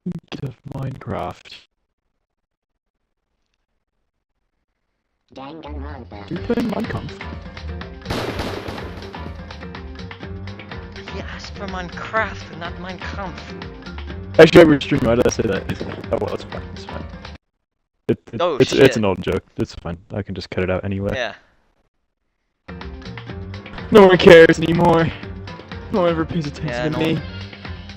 Get of Minecraft. Danganronpa. You playing Minecraft? He asked for Minecraft, not Minecraft. Actually, every stream, why did I say that? Oh well, it's fine. It's fine. Oh, it's shit. an old joke. It's fine. I can just cut it out anyway. Yeah. No one cares anymore. No one ever pays attention Yeah, to no me. one-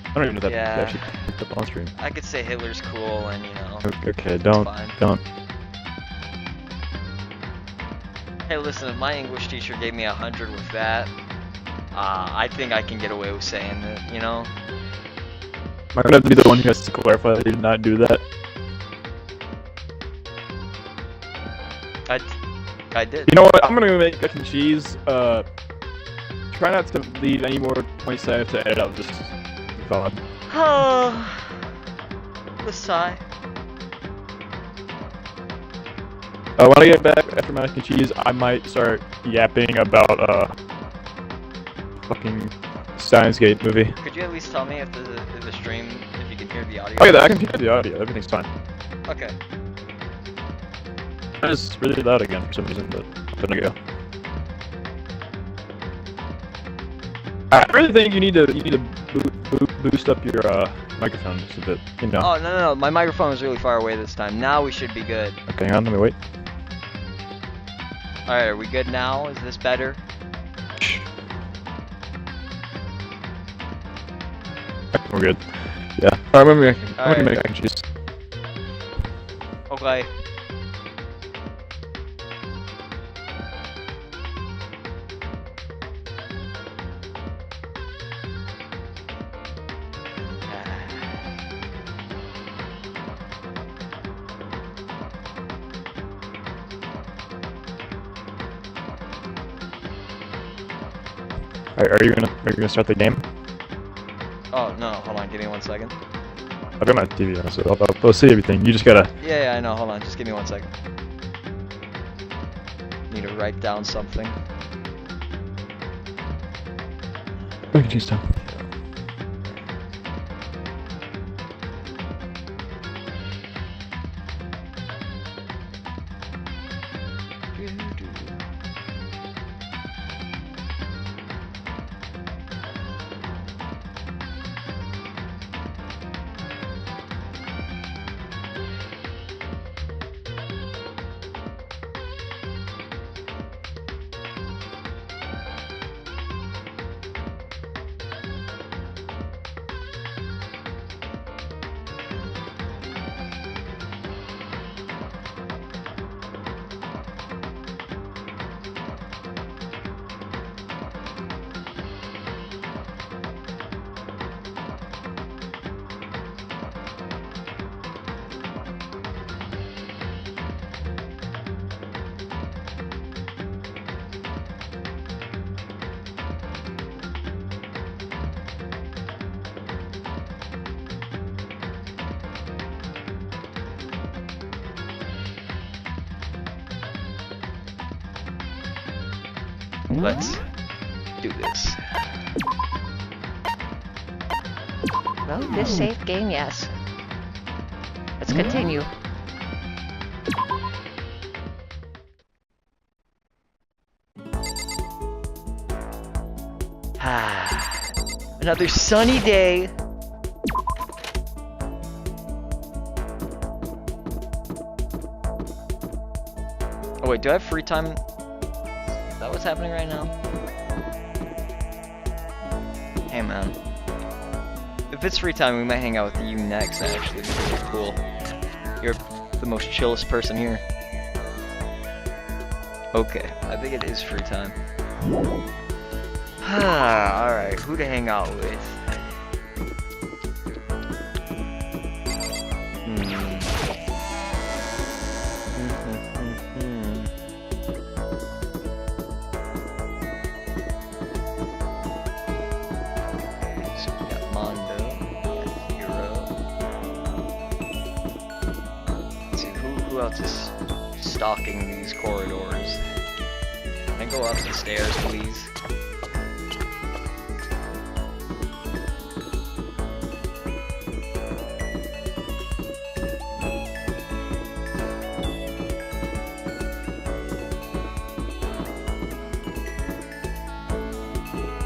I don't even know that Yeah. actually picked up on stream. I could say Hitler's cool and, you know. Okay, don't. fine. Hey, listen, if my English teacher gave me 100 with that, I think I can get away with saying it, you know? Am I gonna have to be the one who has to clarify that you did not do that? I did. You know what? I'm gonna make mac and cheese. Try not to leave any more points that I have to edit out this VOD. Oh, the sigh. When I get back after mac and cheese, I might start yapping about fucking Steins Gate movie. Could you at least tell me if the stream, if you can hear the audio? Oh yeah, I can hear the audio. Everything's fine. Okay. That is really loud again for some reason, but there we go. I really think you need to boost up your microphone just a bit. You know. Oh, no. My microphone was really far away this time. Now we should be good. Okay, hang on. Let me wait. Alright, are we good now? Is this better? Shh. We're good. Yeah. Alright, I'm gonna make mac and cheese. Okay. Are you gonna start the game? Oh, no, hold on, give me 1 second. I've got my TV on, so I'll see everything. You just gotta. Yeah, I know, hold on, just give me 1 second. Need to write down something. Mac and cheese time. Let's do this. Load this safe game, yes. Let's continue. Another sunny day. Oh wait, do I have free time? Is that what's happening right now? Hey man. If it's free time, we might hang out with you next actually, because you're cool. You're the most chillest person here. Okay, I think it is free time. Alright, who to hang out with? So we got Mondo, we got Hero. Let's see, who else is stalking these corridors? Can I go up the stairs, please?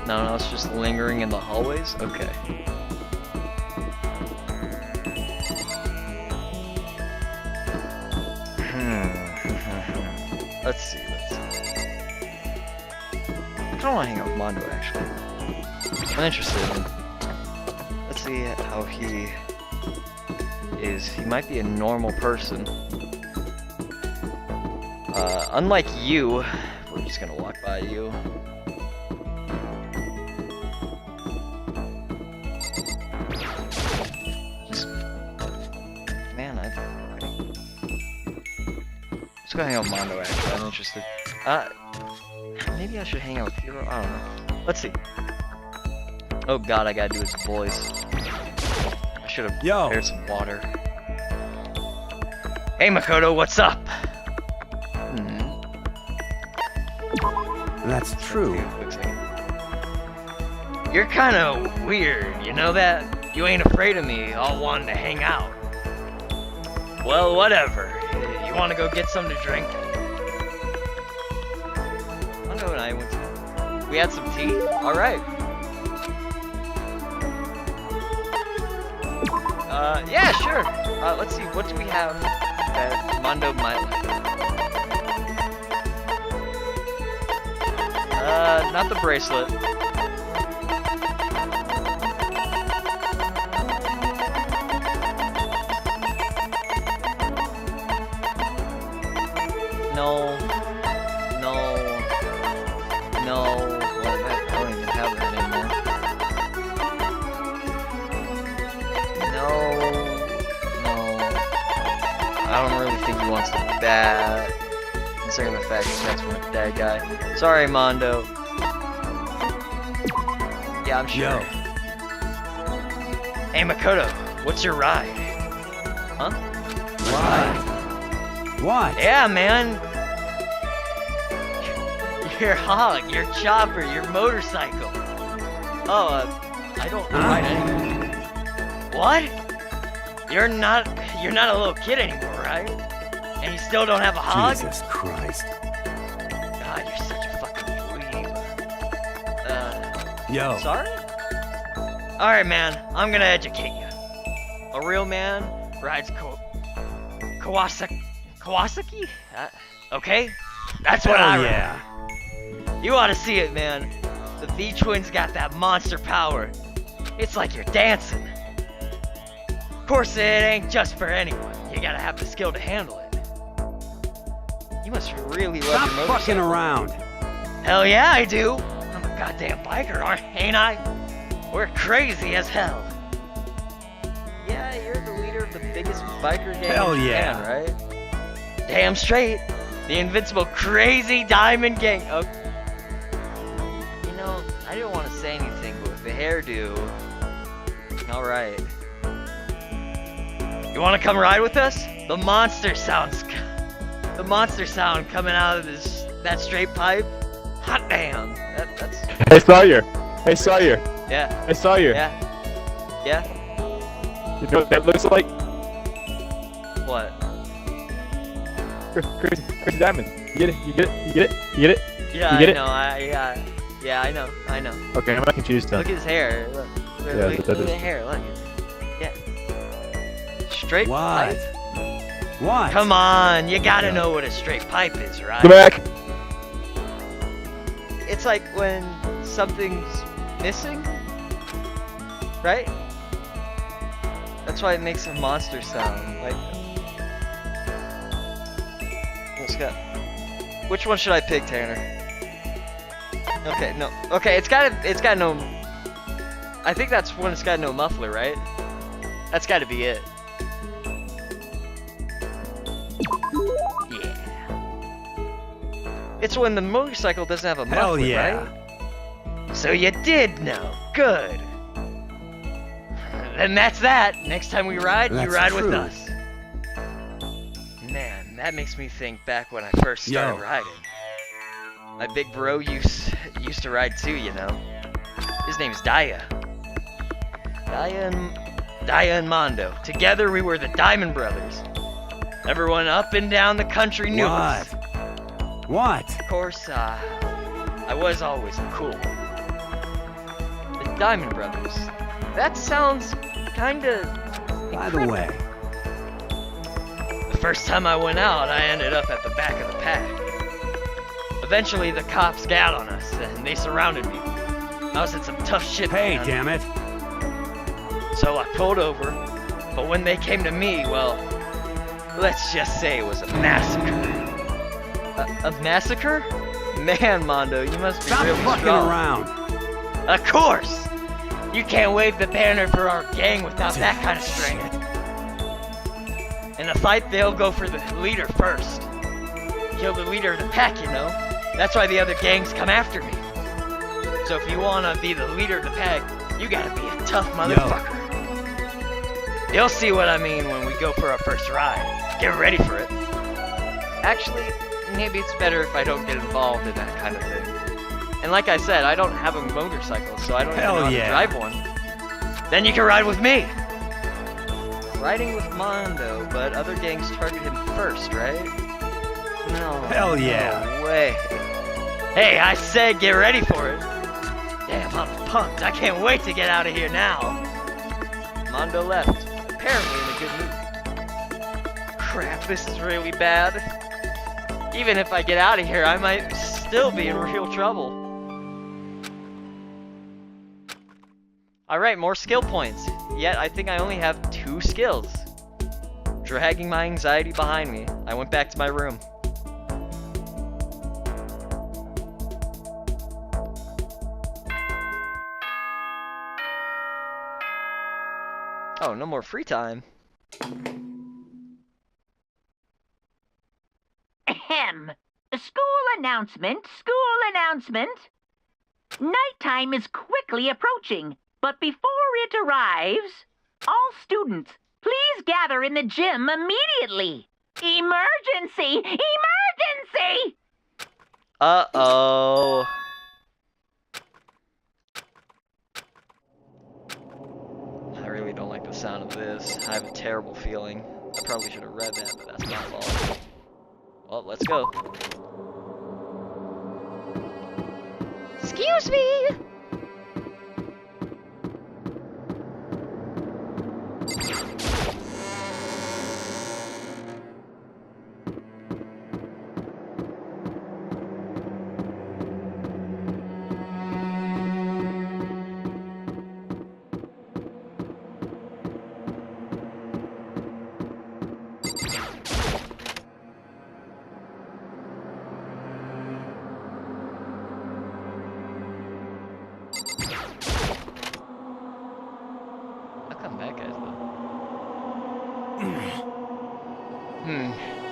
No, no, it's just lingering in the hallways? Okay. Let's see. I don't want to hang out with Mondo, actually. I'm interested in... Let's see how he is. He might be a normal person. Unlike you, we're just gonna walk by you. Man, let's go hang out with Mondo, actually. I'm interested. Maybe I should hang out with Hero? I don't know. Let's see. Oh god, I gotta do his voice. I should have prepared some water. Hey Makoto, what's up? That's true. You're kinda weird, you know that? You ain't afraid of me, all wanting to hang out. Well, whatever. You wanna go get something to drink? Mondo and I went to... We had some tea? Alright. Yeah, sure. Let's see, what do we have that Mondo might like? Not the bracelet. No. Well, I don't even have that anymore. No. I don't really think he wants the bat. Considering the fact that that's from a dead guy. Sorry, Mondo. Yeah, I'm sure. Yo. Hey, Makoto, what's your ride? Huh? Why? What? Yeah, man. Your hog, your chopper, your motorcycle. Oh, I don't ride anything. What? You're not a little kid anymore, right? And you still don't have a hog? Jesus Christ. God, you're such a fucking dweeb. Yo. Sorry? Alright, man, I'm gonna educate you. A real man rides Kawasaki? Okay? That's what I ride. You ought to see it, man. The V-Twins got that monster power. It's like you're dancing. Of course, it ain't just for anyone. You gotta have the skill to handle it. You must really love your motorcycle. Stop fucking around. Hell yeah, I do. I'm a goddamn biker, ain't I? We're crazy as hell. Yeah, you're the leader of the biggest biker gang Hell in Japan, yeah. right? Damn straight. The invincible crazy diamond gang. Oh. You know, I didn't want to say anything, but with the hairdo. Alright. You want to come ride with us? The monster sound coming out of that straight pipe. Hot damn. That's... Hey Sawyer. Hey Sawyer. Yeah. Hey Sawyer. Yeah. You know what that looks like? What? Crazy diamond. You get it? Yeah, you get I know. Okay, I'm not confused then. Look at his hair. Look at the hair. Look. Yeah. Straight What? pipe. What? Come on, you gotta know what a straight pipe is, right? Go back. It's like when something's missing, right? That's why it makes a monster sound. Like, which one should I pick, Tanner? Okay, no. Okay, it's got no. I think that's when it's got no muffler, right? That's got to be it. Yeah. It's when the motorcycle doesn't have a muffler, Hell yeah. right? So you did know. Good. Then that's that. Next time we ride, you ride with us. Man, that makes me think back when I first started riding. My big bro used to ride too, you know. His name's Daya. Daya and Mondo. Together we were the Diamond Brothers. Everyone up and down the country knew us. What? Of course, I was always cool. Diamond Brothers. That sounds kinda... By the way, The first time I went out, I ended up at the back of the pack. Eventually, the cops got on us, and they surrounded me. I was in some tough shit, hey, man. damn it. So I pulled over, but when they came to me, well, let's just say it was a massacre. A massacre? Man, Mondo, you must be Stop really fucking strong. around. Of course! You can't wave the banner for our gang without that kind of strength. In a fight, they'll go for the leader first. Kill the leader of the pack, you know? That's why the other gangs come after me. So if you wanna be the leader of the pack, you gotta be a tough motherfucker. You'll see what I mean when we go for our first ride. Get ready for it. Actually, maybe it's better if I don't get involved in that kind of thing. And like I said, I don't have a motorcycle, so I don't even know how to drive one. Then you can ride with me! Riding with Mondo, but other gangs target him first, right? No. Hell yeah. No way. Hey, I said get ready for it. Damn, I'm pumped. I can't wait to get out of here now. Mondo left, apparently in a good mood. Crap, this is really bad. Even if I get out of here, I might still be in real trouble. Alright, more skill points. Yet, I think I only have 2 skills. Dragging my anxiety behind me, I went back to my room. Oh, no more free time. Ahem. School announcement, school announcement. Nighttime is quickly approaching, but before it arrives, all students, please gather in the gym immediately. Emergency! Emergency! Uh-oh. I really don't like the sound of this. I have a terrible feeling. I probably should have read that, but that's my fault. Well, let's go. Excuse me!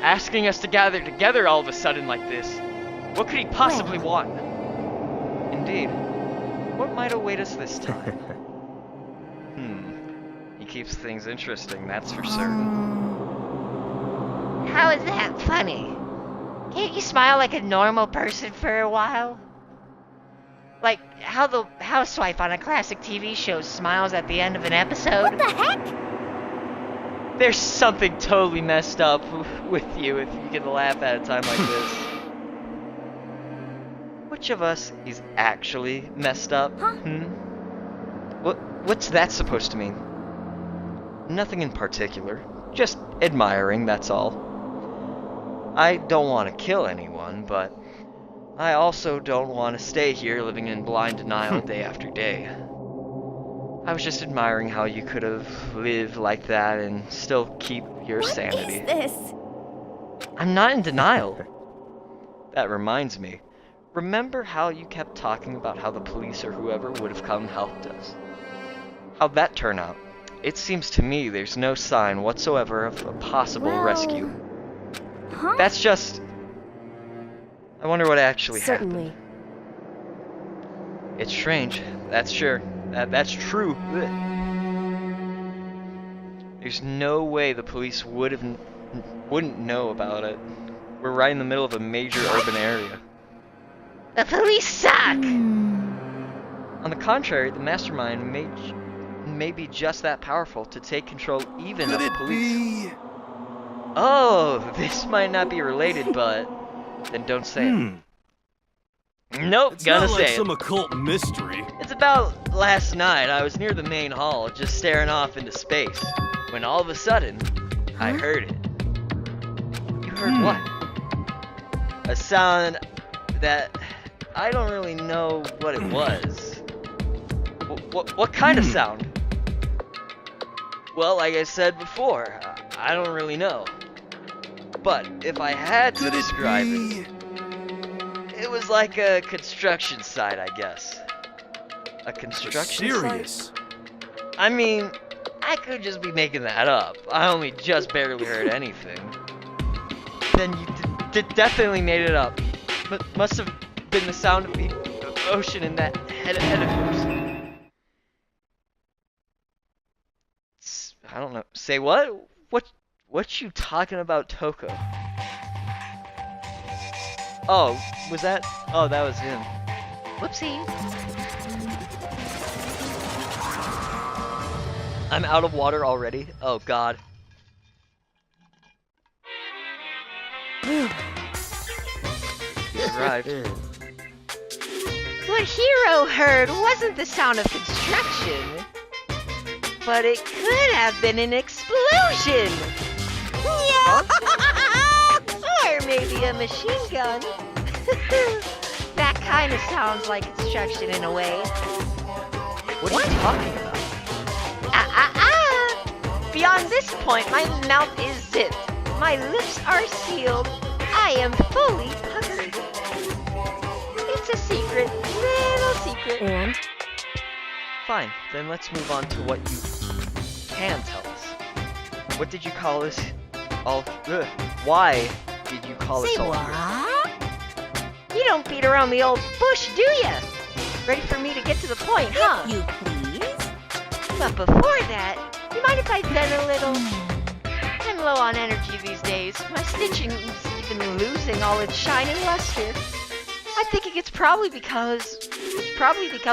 Asking us to gather together all of a sudden like this. What could he possibly want? Indeed. What might await us this time? He keeps things interesting, that's for certain. How is that funny? Can't you smile like a normal person for a while? Like how the housewife on a classic TV show smiles at the end of an episode? What the heck? There's something totally messed up with you if you can laugh at a time like this. Which of us is actually messed up? Huh? What's that supposed to mean? Nothing in particular. Just admiring, that's all. I don't want to kill anyone, but I also don't want to stay here living in blind denial day after day. I was just admiring how you could have lived like that and still keep your sanity. What is this? I'm not in denial. That reminds me. Remember how you kept talking about how the police or whoever would have come and helped us? How'd that turn out? It seems to me there's no sign whatsoever of a possible rescue. Huh? That's just... I wonder what actually Certainly. happened. It's strange, that's sure. That's true. Blech. There's no way the police wouldn't know about it. We're right in the middle of a major urban area. The police suck! On the contrary, the mastermind may be just that powerful to take control even of the police. Oh, this might not be related, but then don't say it. Nope, It's gotta not like say some it. occult mystery. It's about last night. I was near the main hall, just staring off into space, when all of a sudden, I heard it. You heard what? A sound that I don't really know what it was. What kind of sound? Well, like I said before, I don't really know. But if I had to describe it, it was like a construction site, I guess. A construction Serious? site? I mean, I could just be making that up. I only just barely heard anything. Then you definitely made it up. Must have been the sound of the ocean in that head of yours. I don't know. Say what? What you talking about, Toko? Oh, was that? Oh, that was him. Whoopsie. I'm out of water already. Oh God. He arrived. What Hiro heard wasn't the sound of construction, but it could have been an explosion. Yeah. Or maybe a machine gun. That kind of sounds like construction in a way. What are you talking about? Beyond this point, my mouth is zipped. My lips are sealed. I am fully puckered. It's a secret, little secret. And? Fine, then let's move on to what you can tell us. What did you call us all? Why did you call us all here? You don't beat around the old bush, do ya? Ready for me to get to the point, huh? You please? But before that, you mind if I vent a little? I'm low on energy these days. My stitching is even losing all its shine and luster. I'm thinking it's probably become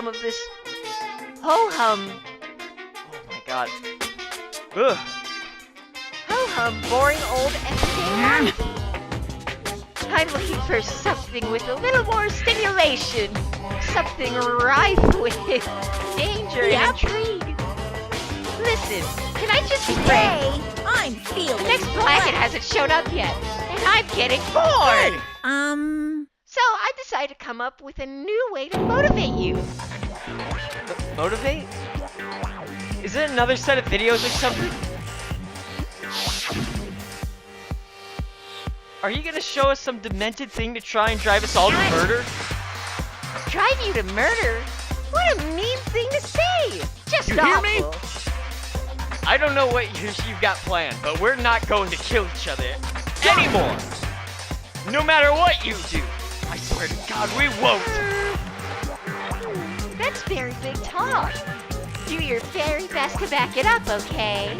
of this ho-hum. Oh my God. Ugh. Ho-hum, boring old everyday life. I'm looking for something with a little more stimulation. Something rife with danger and intrigue. Listen, can I just say, I'm feeling the next planet hasn't shown up yet, and I'm getting bored! So I decided to come up with a new way to motivate you. Motivate? Is it another set of videos or something? Are you gonna show us some demented thing to try and drive us all to murder? Drive you to murder? What a mean thing to say! Just You hear me? awful. I don't know what you've got planned, but we're not going to kill each other anymore! No matter what you do! I swear to God, we won't! That's very big talk. Do your very best to back it up, okay?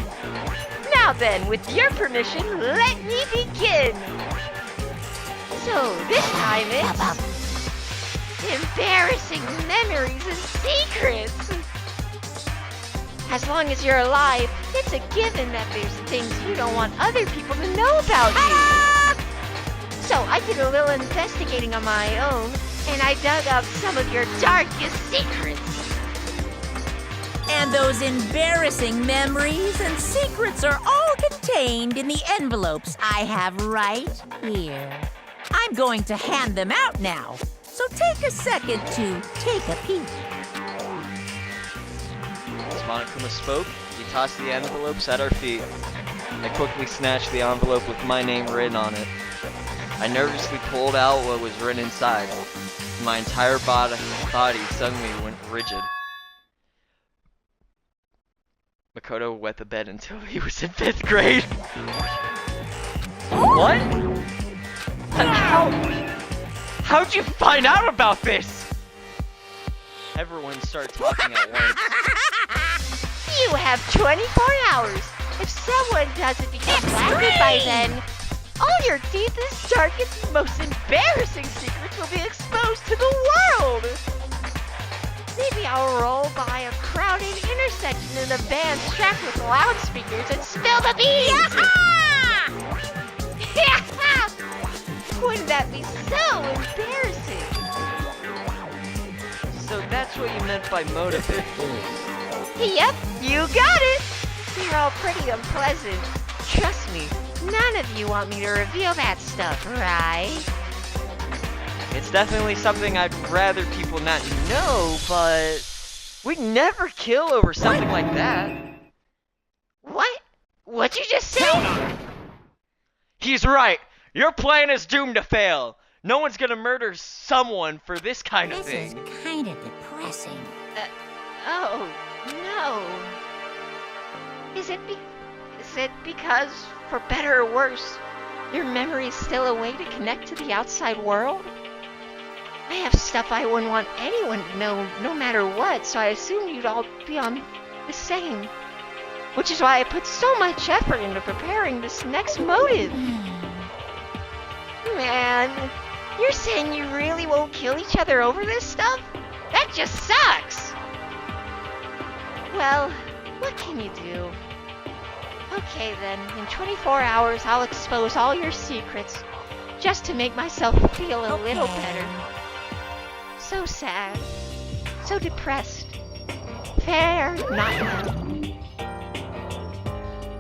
Now then, with your permission, let me begin. So this time it's embarrassing memories and secrets. As long as you're alive, it's a given that there's things you don't want other people to know about you. So I did a little investigating on my own, and I dug up some of your darkest secrets. And those embarrassing memories and secrets are all contained in the envelopes I have right here. I'm going to hand them out now, so take a second to take a peek. As Monokuma spoke, he tossed the envelopes at our feet. I quickly snatched the envelope with my name written on it. I nervously pulled out what was written inside. My entire body suddenly went rigid. Makoto wet the bed until he was in 5th grade. What? How'd you find out about this? Everyone started talking at once. You have 24 hours. If someone doesn't become blackened by then, all your deepest, darkest, most embarrassing secrets will be exposed to the world. Maybe I'll roll by a crowded intersection in a van strapped with loudspeakers and spill the beans. Wouldn't that be so embarrassing? that's what you meant by motivate. Yep, you got it! You're all pretty unpleasant. Trust me, none of you want me to reveal that stuff, right? It's definitely something I'd rather people not know, but we'd never kill over something like that. What? What'd you just say? He's right. Your plan is doomed to fail. No one's gonna murder someone for this kind of This thing. is kind of depressing. Oh, no. Is it because, for better or worse, your memory is still a way to connect to the outside world? I have stuff I wouldn't want anyone to know, no matter what, so I assumed you'd all be on the same. Which is why I put so much effort into preparing this next motive. Man, you're saying you really won't kill each other over this stuff? That just sucks! Well, what can you do? Okay then, in 24 hours I'll expose all your secrets, just to make myself feel a little better. So sad. So depressed. Fair, not now.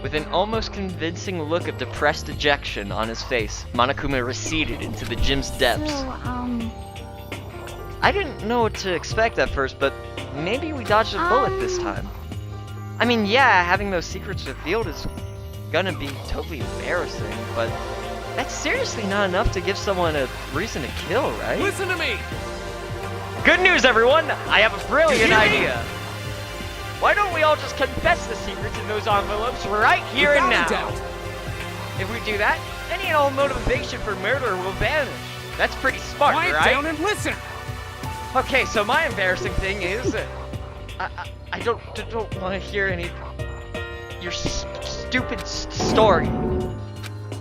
With an almost convincing look of depressed dejection on his face, Monokuma receded into the gym's depths. I didn't know what to expect at first, but maybe we dodged a bullet this time. I mean, yeah, having those secrets revealed is gonna be totally embarrassing, but that's seriously not enough to give someone a reason to kill, right? Listen to me! Good news, everyone! I have a brilliant idea! Why don't we all just confess the secrets in those envelopes right here and now? Without a doubt. If we do that, any and all motivation for murder will vanish. That's pretty smart, Quiet right? down and listen! Okay, so my embarrassing thing is, I don't want to hear any your stupid story.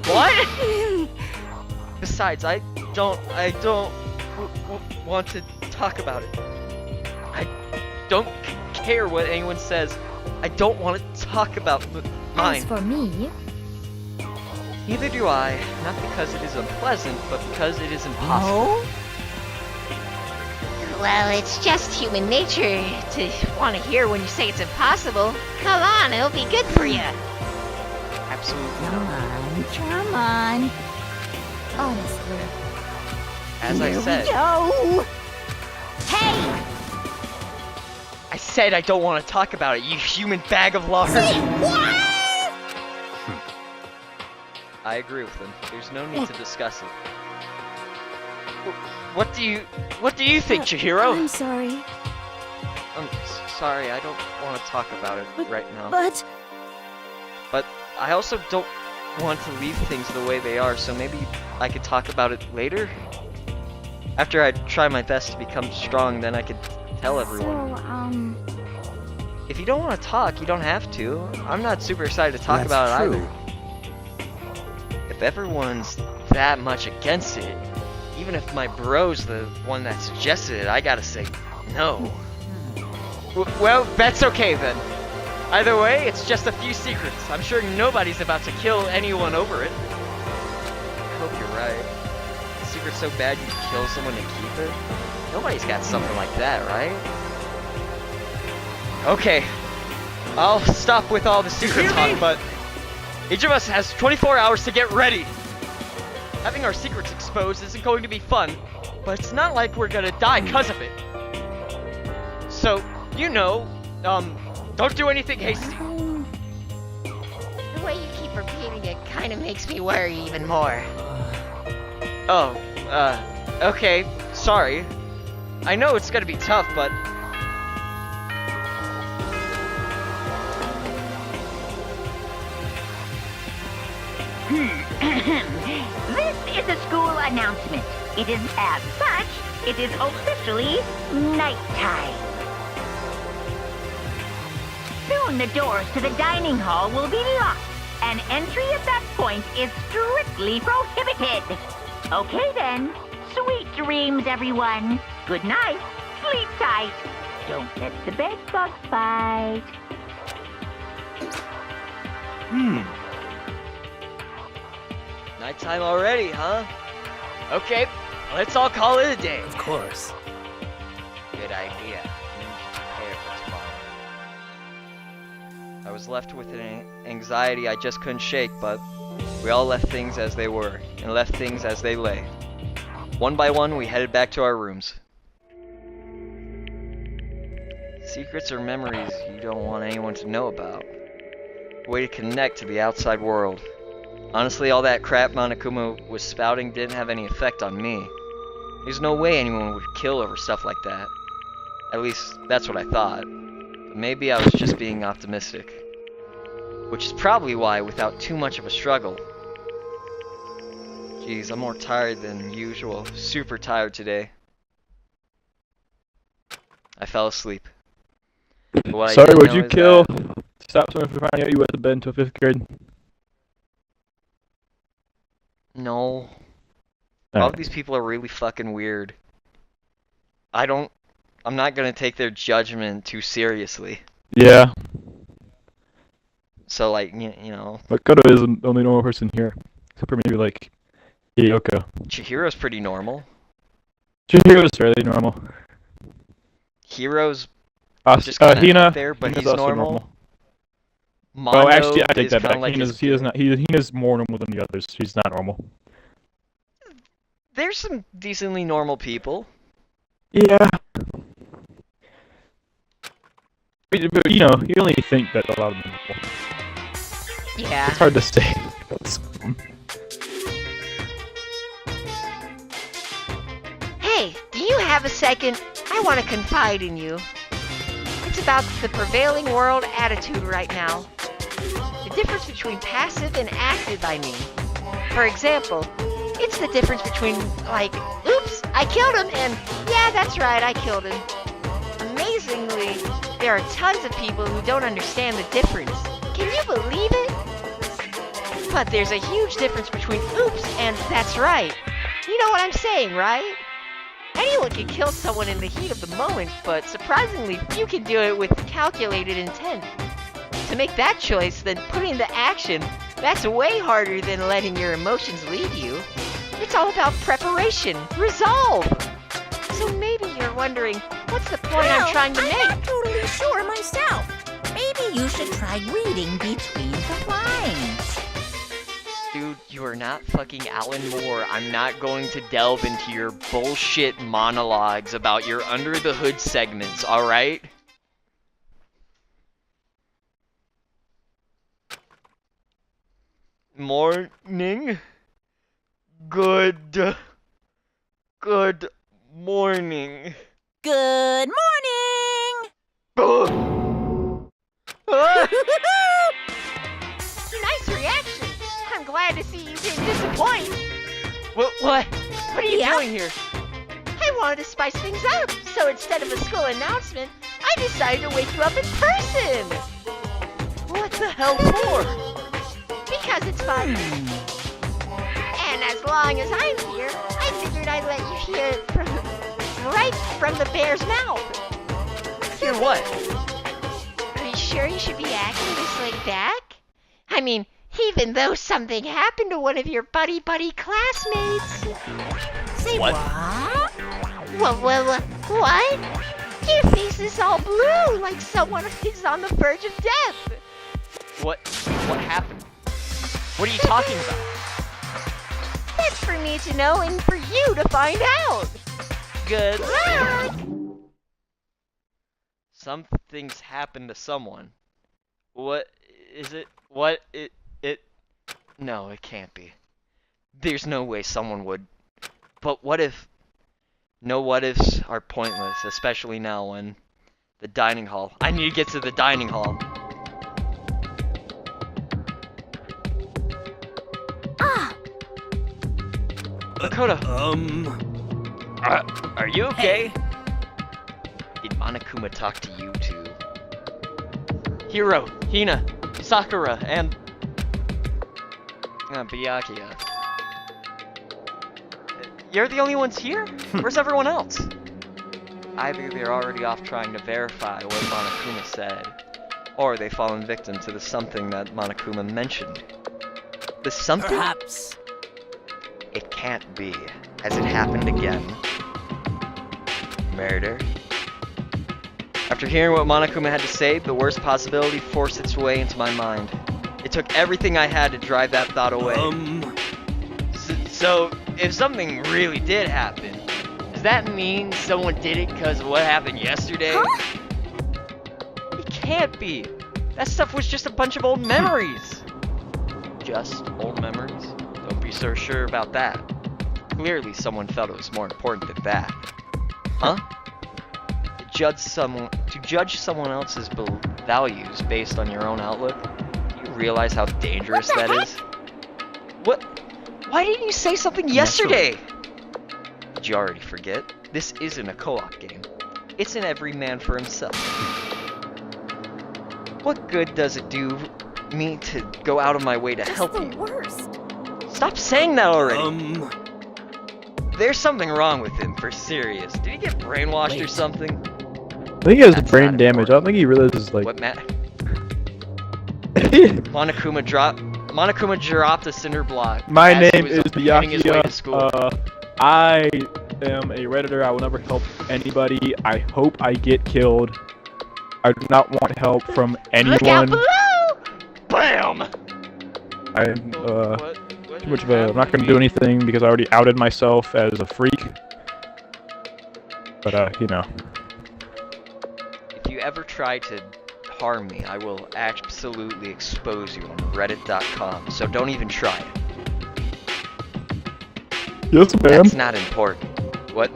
What? Besides, I don't want to talk about it. I don't care what anyone says. I don't want to talk about mine. As for me, Neither do I. Not because it is unpleasant, but because it is impossible. Well, it's just human nature to want to hear when you say it's impossible. Come on, it'll be good for you. Absolutely Come not. on, come on. honestly. As I said, Yo! Hey! I said I don't want to talk about it, you human bag of lard. What? I agree with him. There's no need to discuss it. What do you think, Chihiro? I'm sorry, I'm sorry, I don't want to talk about it right now. but I also don't want to leave things the way they are, so maybe I could talk about it later? After I try my best to become strong, then I could tell everyone. so, If you don't want to talk, you don't have to. I'm not super excited to talk about it either. If everyone's that much against it, even if my bro's the one that suggested it, I gotta say no. Well, that's okay then. Either way, it's just a few secrets. I'm sure nobody's about to kill anyone over it. I hope you're right. The secret's so bad you'd kill someone to keep it? Nobody's got something like that, right? Okay. I'll stop with all the secret talk, but each of us has 24 hours to get ready. Having our secrets exposed isn't going to be fun, but it's not like we're gonna die because of it. So, you know, don't do anything hasty. The way you keep repeating it kind of makes me worry even more. Oh, okay, sorry. I know it's gonna be tough, but... This is a school announcement. It is as such, it is officially nighttime. Soon the doors to the dining hall will be locked, and entry at that point is strictly prohibited. Okay then, sweet dreams everyone. Good night, sleep tight. Don't let the bed bug bite. Nighttime already, huh? Okay, let's all call it a day. Of course. Good idea. I was left with an anxiety I just couldn't shake, but we all left things as they were, and left things as they lay. One by one, we headed back to our rooms. Secrets or memories you don't want anyone to know about. A way to connect to the outside world. Honestly, all that crap Monokuma was spouting didn't have any effect on me. There's no way anyone would kill over stuff like that. At least, that's what I thought. But maybe I was just being optimistic. Which is probably why, without too much of a struggle... Jeez, I'm more tired than usual. Super tired today. I fell asleep. But what I Sorry, didn't would know you is kill? that- Stop someone from finding out you went to bed until 5th grade. No. All Alright. of these people are really fucking weird. I'm not gonna take their judgment too seriously. Yeah, So, like, you know, Makoto is the only normal person here. Except for maybe, like, Yoko. Chihiro's pretty normal. Chihiro's fairly normal. Hiro's just Hina, kinda out there, but Hina's he's also normal. Oh, actually, I take is that kinda back. like his- Hina's more normal than the others. She's not normal. There's some decently normal people. Yeah. But, you know, you only think that a lot of them are normal. Yeah. It's hard to say. Hey, do you have a second? I want to confide in you. It's about the prevailing world attitude right now. The difference between passive and active, I mean. For example, it's the difference between, like, oops, I killed him, and yeah, that's right, I killed him. Amazingly, there are tons of people who don't understand the difference. Can you believe it? But there's a huge difference between oops and that's right. You know what I'm saying, right? Anyone can kill someone in the heat of the moment, but surprisingly few can do it with calculated intent. To make that choice, then put into action, that's way harder than letting your emotions lead you. It's all about preparation, resolve. So maybe you're wondering, what's the point I'm trying to I'm make? not totally sure myself. Maybe you should try reading between the lines. Dude, you are not fucking Alan Moore. I'm not going to delve into your bullshit monologues about your under the hood segments, alright? Morning? Good morning. Good morning! Ah! Nice reaction. I'm glad to see you didn't disappoint. What are you Yeah. doing here? I wanted to spice things up, so instead of a school announcement, I decided to wake you up in person. What the hell for? Because it's fun. And as long as I'm here, I figured I'd let you hear it right from the bear's mouth. Hear what? Are you sure you should be acting this laid back? I mean, even though something happened to one of your buddy classmates. Say What? What? Your face is all blue, like someone is on the verge of death. What happened? What are you talking about? That's for me to know and for you to find out. Good luck. Something's happened to someone. What is it? What it? No, it can't be. There's no way someone would. But what if? No what ifs are pointless, especially now when the dining hall. I need to get to the dining hall. Ah, Makoto, are you okay? Did Monokuma talk to you too? Hiro, Hina, Sakura, and Byakuya. You're the only ones here? Where's everyone else? Either they're already off trying to verify what Monokuma said, or they've fallen victim to the something that Monokuma mentioned. The something? perhaps. It can't be. Has it happened again? Murder? After hearing what Monokuma had to say, the worst possibility forced its way into my mind. It took everything I had to drive that thought away. So, if something really did happen, does that mean someone did it because of what happened yesterday? Huh? It can't be. That stuff was just a bunch of old memories. Just old memories? Don't be so sure about that. Clearly someone felt it was more important than that. Huh? To judge someone else's values based on your own outlook, do you realize how dangerous that is? What? Why didn't you say something yesterday? Did you already forget? This isn't a co-op game. It's an every man for himself. What good does it do me to go out of my way to help you? The worst. Stop saying that already! There's something wrong with him, for serious. Did he get brainwashed or something? I think he has That's brain not damage. I don't important. think he realizes, like... What, Matt? Monokuma dropped a cinder block. My as he name was is heading his way to school. Byakuya. I am a Redditor. I will never help anybody. I hope I get killed. I do not want help from Look out anyone. below! BAM! I'm What too much of a... I'm not gonna do anything because I already outed myself as a freak. But you know. If you ever try to harm me, I will absolutely expose you on reddit.com, so don't even try it. Yes, ma'am. That's not important. What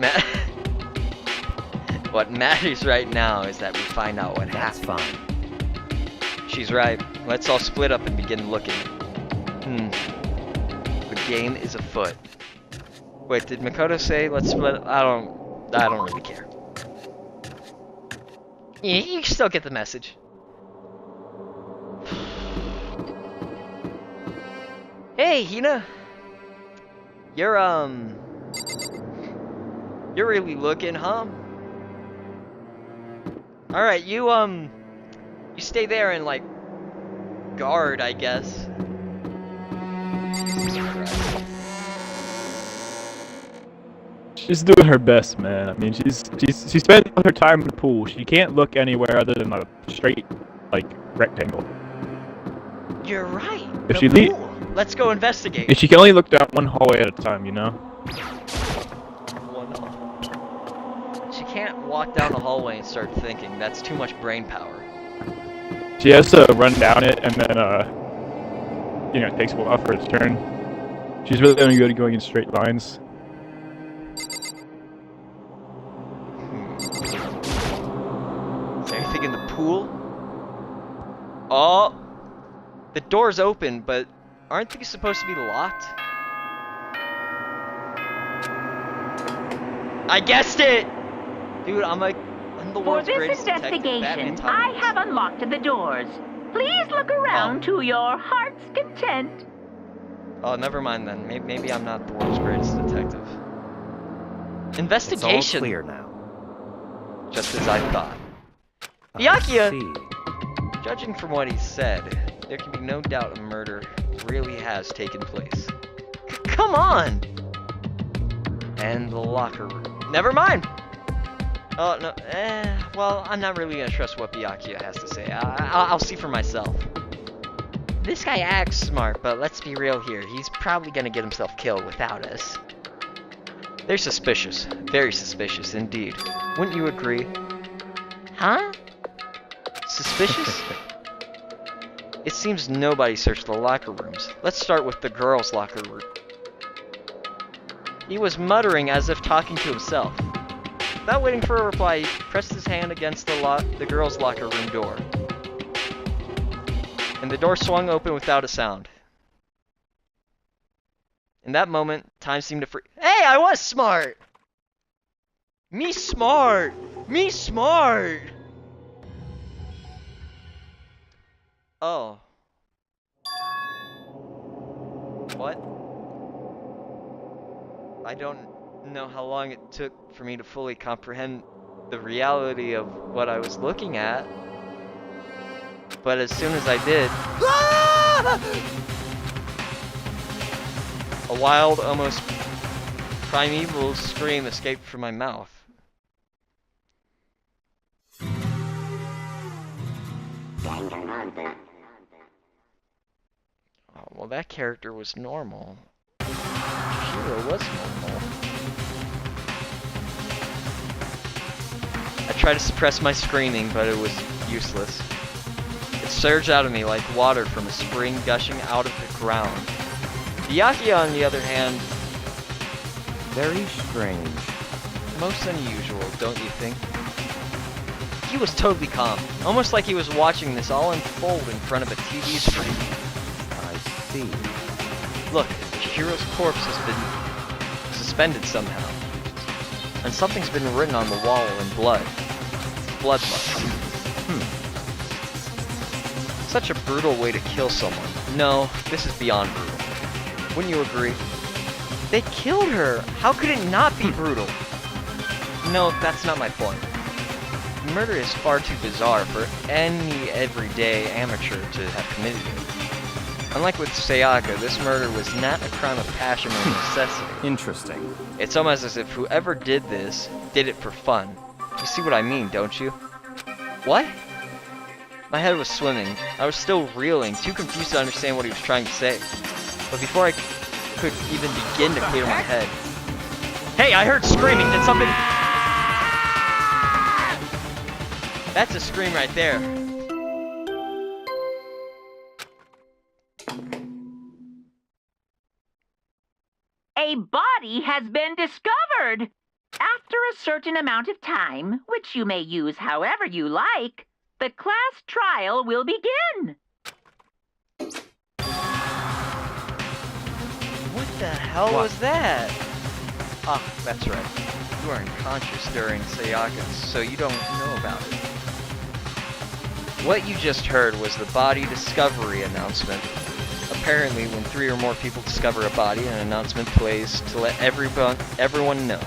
matters right now is that we find out what That's happened. fine. She's right. Let's all split up and begin looking. The game is afoot. Wait, did Makoto say let's split up? I don't really care. You still get the message. Hey, Hina. You're really looking, huh? Alright, you stay there and, like, guard, I guess. She's doing her best, man. I mean, she spent her time in the pool. She can't look anywhere other than a straight, like, rectangle. You're right. If the she pool. Let's go investigate. And she can only look down one hallway at a time, you know? She can't walk down the hallway and start thinking. That's too much brain power. She has to run down it, and then, you know, it takes a while for its turn. She's really only good at going in straight lines. Is there anything in the pool? Oh! The door's open, but aren't these supposed to be locked? I guessed it! Dude, I'm the For world's this greatest detective. Batman investigation, I Thomas. have unlocked the doors. Please look around to your heart's content. Oh, never mind then. Maybe I'm not the world's greatest detective. It's all Investigation! clear now. Just as I thought. I Byakuya! see. Judging from what he said, there can be no doubt a murder really has taken place. Come on! And the locker room. Never mind! Oh, no, well, I'm not really gonna trust what Byakuya has to say. I'll see for myself. This guy acts smart, but let's be real here. He's probably gonna get himself killed without us. They're suspicious. Very suspicious indeed. Wouldn't you agree? Huh? Suspicious? It seems nobody searched the locker rooms. Let's start with the girls' locker room. He was muttering as if talking to himself. Without waiting for a reply, he pressed his hand against the girls' locker room door. And the door swung open without a sound. In that moment, time seemed to freeze. Hey, I was smart! Me smart! Me smart! Oh. What? I don't know how long it took for me to fully comprehend the reality of what I was looking at. But as soon as I did, a wild, almost primeval scream escaped from my mouth. Oh, well, that character was normal. Hero was normal. I tried to suppress my screaming, but it was useless. It surged out of me like water from a spring gushing out of the ground. Byakuya, on the other hand, Very strange. most unusual, don't you think? He was totally calm, almost like he was watching this all unfold in front of a TV screen. I see. Look, Chihiro's corpse has been suspended somehow. And something's been written on the wall in blood. Bloodlust. Such a brutal way to kill someone. No, this is beyond brutal. Wouldn't you agree? They killed her! How could it not be brutal? No, that's not my point. Murder is far too bizarre for any everyday amateur to have committed it. Unlike with Sayaka, this murder was not a crime of passion or necessity. Interesting. It's almost as if whoever did this did it for fun. You see what I mean, don't you? What? My head was swimming. I was still reeling, too confused to understand what he was trying to say. But before I could even begin to clear my head... Hey, I heard screaming! Did something... That's a scream right there. A body has been discovered. After a certain amount of time, which you may use however you like, the class trial will begin. What the hell was that? Ah, that's right. You were unconscious during Sayaka's, so you don't know about it. What you just heard was the body discovery announcement. Apparently, when 3 or more people discover a body, an announcement plays to let everyone know.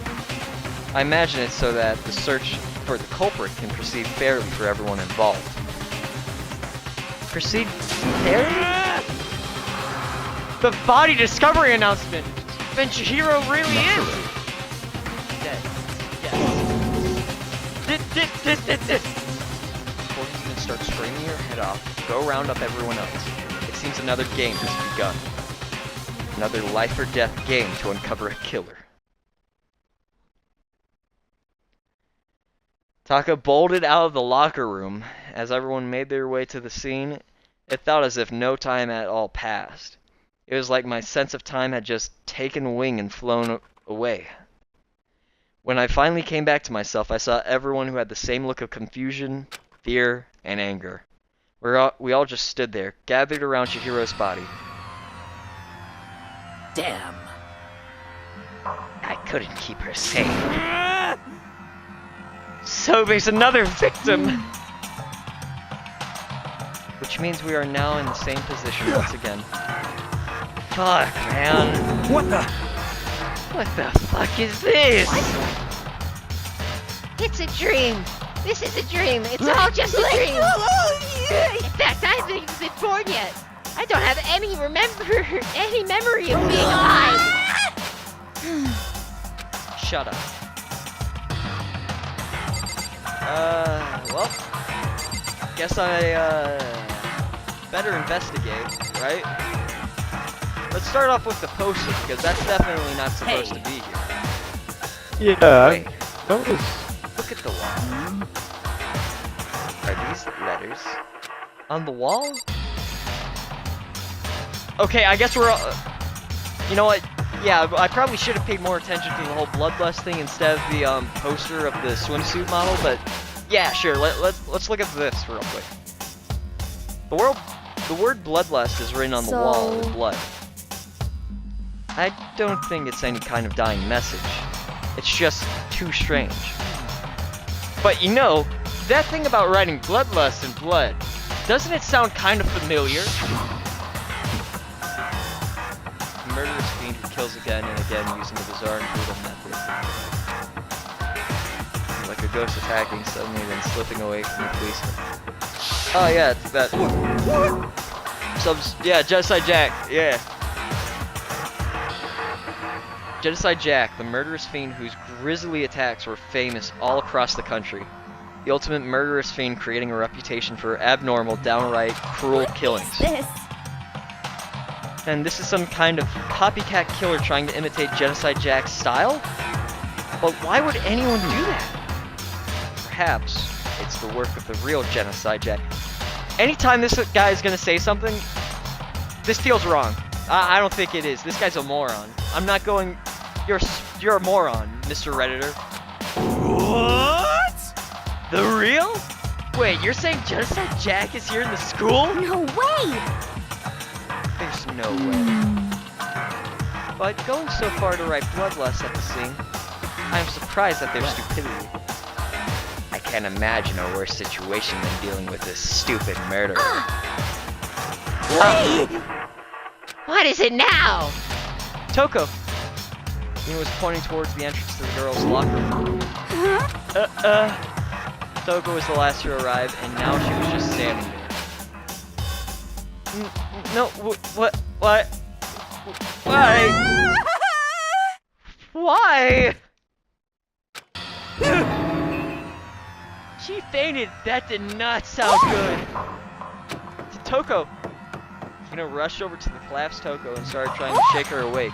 I imagine it's so that the search for the culprit can proceed fairly for everyone involved. Proceed fairly? The body discovery announcement! Then Chihiro really is dead. Yes. Before you even start screaming your head off, go round up everyone else. It seems another game has begun. Another life or death game to uncover a killer. Taka bolted out of the locker room. As everyone made their way to the scene, it felt as if no time at all passed. It was like my sense of time had just taken wing and flown away. When I finally came back to myself, I saw everyone who had the same look of confusion, fear, and anger. We all just stood there, gathered around Chihiro's body. Damn. I couldn't keep her safe. So there's another victim! Which means we are now in the same position once again. Fuck, man. What the? What the fuck is this? It's a dream. This is a dream. It's all just a dream. In fact, I haven't even been born yet. I don't have any memory of being alive. Shut up. Well, guess I, better investigate, right? Let's start off with the poster, because that's definitely not supposed to be here. Yeah, Wait, that was... look at the wall. Are these letters on the wall? Okay, I guess we're all... you know what? Yeah, I probably should have paid more attention to the whole bloodlust thing instead of the poster of the swimsuit model, but yeah, sure. Let's look at this real quick. The word bloodlust is written on the wall in blood. I don't think it's any kind of dying message. It's just too strange. But you know, that thing about writing bloodlust in blood, doesn't it sound kind of familiar? A murderous fiend who kills again and again using a bizarre and brutal method. Like a ghost attacking suddenly then slipping away from the policeman. Oh yeah, it's that. Yeah, Genocide Jack, yeah. Genocide Jack, the murderous fiend whose grisly attacks were famous all across the country. The ultimate murderous fiend creating a reputation for abnormal, downright cruel killings. This. And this is some kind of copycat killer trying to imitate Genocide Jack's style? But why would anyone do that? Perhaps it's the work of the real Genocide Jack. Anytime this guy is gonna say something, this feels wrong. I don't think it is. This guy's a moron. I'm not going... You're a moron, Mr. Redditor. What? The real? Wait, you're saying Genocide Jack is here in the school? No way! There's no way. But going so far to write bloodlust at the scene, I am surprised at their stupidity. I can't imagine a worse situation than dealing with this stupid murderer. What is it now? Toko! He was pointing towards the entrance to the girls' locker room. Toko was the last to arrive, and now she was just standing there. No, what? Why? Why? She fainted. That did not sound good. Toko. He's gonna rush over to the collapsed Toko and start trying to shake her awake.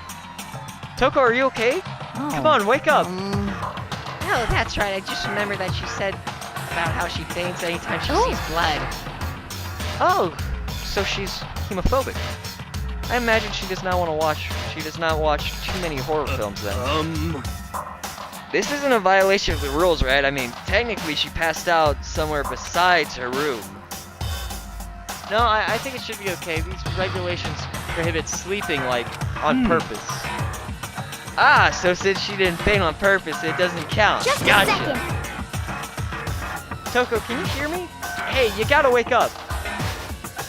Toko, are you okay? Come on, wake up. Oh, that's right. I just remembered that she said about how she faints anytime she sees blood. Oh, so she's hemophobic. I imagine she does not want to watch. She does not watch too many horror films then. This isn't a violation of the rules, right? I mean, technically she passed out somewhere besides her room. No, I think it should be okay. These regulations prohibit sleeping, like, on purpose. Ah, so since she didn't faint on purpose, it doesn't count. Just a Gotcha. second. Toko, can you hear me? Hey, you gotta wake up.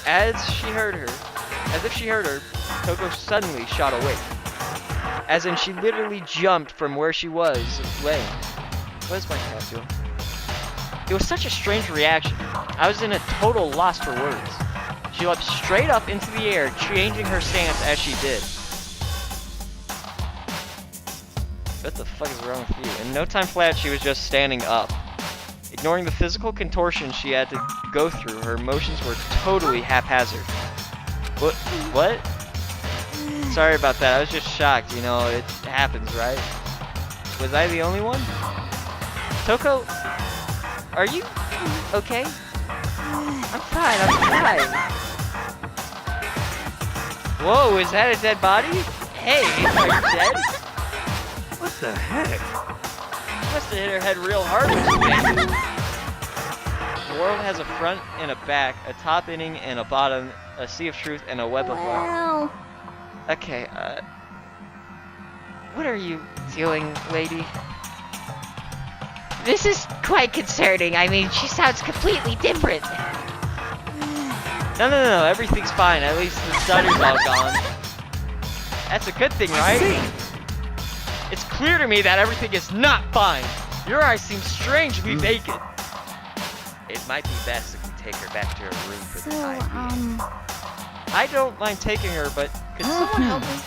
As if she heard her, Toko suddenly shot awake. As in, she literally jumped from where she was laying. What's my cat doing? It was such a strange reaction. I was in a total loss for words. She leapt straight up into the air, changing her stance as she did. What the fuck is wrong with you? In no time flat, she was just standing up. Ignoring the physical contortion she had to go through, her motions were totally haphazard. What? Sorry about that, I was just shocked, you know, it happens, right? Was I the only one? Toko, are you okay? I'm fine. Whoa, is that a dead body? Hey, are you dead? What the heck? She must have hit her head real hard when she fainted. The world has a front and a back, a top inning and a bottom, a sea of truth and a web of light. Well, Okay, what are you doing, lady? This is quite concerning. I mean, she sounds completely different. No, everything's fine. At least the stutter's all gone. That's a good thing, right? It's clear to me that everything is not fine. Your eyes seem strangely vacant. It might be best if we take her back to her room for the so, time being. I don't mind taking her, but could someone help me?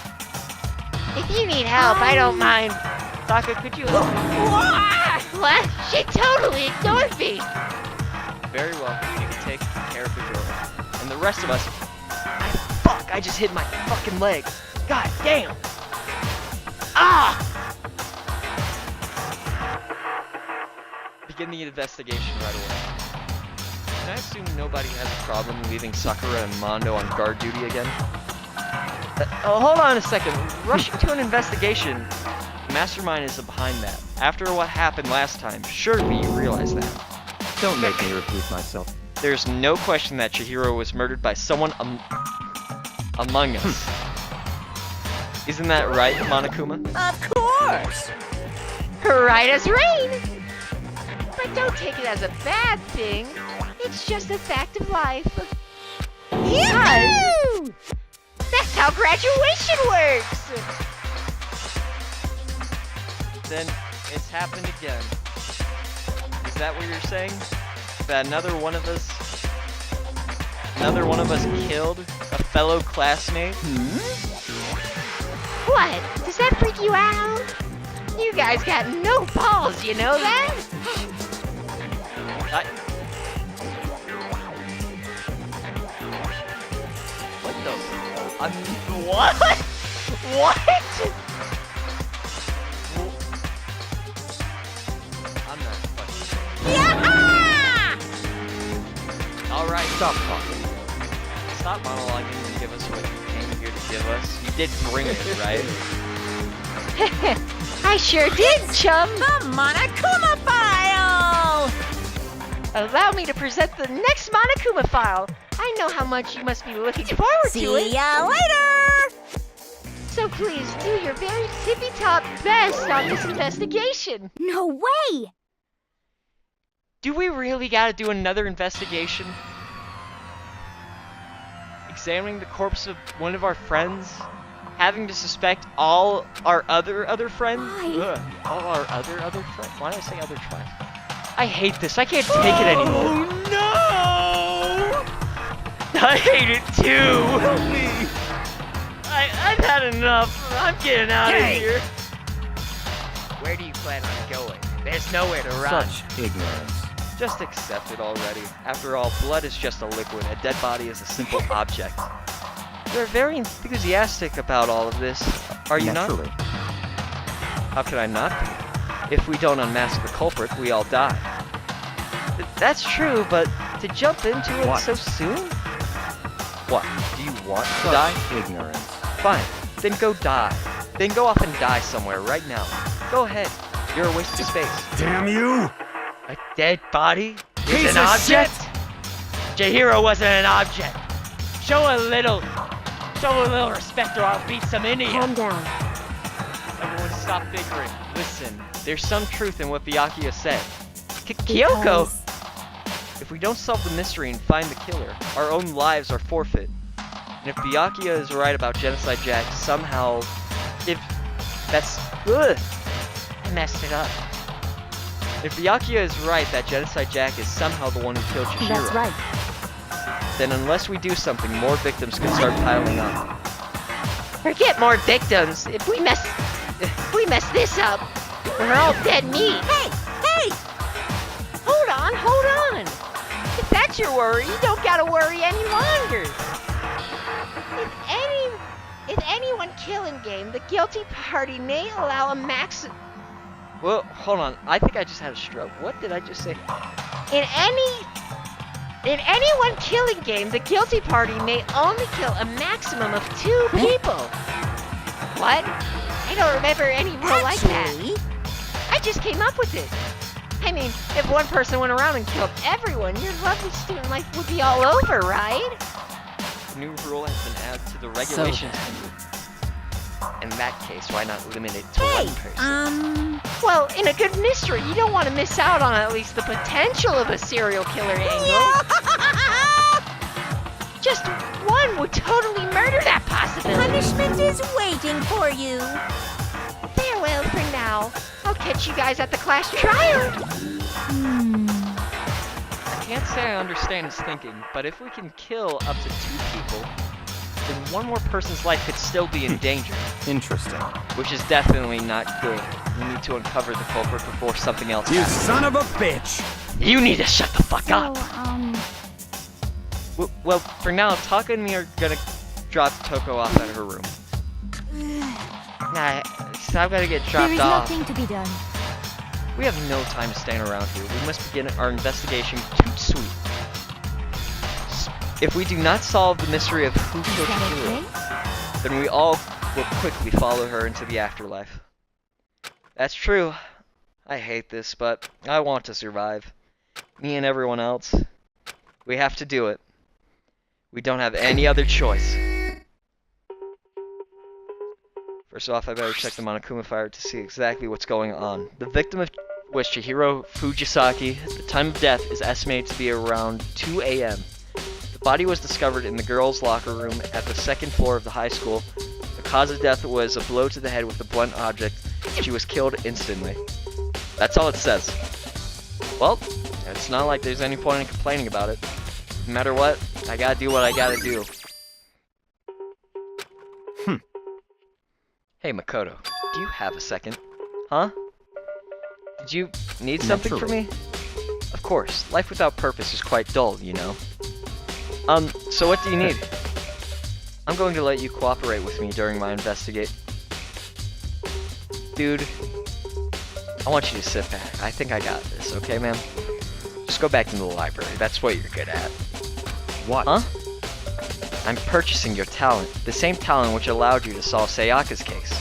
If you need help, I don't mind. Taka, could you help me? What? She totally ignored me. Very well. You can take care of the girl. And the rest of us... Fuck! I just hit my fucking leg. God damn! Ah! Begin the investigation right away. Can I assume nobody has a problem leaving Sakura and Mondo on guard duty again? Hold on a second. Rushing to an investigation. The mastermind is behind that. After what happened last time, surely you realize that. Don't make me repeat myself. There's no question that Chihiro was murdered by someone among us. Isn't that right, Monokuma? Of course! Right as rain. But don't take it as a bad thing. It's just a fact of life. Yahoo! That's how graduation works. Then it's happened again. Is that what you're saying? That another one of us killed a fellow classmate? What? Does that freak you out? You guys got no balls, you know that? What the? What? What? I'm not fucking. Yeah! Alright, Stop talking. stop monologuing and give us what you came here to give us. You did bring it, right? I sure did, chum. The Monokuma file! Allow me to present the next Monokuma file. I know how much you must be looking forward See to it. ya later! So please do your very tippy-top best on this investigation. No way! Do we really gotta do another investigation? Examining the corpse of one of our friends? Having to suspect all our other friends? Why? Ugh, all our other friends? Why did I say other friends? I hate this. I can't take it anymore. Oh no! I hate it too! Help me! I've had enough. I'm getting out of here. Where do you plan on going? There's nowhere to run. Such ignorance. Just accept it already. After all, blood is just a liquid. A dead body is a simple object. You're very enthusiastic about all of this, are you Naturally. not? How could I not be? If we don't unmask the culprit, we all die. That's true, but to jump into it What? so soon? What? Do you want to Such die? ignorance. Fine. Then go die. Then go off and die somewhere right now. Go ahead. You're a waste of space. Damn you! A dead body is Piece an of object? Chihiro wasn't an object. Show a little respect or I'll beat some into you. Calm down. Everyone stop bickering. Listen, there's some truth in what Byakuya said. Kyoko! Because- If we don't solve the mystery and find the killer, our own lives are forfeit. And if Byakuya is right about Genocide Jack, somehow... Ugh! I messed it up. If Byakuya is right that Genocide Jack is somehow the one who killed Chihiro, That's right. then unless we do something, more victims can start piling up. Forget more victims! If we mess this up, we're all dead meat! Hey! Hey! Hold on. If that's your worry, you don't gotta worry any longer. If anyone killing game, the guilty party may allow a maximum. Well, hold on. I think I just had a stroke. What did I just say? In any one killing game, the guilty party may only kill a maximum of 2 people. What? I don't remember any rule like that. Actually, I just came up with it. I mean, if one person went around and killed everyone, your lovely student life would be all over, right? The new rule has been added to the regulations. In that case, why not limit it to one person? Well, in a good mystery, you don't want to miss out on at least the potential of a serial killer angle. Just one would totally murder that possibility. punishment is waiting for you. Farewell for now. I'll catch you guys at the class trial. I can't say I understand his thinking, but if we can kill up to 2 people, then one more person's life could still be in danger, Interesting. which is definitely not good. We need to uncover the culprit before something else You happens. son of a bitch! You need to shut the fuck So, up! Well, for now, Taka and me are gonna drop Toko off at her room. Nah, so I've gotta get there dropped is off. nothing to be done. We have no time to stand around here. We must begin our investigation toot sweet. If we do not solve the mystery of who Is killed that Chihiro, okay? then we all will quickly follow her into the afterlife. That's true. I hate this, but I want to survive. Me and everyone else. We have to do it. We don't have any other choice. First off, I better check the Monokuma fire to see exactly what's going on. The victim was Chihiro Fujisaki. The time of death is estimated to be around 2 a.m. The body was discovered in the girls' locker room at the 2nd floor of the high school. The cause of death was a blow to the head with a blunt object. She was killed instantly. That's all it says. Well, it's not like there's any point in complaining about it. No matter what, I gotta do what I gotta do. Hey Makoto, do you have a second? Huh? Did you need something from me? Of course, life without purpose is quite dull, you know. So what do you need? I'm going to let you cooperate with me during my investigate. Dude, I want you to sit back. I think I got this, okay, man? Just go back into the library. That's what you're good at. What? Huh? I'm purchasing your talent. The same talent which allowed you to solve Sayaka's case.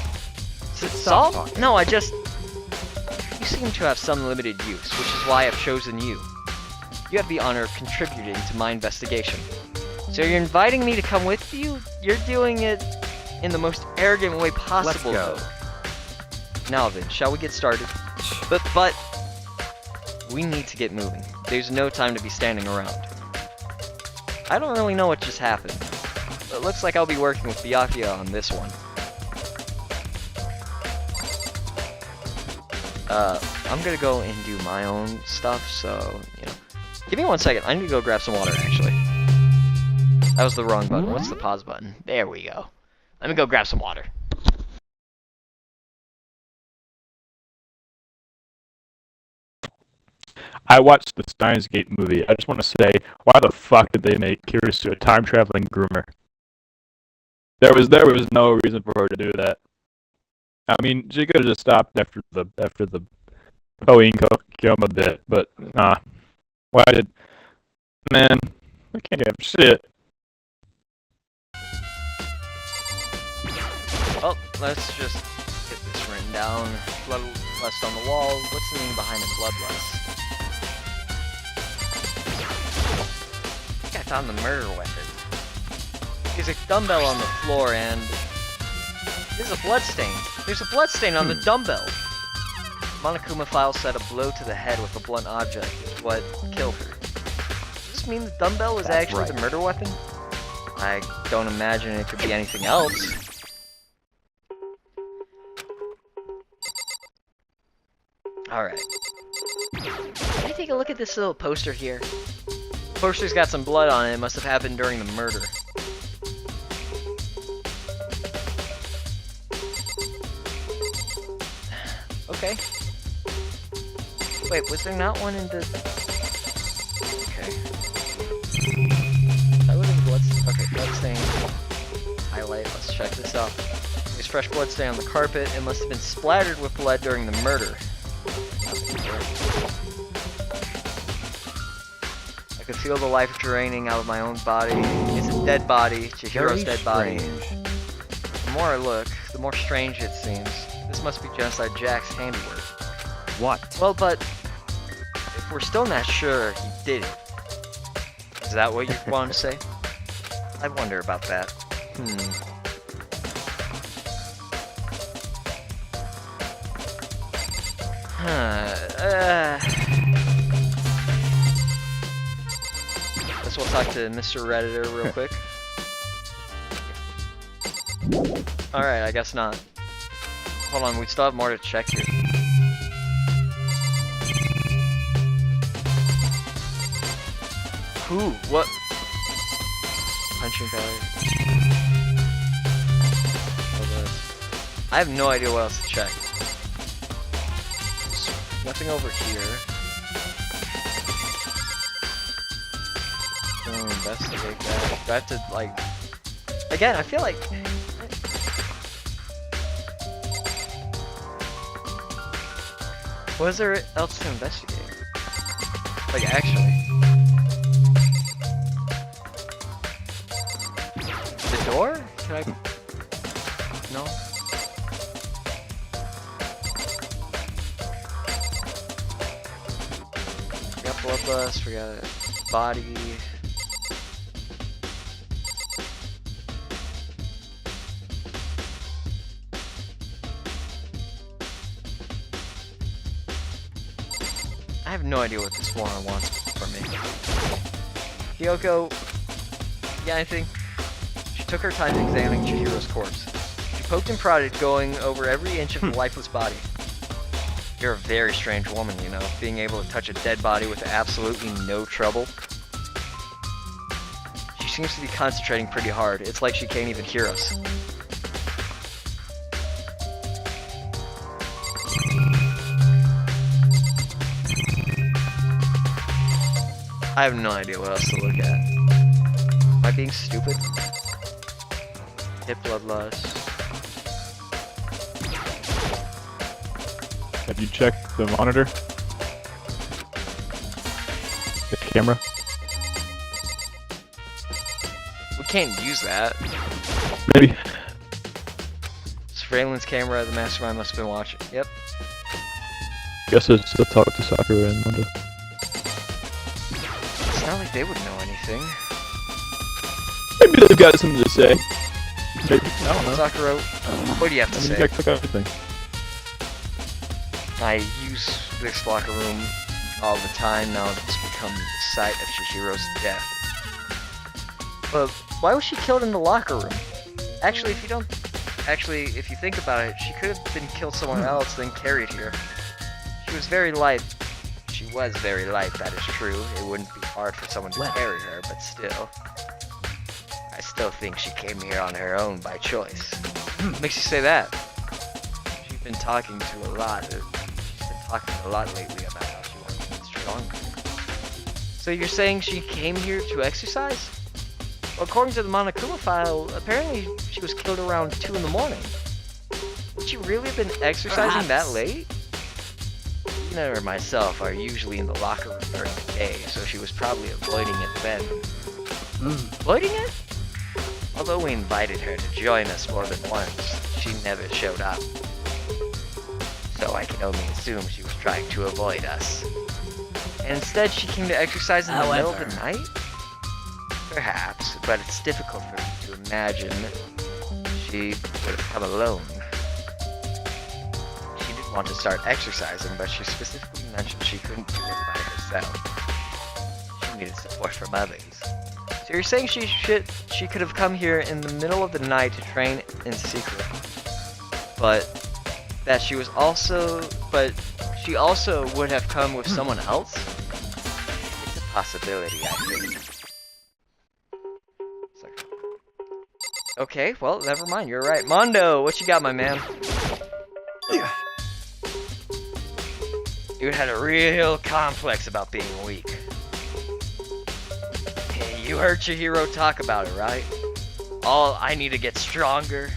Stop Solve? talking. No, you seem to have some limited use, which is why I've chosen you. You have the honor of contributing to my investigation. So you're inviting me to come with you? You're doing it in the most arrogant way possible, Let's go. though. Now then, shall we get started? But we need to get moving. There's no time to be standing around. I don't really know what just happened. It looks like I'll be working with Byakuya on this one. I'm gonna go and do my own stuff, so, you know. Give me 1 second, I need to go grab some water, actually. That was the wrong button. What's the pause button? There we go. Let me go grab some water. I watched the Steins Gate movie. I just want to say, why the fuck did they make Kirisu a time-traveling groomer? There was no reason for her to do that. I mean, she could have just stopped after the Koin Kyoma bit, but nah. Why did... Man, I can't have shit. Well, let's just get this written down. Bloodlust on the wall. What's the meaning behind a bloodlust? I think I found the murder weapon. There's a dumbbell on the floor and... There's a bloodstain. There's a bloodstain on the dumbbell. Monokuma File said a blow to the head with a blunt object is what killed her. Does this mean the dumbbell was That's actually right. the murder weapon? I don't imagine it could be anything else. Alright. Can I take a look at this little poster here? The poster's got some blood on it. It must have happened during the murder. Okay. Wait, was there not one in the... Okay. That would have bloodstain. Okay, bloodstain. Highlight, let's check this out. There's fresh bloodstain on the carpet. It must have been splattered with blood during the murder. I could feel the life draining out of my own body. It's a dead body, Chihiro's dead body. The more I look, the more strange it seems. This must be Genocide Jack's handiwork. What? Well, but if we're still not sure he did it, is that what you want to say? I wonder about that. Guess we'll talk to Mr. Redditor real quick. Alright, I guess not. Hold on, we still have more to check here. Who? What? Punching bag. I have no idea what else to check. Nothing over here. Don't investigate that. Do I have to, like... Again, I feel like... What is there else to investigate? Like, actually. The door? Can I... No? We got bloodlust, we got a body. I have no idea what this moron wants from me. Kyoko, yeah, I think she took her time examining Chihiro's corpse. She poked and prodded, going over every inch of the lifeless body. You're a very strange woman, you know, being able to touch a dead body with absolutely no trouble. She seems to be concentrating pretty hard. It's like she can't even hear us. I have no idea what else to look at. Am I being stupid? Hip bloodlust. Have you checked the monitor? The camera? We can't use that. Maybe. Surveillance camera, the mastermind must have been watching. Yep. Guess I'll still talk to Sakura and Wanda. It's not like they would know anything. Maybe they've got something to say. Maybe. I don't know. Sakura, what do you have to I mean, you say? gotta click everything. I use this locker room all the time now that it's become the site of Chihiro's death. But why was she killed in the locker room? Actually, if you think about it, she could have been killed somewhere else, then carried here. She was very light. She was very light, that is true. It wouldn't be hard for someone to carry her, but still. I still think she came here on her own by choice. What makes you say that? She's been talking to a lot. She's been talking a lot lately about how she wants to get stronger. So you're saying she came here to exercise? Well, according to the Monokuma file, apparently she was killed around 2 in the morning. Would she really have been exercising that late? Nina or myself are usually in the locker room during the day, so she was probably avoiding it then. Avoiding it? Although we invited her to join us more than once, she never showed up. So I can only assume she was trying to avoid us. And instead she came to exercise in the middle of the night? Perhaps, but it's difficult for me to imagine she would have come alone. She did want to start exercising, but she specifically mentioned she couldn't do it by herself. She needed support from others. So you're saying she could have come here in the middle of the night to train in secret, but that she also would have come with someone else? It's a possibility, I think. Okay, well, never mind, you're right. Mondo, what you got, my man? You had a real complex about being weak. Hey, you heard Chihiro talk about it, right? I need to get stronger.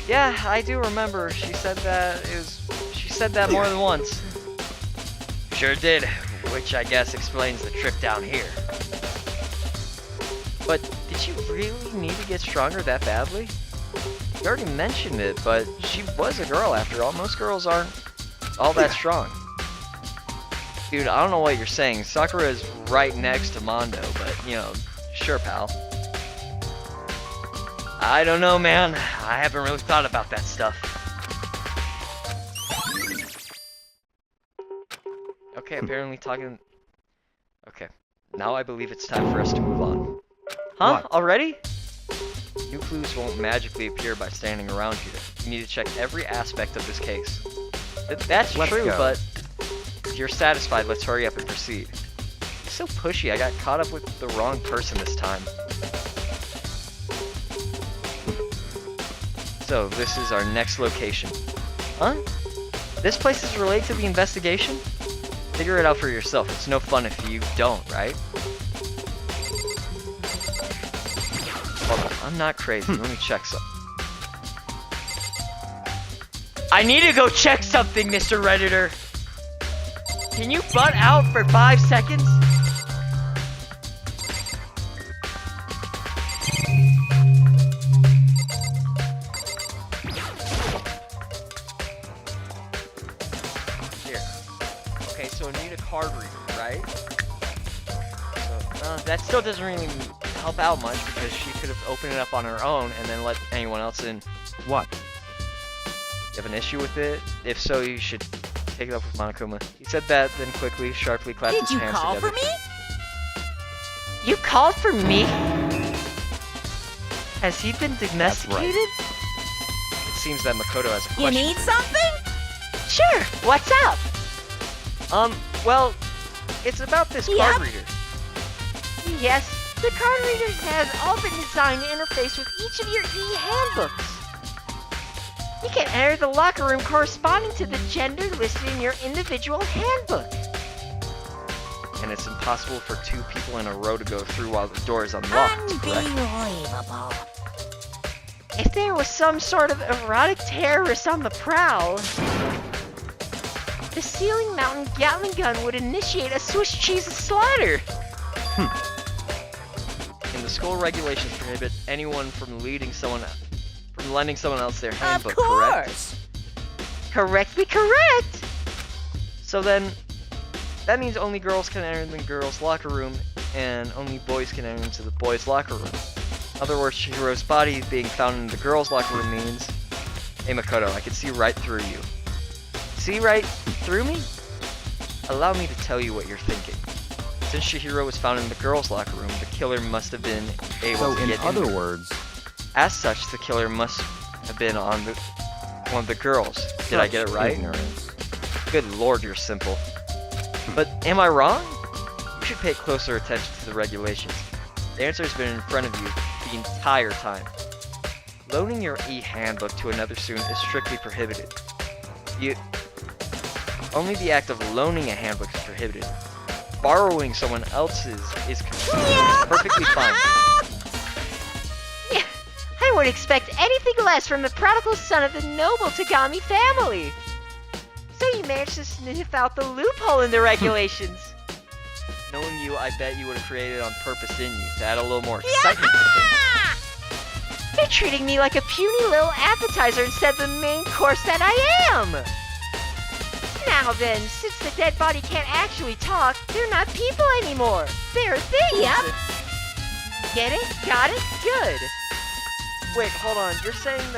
Yeah, I do remember. She said that more than once. Sure did, which I guess explains the trip down here. But did you really need to get stronger that badly? You already mentioned it, but she was a girl after all. Most girls aren't all that strong. Dude, I don't know what you're saying. Sakura is right next to Mondo, but, you know, sure, pal. I don't know, man. I haven't really thought about that stuff. Okay, apparently talking... Okay, now I believe it's time for us to move on. Huh? What? Already? New clues won't magically appear by standing around here. You need to check every aspect of this case. That's Let's true, go. but if you're satisfied, let's hurry up and proceed. He's so pushy, I got caught up with the wrong person this time. So, this is our next location. Huh? This place is related to the investigation? Figure it out for yourself. It's no fun if you don't, right? Hold on, I'm not crazy. Let me check something. I need to go check something, Mr. Redditor. Can you butt out for 5 seconds? Here. Okay, so I need a card reader, right? So, that still doesn't really help out much because she could have opened it up on her own and then let anyone else in. What? You have an issue with it? If so, you should take it up with Monokuma. He said that, then quickly, sharply clapped his Did you hands call together. for me? You called for me? Has he been domesticated? It seems that Makoto has a You question. need something? Sure, what's up? Well, it's about this Yep. card reader. Yes, the card readers has all been designed to interface with each of your e-handbooks. You can enter the locker room corresponding to the gender listed in your individual handbook. and it's impossible for 2 people in a row to go through while the door is unlocked, correct? Unbelievable. If there was some sort of erotic terrorist on the prowl, the ceiling mountain Gatling gun would initiate a Swiss cheese slaughter. And the school regulations prohibit anyone from lending someone else their handbook, Of correct? course. Correctly correct. So then, that means only girls can enter the girls' locker room, and only boys can enter into the boys' locker room. In other words, Chihiro's body being found in the girls' locker room means, hey Makoto, I can see right through you. See right through me? Allow me to tell you what you're thinking. Since Chihiro was found in the girls' locker room, the killer must have been able So to in get in other there. words, As such, the killer must have been on one of the girls. Did I get it right? Ignorance. Good lord, you're simple. But am I wrong? You should pay closer attention to the regulations. The answer's been in front of you the entire time. Loaning your e-handbook to another student is strictly prohibited. Only the act of loaning a handbook is prohibited. Borrowing someone else's is perfectly fine. Yeah, I would expect anything less from the prodigal son of the noble Tagami family. So you managed to sniff out the loophole in the regulations. Knowing you, I bet you would have created it on purpose, didn't you? To add a little more excitement to things. You're treating me like a puny little appetizer instead of the main course that I am. Now then, since the dead body can't actually talk, they're not people anymore. They're things. Yep. Get it? Got it? Good. Wait, hold on. You're saying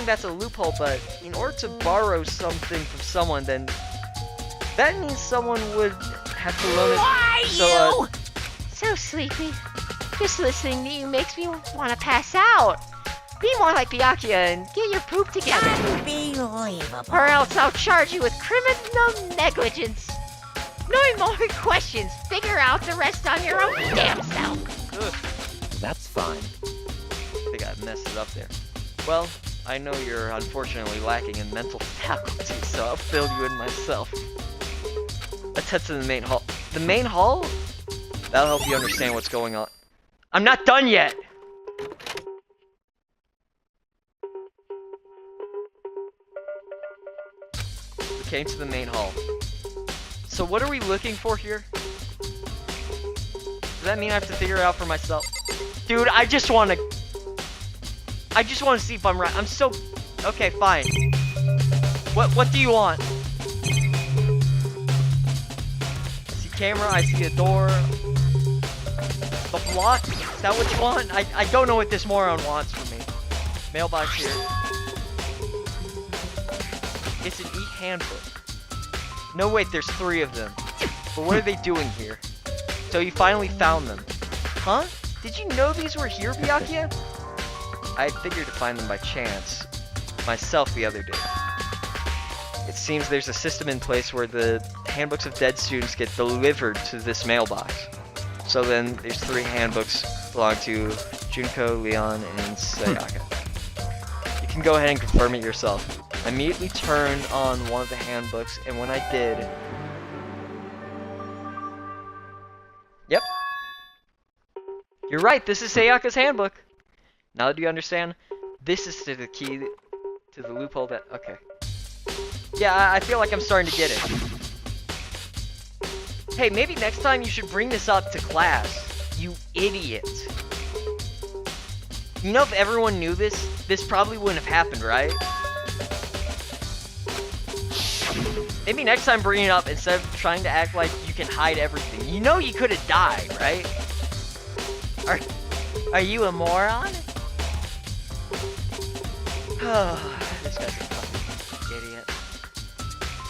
that's a loophole, but in order to borrow something from someone, then that means someone would have to loan it. Why So, you? So sleepy. Just listening to you makes me want to pass out. Be more like Byakuya and get your poop together. Unbelievable. Or else I'll charge you with criminal negligence. No more questions. Figure out the rest on your own damn self. Ugh, That's fine. I think I messed it up there. Well, I know you're unfortunately lacking in mental faculty, so I'll fill you in myself. Let's head to the main hall. The main hall? That'll help you understand what's going on. I'm not done yet! We came to the main hall. So what are we looking for here? Does that mean I have to figure it out for myself? Dude, I just wanna see if I'm right. I'm so... Okay, fine. What do you want? I see camera, I see a door. The block? Is that what you want? I don't know what this moron wants from me. Mailbox here. It's an e-handbook. No, wait, there's 3 of them. But what are they doing here? So you finally found them. Huh? Did you know these were here, Byakuya? I had figured to find them by chance. Myself the other day. It seems there's a system in place where the handbooks of dead students get delivered to this mailbox. So then there's 3 handbooks belong to Junko, Leon, and Sayaka. You can go ahead and confirm it yourself. I immediately turned on one of the handbooks, and when I did... Yep. You're right, this is Sayaka's handbook. Now that you understand, this is the key to the loophole that... Okay. Yeah, I feel like I'm starting to get it. Hey, maybe next time you should bring this up to class. You idiot. You know, if everyone knew this probably wouldn't have happened, right? Maybe next time bring it up instead of trying to act like you can hide everything. You know you could have died, right? Are you a moron? This guy's a fucking idiot.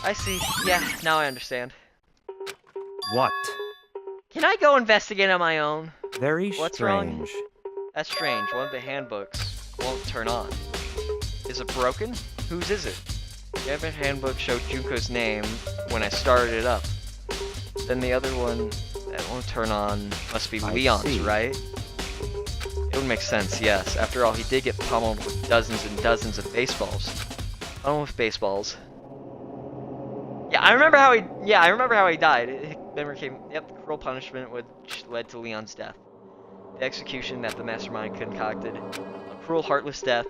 I see. Yeah, now I understand. What? Can I go investigate on my own? Very What's wrong? strange. That's strange. One of the handbooks won't turn on. Is it broken? Whose is it? The other handbook showed Junko's name when I started it up. Then the other one that won't turn on must be I Leon's, see. right? It would make sense, yes. After all, he did get pummeled with dozens and dozens of baseballs. Pummeled with baseballs. Yeah, I remember how he died. Memory came. Yep, the cruel punishment which led to Leon's death. The execution that the mastermind concocted. A cruel, heartless death.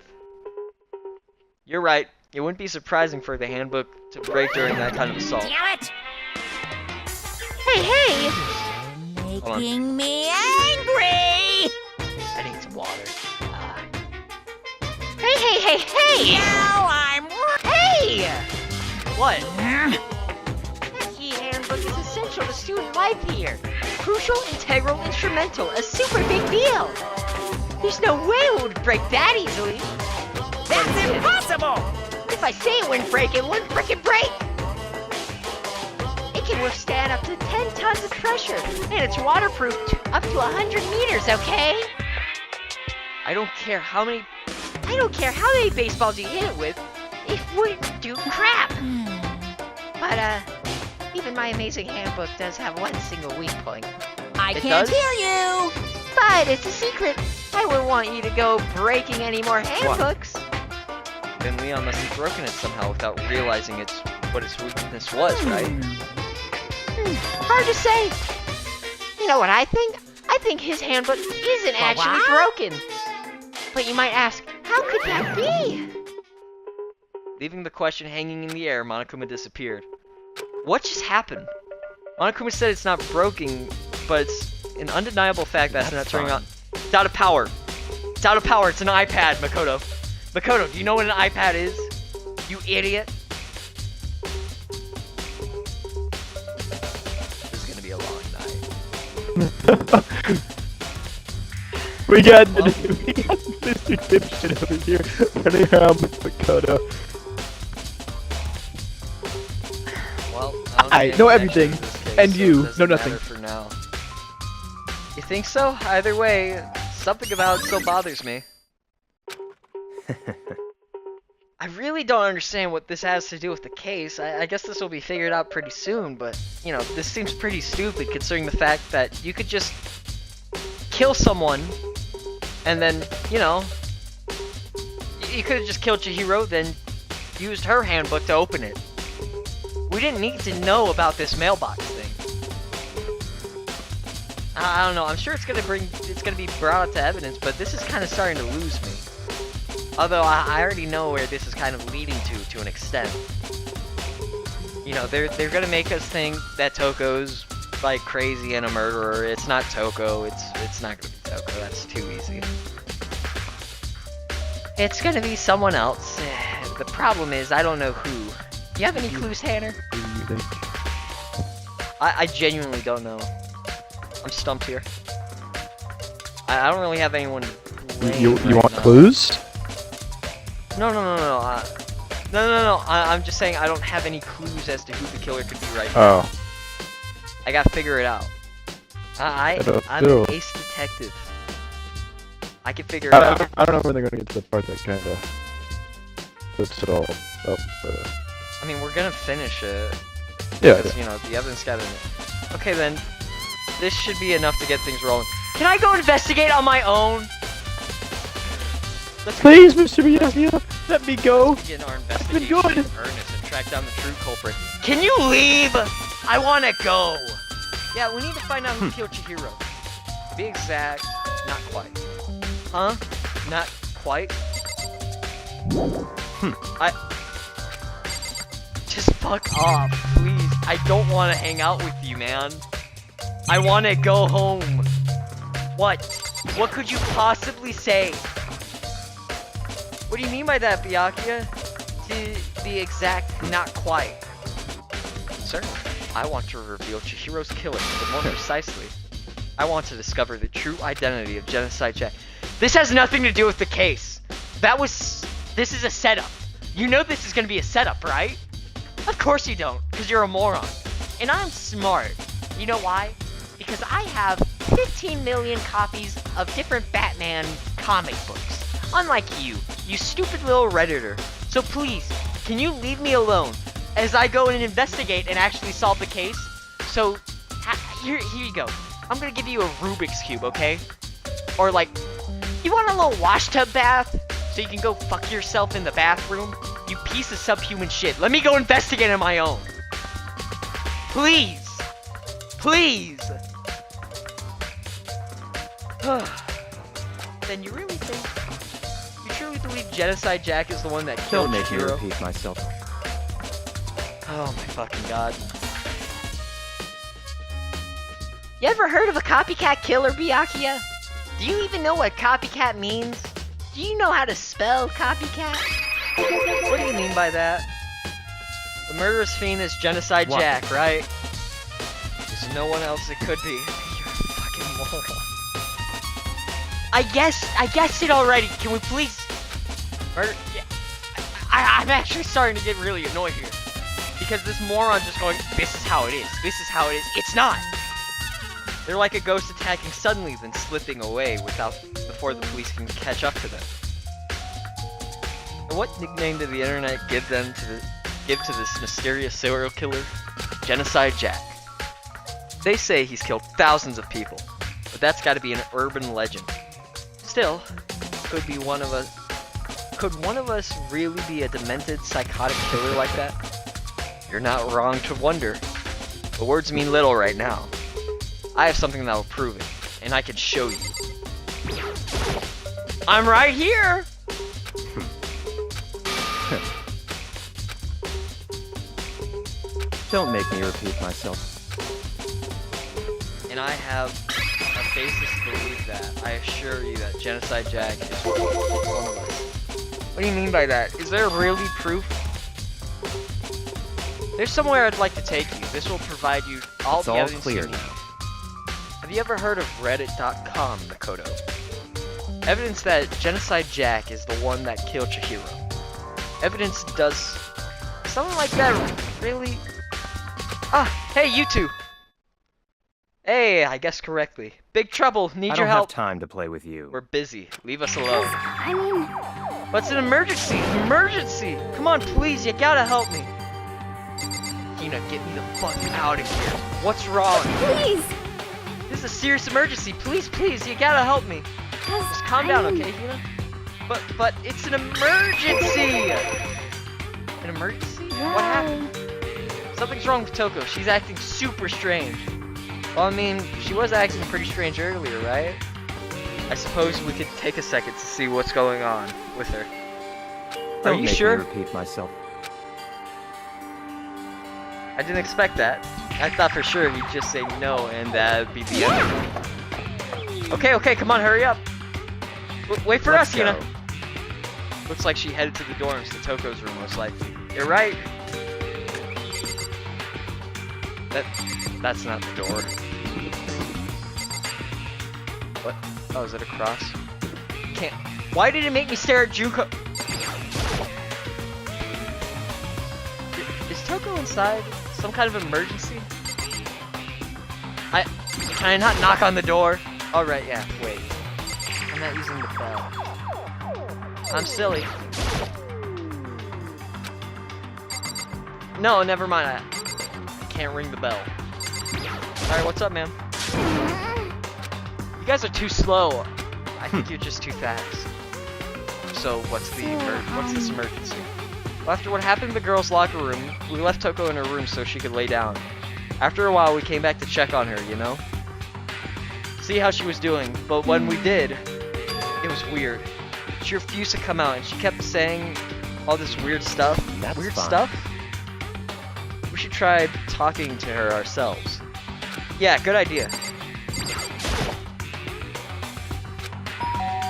You're right. It wouldn't be surprising for the handbook to break during that kind of assault. Damn it! Hey, hey! Hold on. Making me angry! I need some water. Hey, hey, hey, hey! Now I'm... Hey! What? That key handbook is essential to student life here. Crucial, integral, instrumental, a super big deal. There's no way it would break that easily. That's impossible! If I say it wouldn't break, it wouldn't frickin' break! It can withstand up to 10 tons of pressure, and it's waterproof up to 100 meters, okay? I don't care how many. I don't care how many baseballs you hit it with, it wouldn't do crap! But, even my amazing handbook does have one single weak point. I It can't does? hear you! But it's a secret. I wouldn't want you to go breaking any more handbooks. Then Leon must have broken it somehow without realizing what its weakness was, right? Hard to say. You know what I think? I think his handbook isn't actually What? broken. But you might ask, how could that be? Leaving the question hanging in the air, Monokuma disappeared. What just happened? Monokuma said it's not broken, but it's an undeniable fact that it's not turning on. It's out of power. It's out of power. It's an iPad, Makoto. Makoto, do you know what an iPad is? You idiot. This is gonna be a long night. We got Mr. Dipshit over here running around with Makoto. Well, I don't know see any everything, connection to this case, and so you it doesn't know nothing. matter for now. You think so? Either way, something about it still bothers me. I really don't understand what this has to do with the case. I guess this will be figured out pretty soon, but, you know, this seems pretty stupid considering the fact that you could just kill someone, and then, you know, you could have just killed Chihiro, then used her handbook to open it. We didn't need to know about this mailbox thing. I don't know, I'm sure it's gonna be brought up to evidence, but this is kind of starting to lose me. Although I already know where this is kind of leading to an extent. You know, they're gonna make us think that Toko's like crazy and a murderer. It's not Toko. It's not gonna be Toko. That's too easy. It's gonna be someone else. The problem is I don't know who. You have any clues, Tanner? I genuinely don't know. I'm stumped here. I don't really have anyone. You right want now. clues? No. I'm just saying I don't have any clues as to who the killer could be right now. Oh. I gotta figure it out. I'm do. an ace detective. I can figure it out. I don't know when they're gonna get to the part that kinda puts it all up, but I mean, we're gonna finish it. yeah. Because, you know, the evidence got in it. Okay, then. This should be enough to get things rolling. Can I go investigate on my own? Let's Please, Mr. Byakuya, let me go. begin our That's been investigation good. in earnest and track down the true culprit. Can you leave? I wanna go. Yeah, we need to find out who killed Chihiro. To be exact, not quite. Huh? Not quite? Just fuck off, please. I don't want to hang out with you, man. I want to go home. What? What could you possibly say? What do you mean by that, Byakuya? To be exact, not quite. Certainly. I want to reveal Chihiro's killer, but more precisely, I want to discover the true identity of Genocide Jack. This has nothing to do with the case. This is a setup. You know this is gonna be a setup, right? Of course you don't, because you're a moron. And I'm smart. You know why? Because I have 15 million copies of different Batman comic books. Unlike you stupid little Redditor. So please, can you leave me alone as I go and investigate and actually solve the case? So, here you go. I'm gonna give you a Rubik's Cube, okay? Or like, you want a little wash tub bath? So you can go fuck yourself in the bathroom? You piece of subhuman shit. Let me go investigate on my own. Please. Please! Then you really think... You truly believe Genocide Jack is the one that killed Don't make me Chihiro? repeat myself. Oh my fucking god. You ever heard of a copycat killer, Byakuya? Do you even know what copycat means? Do you know how to spell copycat? What do you mean by that? The murderous fiend is Genocide What? Jack, right? There's no one else it could be. You're a fucking moron. I guessed it already. Can we please... Murder... Yeah. I'm actually starting to get really annoyed here. Because this moron's just going, this is how it is. This is how it is. It's not! They're like a ghost attacking suddenly, then slipping away before the police can catch up to them. And what nickname did the internet give to this mysterious serial killer? Genocide Jack. They say he's killed thousands of people, but that's got to be an urban legend. Still, could one of us really be a demented, psychotic killer like that? You're not wrong to wonder. But words mean little right now. I have something that will prove it, and I can show you. I'm right here! Don't make me repeat myself. And I have a basis to believe that. I assure you that Genocide Jack is one of us. What do you mean by that? Is there really proof? There's somewhere I'd like to take you. This will provide you all It's the all evidence clear you need. now. Have you ever heard of Reddit.com, Makoto? Evidence that Genocide Jack is the one that killed Chihiro. Evidence does... Something like that really... Ah, hey, you two! Hey, I guessed correctly. Big trouble, need I your don't have help. time to play with you. We're busy. Leave us alone. I mean, What's an emergency? Emergency! Come on, please, you gotta help me. Hina, get me the fuck out of here. What's wrong? please! This is a serious emergency. Please, please, you gotta help me. Just calm down, okay, Hina? But it's an emergency! An emergency? What happened? Something's wrong with Toko. She's acting super strange. Well, I mean, she was acting pretty strange earlier, right? I suppose we could take a second to see what's going on with her. Are Don't you make sure? me repeat myself. I didn't expect that. I thought for sure he'd just say no and that'd be the end. Okay, come on, hurry up. Wait for Let's us, Hina. go. Looks like she headed to the dorms to Toko's room, most likely. You're right. That's not the door. What? Oh, is it a cross? Can't. Why did it make me stare at Junko? Is Toko inside? Some kind of emergency? Can I not knock on the door? Oh, right, yeah, wait. I'm not using the bell. I'm silly. No, never mind. I can't ring the bell. Alright, what's up, man? You guys are too slow. I think you're just too fast. So, what's this emergency? Well, after what happened in the girls' locker room, we left Toko in her room so she could lay down. After a while, we came back to check on her, you know? See how she was doing, but when we did, it was weird. She refused to come out, and she kept saying all this weird stuff. That's weird fine. stuff? We should try talking to her ourselves. Yeah, good idea.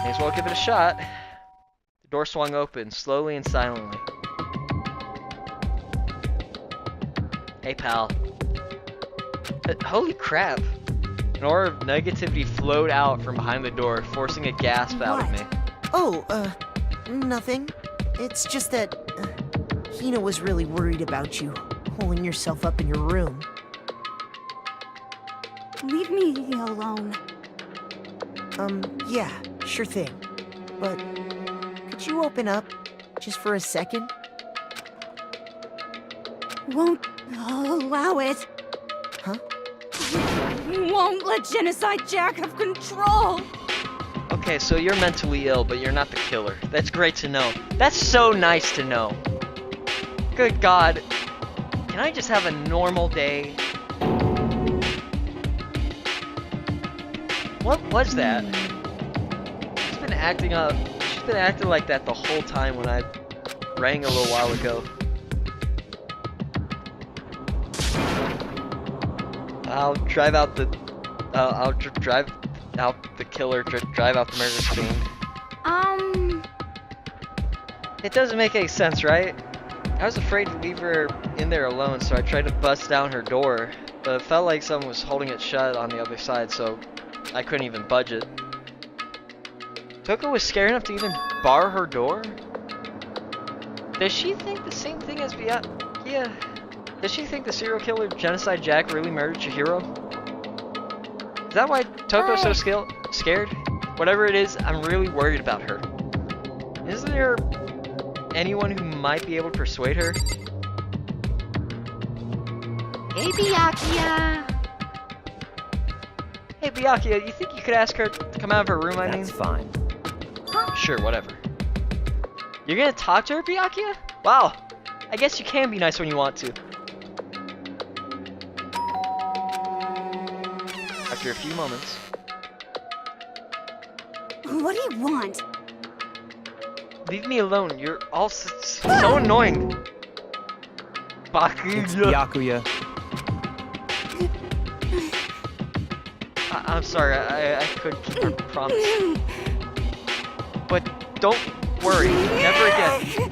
May as well give it a shot. The door swung open, slowly and silently. Hey, pal. Holy crap. An aura of negativity flowed out from behind the door, forcing a gasp out of me. Oh, nothing. It's just that Hina was really worried about you, holding yourself up in your room. leave me alone. Yeah, sure thing. But could you open up just for a second? Won't allow it. Huh? Won't let Genocide Jack have control. Okay, so you're mentally ill, but you're not the killer. That's great to know. That's so nice to know. Good God. Can I just have a normal day? What was that? She's been acting up. She's been acting like that the whole time when I rang a little while ago. I'll drive out the. Drive out the killer. Drive out the murder scene. It doesn't make any sense, right? I was afraid to leave her in there alone, so I tried to bust down her door, but it felt like someone was holding it shut on the other side, so I couldn't even budge it. Toko was scared enough to even bar her door? Does she think the same thing as Byakuya? Does she think the serial killer Genocide Jack really murdered Chihiro? Is that why Toko's so scared? Whatever it is, I'm really worried about her. Isn't there anyone who might be able to persuade her? Hey, Byakuya. Hey, Byakuya, you think you could ask her to come out of her room, I mean? That's fine. Sure, whatever. You're gonna talk to her, Byakuya? Wow, I guess you can be nice when you want to. After a few moments. What do you want? Leave me alone, you're all so annoying. It's Byakuya. Byakuya. I'm sorry, I couldn't keep her promise. But don't worry, never again.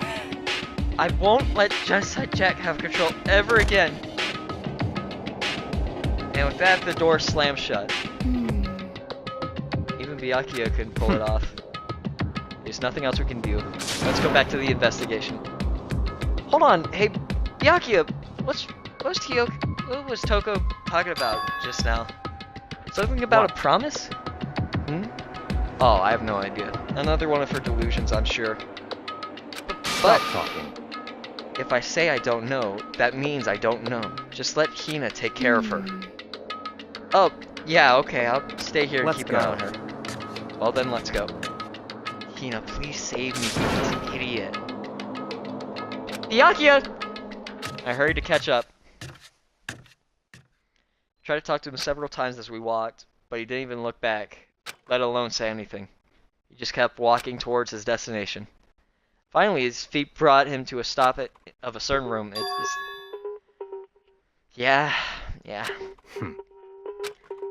I won't let Genocide Jack have control ever again. And with that, the door slammed shut. Even Byakuya couldn't pull it off. There's nothing else we can do. Let's go back to the investigation. Hold on, hey, Byakuya, what was Toko talking about just now? Something about a promise? Oh, I have no idea. Another one of her delusions, I'm sure. But Stop talking. if I say I don't know, that means I don't know. Just let Hina take care of her. Oh, yeah, okay, I'll stay here and Let's keep go. an eye on her. Well then, let's go. Hina, please save me from this idiot. Byakuya! I hurried to catch up. Tried to talk to him several times as we walked, but he didn't even look back, let alone say anything. He just kept walking towards his destination. Finally, his feet brought him to a stop of a certain room. Yeah.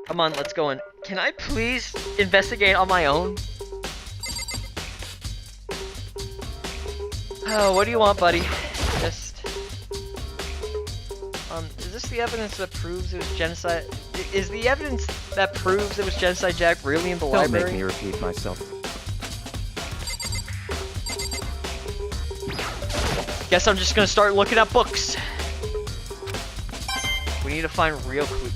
Come on, let's go in. Can I please investigate on my own? Oh, what do you want, buddy? Is this the evidence that proves it was genocide? Is the evidence that proves it was Genocide Jack really in the Don't library? make me repeat myself. Guess I'm just gonna start looking at books. We need to find real clues.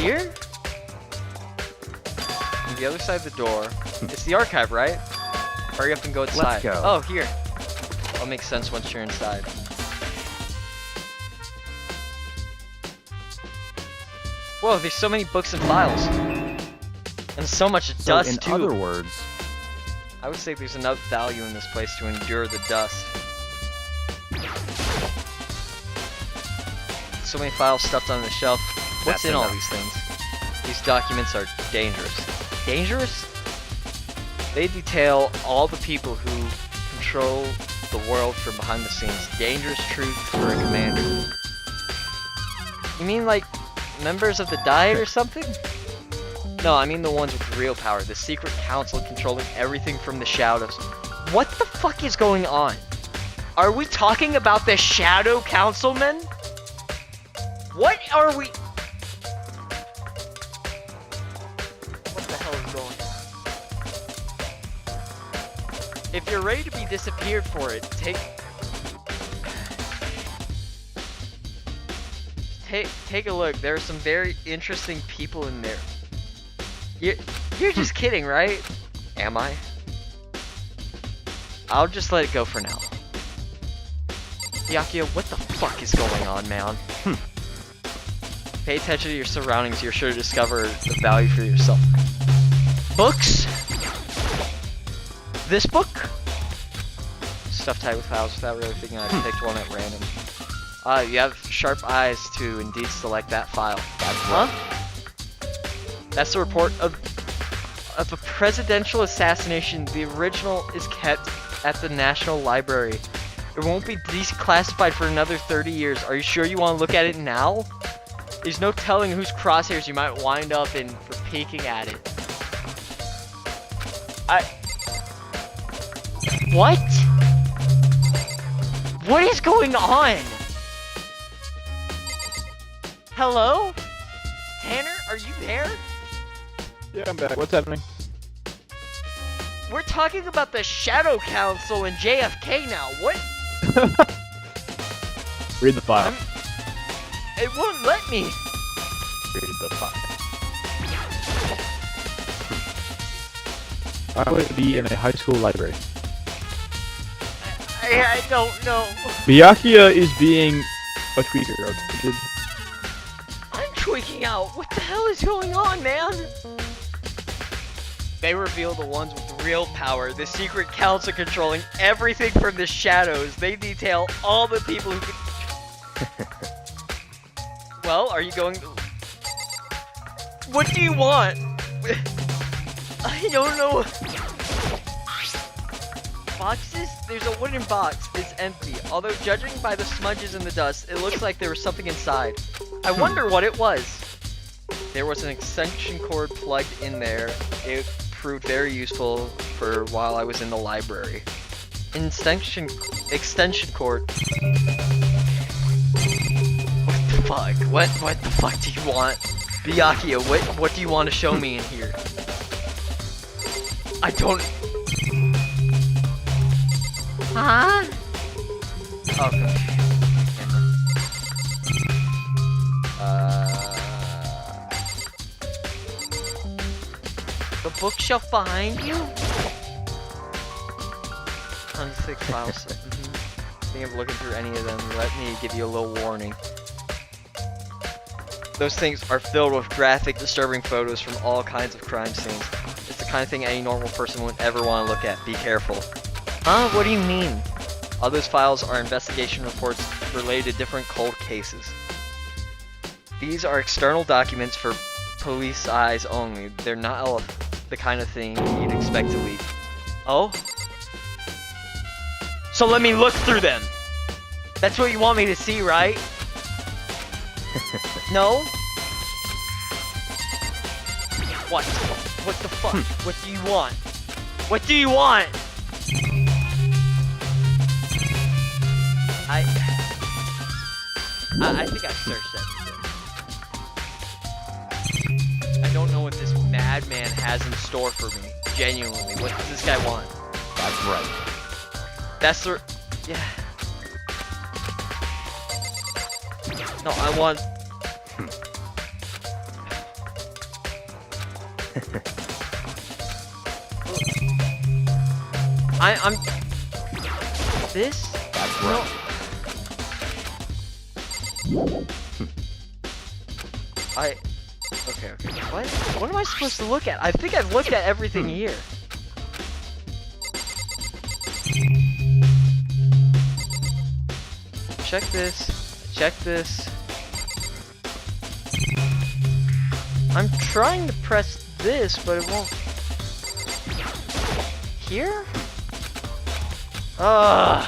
Here? On the other side of the door. It's the archive, right? Hurry up and go inside. Let's go. Oh, here. That'll make sense once you're inside. Whoa, there's so many books and files. And so much dust, in too. other words, I would say there's enough value in this place to endure the dust. So many files stuffed on the shelf. What's That's in all enough. these things? These documents are dangerous. Dangerous? They detail all the people who control the world from behind the scenes. Dangerous truth for a commander. You mean like members of the Diet or something? No, I mean the ones with real power. The secret council controlling everything from the shadows. What the fuck is going on? Are we talking about the Shadow Councilmen? What are we... What the hell is going on? If you're ready to be disappeared for it, take a look. There are some very interesting people in there. You're just kidding, right? Am I? I'll just let it go for now. Byakuya, what the fuck is going on, man? Pay attention to your surroundings. You're sure to discover the value for yourself. Books. This book. Stuff tied with files without really thinking. I picked one at random. You have sharp eyes to indeed select that file. That's the report of a presidential assassination. The original is kept at the National Library. It won't be declassified for another 30 years. Are you sure you want to look at it now? There's no telling whose crosshairs you might wind up in for peeking at it. What? What is going on? Hello? Tanner, are you there? Yeah, I'm back. What's happening? We're talking about the Shadow Council and JFK now. What? Read the file. It won't let me. Read the file. I would be in a high school library. I don't know. Byakuya is being a tweaker. Or tweated. I'm tweaking out. What the hell is going on, man? They reveal the ones with real power, the secret council controlling everything from the shadows. They detail all the people who can... Well, are you going to... What do you want? I don't know. Boxes? There's a wooden box. It's empty. Although judging by the smudges and the dust, it looks like there was something inside. I wonder what it was. There was an extension cord plugged in there. It proved very useful for while I was in the library. Extension cord. What the fuck? What the fuck do you want? Byakuya, what do you want to show me in here? I don't... Huh? Okay. The bookshelf behind you? 106 files. Think of looking through any of them. Let me give you a little warning. Those things are filled with graphic, disturbing photos from all kinds of crime scenes. It's the kind of thing any normal person wouldn't ever want to look at. Be careful. Huh? What do you mean? All those files are investigation reports related to different cold cases. These are external documents for police eyes only. They're not the kind of thing you'd expect to leak. Oh? So let me look through them! That's what you want me to see, right? No? What? What the fuck? What do you want? What do you want? I think I've searched everything. I don't know what this madman has in store for me. Genuinely, what does this guy want? That's right. That's the... Yeah. No, I want... I'm... This? That's right. Okay. What am I supposed to look at? I think I've looked at everything here. Check this. Check this. I'm trying to press this, but it won't. Here? Ugh.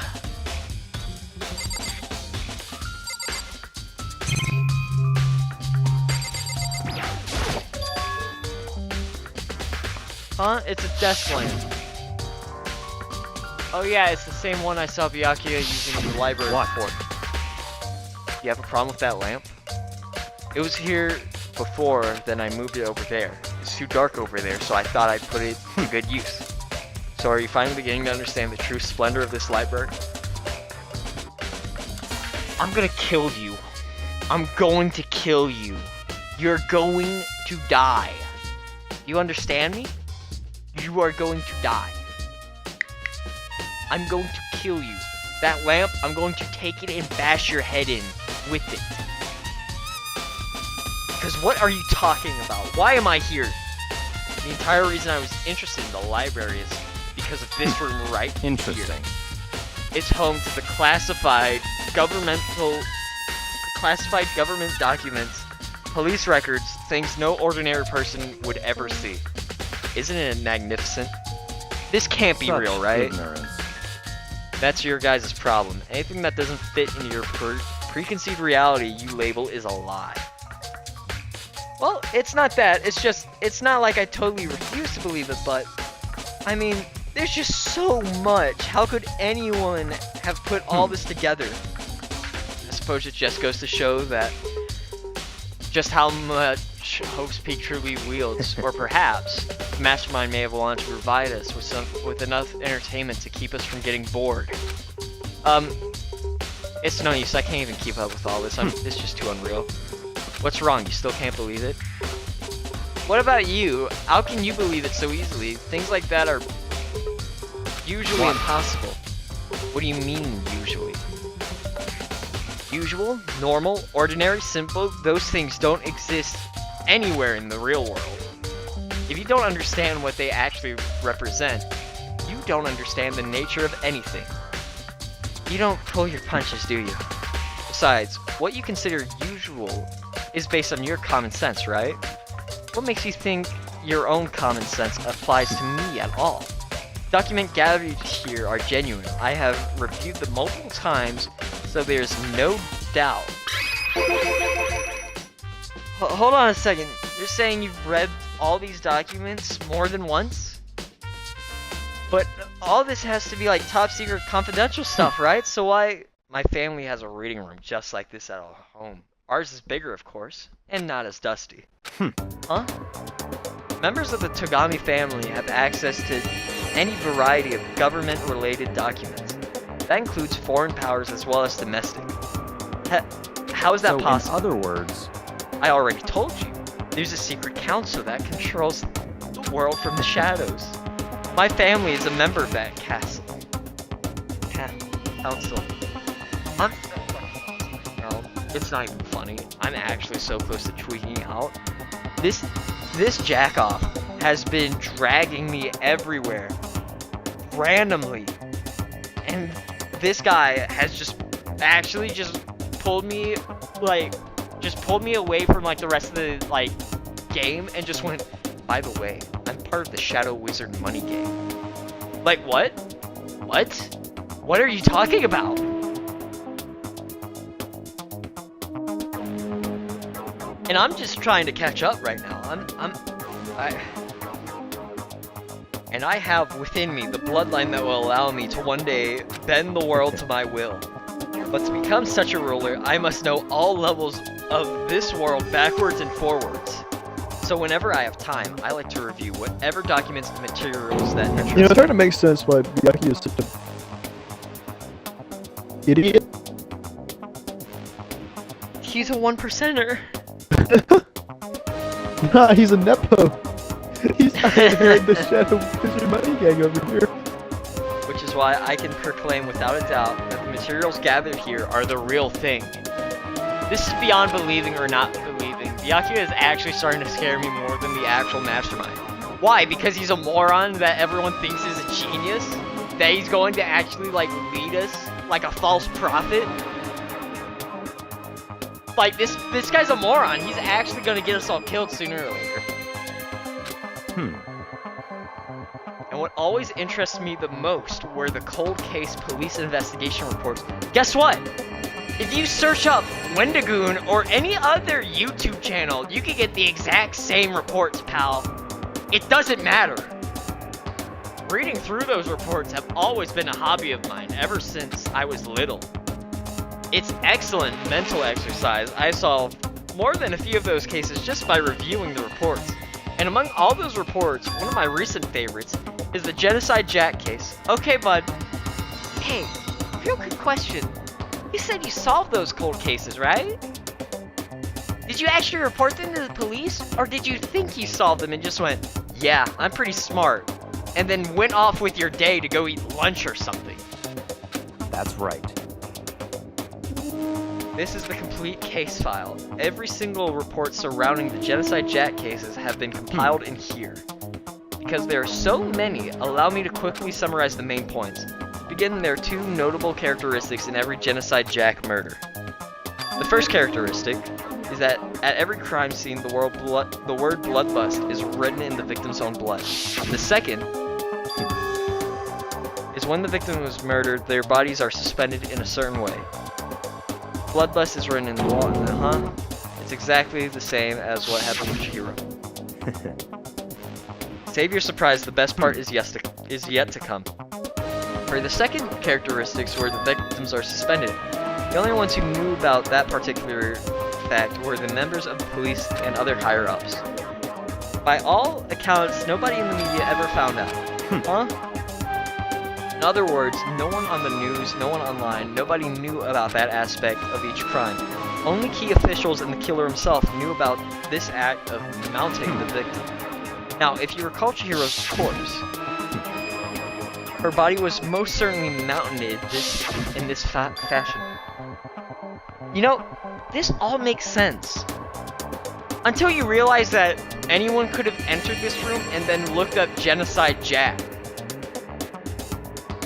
Huh? It's a desk lamp. Oh yeah, it's the same one I saw Byakuya using in the library before. You have a problem with that lamp? It was here before, then I moved it over there. It's too dark over there, so I thought I'd put it to good use. So are you finally beginning to understand the true splendor of this library? I'm gonna kill you. I'm going to kill you. You're going to die. You understand me? You are going to die. I'm going to kill you. That lamp, I'm going to take it and bash your head in with it. Because what are you talking about? Why am I here? The entire reason I was interested in the library is because of this room right Interesting. here. It's home to the classified government documents, police records, things no ordinary person would ever see. Isn't it magnificent? This can't be Such real, right? ignorance. That's your guys' problem. Anything that doesn't fit in your preconceived reality you label is a lie. Well, it's not that. It's just, it's not like I totally refuse to believe it, but I mean, there's just so much. How could anyone have put all this together? I suppose it just goes to show that just how much Hope's Peak truly wields, or perhaps the Mastermind may have wanted to provide us with enough entertainment to keep us from getting bored. It's no use. I can't even keep up with all this. It's just too unreal. What's wrong? You still can't believe it? What about you? How can you believe it so easily? Things like that are usually impossible. What do you mean, usually? Usual, normal, ordinary, simple, those things don't exist anywhere in the real world. If you don't understand what they actually represent, you don't understand the nature of anything. You don't pull your punches, do you? Besides, what you consider usual is based on your common sense, right? What makes you think your own common sense applies to me at all? Documents gathered here are genuine. I have reviewed them multiple times, so there's no doubt. Hold on a second. You're saying you've read all these documents more than once? But all this has to be like top secret confidential stuff, right? So why? My family has a reading room just like this at our home. Ours is bigger, of course, and not as dusty. Huh? Members of the Togami family have access to any variety of government-related documents. That includes foreign powers as well as domestic. How is that possible? In other words, I already told you. There's a secret council that controls the world from the shadows. My family is a member of that council. No, it's not even funny. I'm actually so close to tweaking out. This jackoff has been dragging me everywhere, randomly, and this guy has just pulled me away from like the rest of the game and just went, by the way, I'm part of the Shadow Wizard money game. Like what? What are you talking about? And I'm just trying to catch up right now. And I have within me the bloodline that will allow me to one day bend the world to my will. But to become such a ruler, I must know all levels of this world backwards and forwards. So whenever I have time, I like to review whatever documents and materials that interest You know, it's hard to make sense why Byakuya is such a idiot. He's a 1%er. Nah, he's a nepo. He's hired the Shadow Wizard money gang over here. Which is why I can proclaim without a doubt that the materials gathered here are the real thing. This is beyond believing or not believing. Byakuya is actually starting to scare me more than the actual mastermind. Why? Because he's a moron that everyone thinks is a genius? That he's going to actually lead us like a false prophet? Like this guy's a moron. He's actually gonna get us all killed sooner or later. And what always interests me the most were the cold case police investigation reports. Guess what? If you search up Wendigoon or any other YouTube channel, you can get the exact same reports, pal. It doesn't matter. Reading through those reports have always been a hobby of mine ever since I was little. It's excellent mental exercise. I solved more than a few of those cases just by reviewing the reports. And among all those reports, one of my recent favorites is the Genocide Jack case. Okay, bud. Hey, real quick question. You said you solved those cold cases, right? Did you actually report them to the police? Or did you think you solved them and just went, yeah, I'm pretty smart, and then went off with your day to go eat lunch or something? That's right. This is the complete case file. Every single report surrounding the Genocide Jack cases have been compiled in here. Because there are so many, allow me to quickly summarize the main points. To begin, there are two notable characteristics in every Genocide Jack murder. The first characteristic is that at every crime scene, the word bloodlust is written in the victim's own blood. The second is when the victim was murdered, their bodies are suspended in a certain way. Bloodlust is written in the wall. It's exactly the same as what happened with Chihiro. Save your surprise, the best part is yet to come. For the second characteristics where the victims are suspended, the only ones who knew about that particular fact were the members of the police and other higher-ups. By all accounts, nobody in the media ever found out. In other words, no one on the news, no one online, nobody knew about that aspect of each crime. Only key officials and the killer himself knew about this act of mounting the victim. Now, if you recall Chihiro's corpse, her body was most certainly mounted in this fashion. You know, this all makes sense. Until you realize that anyone could have entered this room and then looked up Genocide Jack.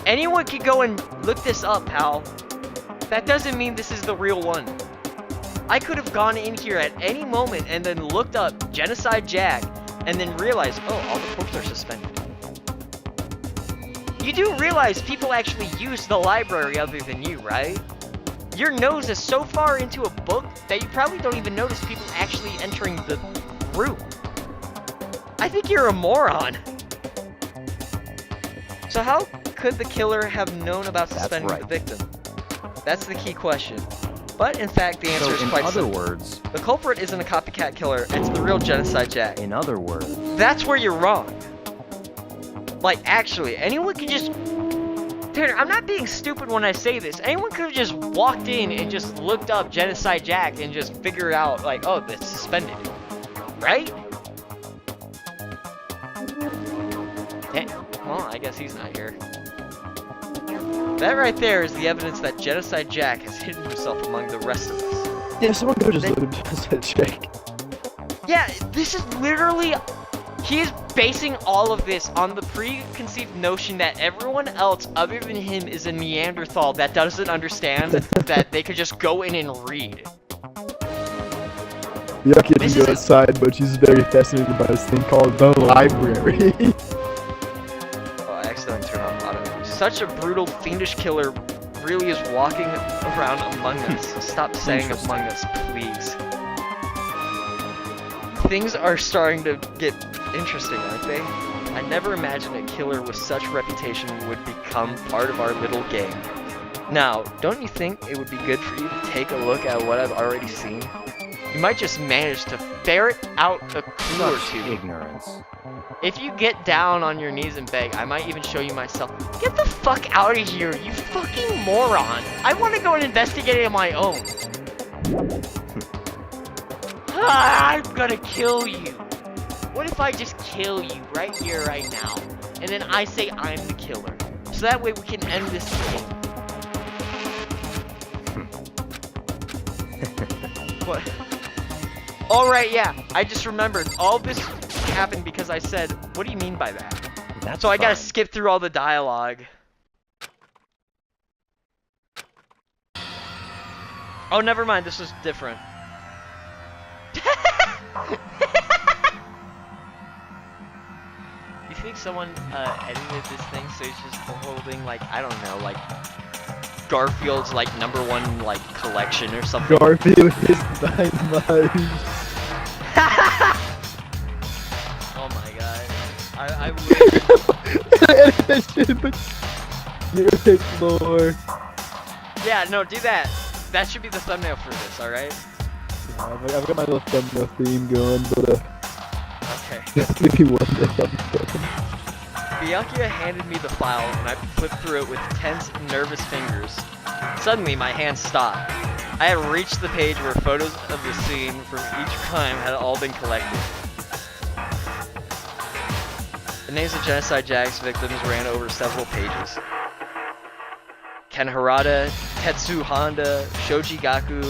Anyone could go and look this up, pal. That doesn't mean this is the real one. I could have gone in here at any moment and then looked up Genocide Jack and then realized, oh, all the corpses are suspended. You do realize people actually use the library other than you, right? Your nose is so far into a book that you probably don't even notice people actually entering the room. I think you're a moron. So how could the killer have known about suspending the victim? That's the key question. But in fact, the answer is quite simple. In other words, the culprit isn't a copycat killer, it's the real Genocide Jack. in other words, That's where you're wrong. Like, actually, anyone can just... Tanner, I'm not being stupid when I say this. Anyone could have just walked in and just looked up Genocide Jack and just figured out, like, oh, it's suspended. Right? Well, I guess he's not here. That right there is the evidence that Genocide Jack has hidden himself among the rest of us. Yeah, someone could have just looked at Genocide Jack. Yeah, this is literally... He is basing all of this on the preconceived notion that everyone else other than him is a Neanderthal that doesn't understand that they could just go in and read. Byakuya This didn't go is outside, but she's very fascinated by this thing called the library. Oh, I accidentally turned on auto. Such a brutal, fiendish killer really is walking around among us. Stop saying among us, please. Things are starting to get interesting, aren't they? I never imagined a killer with such reputation would become part of our little gang. Now, don't you think it would be good for you to take a look at what I've already seen? You might just manage to ferret out a clue or two. ignorance. If you get down on your knees and beg, I might even show you myself. Get the fuck out of here, you fucking moron! I want to go and investigate it on my own. I'm gonna kill you. What if I just kill you right here, right now, and then I say I'm the killer, so that way we can end this game. What? All right, yeah. I just remembered. All this happened because I said, "What do you mean by that?" That's So I gotta fine. skip through all the dialogue. Oh, never mind. This was different. You think someone edited this thing so he's just holding, like, I don't know, like Garfield's like #1 like collection or something? Garfield is dynamite. Oh my god. I wish. Edit that shit, but you explore. Yeah, no, do that. That should be the thumbnail for this, alright? Yeah, I've got my little thumbnail theme going, but Okay. maybe one day I'll be Byakuya handed me the file and I flipped through it with tense, nervous fingers. Suddenly, my hand stopped. I had reached the page where photos of the scene from each crime had all been collected. The names of Genocide Jack's victims ran over several pages. Ken Harada, Tetsu Honda, Shoji Gaku,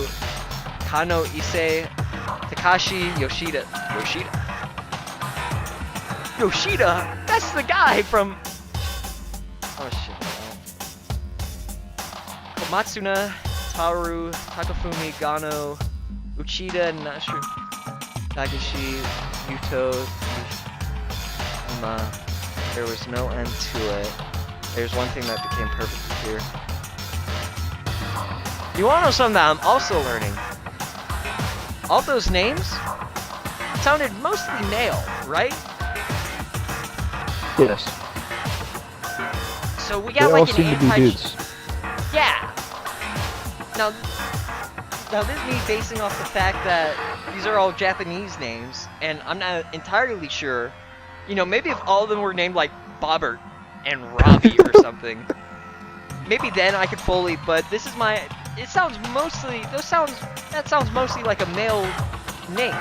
Kano Issei, Takashi Yoshida. Yoshida? That's the guy from... Oh shit. Komatsuna, Taru, Takafumi, Gano, Uchida, Nashu, Nagashi, Yuto, there was no end to it. There's one thing that became perfectly clear. You wanna know something that I'm also learning? All those names sounded mostly male, right? Yes. So we They got all like an seem to be anti... dudes. Yeah. Now this is me basing off the fact that these are all Japanese names, and I'm not entirely sure. You know, maybe if all of them were named like Bobbert and Robbie or something, maybe then I could fully. But this is my. It sounds mostly. That sounds mostly like a male name.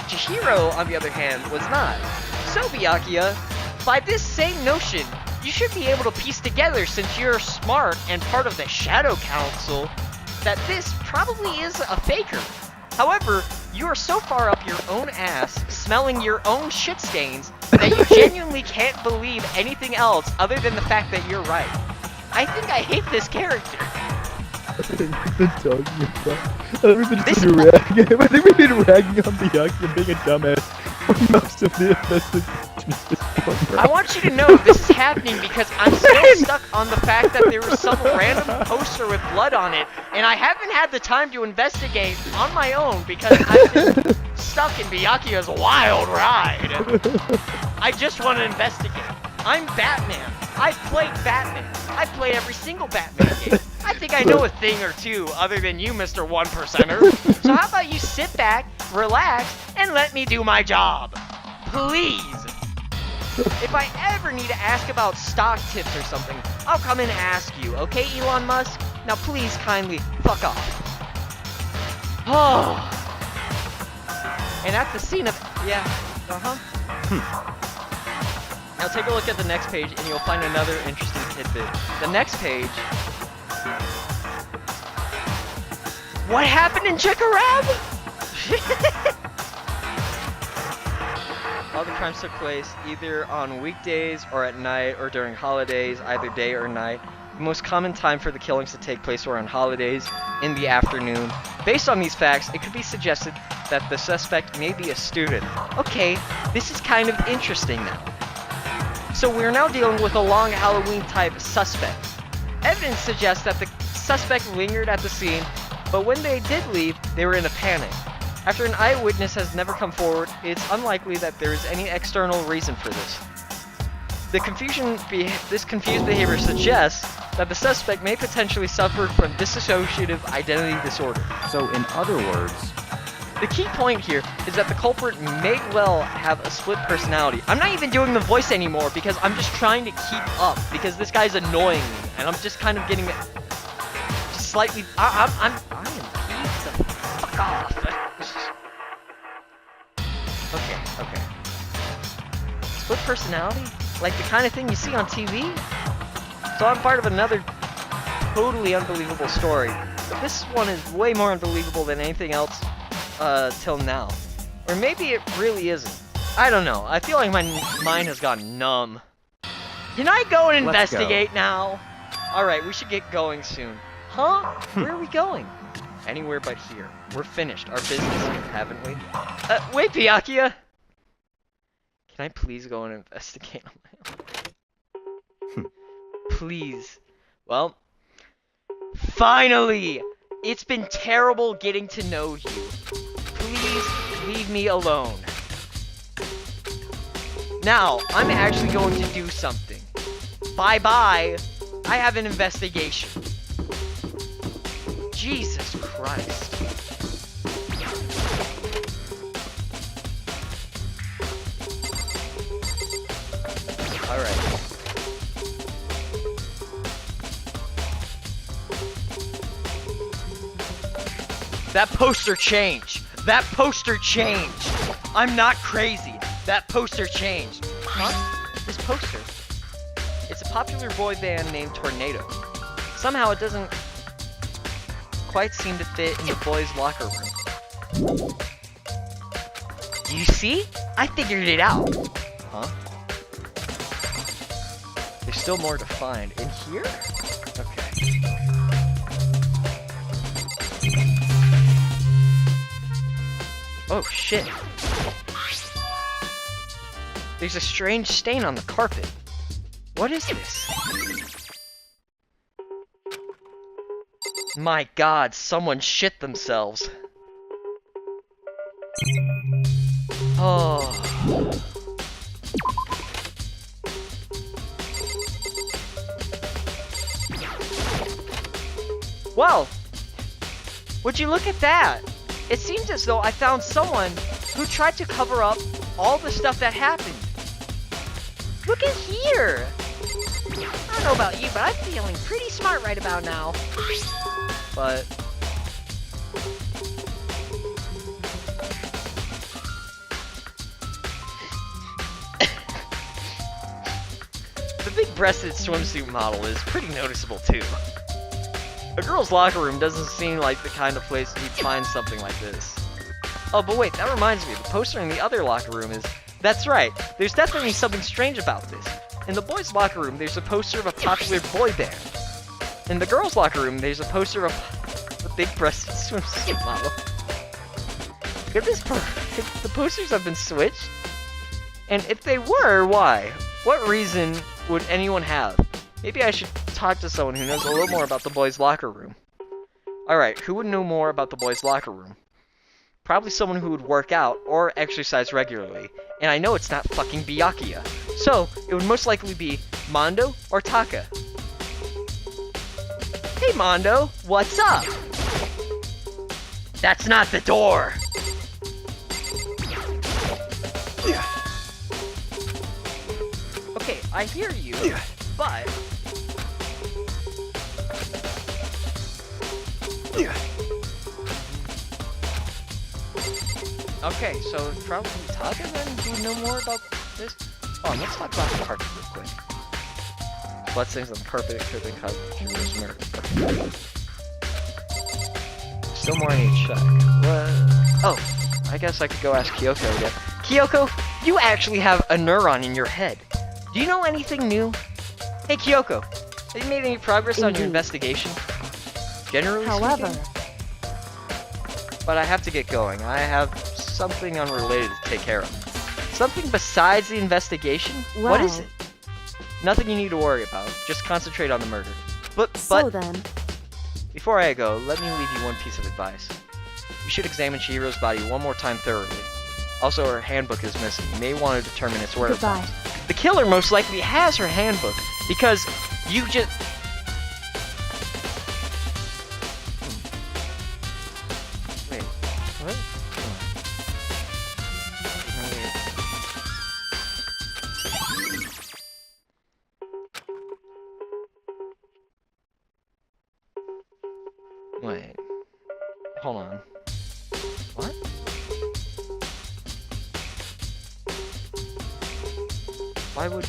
Chihiro, on the other hand, was not. So Byakuya, by this same notion, you should be able to piece together, since you're smart and part of the Shadow Council, that this probably is a faker. However, you are so far up your own ass, smelling your own shit stains, that you genuinely can't believe anything else other than the fact that you're right. I think I hate this character. Everything's been ragging. I think we've been ragging on Byakuya being a dumbass for most of the investigation at this point, bro. I want you to know this is happening because I'm still stuck on the fact that there was some random poster with blood on it, and I haven't had the time to investigate on my own because I've been stuck in Byakuya's wild ride. I just want to investigate. I'm Batman. I played Batman. I played every single Batman game. I think I know a thing or two other than you, Mr. One Percenter. So how about you sit back, relax, and let me do my job? Please. If I ever need to ask about stock tips or something, I'll come and ask you, okay, Elon Musk? Now please kindly fuck off. Oh. And that's the scene of... Yeah. Uh-huh. Now take a look at the next page and you'll find another interesting tidbit. The next page... What happened in Chikarab? All the crimes took place either on weekdays or at night or during holidays, either day or night. The most common time for the killings to take place were on holidays in the afternoon. Based on these facts, it could be suggested that the suspect may be a student. Okay, this is kind of interesting now. So we're now dealing with a long Halloween type suspect. Evidence suggests that the suspect lingered at the scene, but when they did leave, they were in a panic. After an eyewitness has never come forward, it's unlikely that there is any external reason for this. This confused behavior suggests that the suspect may potentially suffer from dissociative identity disorder. So, in other words, the key point here is that the culprit may well have a split personality. I'm not even doing the voice anymore because I'm just trying to keep up because this guy's annoying me and I'm just kind of getting just slightly. I am peeved the fuck off. Okay. Split personality? Like the kind of thing you see on TV? So I'm part of another totally unbelievable story, but this one is way more unbelievable than anything else till now. Or maybe it really isn't. I don't know. I feel like my mind has gone numb. Can I go and investigate now? Alright, we should get going soon. Huh? Where are we going? Anywhere but here. We're finished our business here, haven't we? Wait, Byakuya! Can I please go and investigate on my own? Please. Well, finally! It's been terrible getting to know you. Please leave me alone. Now, I'm actually going to do something. Bye-bye. I have an investigation. Jesus Christ. Alright. That poster changed. That poster changed. I'm not crazy. That poster changed. Huh? This poster? It's a popular boy band named Tornado. Somehow it doesn't quite seem to fit in the boys' locker room. Do you see? I figured it out. Huh? There's still more to find. In here? Okay. Oh shit. There's a strange stain on the carpet. What is this? My god, someone shit themselves. Oh. Well, would you look at that? It seems as though I found someone who tried to cover up all the stuff that happened. Look at here! I don't know about you, but I'm feeling pretty smart right about now. But... the big-breasted swimsuit model is pretty noticeable too. A girl's locker room doesn't seem like the kind of place you'd find something like this. Oh, but wait, that reminds me, the poster in the other locker room is... That's right, there's definitely something strange about this. In the boys' locker room, there's a poster of a popular boy band. In the girls' locker room, there's a poster of a big-breasted swimsuit model. Could this could the posters have been switched? And if they were, why? What reason would anyone have? Maybe I should talk to someone who knows a little more about the boys' locker room. Alright, who would know more about the boys' locker room? Probably someone who would work out or exercise regularly. And I know it's not fucking Byakuya. So, it would most likely be Mondo or Taka. Hey Mondo, what's up? That's not the door! Okay, I hear you, but... Okay, so probably Taka then who would know more about this? Oh, let's talk about the carpet real quick. Bloodstains on the carpet, it could have been caused by Kyuko's murder. Okay. Still more I need to check. What? Oh, I guess I could go ask Kyoko again. Kyoko, you actually have a neuron in your head. Do you know anything new? Hey Kyoko, have you made any progress on your investigation? Generally However, speaking? But I have to get going. I have something unrelated to take care of. Something besides the investigation? What is it? Nothing you need to worry about. Just concentrate on the murder. But so then, before I go, let me leave you one piece of advice. You should examine Chihiro's body one more time thoroughly. Also, her handbook is missing. You may want to determine its whereabouts. goodbye. The killer most likely has her handbook because you just... Wait, what? Wait, hold on. What? Why would...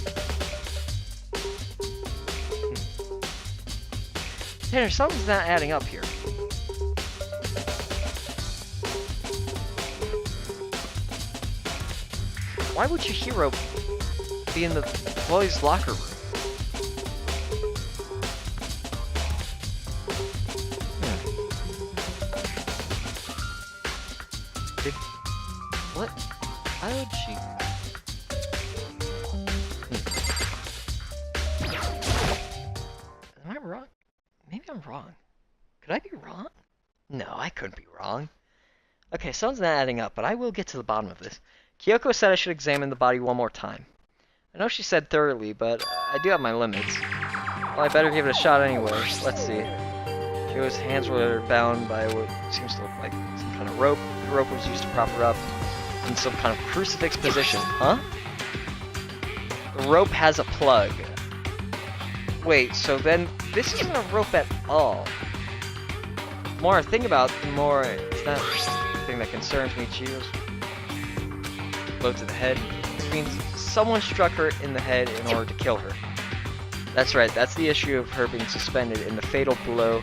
Tanner, something's not adding up here. Why would Chihiro be in the boys' locker room? What? Why would she... Am I wrong? Maybe I'm wrong. Could I be wrong? No, I couldn't be wrong. Okay, something's not adding up, but I will get to the bottom of this. Kyoko said I should examine the body one more time. I know she said thoroughly, but I do have my limits. Well, I better give it a shot anyway. Let's see. Kyoko's hands were bound by what seems to look like some kind of rope. The rope was used to prop her up in some kind of crucifix position. Huh? The rope has a plug. Wait, so then this isn't a rope at all. The more I think about it, the more it's not the thing that concerns me. Chihiro's blow to the head, which means someone struck her in the head in order to kill her. That's right, that's the issue of her being suspended in the fatal blow.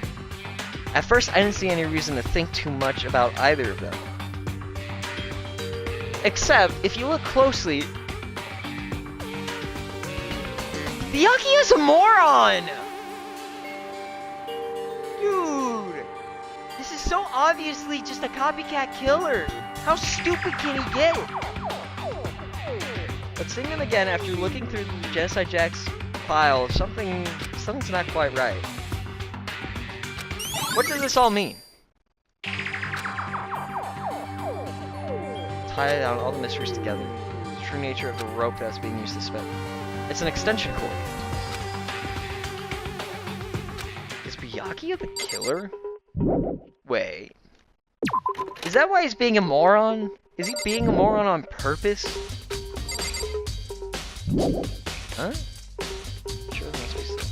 At first, I didn't see any reason to think too much about either of them. Except, if you look closely, Byakuya's a moron! Dude! This is so obviously just a copycat killer! How stupid can he get? But seeing him again after looking through Genocide Jack's file, something's not quite right. What does this all mean? Tie down all the mysteries together. The true nature of the rope that's being used to spin. It's an extension cord. Is Byakuya the killer? Wait. Is that why he's being a moron? Is he being a moron on purpose? Huh? Sure, that's what he said.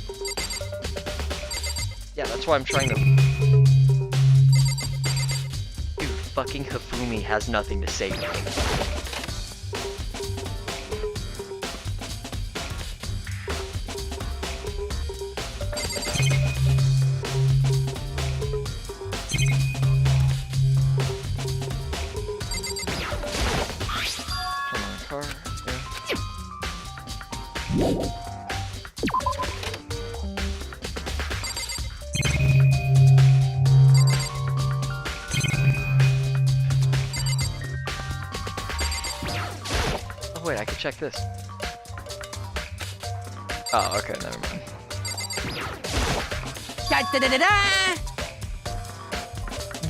Yeah, that's why I'm trying to... Dude, fucking Hifumi has nothing to say to me. Wait, I could check this. Oh, okay, never mind.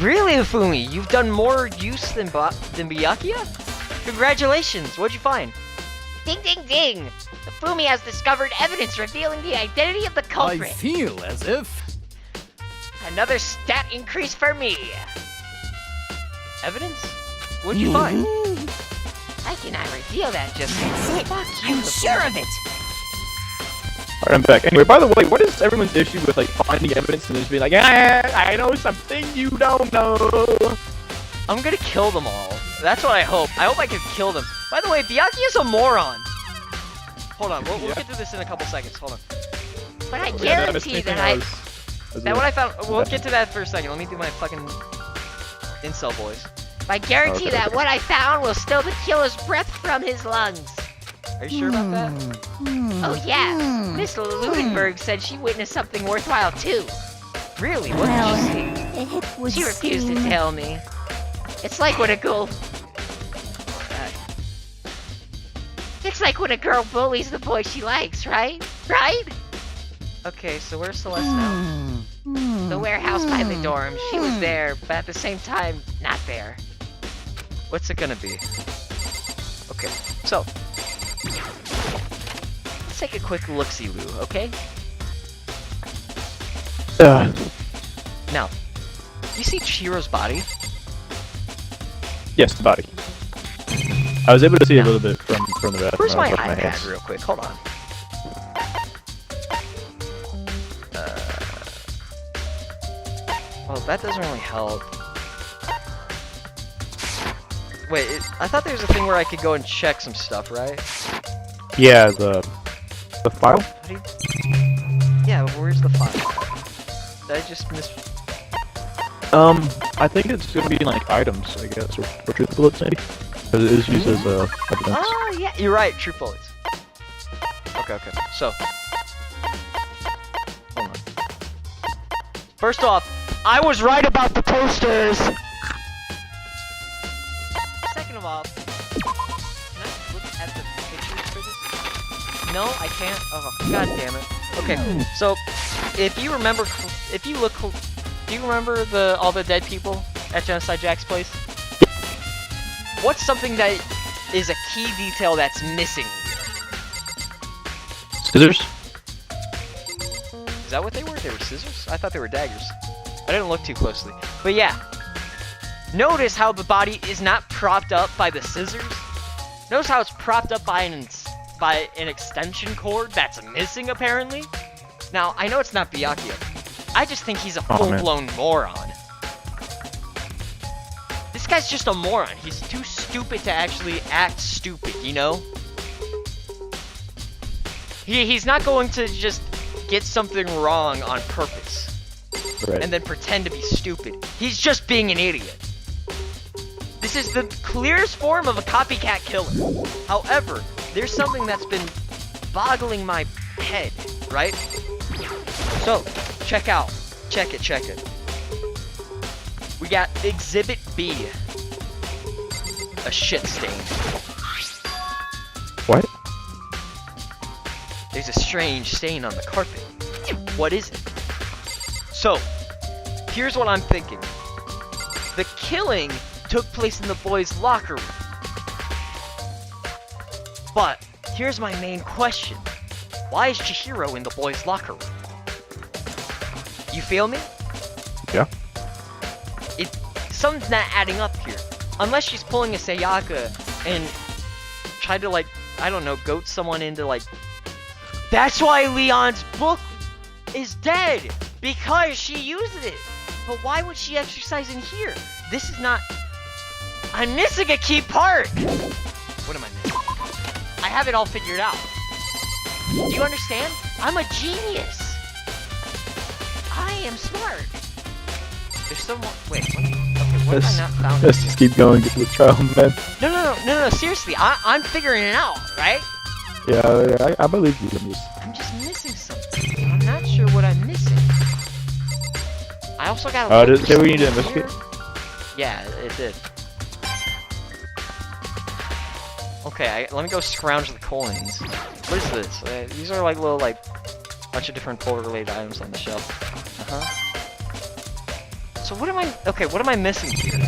Really, Hifumi? You've done more use than Byakuya? Congratulations! What'd you find? Ding ding ding! Hifumi has discovered evidence revealing the identity of the culprit. I feel as if... Another stat increase for me. Evidence? What'd you find? I cannot reveal that just yet. That's it. Fuck you, I'm sure of it. Alright, I'm back. Anyway, by the way, what is everyone's issue with like finding evidence and just being like, I know something you don't know? I'm gonna kill them all. That's what I hope. I hope I can kill them. By the way, Byakuya's a moron. Hold on, we'll get through this in a couple seconds. Hold on. But I guarantee that What I found. We'll get to that for a second. Let me do my fucking incel voice. I guarantee that what I found will steal the killer's breath from his lungs. Are you sure about that? Oh yeah, Miss Ludenberg said she witnessed something worthwhile too. Really? What did she see? It would She refused to seem- tell me. It's like when a girl... It's like when a girl bullies the boy she likes, right? Right? Okay, so where's Celeste now? The warehouse by the dorm. She was there, but at the same time, not there. What's it gonna be? Okay, so let's take a quick look-see-loo, okay? Now, you see Chihiro's body? Yes, the body. I was able to see a little bit from the bathroom. Where's my with iPad hands. real quick? Hold on. Well, that doesn't really help. Wait, I thought there was a thing where I could go and check some stuff, right? Yeah, the file. How do you... Yeah, but where's the file? Did I just miss... I think it's gonna be like items, I guess, or truth bullets maybe, because it is used as evidence. Oh, yeah, you're right, truth bullets. Okay, so... Hold on. First off, I was right about the posters! Second of all, can I look at the pictures for this? No, I can't. Oh, god damn it. Okay, so if you remember, do you remember all the dead people at Genocide Jack's place? What's something that is a key detail that's missing here? Scissors? Is that what they were? They were scissors? I thought they were daggers. I didn't look too closely. But yeah. Notice how the body is not propped up by the scissors? Notice how it's propped up by an extension cord that's missing, apparently? Now, I know it's not Byakuya. I just think he's a full-blown moron. This guy's just a moron. He's too stupid to actually act stupid, you know? He's not going to just get something wrong on purpose Right. and then pretend to be stupid. He's just being an idiot. This is the clearest form of a copycat killer. However, there's something that's been boggling my head, right? So, check it. We got Exhibit B. A shit stain. What? There's a strange stain on the carpet. What is it? So, here's what I'm thinking. The killing took place in the boys' locker room. But, here's my main question. Why is Chihiro in the boys' locker room? You feel me? Yeah. Something's not adding up here. Unless she's pulling a Sayaka and tried to, like, I don't know, goat someone into, like... That's why Leon's book is dead! Because she used it! But why would she exercise in here? This is not... I'm missing a key part! What am I missing? I have it all figured out. Do you understand? I'm a genius! I am smart! There's someone... Wait, what? Okay, what have I not found? Let's just keep going, get to the trial, man. No, seriously, I'm figuring it out, right? Yeah, I believe you. I'm just missing something. I'm not sure what I'm missing. I also gotta look did we need to for something investigate? here. Yeah, it did. Okay, let me go scrounge the coins. What is this? These are like little, like, bunch of different pull-related items on the shelf. So what am I missing here?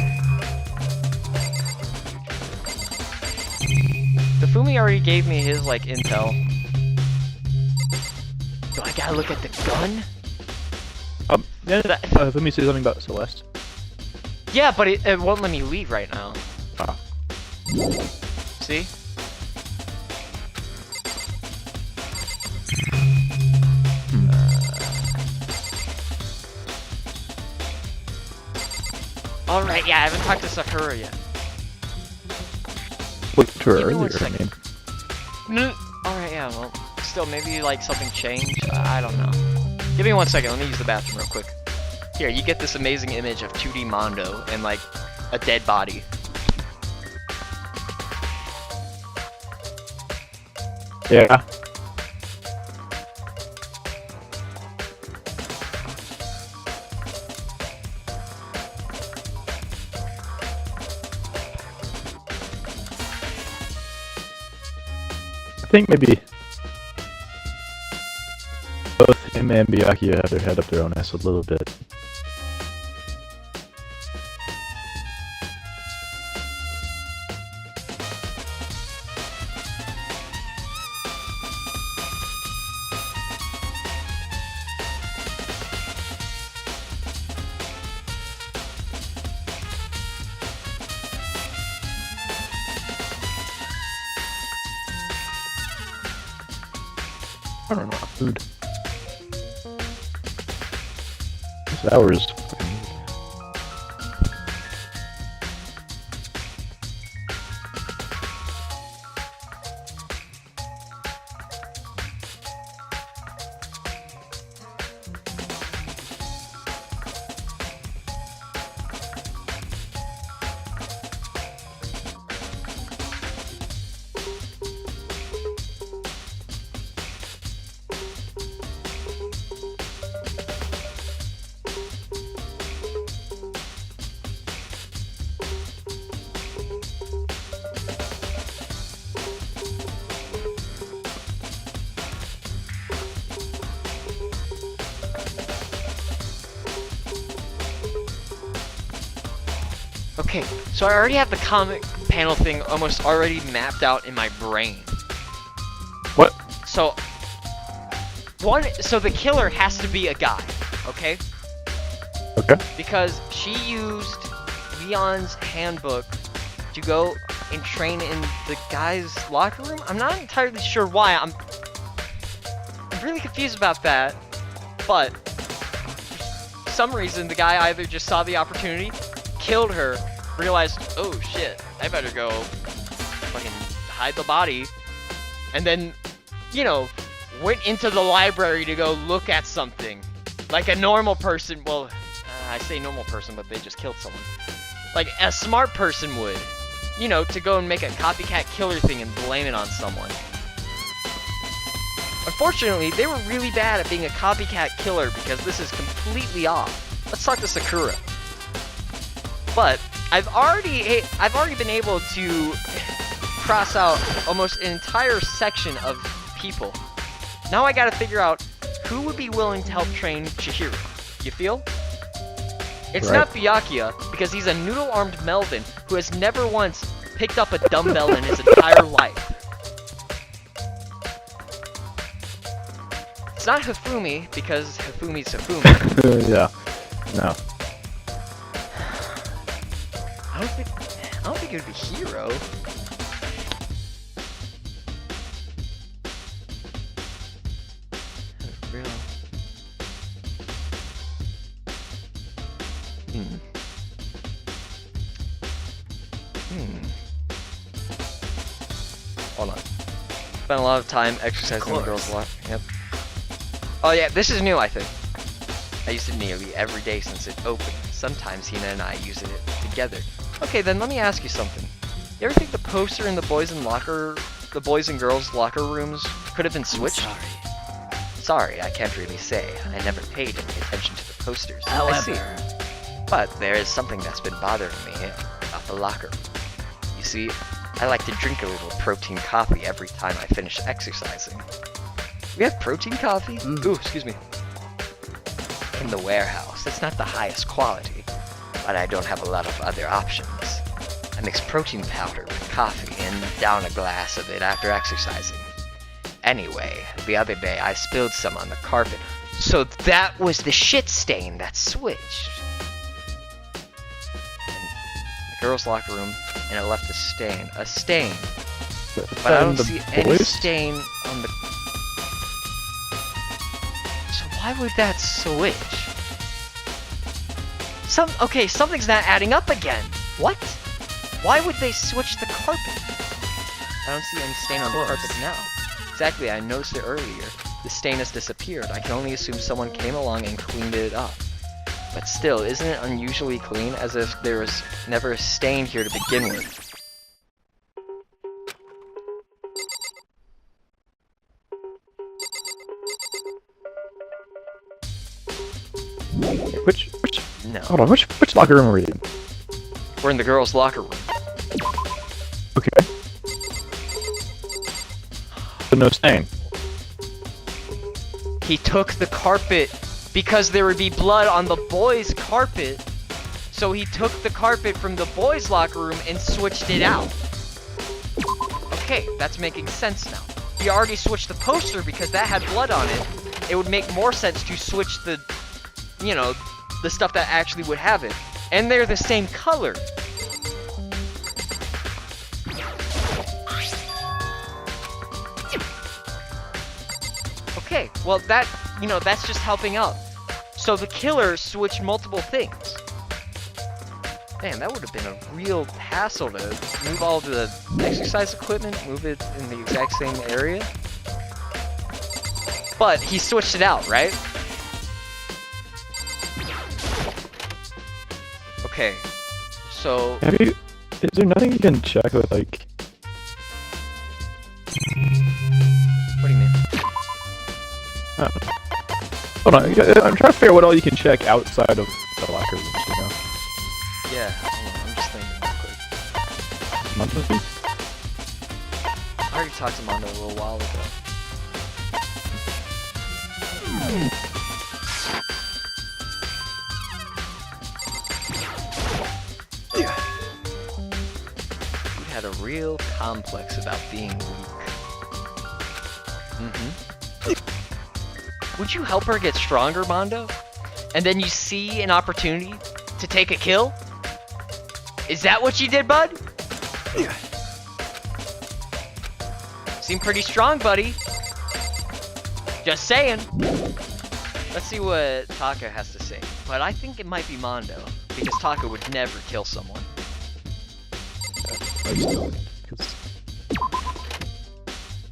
Dafumi already gave me his, like, intel. Do I gotta look at the gun? Let me say something about Celeste. Yeah, but it won't let me leave right now. Ah. See? Alright, yeah, I haven't talked to Sakura yet. Look to her Give me one earlier, I second. mean. Alright, yeah, well, still, maybe, like, something changed? I don't know. Give me 1 second, let me use the bathroom real quick. Here, you get this amazing image of 2D Mondo and, like, a dead body. Yeah. I think maybe both him and Byakuya have their head up their own ass a little bit. I don't know, food. This hour is fucking... Okay, so I already have the comic panel thing almost already mapped out in my brain. What? So, so the killer has to be a guy, okay? Okay. Because she used Leon's handbook to go and train in the guy's locker room. I'm not entirely sure why. I'm really confused about that, but for some reason the guy either just saw the opportunity, killed her, realized, oh shit, I better go fucking hide the body, and then, you know, went into the library to go look at something. Like a normal person, well, I say normal person, but they just killed someone. Like a smart person would. You know, to go and make a copycat killer thing and blame it on someone. Unfortunately, they were really bad at being a copycat killer because this is completely off. Let's talk to Sakura. But I've already been able to cross out almost an entire section of people. Now I gotta figure out who would be willing to help train Chihiro. You feel? It's not Byakuya, because he's a noodle-armed Melvin who has never once picked up a dumbbell in his entire life. It's not Hifumi, because Hifumi's Hifumi. Yeah. No. I don't think it would be Hiro. Real. Hold on. Spent a lot of time exercising the girls' lot. Yep. Oh yeah, this is new, I think. I use it nearly every day since it opened. Sometimes Hina and I use it together. Okay, then let me ask you something. You ever think the poster in the boys and girls locker rooms could have been switched? Sorry, I can't really say. I never paid any attention to the posters. I see. But there is something that's been bothering me about the locker room. You see, I like to drink a little protein coffee every time I finish exercising. We have protein coffee? Ooh, excuse me. In the warehouse, it's not the highest quality, but I don't have a lot of other options. I mix protein powder with coffee and down a glass of it after exercising. Anyway, the other day I spilled some on the carpet, so that was the shit stain that switched. In the girls' locker room, and it left a stain. A stain. But I don't see any stain on the... So why would that switch? Okay, something's not adding up again. What? Why would they switch the carpet? I don't see any stain on the carpet now. Exactly, I noticed it earlier. The stain has disappeared. I can only assume someone came along and cleaned it up. But still, isn't it unusually clean, as if there was never a stain here to begin with? Hold on, which locker room are we in? We're in the girls' locker room. Okay. But no stain. He took the carpet because there would be blood on the boys' carpet. So he took the carpet from the boys' locker room and switched it out. Okay, that's making sense now. He already switched the poster because that had blood on it. It would make more sense to switch the, you know, the stuff that actually would have it. And they're the same color. Okay, well that, you know, that's just helping out. So the killer switched multiple things. Man, that would have been a real hassle to move all the exercise equipment, move it in the exact same area. But he switched it out, right? Okay, so... Is there nothing you can check with, like... What do you mean? I don't know. Hold on, I'm trying to figure out what all you can check outside of the locker rooms, you know? Yeah, hold on, I'm just thinking real quick. Mondo feed? I already talked to Mondo a little while ago. He had a real complex about being weak. Would you help her get stronger, Mondo? And then you see an opportunity to take a kill? Is that what you did, bud? Seem pretty strong, buddy. Just saying. Let's see what Taka has to say. But I think it might be Mondo, because Taka would never kill someone.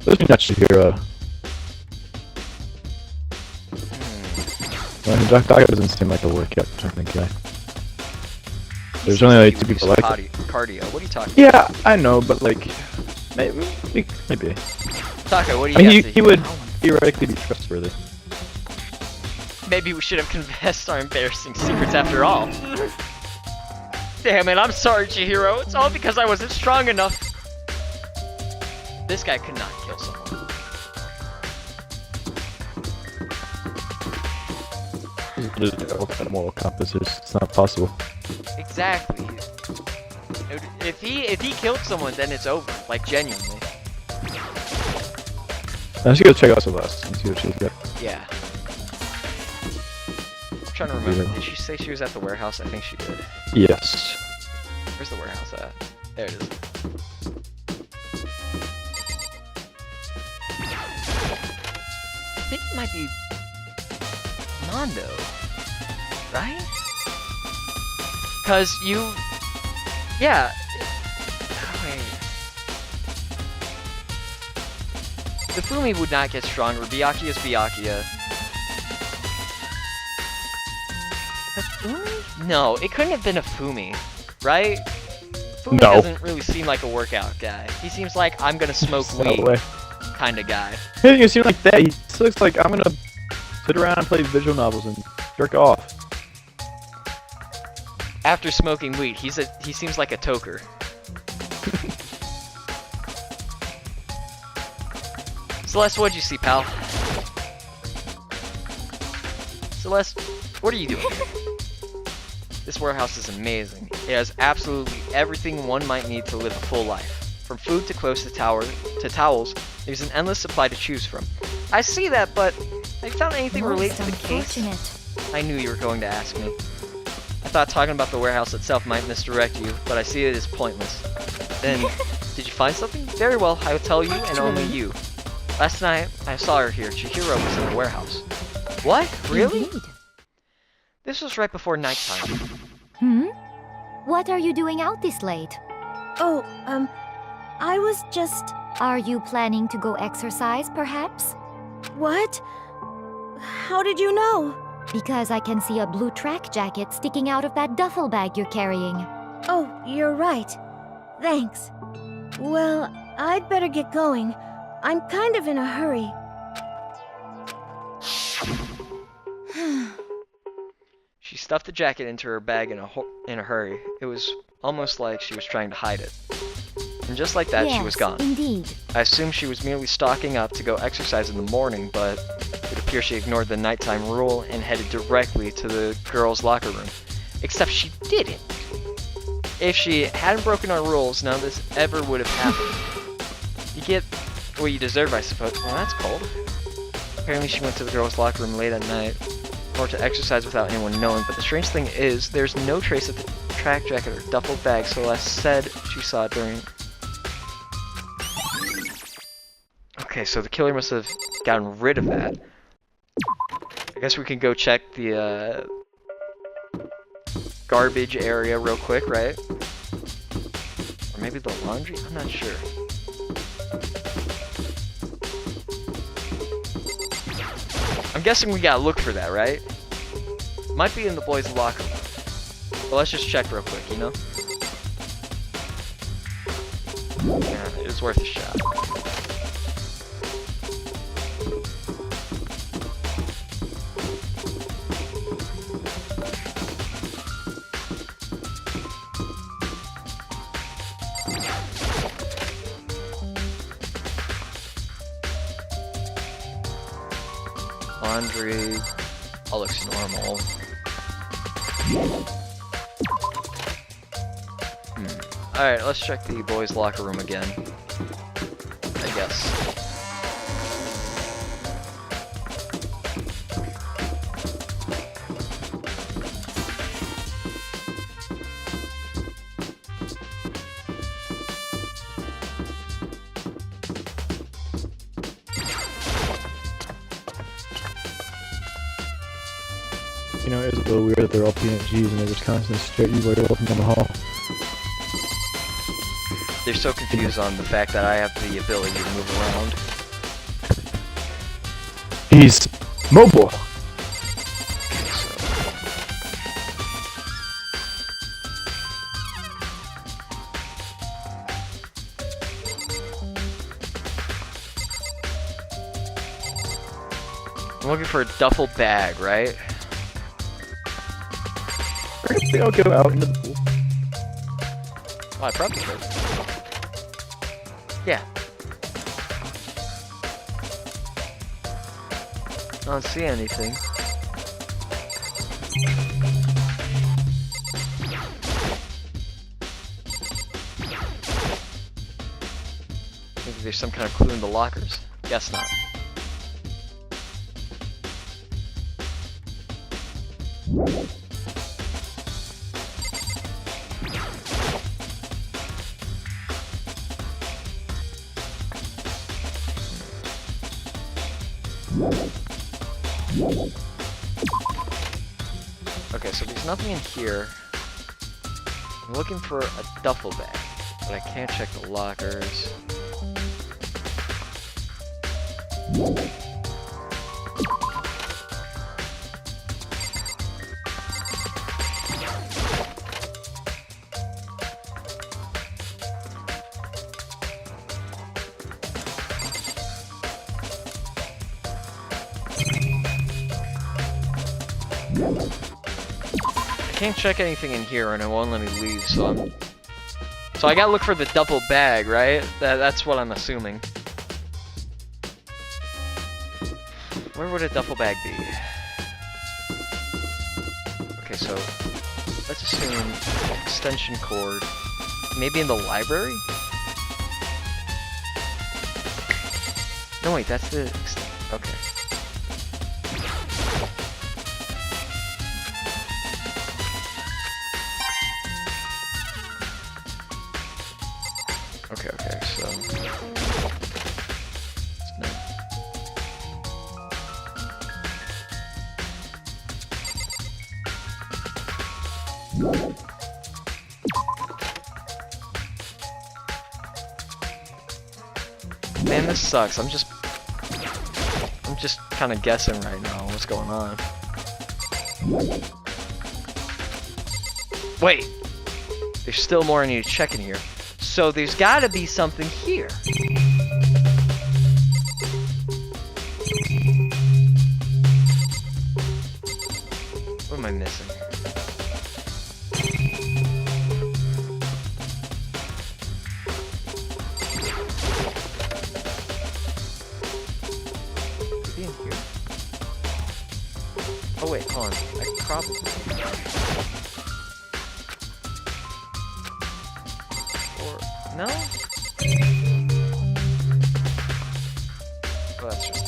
Doesn't mean that Chihiro Taco doesn't seem like a workout kind of guy. There's Seems only like he 2 would do people like some him. cardio. What are you talking Yeah, I know, but like, maybe. about? Taco, what do I you mean, got he would theoretically be trustworthy. Maybe we should have confessed our embarrassing secrets after all. Damn it, I'm sorry, Chihiro. It's all because I wasn't strong enough. This guy could not kill someone. Ultimate moral compass is it's not possible. Exactly. If he killed someone, then it's over. Like, genuinely. I should go check out Celeste and see what she's got. Yeah. I'm trying to remember. Did she say she was at the warehouse? I think she did. Yes. Where's the warehouse at? There it is. I think it might be Mondo, right? Cause you, yeah. Wait. The Fumi would not get stronger. Byakuya is Byakuya. A Fumi? No, it couldn't have been a Fumi, right? Fumi No. doesn't really seem like a workout guy. He seems like I'm gonna smoke No weed way. kind of guy. He doesn't seem like that. He just looks like I'm gonna sit around and play visual novels and jerk off. After smoking weed, he seems like a toker. Celeste, what'd you see, pal? Celeste, what are you doing here? This warehouse is amazing. It has absolutely everything one might need to live a full life. From food to clothes to towels, there's an endless supply to choose from. I see that, but have you found anything related to the case? I knew you were going to ask me. I thought talking about the warehouse itself might misdirect you, but I see it as pointless. Then, did you find something? Very well, I will tell you and only you. Last night, I saw her here. Chihiro was in the warehouse. What? Really? Indeed. This was right before nighttime. What are you doing out this late? Oh, I was just... Are you planning to go exercise, perhaps? What? How did you know? Because I can see a blue track jacket sticking out of that duffel bag you're carrying. Oh, you're right. Thanks. Well, I'd better get going. I'm kind of in a hurry. She stuffed the jacket into her bag in a hurry. It was almost like she was trying to hide it. And just like that, yes, she was gone. Indeed. I assumed she was merely stocking up to go exercise in the morning, but it appears she ignored the nighttime rule and headed directly to the girls' locker room. Except she didn't. If she hadn't broken our rules, none of this ever would have happened. You get what you deserve, I suppose. Well, that's cold. Apparently she went to the girls' locker room late at night, or to exercise without anyone knowing, but the strange thing is, there's no trace of the track jacket or duffel bag Celeste said she saw during... Okay, so the killer must have gotten rid of that. I guess we can go check the garbage area real quick, right? Or maybe the laundry? I'm not sure. I'm guessing we gotta look for that, right? Might be in the boys' locker room. But let's just check real quick, you know? Yeah, it was worth a shot. Laundry, all looks normal. Alright, let's check the boys' locker room again. I guess. You know, it's a little weird that they're all PNGs and they just constantly stare at you while you're walking down the hall. They're so confused on the fact that I have the ability to move around. He's mobile. I'm looking for a duffel bag, right? I think I'll go out into the pool. Oh, I probably could. Yeah. I don't see anything. Maybe there's some kind of clue in the lockers. Guess not. Okay, so there's nothing in here. I'm looking for a duffel bag, but I can't check the lockers. I can't check anything in here and it won't let me leave, so I gotta look for the duffel bag, right? That's what I'm assuming. Where would a duffel bag be? Okay, so let's assume extension cord. Maybe in the library? No, wait, that's the... Okay. Okay, so... No. Man, this sucks. I'm just kind of guessing right now what's going on. Wait! There's still more I need to check in here. So there's gotta be something here. What am I missing? Could be in here. Oh wait, hold on. I probably... No? Oh, that's just...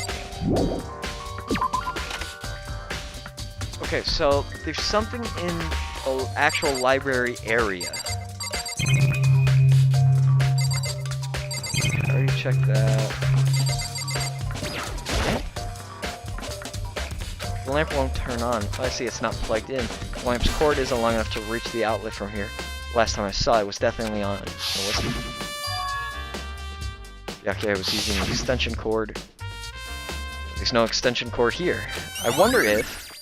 Okay, so there's something in an actual library area. I already checked that. Okay. The lamp won't turn on. Oh, I see, it's not plugged in. The lamp's cord isn't long enough to reach the outlet from here. Last time I saw it was definitely on. Byakuya was using an extension cord. There's no extension cord here. I wonder if...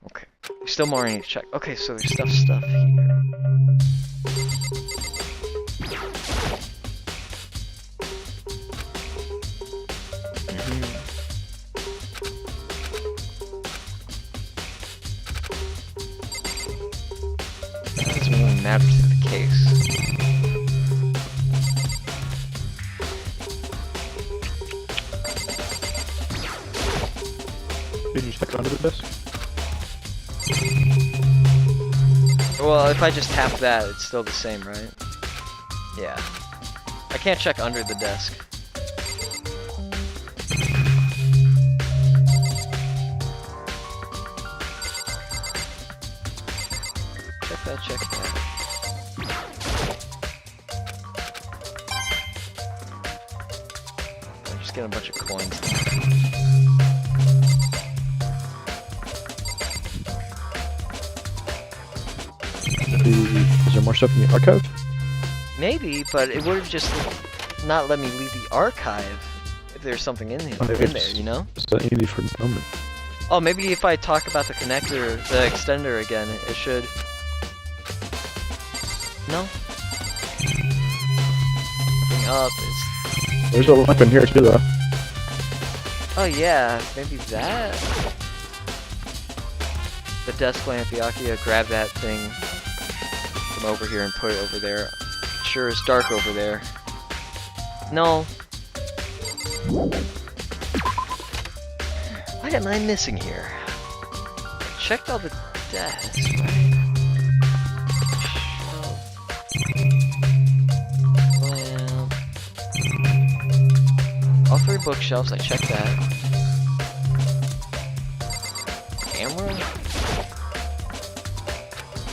Okay, there's still more I need to check. Okay, so there's stuff here. Doesn't really matter to the case. Did you check under the desk? Well, if I just tap that, it's still the same, right? Yeah. I can't check under the desk. Check that. I'm just getting a bunch of coins. Is there more stuff in the archive? Maybe, but it would have just not let me leave the archive if there's something in here, you know? It's not easy for the moment. Oh, maybe if I talk about the connector, the extender again, it should... No? Nothing up is... There's a lamp in here too, though. Oh yeah, maybe that. The desk lamp, Byakuya, grab that thing from over here and put it over there. Sure, it's dark over there. No. What am I missing here? I checked all the desks, right? Lamp. All 3 bookshelves, I checked that. Camera?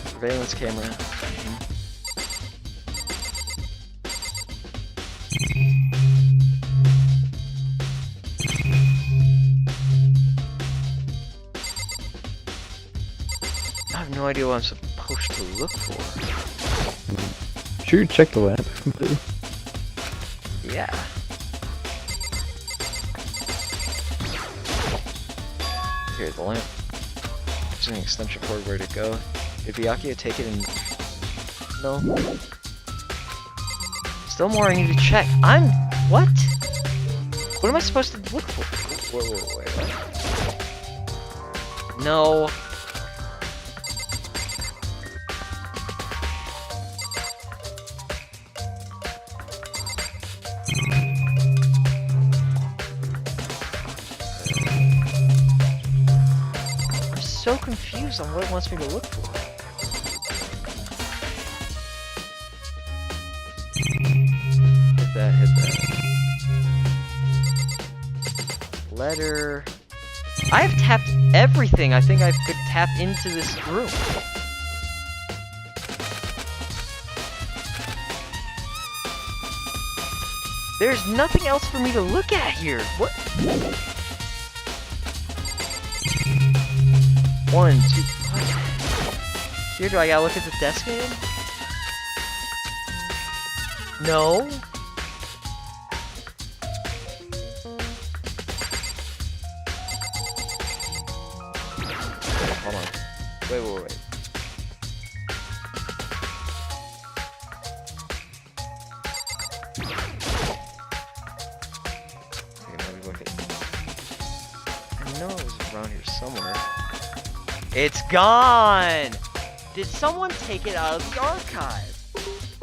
Surveillance camera. I have no idea what I'm supposed to look for. Sure, you check the lamp completely. Yeah. Here, the lamp. There's an extension cord, where to go. Did Byakuya take it and... No. Still more I need to check. What? What am I supposed to look for? Wait, what? No. I'm so confused on what it wants me to look for. Hit that. Letter. I have tapped everything I think I could tap into this room. There's nothing else for me to look at here. What? 1, 2. Here, do I gotta look at the desk again? No. Hold on. Wait. Okay, maybe look at... I know it was around here somewhere. It's gone! Did someone take it out of the archive?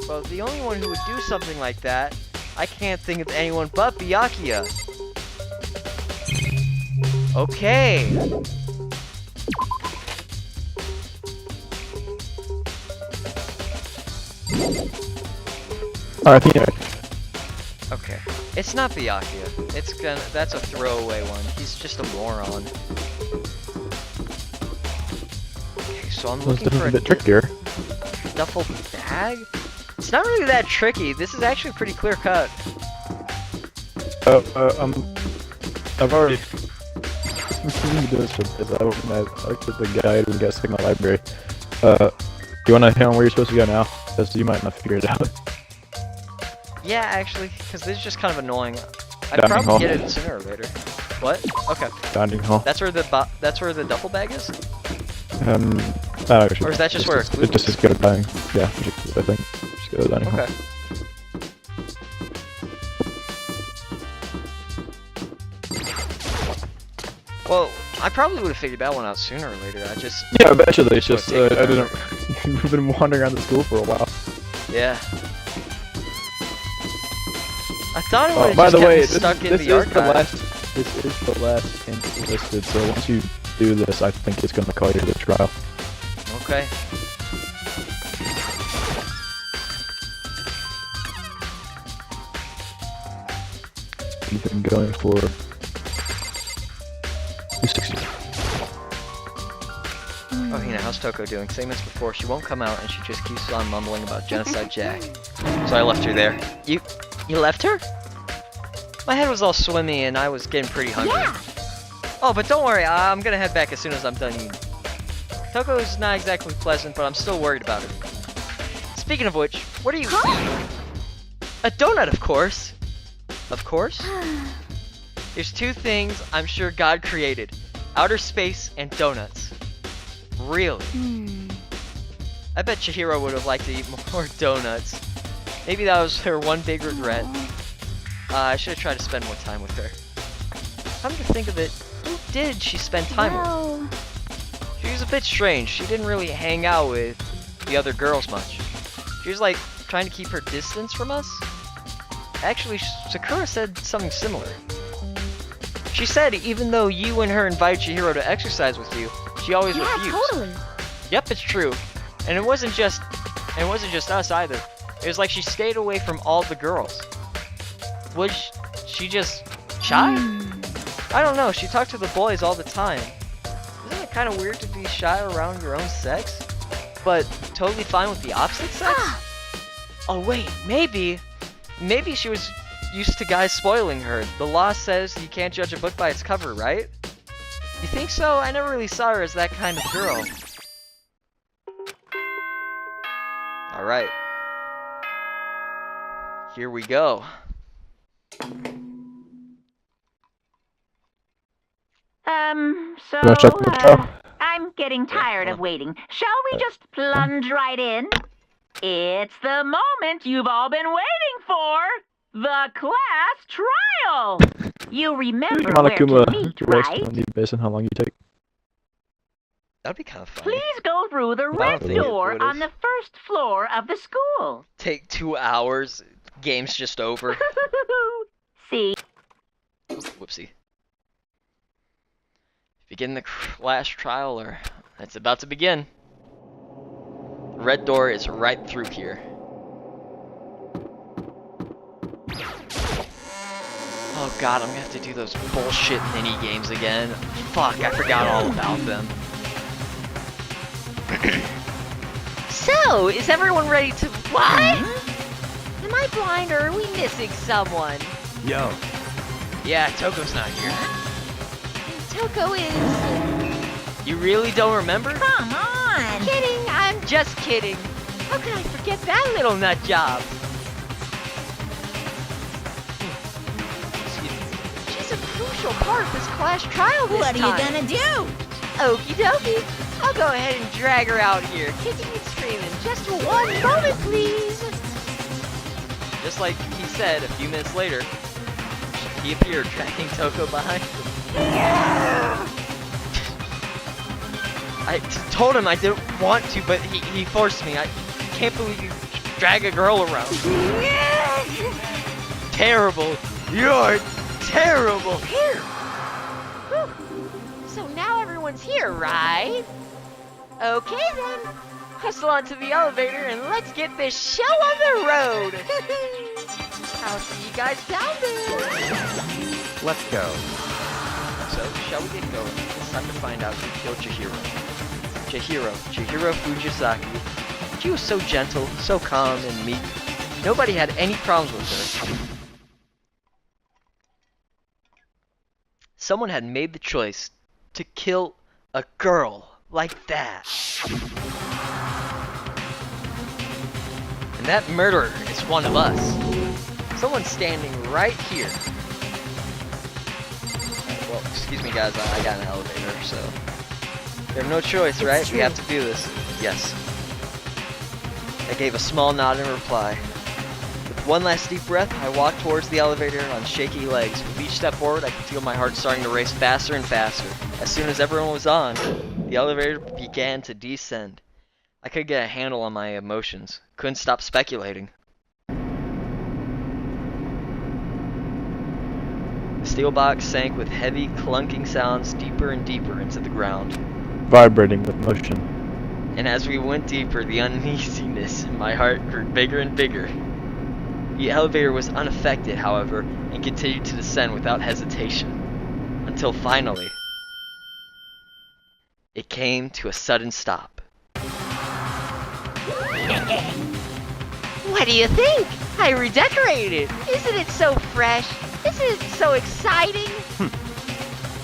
Well, the only one who would do something like that, I can't think of anyone but Byakuya. Okay. Alright, yeah. Okay. It's not Byakuya. That's a throwaway one. He's just a moron. Okay, so I'm looking for a bit trickier. duffel bag? It's not really that tricky. This is actually pretty clear cut. I've already been doing this because I looked at the guide when guessing the library. You wanna hear where you're supposed to go now? Because you might not figure it out. Yeah, actually, because this is just kind of annoying. I'd Dining probably hall. get it sooner or later. What? Okay. Dining hall. That's where the duffel bag is? Actually, Or is that just where it just is go to dining? Yeah, I think. Just go to dining hall. Okay. Well, I probably would have figured that one out sooner or later. I just... Yeah, eventually. It's just Would take I didn't. We've been wandering around the school for a while. Yeah. I thought it would Oh, have by just the kept way, me this stuck in is the the archive. last. This is the last hint listed. So once you do this, I think it's gonna call you to the trial. Okay. You've been going for 260. Oh, Hina, how's Toko doing? Same as before, she won't come out and she just keeps on mumbling about Genocide Jack. So I left her there. You left her? My head was all swimmy and I was getting pretty hungry. Yeah. Oh, but don't worry, I'm gonna head back as soon as I'm done eating. Toko's not exactly pleasant, but I'm still worried about her. Speaking of which, what are you... A donut, of course! Of course? There's 2 things I'm sure God created. Outer space and donuts. Really? I bet Chihiro would have liked to eat more donuts. Maybe that was her one big regret. I should have tried to spend more time with her. Come to think of it, who did she spend time with? She was a bit strange. She didn't really hang out with the other girls much. She was like trying to keep her distance from us. Actually, Sakura said something similar. She said even though you and her invited Chihiro to exercise with you, she always refused. Yeah, totally. Yep, it's true. And it wasn't just us either. It was like she stayed away from all the girls. Was she just shy? I don't know, she talked to the boys all the time. Isn't it kind of weird to be shy around your own sex? But totally fine with the opposite sex? Oh wait, maybe she was used to guys spoiling her. The law says you can't judge a book by its cover, right? You think so? I never really saw her as that kind of girl. Alright. Here we go. So, wanna start the show? I'm getting tired of waiting. Shall we just plunge right in? It's the moment you've all been waiting for! The class trial! You remember where to meet, right? Based on how long you take. That'd be kind of fun. Please go through the red think it door would've. on the first floor of the school. Take 2 hours. Game's just over. See? Whoopsie. Begin the class trial, or it's about to begin. The red door is right through here. Oh god, I'm gonna have to do those bullshit mini games again. Fuck, I forgot all about them. So, is everyone ready to... What? Am I blind or are we missing someone? Yo, Yeah, Toko's not here. Toko is... You really don't remember? Come on! Kidding, I'm just kidding. How could I forget that little nut job? She's a crucial part of this class trial this What are time. you gonna do? Okie dokie. I'll go ahead and drag her out here, kicking and screaming. Just for one moment, please. Just like he said a few minutes later, he appeared dragging Toko behind him. I told him I didn't want to, but he forced me. I can't believe you drag a girl around. Terrible. You're terrible. So now everyone's here, right? Okay then. Hustle onto the elevator and let's get this show on the road. I'll see you guys down there. Let's go. So, shall we get going? It's time to find out who killed Chihiro. Chihiro Fujisaki. She was so gentle, so calm and meek. Nobody had any problems with her. Someone had made the choice to kill a girl like that. And that murderer is one of us. Someone standing right here. Well, excuse me guys, I got an elevator, so... We have no choice, right? We have to do this. Yes. I gave a small nod in reply. With one last deep breath, I walked towards the elevator on shaky legs. With each step forward, I could feel my heart starting to race faster and faster. As soon as everyone was on, the elevator began to descend. I could get a handle on my emotions. Couldn't stop speculating. The steel box sank with heavy, clunking sounds deeper and deeper into the ground. Vibrating with motion. And as we went deeper, the uneasiness in my heart grew bigger and bigger. The elevator was unaffected, however, and continued to descend without hesitation. Until finally, it came to a sudden stop. What do you think? I redecorated it. Isn't it so fresh? Isn't it so exciting?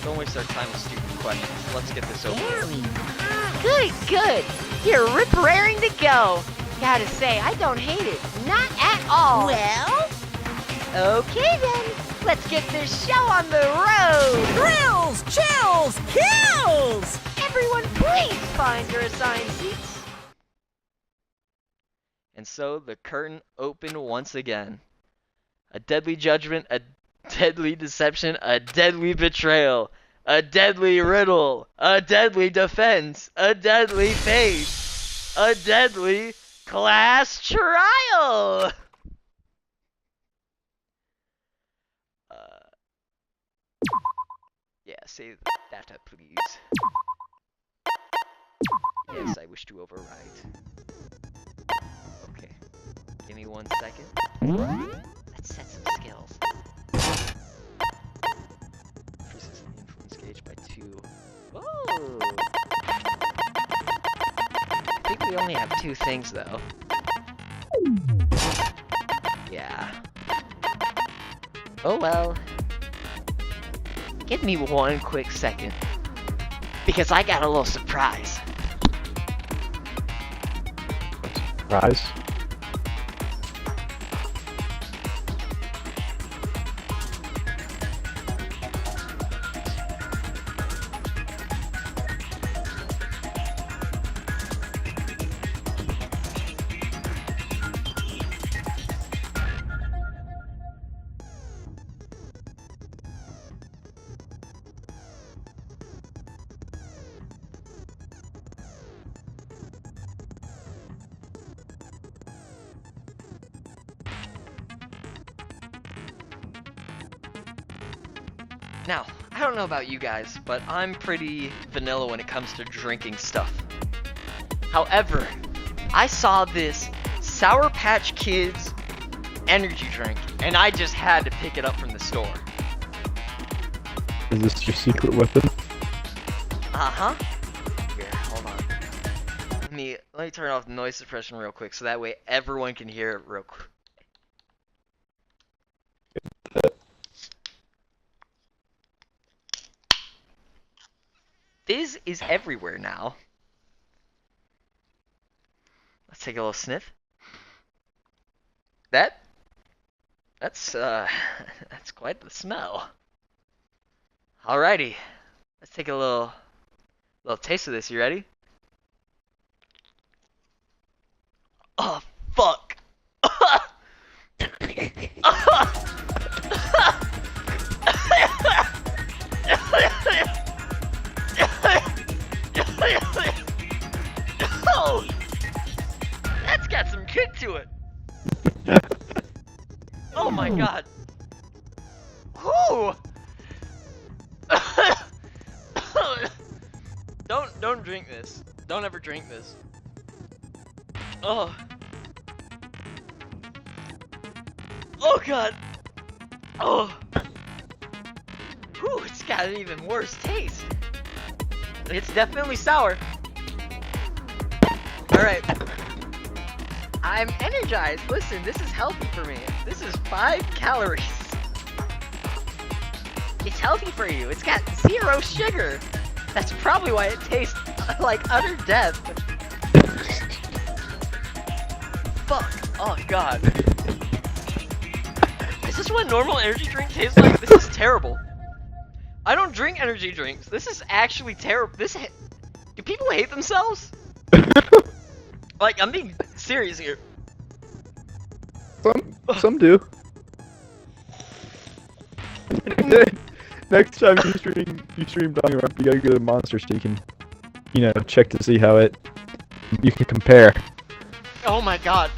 Don't waste our time with stupid questions. Let's get this over with. Good. You're rip-raring to go. Gotta say, I don't hate it. Not at all. Well? Okay then. Let's get this show on the road. Thrills, chills, kills! Everyone, please find your assigned seats. And so the curtain opened once again. a deadly judgment, a deadly deception, a deadly betrayal, a deadly riddle, a deadly defense, a deadly fate, a deadly class trial. Yeah, save data, please. Yes, I wish to override. Okay. Give me 1 second. Let's set some skills. Increases the influence gauge by 2. Whoa! I think we only have 2 things, though. Yeah. Oh well. Give me 1 quick second. Because I got a little surprise. Surprise. Now, I don't know about you guys, but I'm pretty vanilla when it comes to drinking stuff. However, I saw this Sour Patch Kids energy drink, and I just had to pick it up from the store. Is this your secret weapon? Uh-huh. Here, hold on. Let me turn off the noise suppression real quick, so that way everyone can hear it real quick. Fizz is everywhere now. Let's take a little sniff. That's quite the smell. Alrighty, let's take a little taste of this. You ready? Oh fuck! Oh, that's got some kick to it. Oh my god. Whoo! Don't drink this. Don't ever drink this. Oh. Oh god. Oh. Whew, it's got an even worse taste. It's definitely sour. Alright. I'm energized. Listen, this is healthy for me. This is 5 calories. It's healthy for you. It's got 0 sugar. That's probably why it tastes like utter death. Fuck. Oh god. Is this what normal energy drink tastes like? This is terrible. I don't drink energy drinks. This is actually terrible. Do people hate themselves? Like, I'm being serious here. Some do. Next time you stream Danganronpa, you gotta go to Monster so you can, check to see how you can compare. Oh my god.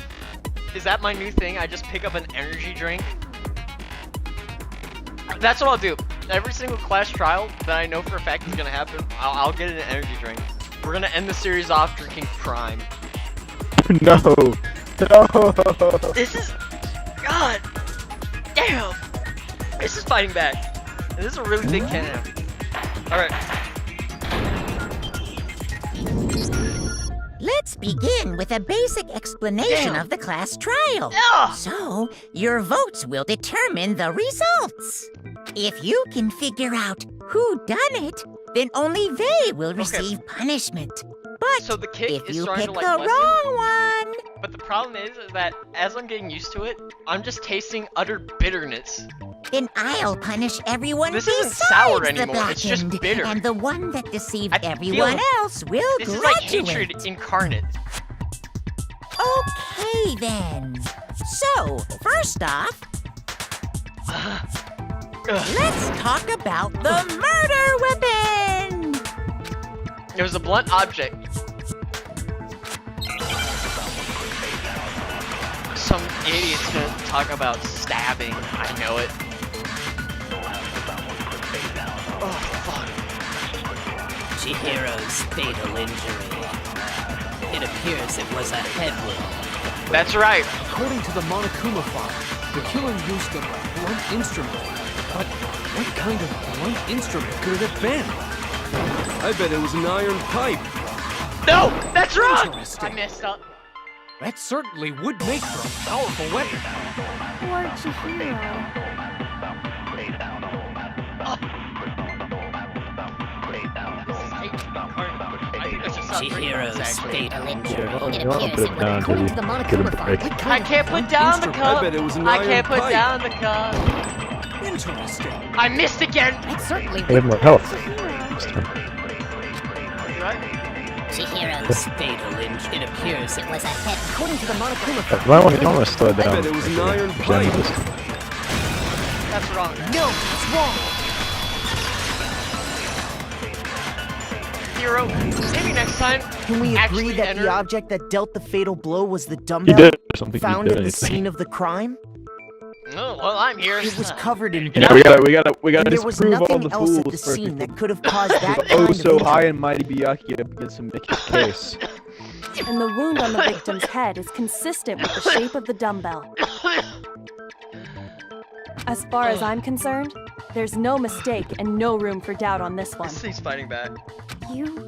Is that my new thing? I just pick up an energy drink? That's what I'll do. Every single class trial that I know for a fact is gonna happen, I'll get an energy drink. We're gonna end the series off drinking Prime. No. This is... God! Damn! This is fighting back. And this is a really big can. Alright. Let's begin with a basic explanation of the class trial. Ugh. So, your votes will determine the results. If you can figure out who done it, then only they will receive punishment. But So the kick if is you starting pick to the like lessen. wrong one, But the problem is that as I'm getting used to it, I'm just tasting utter bitterness. then I'll punish everyone This isn't besides sour the anymore, it's just blackened, bitter. and the one that deceived I feel everyone it. else will This is like graduate. hatred incarnate. Okay then. So, first off, Let's talk about the murder weapon! It was a blunt object. Some idiot's gonna talk about stabbing. I know it. Oh, fuck. Chihiro's fatal injury. It appears it was a head wound. That's right. According to the Monokuma file, the killer used a blunt instrument. But what kind of blunt instrument could it have been? I bet it was an iron pipe. No, that's wrong. Interesting. I messed up. That certainly would make for a powerful weapon. Poor Chihiro. Chihiro's fatal injury. It appears it was according to the Monokuma file. I can't put down the cup. I bet it was an I iron can't put pipe. down the cup. Interesting. I missed again. It certainly I have more health. Chihiro's fatal injury. It appears it was a head. according to the Monokuma file. Why don't you slow it I down? bet it was an iron pipe. That's wrong. No, it's wrong. Hero, maybe next time. Can we agree Actually that enter- the object that dealt the fatal blow was the He dumbbell did something. found He did at the anything. scene of the crime? Oh, well, I'm here. It was covered in Yeah, blood. we gotta And there was disprove all nothing the else at the fools first scene before- that could have caused that Oh, kind of so high injury. and mighty Byakuya begins to make his case. And the wound on the victim's head is consistent with the shape of the dumbbell. As far as I'm concerned, there's no mistake and no room for doubt on this one. This thing's fighting back. You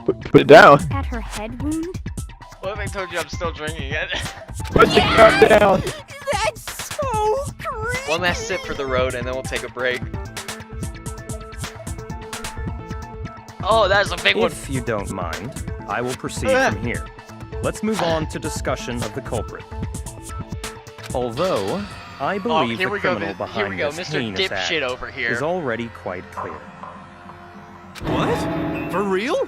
Put it down. at her head wound? What if I told you I'm still drinking it? Put the cup down. That's so creepy! One last sip for the road and then we'll take a break. Oh, that's a big one. If you don't mind, I will proceed from here. Let's move on to discussion of the culprit. Although, I believe here the we go. criminal Here behind we go, this Mr. heinous act Dipshit over here. is already quite clear. What? For real?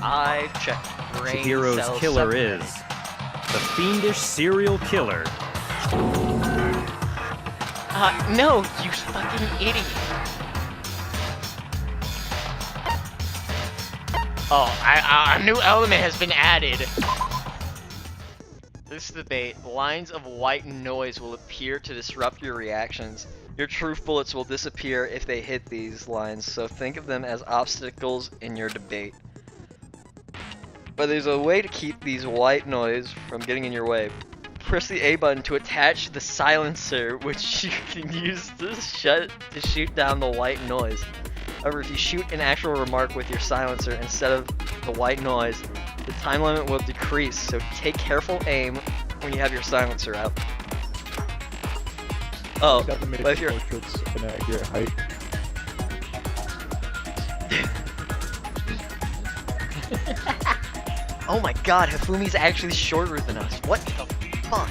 I checked brain Chihiro's cell killer supplement. is the fiendish serial killer. No, you fucking idiot. Oh, a new element has been added. This debate, lines of white noise will appear to disrupt your reactions. Your truth bullets will disappear if they hit these lines, so think of them as obstacles in your debate. But there's a way to keep these white noise from getting in your way. Press the A button to attach the silencer, which you can use to shoot down the white noise. However, if you shoot an actual remark with your silencer instead of the white noise, the time limit will decrease, so take careful aim when you have your silencer out. Oh, but if you're... Portraits of an accurate height. Oh my god, Hifumi's actually shorter than us. What the fuck?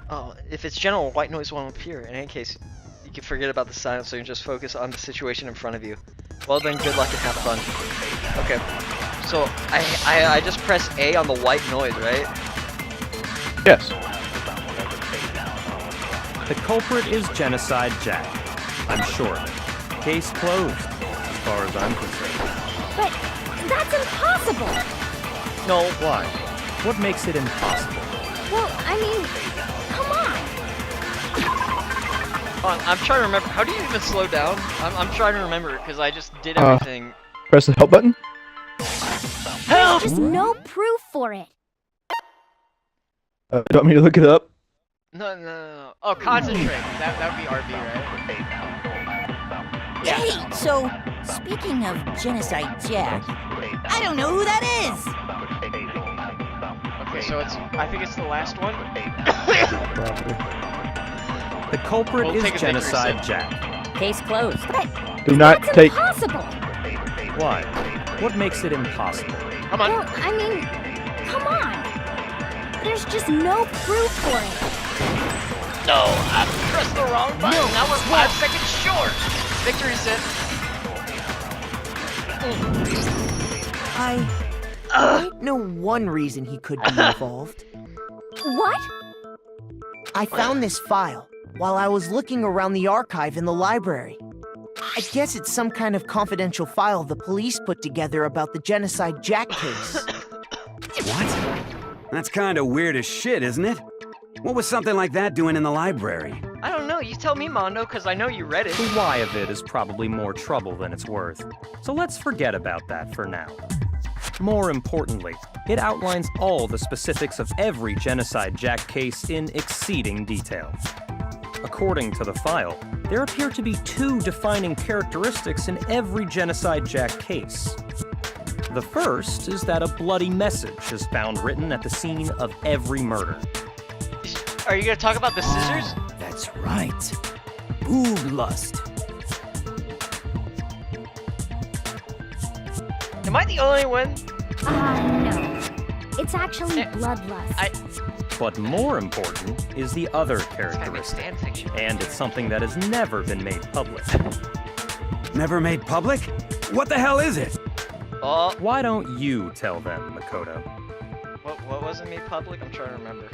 Oh, if it's general, white noise won't appear. In any case, you can forget about the silencer and just focus on the situation in front of you. Well then, good luck and have fun. Okay, so I just press A on the white noise, right? Yes. The culprit is Genocide Jack. I'm sure of it. Case closed, as far as I'm concerned. But that's impossible! No, why? What makes it impossible? Well, I mean, come on! I'm trying to remember. How do you even slow down? I'm trying to remember because I just did everything. Press the help button. Help! There's no proof for it. You want me to look it up? No. Oh, concentrate. That would be RB, right? Hey, so, speaking of Genocide Jack, I don't know who that is! Okay, so I think it's the last one. The culprit We'll take a is victory Genocide sip. Jack. Case closed. Do not That's take. impossible! Why? What makes it impossible? Come on. Well, I mean, come on! There's just no proof for it. No, I pressed the wrong button. Now we're 5 seconds short. Victory sip. I know one reason he could be involved. What? I found this file while I was looking around the archive in the library. I guess it's some kind of confidential file the police put together about the Genocide Jack case. What? That's kind of weird as shit, isn't it? What was something like that doing in the library? I don't know, you tell me, Mondo, because I know you read it. The why of it is probably more trouble than it's worth, so let's forget about that for now. More importantly, it outlines all the specifics of every Genocide Jack case in exceeding detail. According to the file, there appear to be 2 defining characteristics in every Genocide Jack case. The first is that a bloody message is found written at the scene of every murder. Are you gonna talk about the scissors? That's right. Boob lust. Am I the only one? No. It's actually bloodlust. But more important is the other characteristic, and it's something that has never been made public. Never made public? What the hell is it? Why don't you tell them, Makoto? What wasn't made public? I'm trying to remember.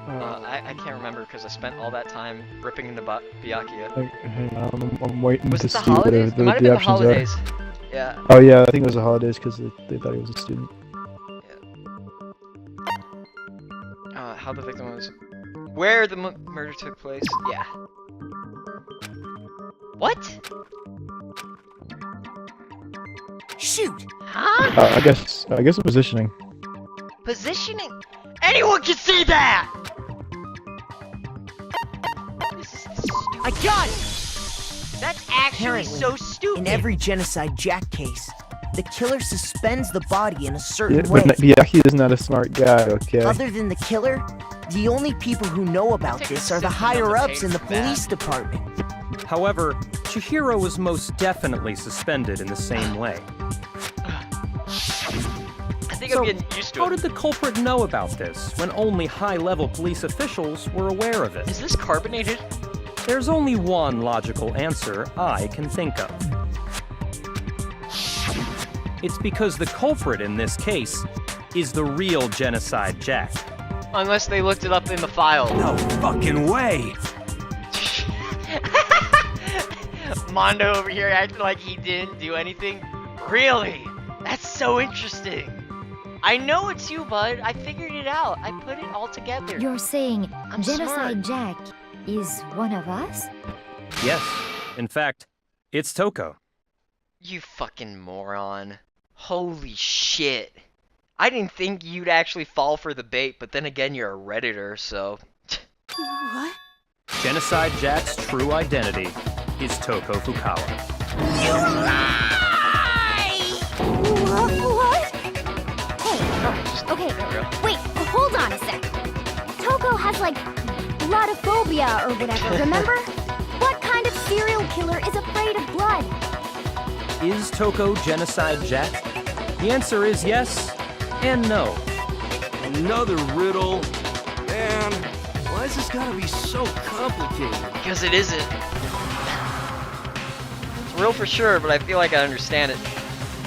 I can't remember because I spent all that time ripping into Byakuya. Hang on, I'm waiting Was to it the see what holidays? It might have the been the options are. holidays. Yeah. Oh yeah, I think it was the holidays because they thought he was a student. How the victim was... Where the murder took place? Yeah. What? Shoot! Huh? I guess positioning. Positioning? Anyone can see that! I got it! That's actually Apparently, so stupid! in every Genocide Jack case, the killer suspends the body in a certain Yeah, way. but Byakuya is not a smart guy, okay? Other than the killer, the only people who know about this are the higher-ups in the police department. However, Chihiro was most definitely suspended in the same way. I think So, I'm getting used to how it. did the culprit know about this when only high-level police officials were aware of it? Is this carbonated? There's only one logical answer I can think of. It's because the culprit in this case is the real Genocide Jack. Unless they looked it up in the file. No fucking way! Mondo over here acting like he didn't do anything. Really? That's so interesting. I know it's you, bud. I figured it out. I put it all together. You're saying I'm Genocide smart. Jack is one of us? Yes, in fact, it's Toko. You fucking moron. Holy shit. I didn't think you'd actually fall for the bait, but then again, you're a Redditor, so... What? Genocide Jack's true identity is Toko Fukawa. You lie! What? Hey, okay, wait, hold on a sec. Toko has, like, bloodophobia or whatever, remember? What kind of serial killer is afraid of blood? Is Toko Genocide Jack? The answer is yes and no. Another riddle. Man, why is this gotta be so complicated? Because it isn't. It's real for sure, but I feel like I understand it.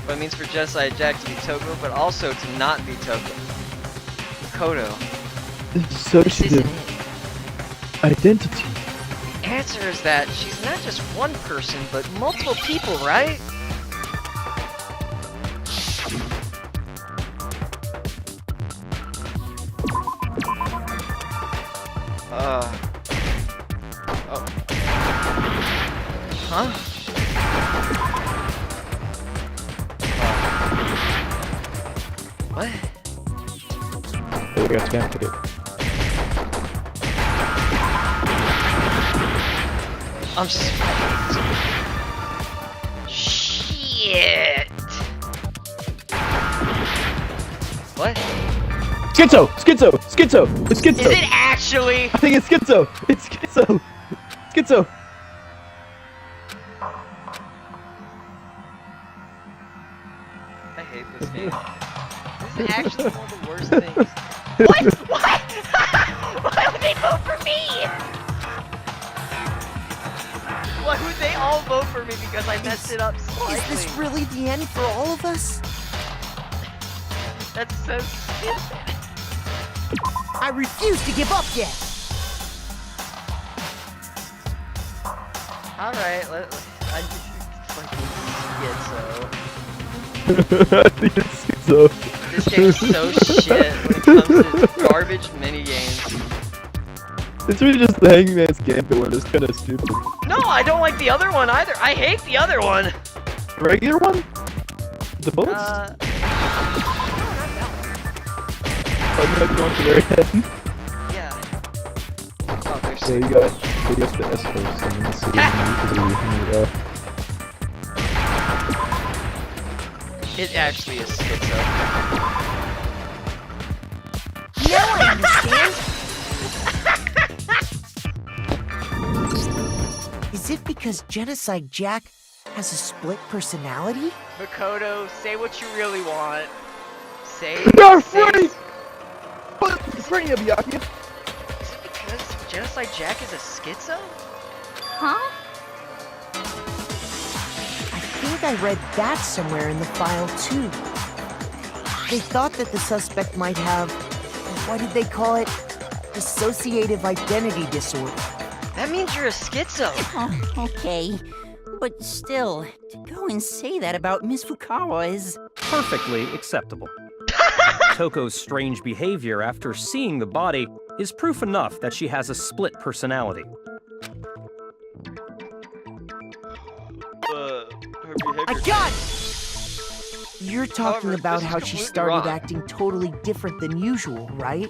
What it means for Genocide Jack to be Toko, but also to not be Toko. Makoto. Dissociative identity. The answer is that she's not just one person, but multiple people, right? Oh. Huh? What? There we go, spam ticket. I'm just... Shit! What? Schizo! Schizo! Schizo! It's Schizo! Is it actually? I think it's Schizo! It's Schizo! Schizo! I hate this game. This is actually one of the worst things. What? What? Why would they vote for me? Why would they all vote for me because I messed it up slightly? Is this really the end for all of us? That's so stupid. I refuse to give up yet. Alright, I fucking I think it's so. This game's so shit when it comes to garbage minigames. It's really just the Hangman's Gambit one. It's kind of stupid. No, I don't like the other one either. I hate the other one. The regular one? The bullets? Oh, no, going to their head. Yeah. Oh, there's... Yeah, you got the S first, and then the C. It actually is schizo. Now I understand. Is it because Genocide Jack has a split personality? Makoto, say what you really want. Say. You're say- free! What? Bring it, Byakuya. Is it because Genocide Jack is a schizo? Huh? I think I read that somewhere in the file, too. They thought that the suspect might have, what did they call it? Dissociative identity disorder. That means you're a schizo. Oh, okay. But still, to go and say that about Miss Fukawa is... Perfectly acceptable. Toko's strange behavior after seeing the body is proof enough that she has a split personality. Her I behavior. got it! You're talking However, about this is how she completely started wrong. acting totally different than usual, right?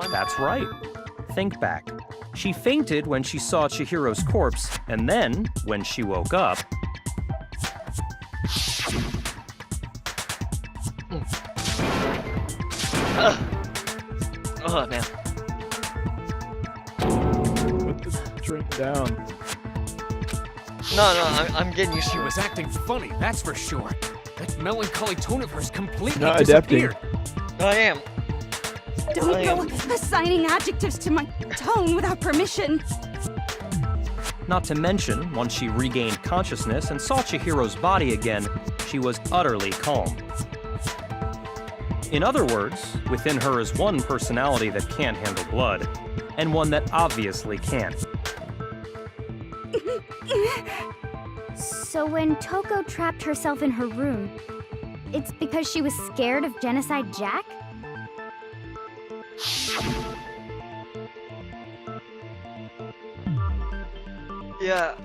That's right. Think back. She fainted when she saw Chihiro's corpse, and then, when she woke up... Oh, man. Put this drink down. No, I'm getting used She to it. was acting funny, that's for sure. That melancholy tone of hers completely Not adapting. disappeared. I am. Don't I go am. assigning adjectives to my tone without permission. Not to mention, once she regained consciousness and saw Chihiro's body again, she was utterly calm. In other words, within her is one personality that can't handle blood, and one that obviously can. So when Toko trapped herself in her room, it's because she was scared of Genocide Jack? Yeah.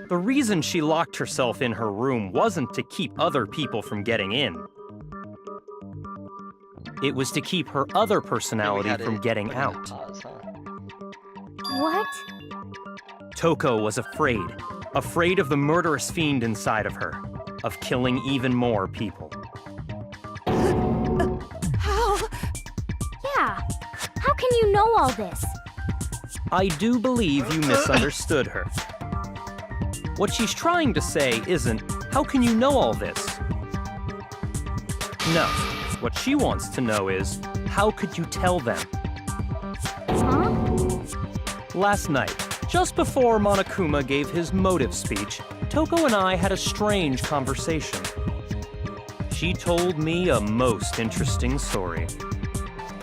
The reason she locked herself in her room wasn't to keep other people from getting in. It was to keep her other personality from getting out. What? Toko was afraid. Afraid of the murderous fiend inside of her. Of killing even more people. How? Yeah. How can you know all this? I do believe you misunderstood her. What she's trying to say isn't, how can you know all this? No. What she wants to know is, how could you tell them? Huh? Last night, just before Monokuma gave his motive speech, Toko and I had a strange conversation. She told me a most interesting story.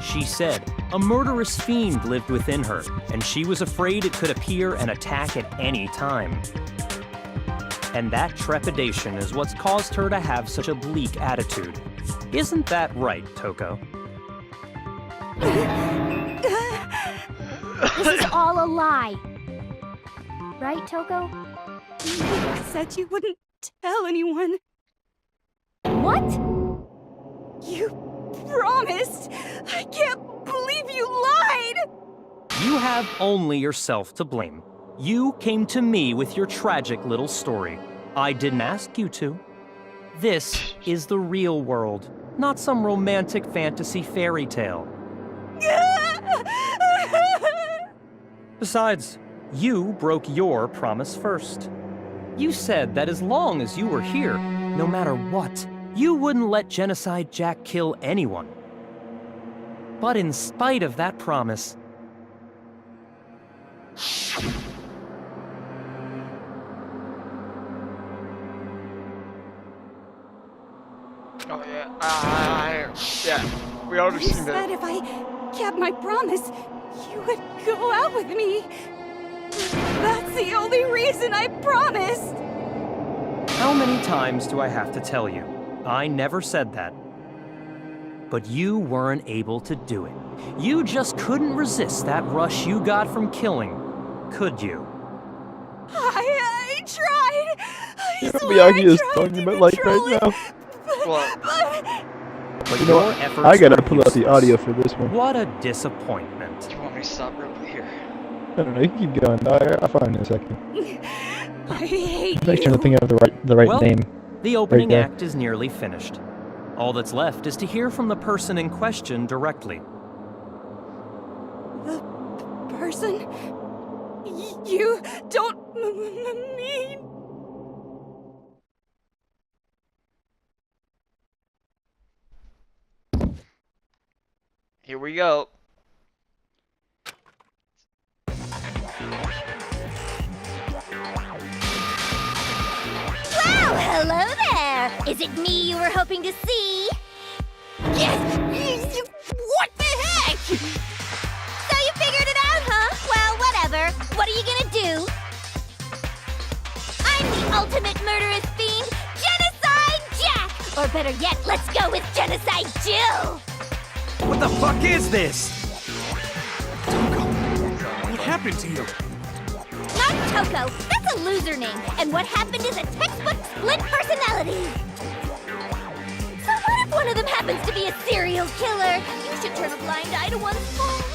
She said a murderous fiend lived within her, and she was afraid it could appear and attack at any time. And that trepidation is what's caused her to have such a bleak attitude. Isn't that right, Toko? This is all a lie. Right, Toko? You said you wouldn't tell anyone. What? You promised! I can't believe you lied! You have only yourself to blame. You came to me with your tragic little story. I didn't ask you to. This is the real world, not some romantic fantasy fairy tale. Besides, you broke your promise first. You said that as long as you were here, no matter what, you wouldn't let Genocide Jack kill anyone. But in spite of that promise, Oh yeah. Yeah. We already You seen said that. if I kept my promise, you would go out with me. That's the only reason I promised. How many times do I have to tell you? I never said that. But you weren't able to do it. You just couldn't resist that rush you got from killing, could you? I tried. I swear Miyagi is I tried talking to about like control right now. it, But You know your what? efforts I gotta were pull out the useless. audio for this one. What a disappointment. Do you want me to stop real quick here? I don't know. You can keep going. I'll find it in a second. I hate I'm actually trying to think of the right Well, name. The opening there. act is nearly finished. All that's left is to hear from the person in question directly. The person you don't mean. Here we go. Well, hello there. Is it me you were hoping to see? What the heck? So you figured it out, huh? Well, whatever. What are you gonna do? I'm the ultimate murderous fiend, Genocide Jack! Or better yet, let's go with Genocide Jill! What the fuck is this? What happened to you? Not Toko. That's a loser name. And what happened is a textbook split personality. So what if one of them happens to be a serial killer? You should turn a blind eye to one's fault.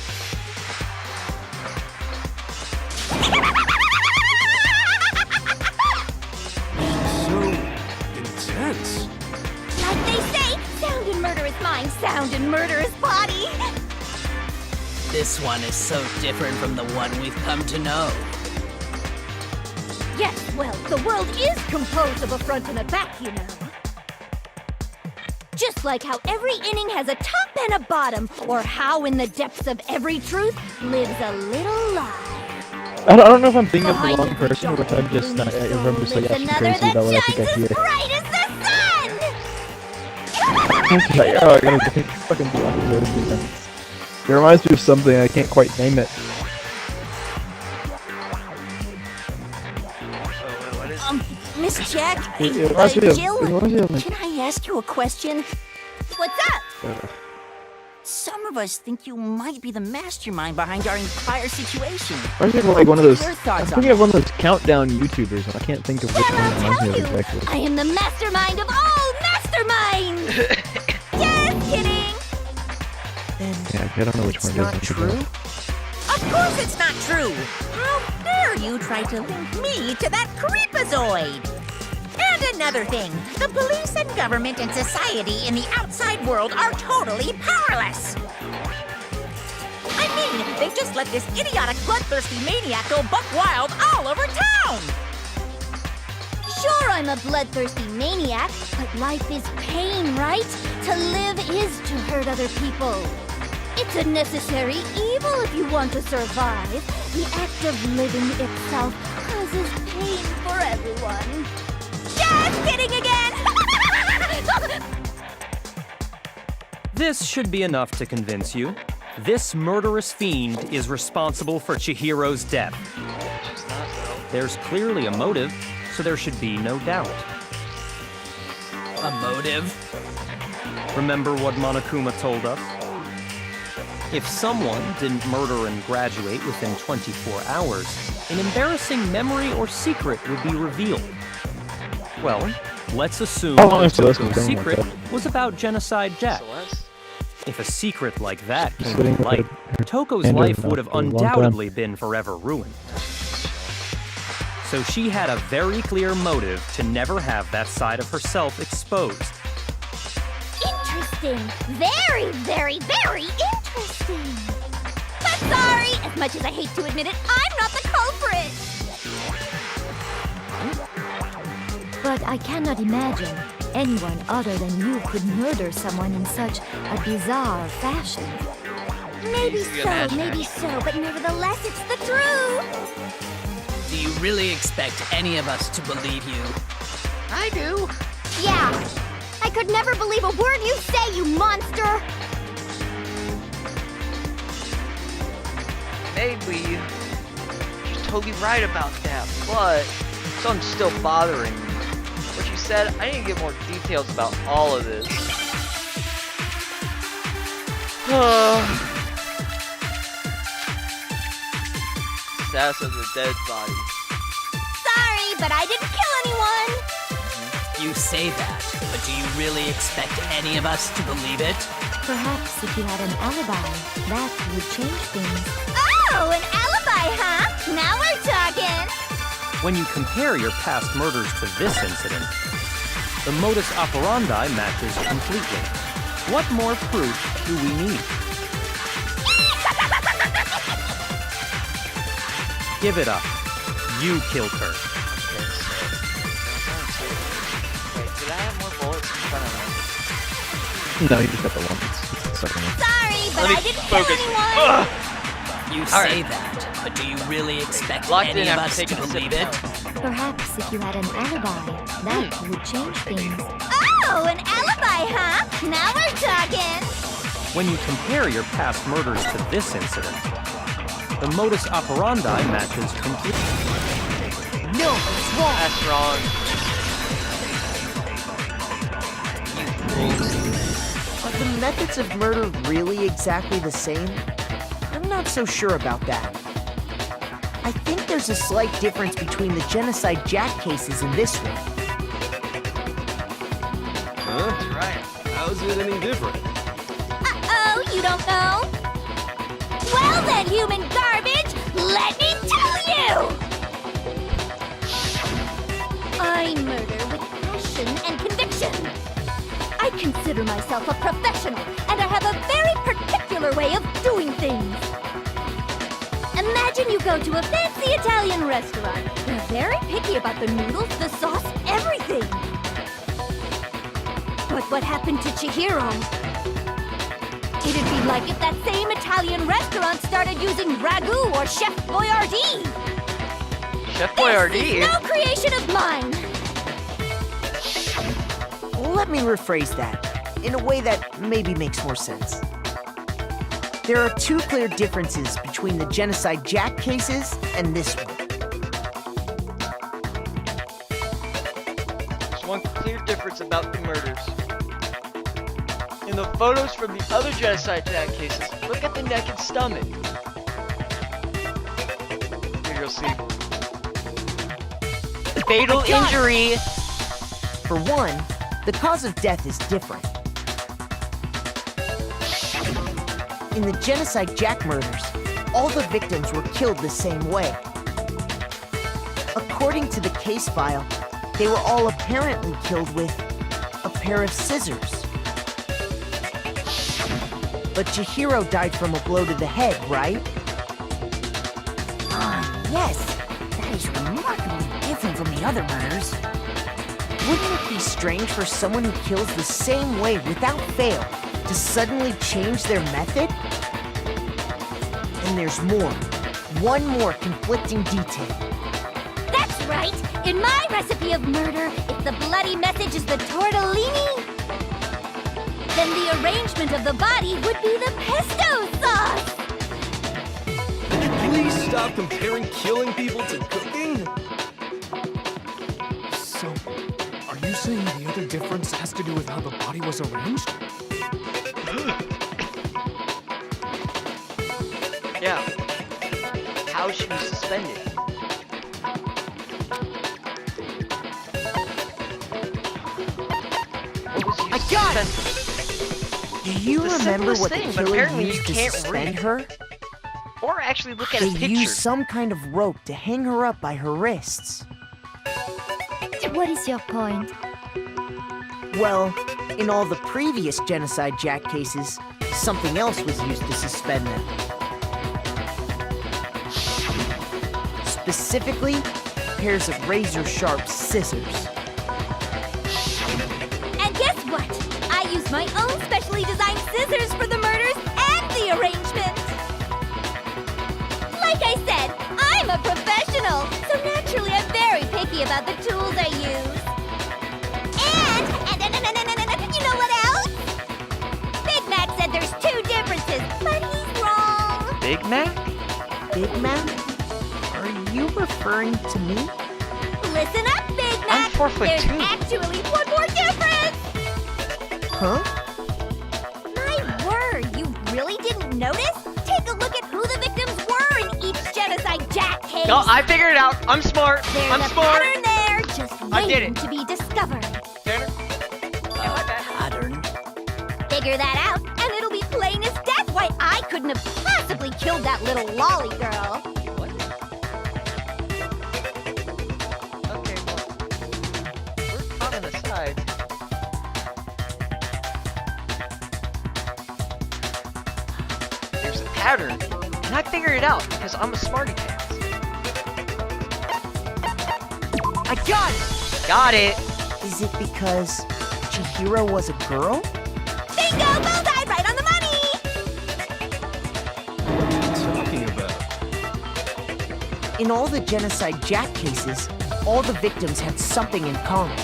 So intense. Like they say, sound in murderous mind, sound in murderous body. This one is so different from the one we've come to know. Yes, well, the world is composed of a front and a back, you know. Just like how every inning has a top and a bottom, or how in the depths of every truth lives a little lie. I don't know if I'm thinking of the Behind wrong every person or if I'm just not. dark, I'm just like lives actually another crazy about what I think I Shines hear. as bright as the sun! It's like, oh, I gotta think fucking Byakuya. It reminds me of something I can't quite name it. Miss Jack, It reminds me of. Jill, It reminds me of like, can I ask you a question? What's up? Some of us think you might be the mastermind behind our entire situation. reminds me of like one of those. Your I'm thoughts on thinking of one of those countdown YouTubers, and I can't think of which Well, one it I'll reminds me tell of you, exactly. I am the mastermind of all masterminds! Just kidding! Yeah, I don't know which one it is. I'm thinking of. Of course it's not true. How dare you try to link me to that creepazoid? And another thing, the police and government and society in the outside world are totally powerless. I mean, they just let this idiotic, bloodthirsty maniac go buck wild all over town. Sure, I'm a bloodthirsty maniac, but life is pain, right? To live is to hurt other people. It's a necessary evil if you want to survive. The act of living itself causes pain for everyone. Just kidding again! This should be enough to convince you. This murderous fiend is responsible for Chihiro's death. There's clearly a motive, so there should be no doubt. A motive? Remember what Monokuma told us? If someone didn't murder and graduate within 24 hours, an embarrassing memory or secret would be revealed. Well, let's assume How long that is this Toko's going secret like that? was about Genocide Jack. If a secret like that came sitting to with light, her Toko's hand in life her would mouth have for a long time. undoubtedly been forever ruined. So she had a very clear motive to never have that side of herself exposed. Interesting. Very, very, very interesting. But sorry, as much as I hate to admit it, I'm not the culprit. But I cannot imagine anyone other than you could murder someone in such a bizarre fashion. Maybe so, but nevertheless, it's the truth. Do you really expect any of us to believe you? I do. Yeah, I could never believe a word you say, you monster! Maybe she's totally right about that, but something's still bothering me. What you said, I need to get more details about all of this. Status of the dead body. Sorry, but I didn't kill anyone! You say that, but do you really expect any of us to believe it? Perhaps if you had an alibi, that would change things. Oh, an alibi, huh? Now we're talking! When you compare your past murders to this incident, the modus operandi matches completely. What more proof do we need? Give it up. You killed her. Wait, did I have more bullets in front of me? No, you just got the one. It's the second one. Sorry, but Let me I didn't focus. kill anyone! You say that, but do you really expect Locked any in of after us to taking a sip believe of it? Perhaps if you had an alibi, that would change things. Oh, an alibi, huh? Now we're talking! When you compare your past murders to this incident, the modus operandi matches completely. No, it's wrong. That's wrong. Are the methods of murder really exactly the same? I'm not so sure about that. I think there's a slight difference between the Genocide Jack cases and this one. Huh? That's right. How's it any different? Uh-oh, you don't know? Well then, human garbage, let me tell you! I murder with passion and conviction. I consider myself a professional, and I have a very particular way of doing things. Imagine you go to a fancy Italian restaurant. They're very picky about the noodles, the sauce, everything. But what happened to Chihiro? It'd be like if that same Italian restaurant started using ragu or Chef Boyardee. Chef This Boyardee? is no creation of mine. Let me rephrase that in a way that maybe makes more sense. There are two clear differences between the Genocide Jack cases and this one. There's one clear difference about the murders. In the photos from the other Genocide Jack cases, look at the neck and stomach. Here you'll see. Fatal injury! For one, the cause of death is different. In the Genocide Jack murders, all the victims were killed the same way. According to the case file, they were all apparently killed with a pair of scissors. But Chihiro died from a blow to the head, right? Yes, that is remarkably different from the other murders. Wouldn't it be strange for someone who kills the same way without fail to suddenly change their method? And there's more. One more conflicting detail. That's right. In my recipe of murder, if the bloody message is the tortellini, then the arrangement of the body would be the pesto sauce. Can you please stop comparing killing people to cooking? So, are you saying the other difference has to do with how the body was arranged? Yeah. How should we suspend it? I got it! Do you The remember simplest what thing, the but killer apparently you used to can't suspend read. her? Or actually look at They a picture. used some kind of rope to hang her up by her wrists. What is your point? Well, in all the previous Genocide Jack cases, something else was used to suspend them. Specifically, pairs of razor-sharp scissors. And guess what? I use my own specially designed scissors for the murders and the arrangement. Like I said, I'm a professional, so naturally I'm very picky about the tools I use. And Mac? Big Mac? Are you referring to me? Listen up, Big Mac! I'm 4'2". There's actually one more difference! Huh? My word, you really didn't notice? Take a look at who the victims were in each Genocide Jack case! No, I figured it out. I'm smart. There's I'm a smart. pattern there, just I did waiting it. to be discovered. Tanner? Pattern. Figure that out, and it'll be plain as death why I couldn't have possibly killed that little lolly girl. What? Okay, well, we're caught on the sides. There's a pattern, and I figured it out because I'm a smarty pants. I got it! Got it. Is it because Chihiro was a girl? Bingo! Bullseye! Right on the money! What are you talking about? In all the Genocide Jack cases, all the victims had something in common.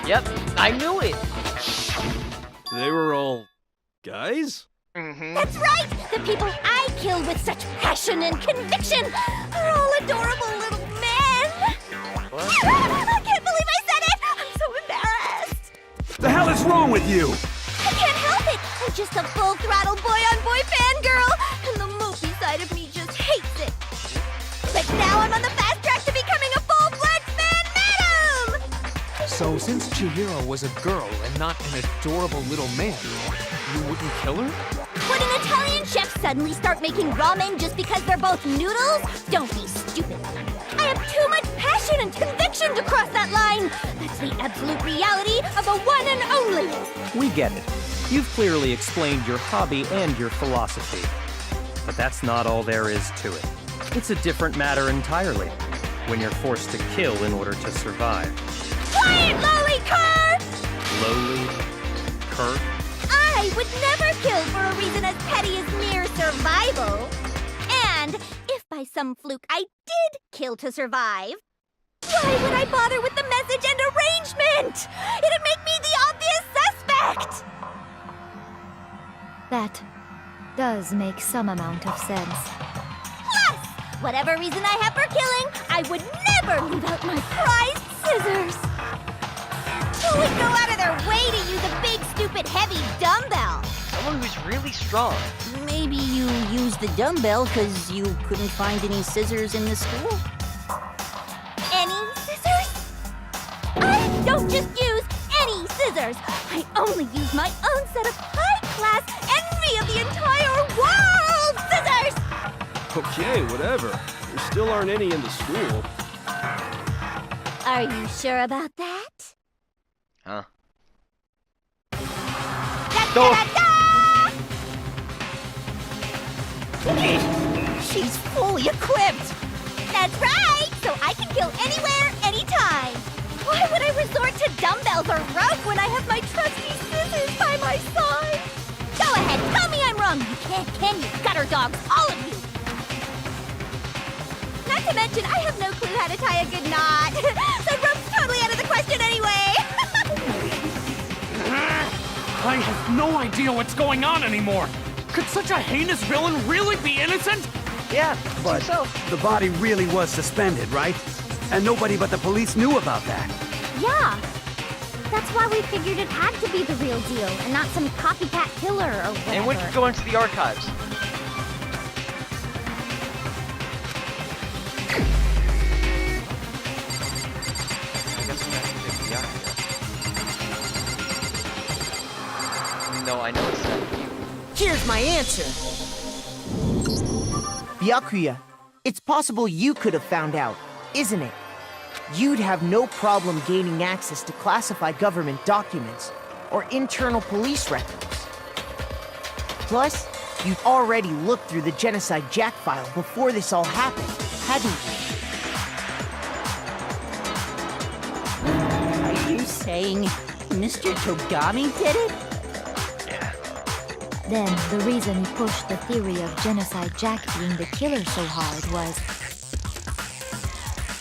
Yep, I knew it. They were all guys? Mm-hmm. That's right! The people I kill with such passion and conviction are all adorable little men! I can't believe I said it! I'm so embarrassed! The hell is wrong with you? I can't help it! I'm just a full-throttle boy-on-boy fangirl, and the mopey side of me just hates it. But now I'm on the fast track to becoming a full-fledged fan madam! So, since Chihiro was a girl and not an adorable little man, you wouldn't kill her? Would an Italian chef suddenly start making ramen just because they're both noodles? Don't be stupid. I have too much passion and conviction to cross that line. That's the absolute reality of the one and only. We get it. You've clearly explained your hobby and your philosophy. But that's not all there is to it. It's a different matter entirely, when you're forced to kill in order to survive. Quiet, lowly cur! Lowly? Cur? I would never kill for a reason as petty as mere survival. And if by some fluke I did kill to survive, why would I bother with the message and arrangement? It'd make me the obvious suspect! That does make some amount of sense. Plus, whatever reason I have for killing, I would never leave out my prized scissors. Who would go out of their way to use a big, stupid, heavy dumbbell? Someone who's really strong. Maybe you used the dumbbell because you couldn't find any scissors in the school? Any scissors? I don't just use any scissors. I only use my own set of high-class envy of the entire world scissors! Okay, whatever. There still aren't any in the school. Are you sure about that? Huh? She's fully equipped! That's right! So I can kill anywhere, anytime! Why would I resort to dumbbells or rope when I have my trusty scissors by my side? Go ahead, tell me I'm wrong! You can't, can you, gutter dogs, all of you! Not to mention, I have no clue how to tie a good knot. So rope's totally out of the question anyway! I have no idea what's going on anymore. Could such a heinous villain really be innocent? Yeah, But so. the body really was suspended, right? And nobody but the police knew about that. Yeah. That's why we figured it had to be the real deal and not some copycat killer or whatever. And we could go into the archives. No, I know it's not you. Here's my answer. Byakuya, it's possible you could have found out, isn't it? You'd have no problem gaining access to classified government documents or internal police records. Plus, you'd already looked through the Genocide Jack file before this all happened, hadn't you? Are you saying Mr. Togami did it? Then, the reason he pushed the theory of Genocide Jack being the killer so hard was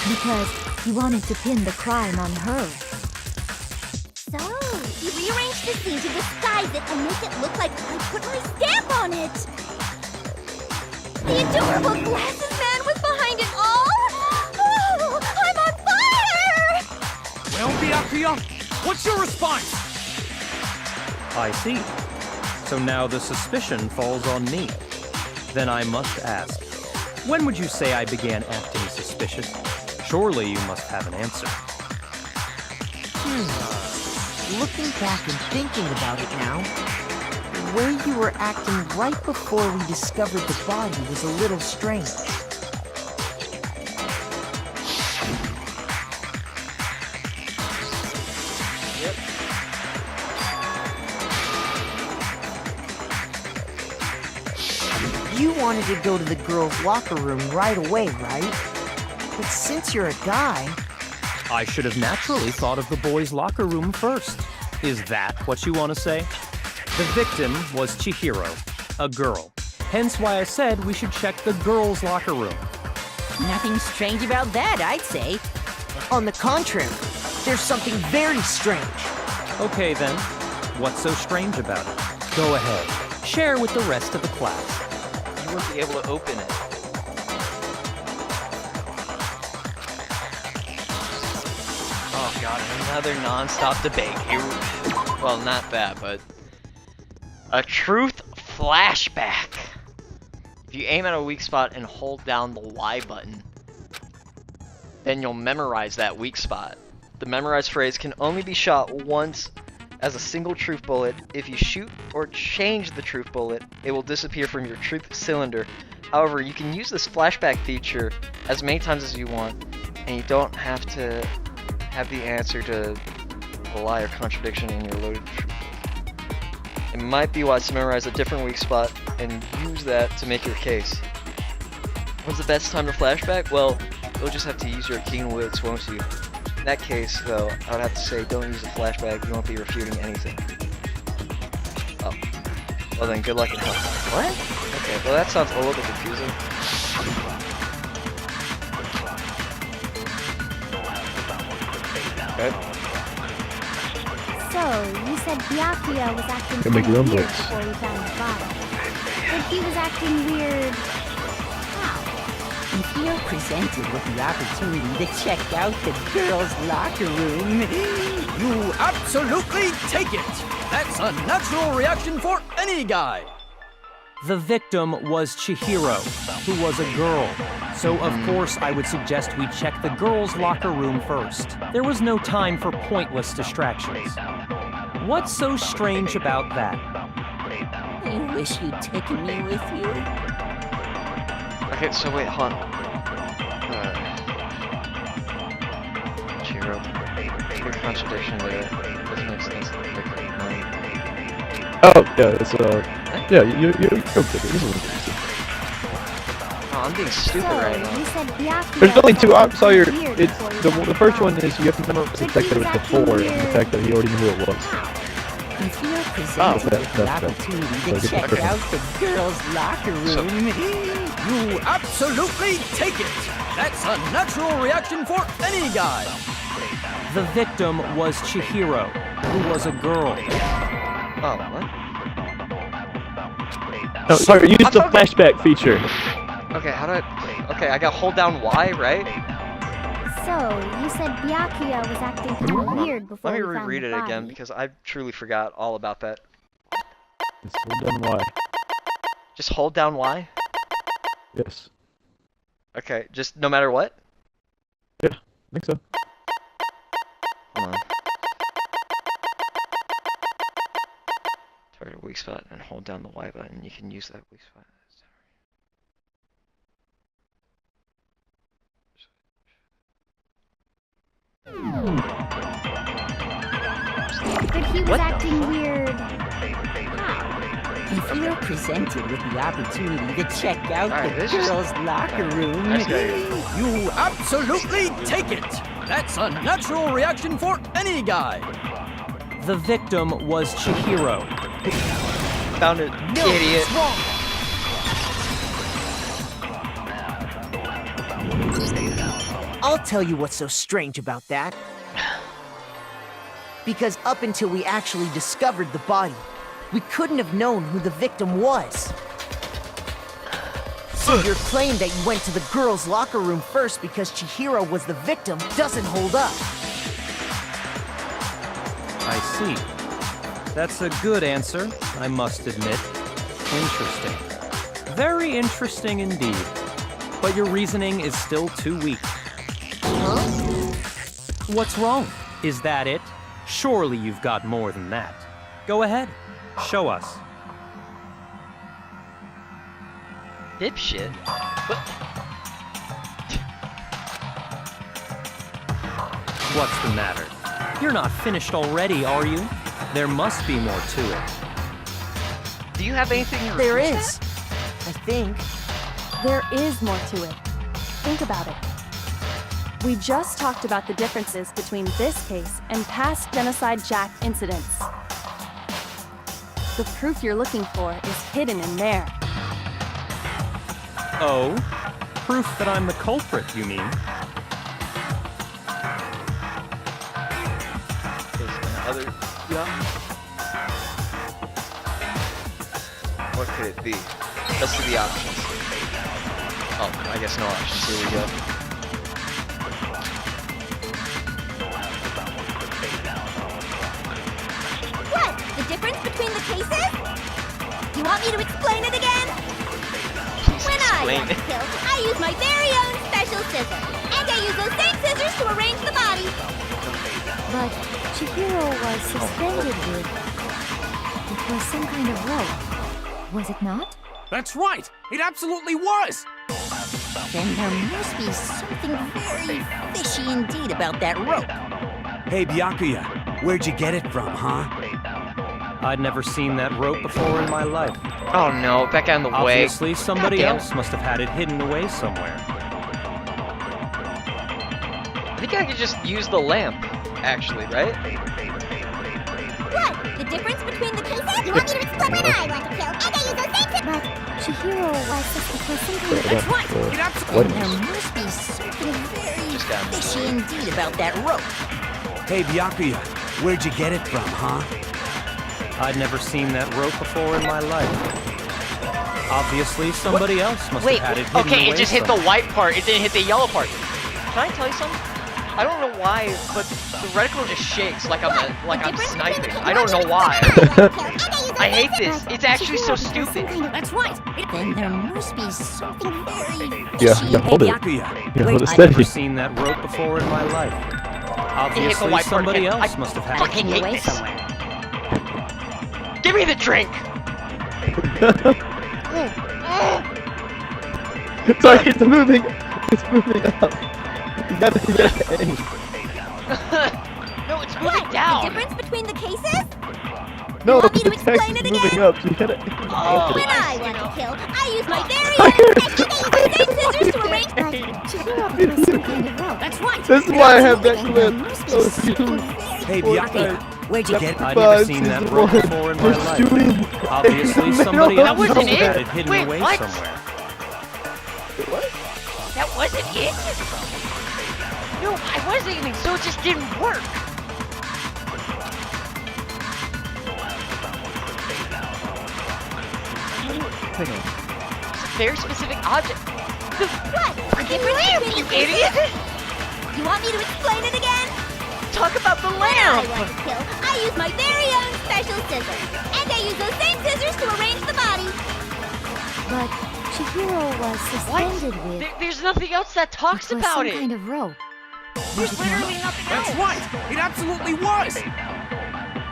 because he wanted to pin the crime on her. So, you rearranged the scene to disguise it and make it look like I put my stamp on it! The adorable glasses man was behind it all! Oh, I'm on fire! Well, Byakuya, what's your response? I see. So now the suspicion falls on me. Then I must ask, when would you say I began acting suspicious? Surely you must have an answer. Looking back and thinking about it now, the way you were acting right before we discovered the body was a little strange. You wanted to go to the girls' locker room right away, right? But since you're a guy... I should have naturally thought of the boys' locker room first. Is that what you want to say? The victim was Chihiro, a girl. Hence why I said we should check the girls' locker room. Nothing strange about that, I'd say. On the contrary, there's something very strange. Okay then, what's so strange about it? Go ahead, share with the rest of the class. You won't be able to open it. Oh god, another non-stop debate. Well, not that, but... A truth flashback. If you aim at a weak spot and hold down the Y button, then you'll memorize that weak spot. The memorized phrase can only be shot once as a single truth bullet. If you shoot or change the truth bullet, it will disappear from your truth cylinder. However, you can use this flashback feature as many times as you want, and you don't have to have the answer to a lie or contradiction in your loaded truth. It might be wise to memorize a different weak spot and use that to make your case. When's the best time to flashback? Well, you'll just have to use your keen wits, won't you? In that case, though, I would have to say don't use a flashback, you won't be refuting anything. Oh. Well then, good luck and help. What? Okay, well that sounds a little bit confusing. Okay. So, you said Byakuya was acting Can make kinda your own weird books. before we found the body. But he was acting weird... how? If you're presented with the opportunity to check out the girls' locker room, You absolutely take it! That's a natural reaction for any guy! The victim was Chihiro, who was a girl. So of course I would suggest we check the girls' locker room first. There was no time for pointless distractions. What's so strange about that? I wish you'd taken me with you. Okay, so wait, hold on. Chihiro, your contradiction there doesn't make sense. Oh, yeah, it's yeah, you're okay. This is Oh, I'm being stupid right now. You said Byakuya There's only two. I saw your. weird It's before we the found first body. one is you have to remember the fact that it was before, and the fact that he already knew who it was. If you're Oh, presented with the that's opportunity So to get check the out the girls' locker room, You absolutely take it! That's a natural reaction for any guy! The victim was Chihiro, who was a girl. Oh, what? No, sorry, use the flashback feature. Okay, how do I... Okay, I got hold down Y, right? So, you said Byakuya was acting kind of weird before Let me we found reread the it body. again because I truly forgot all about that. It's hold down Y. Just hold down Y? Yes. Okay, just no matter what? Yeah, I think so. Hold on. Target a weak spot and hold down the Y button. You can use that weak spot. But he was What the acting fuck? weird. if you're presented with the opportunity to check out Alright, the this is- girls' locker room, Nice guy. You absolutely take it! That's a natural reaction for any guy! The victim was Chihiro. Found it, idiot. I'll tell you what's so strange about that. Because up until we actually discovered the body, we couldn't have known who the victim was. So your claim that you went to the girls' locker room first because Chihiro was the victim doesn't hold up. I see. That's a good answer, I must admit. Interesting. Very interesting indeed. But your reasoning is still too weak. Huh? What's wrong? Is that it? Surely you've got more than that. Go ahead. Show us. Dipshit. What's the matter? You're not finished already, are you? There must be more to it. Do you have anything to There refute is. I think. There is more to it. Think about it. We just talked about the differences between this case and past Genocide Jack incidents. The proof you're looking for is hidden in there. Oh? Proof that I'm the culprit, you mean? What could it be? Let's see the options. Oh, I guess no options. Here we go. What? The difference between the cases? You want me to explain it again? When I want to kill, I use my very own special scissors. And I use those same scissors to arrange the body. But Chihiro was suspended with... It was some kind of rope. Was it not? That's right! It absolutely was! Then there must be something very fishy indeed about that rope. Hey, Byakuya, where'd you get it from, huh? I'd never seen that rope before in my life. Oh no, that got in the way. Obviously, somebody else must have had it hidden away somewhere. I think I could just use the lamp, actually, right? What? The difference between the cases? You want me to explain when I want to kill? And I use those same scissors. But Chihiro was suspended some kind of... That's right! It absolutely... There must be something very fishy indeed about that rope. Hey, Byakuya, where'd you get it from, huh? I'd never seen that rope before in my life. Obviously, somebody else must have had it hidden okay, away it just hit the somewhere. white part. It didn't hit the yellow part. Can I tell you something? I don't know why, but the reticle just shakes like I'm sniping. I don't know why. I hate this. It's actually so stupid. That's right! Then there must be something very Yeah, fishy. hold it. Byakuya, Yeah, hold it I'd never steady. seen that rope before in my life. It hit the Obviously, white part somebody again. else must have had it fucking hidden hate away this. somewhere. Give me the drink! Sorry, it's moving. It's moving up. You gotta aim. No, it's moving What? down. The difference between the cases? No, want me the to explain text it is moving again? up. You gotta. When I want to kill, I use my very own same scissors to arrange the... Chihiro was some kind of rope. That's right! This is why I have that clip. Hey, Byakuya, where'd you get it? I'd never seen that rope before in my life. Obviously, somebody else must have had it hidden Wait, away what? somewhere. That wasn't it? No, I was aiming, so it just didn't work. It's a very specific object. What? The difference between You the cases? idiot! You want me to explain it again? Talk about the When I lamp! want to kill, I use my very own special scissors. And I use those same scissors to arrange the body. But Chihiro was suspended with... There's nothing else that talks was about some it. kind of rope. There's literally nothing else. That's right! It absolutely was!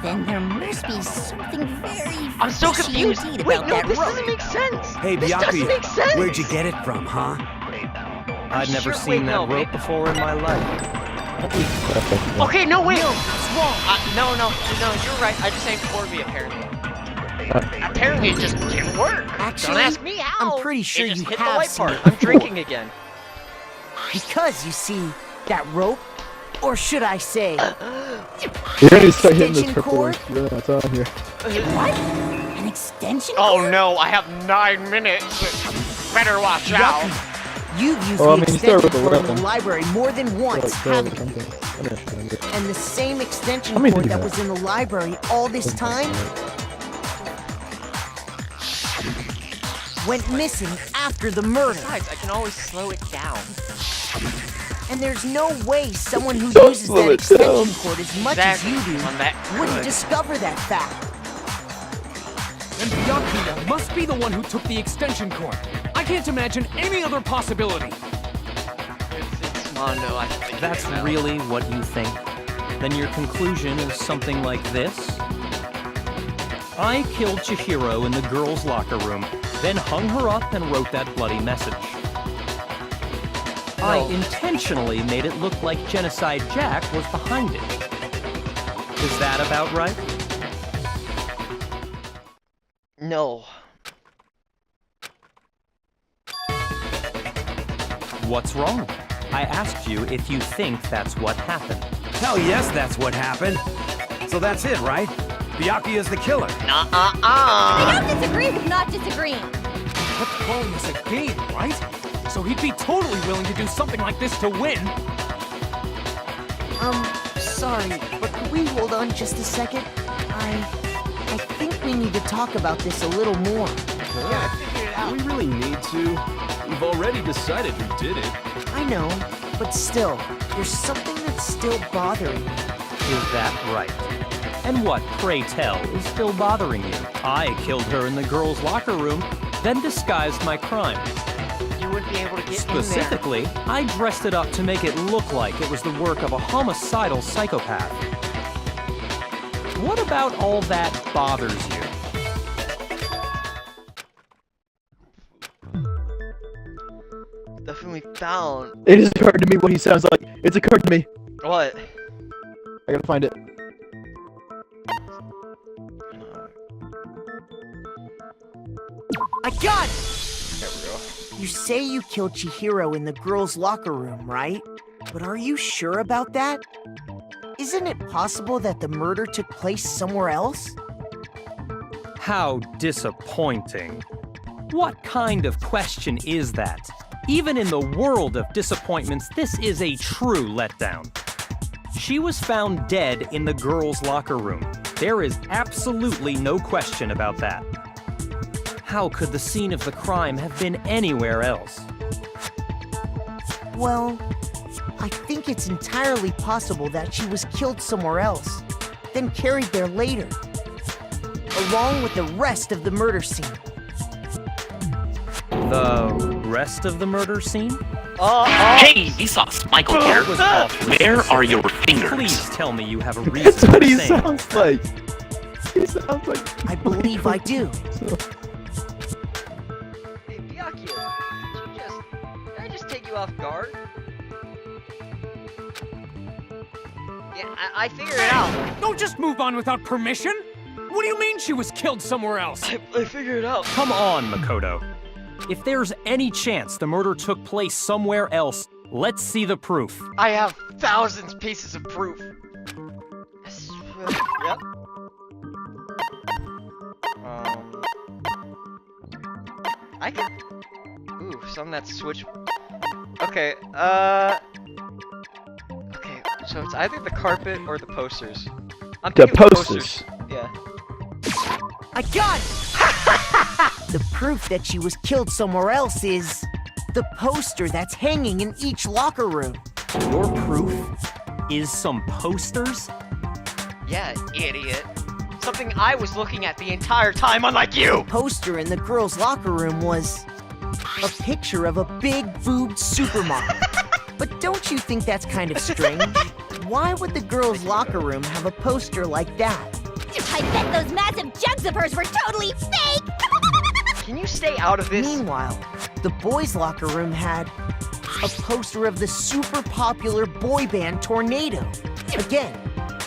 Then there must be something very I'm so fishy confused. indeed Wait, about no, that this rope. doesn't make sense. Hey, This doesn't make Byakuya, sense. where'd you get it from, huh? I'd never Sure, seen wait, that no, rope before in my life. Okay, no, wait. No, it's wrong! No, you're right. I just aimed for me, apparently. Apparently it just didn't work. Actually, Don't ask me how. I'm pretty sure it just you hit have the white seen part. it I'm before. drinking again. Because, you see, that rope, or should I say, You're gonna start hitting this extension purple cord? one. Yeah, it's on here. What? An extension Oh cord? no, I have 9 minutes. Better watch out. You've used Well, I the mean, you start extension with a cord in the weapon. library more than once, haven't you? And the same extension cord that was in the library all this time went missing after the murder. Guys, I can always slow it down. And there's no way someone who Don't uses slow that it extension down. cord as much Exactly. as you do On that wouldn't good. discover that fact. And Byakuya must be the one who took the extension cord. I can't imagine any other possibility. It's Mondo, I think. That's really what you think? Then your conclusion is something like this? I killed Chihiro in the girls' locker room, then hung her up and wrote that bloody message. I intentionally made it look like Genocide Jack was behind it. Is that about right? No. What's wrong? I asked you if you think that's what happened. Hell yes, that's what happened. So that's it, right? Byakuya's the killer. I don't disagree with not disagreeing. But calling this a game, right? So he'd be totally willing to do something like this to win. Sorry, but could we hold on just a second? I think we need to talk about this a little more. Yeah, I figured it out. We really need to. We've already decided who did it. I know, but still, there's something that's still bothering me. Is that right? And what, pray tell, is still bothering you? I killed her in the girls' locker room, then disguised my crime. You wouldn't be able to get Specifically, I dressed it up to make it look like it was the work of a homicidal psychopath. What about all that bothers you? Definitely found. It has occurred to me what he sounds like. It's occurred to me. What? I gotta find it. I got it! There we go. You say you killed Chihiro in the girls' locker room, right? But are you sure about that? Isn't it possible that the murder took place somewhere else? How disappointing. What kind of question is that? Even in the world of disappointments, this is a true letdown. She was found dead in the girls' locker room. There is absolutely no question about that. How could the scene of the crime have been anywhere else? Well, I think it's entirely possible that she was killed somewhere else, then carried there later, along with the rest of the murder scene. The rest of the murder scene? Hey, Vsauce, Michael here. That was awful. Where are your fingers? Please tell me you have a reason That's what for he saying sounds like. He sounds like. I believe I do. Hey, Byakuya, did I just take you off guard? Yeah, I figured it out. Don't just move on without permission. What do you mean she was killed somewhere else? I figured it out. Come on, Makoto. If there's any chance the murder took place somewhere else, let's see the proof. I have thousands pieces of proof. Yep. I can. Ooh, some that switch. Okay. Okay. So it's either the carpet or the posters. I'm The thinking posters. Yeah. I got it! The proof that she was killed somewhere else is the poster that's hanging in each locker room. Your proof is some posters? Yeah, idiot. Something I was looking at the entire time, unlike you! The poster in the girls' locker room was a picture of a big-boobed supermodel. But don't you think that's kind of strange? Why would the girls' locker room have a poster like that? I bet those massive jugs of hers were totally fake! Can you stay out of this? Meanwhile, the boys' locker room had a poster of the super popular boy band Tornado. Again,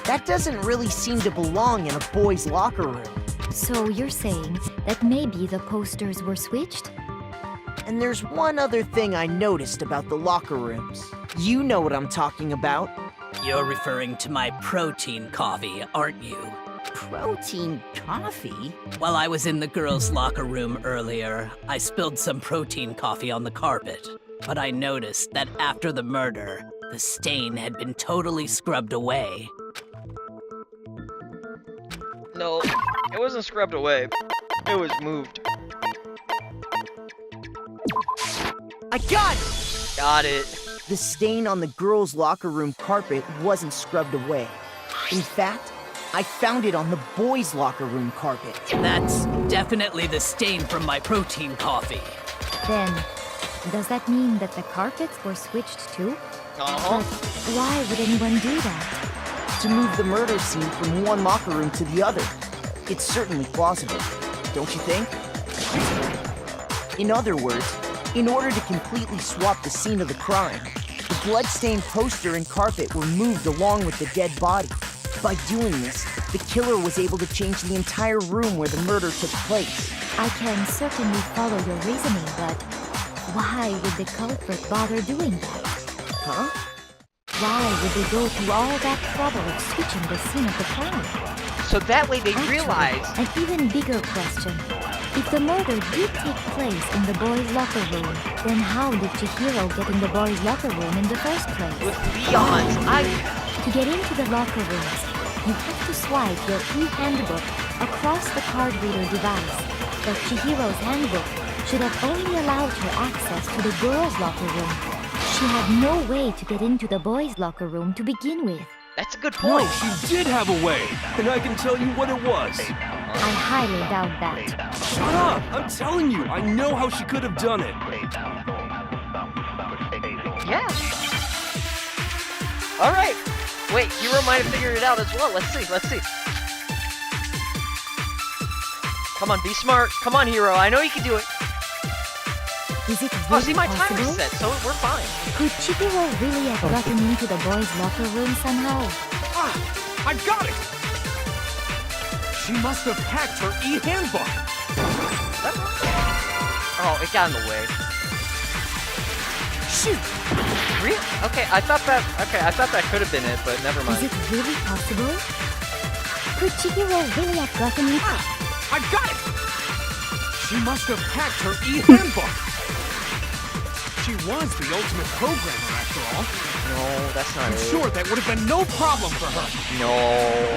that doesn't really seem to belong in a boys' locker room. So you're saying that maybe the posters were switched? And there's one other thing I noticed about the locker rooms. You know what I'm talking about. You're referring to my protein coffee, aren't you? Protein coffee? While I was in the girls' locker room earlier, I spilled some protein coffee on the carpet. but I noticed that after the murder, the stain had been totally scrubbed away. No, it wasn't scrubbed away. It was moved. I got it! Got it. The stain on the girls' locker room carpet wasn't scrubbed away. In fact, I found it on the boys' locker room carpet. That's definitely the stain from my protein coffee. Then, does that mean that the carpets were switched too? Uh-huh. But why would anyone do that? To move the murder scene from one locker room to the other. It's certainly plausible, don't you think? In other words, in order to completely swap the scene of the crime, the blood-stained poster and carpet were moved along with the dead body. By doing this, the killer was able to change the entire room where the murder took place. I can certainly follow your reasoning, but why would the culprit bother doing that? Huh? Why would they go through all that trouble of switching the scene of the crime? So that way they Actually, realize... An even bigger question. If the murder did take place in the boys' locker room, then how did Chihiro get in the boys' locker room in the first place? With Leon's To get into the locker rooms, you have to swipe your e-handbook across the card reader device. But Chihiro's handbook should have only allowed her access to the girls' locker room. She had no way to get into the boys' locker room to begin with. That's a good No, point. she did have a way, and I can tell you what it was. I highly doubt that. Shut up! I'm telling you, I know how she could have done it. Yeah. All right. Wait, Hiro might have figured it out as well. Let's see. Come on, be smart. Come on, Hiro. I know you can do it. Is it Oh, see, really my timer's possible? set, so we're fine. Could Chihiro really have gotten into the boys' locker room somehow? I got it! She must have hacked her e-handbook. Oh, it got in the way. Shoot! Really? Okay, I thought that could have been it, but never mind. Is it really possible? Could Chihiro really have gotten in? I got it! She must have hacked her e-handbook. She was the ultimate programmer, after all. No, that's not I'm it. sure that would have been no problem for her. No.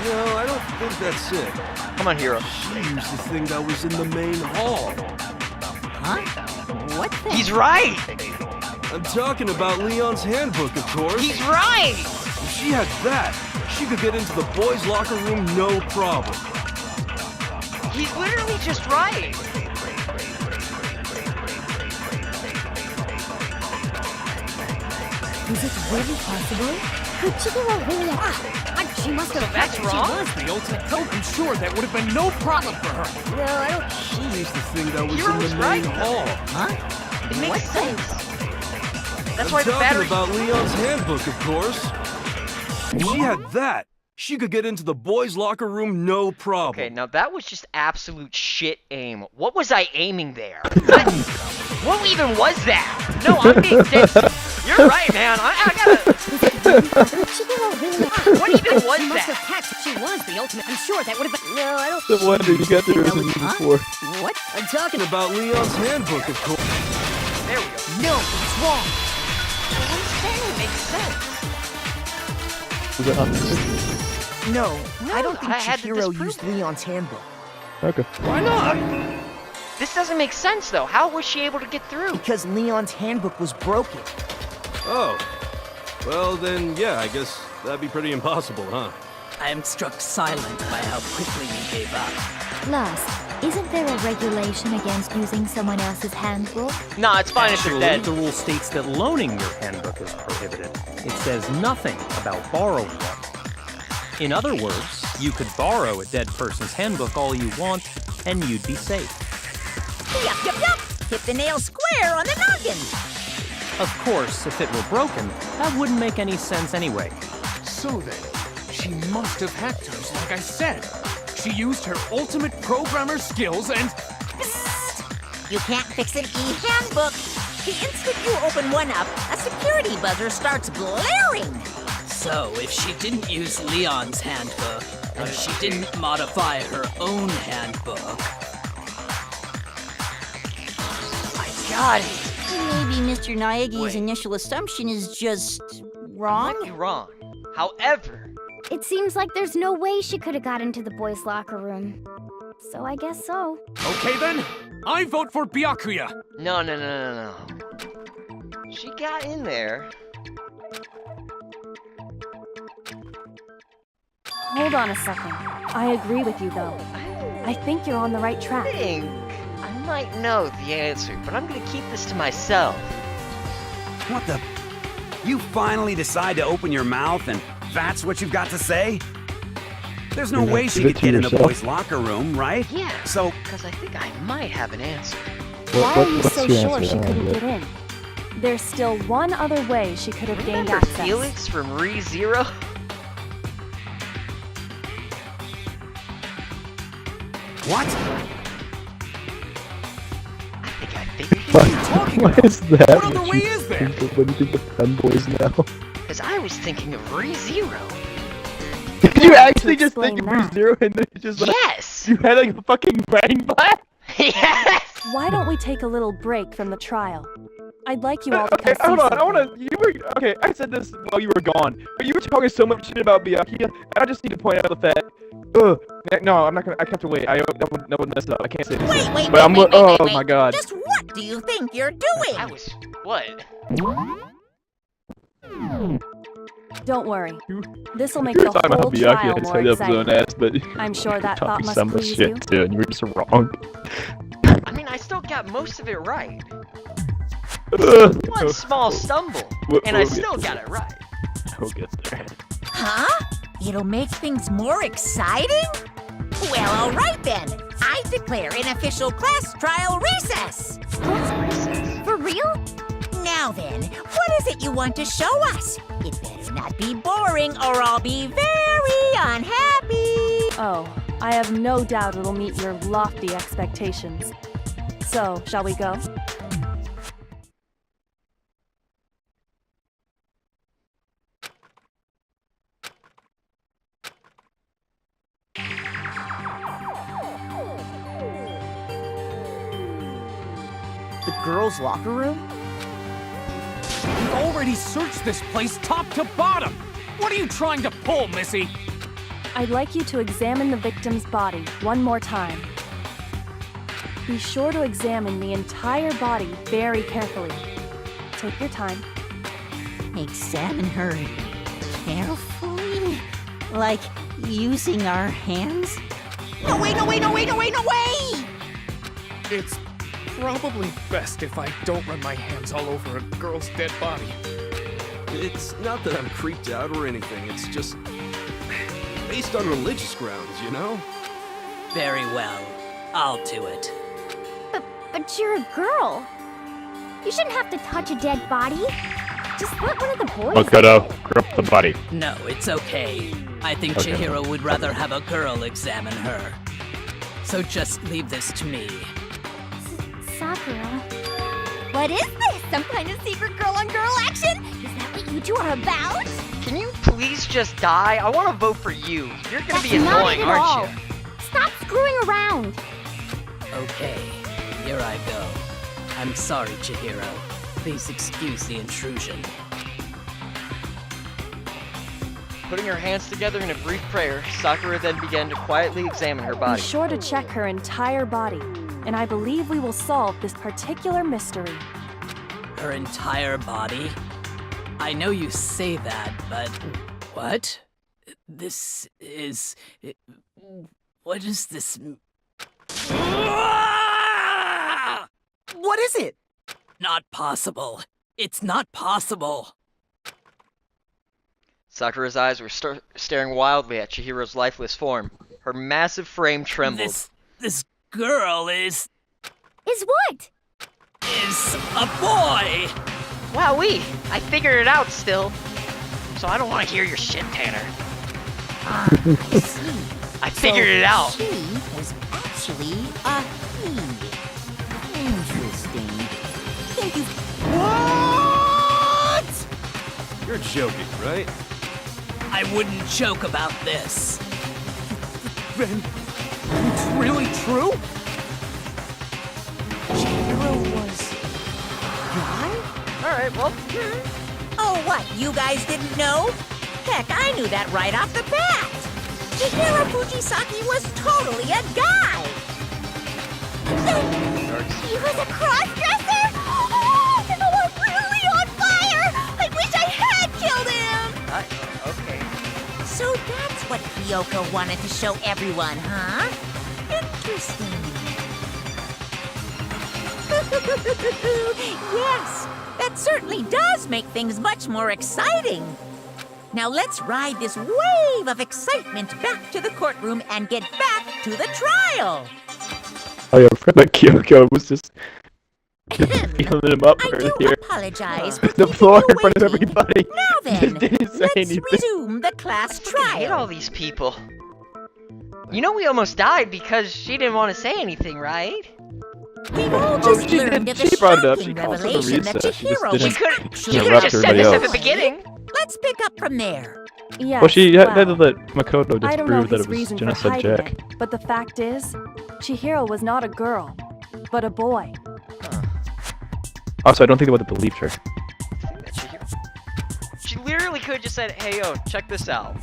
No, I don't think that's it. Come on, Hiro. She used the thing that was in the main hall. Huh? What the? He's right! I'm talking about Leon's handbook, of course. He's right! If she had that, she could get into the boys' locker room no problem. He's literally just right. Is it really possible? Could Chihiro really have... She must have. That's wrong. She was the ultimate program. I'm sure that would have been no problem for her. No, I don't... She used the thing that was Hiro's in the main right. hall. Huh? It makes sense. That's I'm why the talking battery... about Leon's handbook, of course. If she had that, she could get into the boys' locker room no problem. Okay, now that was just absolute shit aim. What was I aiming there? What even was that? No, I'm being dead. You're right, man. I gotta... Chihiro really have... What even was She must have that? hacked. She was the ultimate. I'm sure that would have been. No, I don't... No wonder you got the reason before. What? I'm talking about Leon's handbook, of course. There we go. No, it's wrong. I'm saying it makes sense. Was that not No, I don't think I had to Chihiro disprove used it. Leon's handbook. Okay. Why not? This doesn't make sense, though. How was she able to get through? Because Leon's handbook was broken. Oh. Well, then, yeah, I guess that'd be pretty impossible, huh? I am struck silent by how quickly you gave up. Plus, isn't there a regulation against using someone else's handbook? Nah, it's fine if Actually, they're dead. the rule states that loaning your handbook is prohibited. It says nothing about borrowing one. In other words, you could borrow a dead person's handbook all you want, and you'd be safe. Yup. Hit the nail square on the noggin. Of course, if it were broken, that wouldn't make any sense anyway. So then, she must have hacked hers, like I said. She used her ultimate programmer skills and... You can't fix an e-handbook. The instant you open one up, a security buzzer starts blaring. So, if she didn't use Leon's handbook, and she didn't modify her own handbook... I got it. Maybe Mr. Naegi's initial assumption is just wrong? Might be wrong. However, It seems like there's no way she could have got into the boys' locker room. So I guess so. Okay then, I vote for Byakuya. No. She got in there. Hold on a second. I agree with you, though. I think you're on the right track. I might know the answer, but I'm gonna keep this to myself. What the? You finally decide to open your mouth and that's what you've got to say? There's no way she could get in the boys' locker room, right? Yeah, So, because I think I might have an answer. Why are you so sure she couldn't get in? There's still one other way she could have gained Remember access. Felix from ReZero? what? I figured What is that? What other way is there? What do you think of Pen Boys now? Because I was thinking of ReZero. Did you actually just think of ReZero and then you just like, Yes! you had like a fucking brain blast? Yes! Why don't we take a little break from the trial? I'd like you all to Okay, come see hold on. I something. okay, I said this while you were gone, but you were talking so much shit about Byakuya, and I just need to point out the fact. No, I'm not gonna. I have to wait. That would mess up. I can't say this. Wait, But wait, my god. Just what do you think you're doing? I was... What? Don't worry. This'll make You the were talking whole about trial Byakuya more instead of his own exciting. ass, but I'm sure that thought talking must so much please shit you. too, and you were just wrong. I mean, I still got most of it right. Ugh. One small stumble, and I still got it right. We'll get there. Huh? It'll make things more exciting? Well, all right then. I declare an official class trial recess. For real? Now then, what is it you want to show us? It better not be boring or I'll be very unhappy. Oh, I have no doubt it'll meet your lofty expectations. So, shall we go? The girls' locker room? We've already searched this place top to bottom. What are you trying to pull, Missy? I'd like you to examine the victim's body one more time. Be sure to examine the entire body very carefully. Take your time. Examine her carefully? Like using our hands? No way! It's probably best if I don't run my hands all over a girl's dead body. It's not that I'm creeped out or anything, it's just based on religious grounds, you know? Very well. I'll do it. But you're a girl. You shouldn't have to touch a dead body. Just let one of the boys. Look at grip the body. No, it's okay. I think Okay. Chihiro would rather have a girl examine her. So just leave this to me. Sakura. What is this? Some kind of secret girl-on-girl action? Is that what you two are about? Can you please just die? I want to vote for you. You're gonna That's be not annoying, it at all. aren't you? Stop screwing around. Okay, here I go. I'm sorry, Chihiro. Please excuse the intrusion. Putting her hands together in a brief prayer, Sakura then began to quietly examine her Be body. sure to check her entire body, and I believe we will solve this particular mystery. Her entire body? I know you say that, but... What? This is... What is this... What is it? Not possible. It's not possible. Sakura's eyes were staring wildly at Chihiro's lifeless form. Her massive frame trembled. This girl is what? Is a boy! Wowee! I figured it out still. So I don't want to hear your shit, Tanner. I figured it out. She was actually a he. Interesting. Thank you. What? You're joking, right? I wouldn't joke about this. Then, it's really true? Chihiro was your Alright, well. Oh, what? You guys didn't know? Heck, I knew that right off the bat. Chihiro Fujisaki was totally a guy. He was a cross-dresser? Oh, I'm really on fire! I wish I had killed him! Okay. So that's what Kyoko wanted to show everyone, huh? Interesting. Yes, that certainly does make things much more exciting. Now let's ride this wave of excitement back to the courtroom and get back to the trial. Oh yeah, I forgot that Kyoko was just feeling him up earlier. Apologize The floor in front of everybody. Now then, Didn't say let's anything. resume the class I hate trial. all these people. You know we almost died because she didn't want to say anything, right? We've all just she learned did. of the She brought it up. shocking She called for the revelation that recess. She just Chihiro didn't was She actually could interrupt have just said everybody this at else. the beginning. Let's pick up from there. Yes, Well, she had well, to let Makoto I don't know disprove that his it was reason for Genocide hiding Jack. it, but the fact is, Chihiro was not a girl, but a boy. Also, I don't think they would have believed her. She literally could have just said, hey, yo, check this out.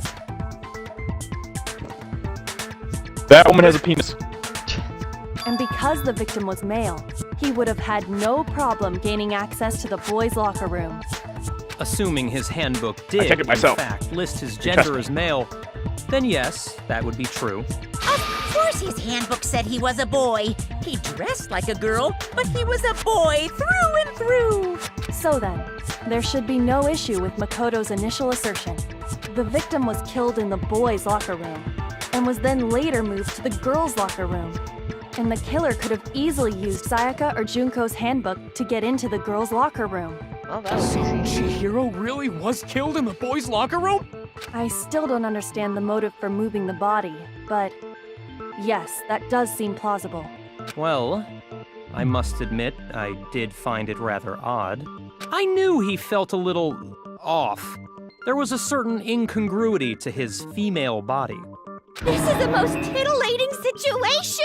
That woman has a penis. And because the victim was male, he would have had no problem gaining access to the boys' locker room. Assuming his handbook I did, checked it myself. in fact, list his Trust gender me. as male, then yes, that would be true. Of course his handbook said he was a boy. He dressed like a girl, but he was a boy through and through. So then, there should be no issue with Makoto's initial assertion. The victim was killed in the boys' locker room, and was then later moved to the girls' locker room. And the killer could have easily used Sayaka or Junko's handbook to get into the girls' locker room. Well, that was So easy. Chihiro really was killed in the boys' locker room? I still don't understand the motive for moving the body, but yes, that does seem plausible. Well, I must admit, I did find it rather odd. I knew he felt a little off. There was a certain incongruity to his female body. This is the most titillating situation!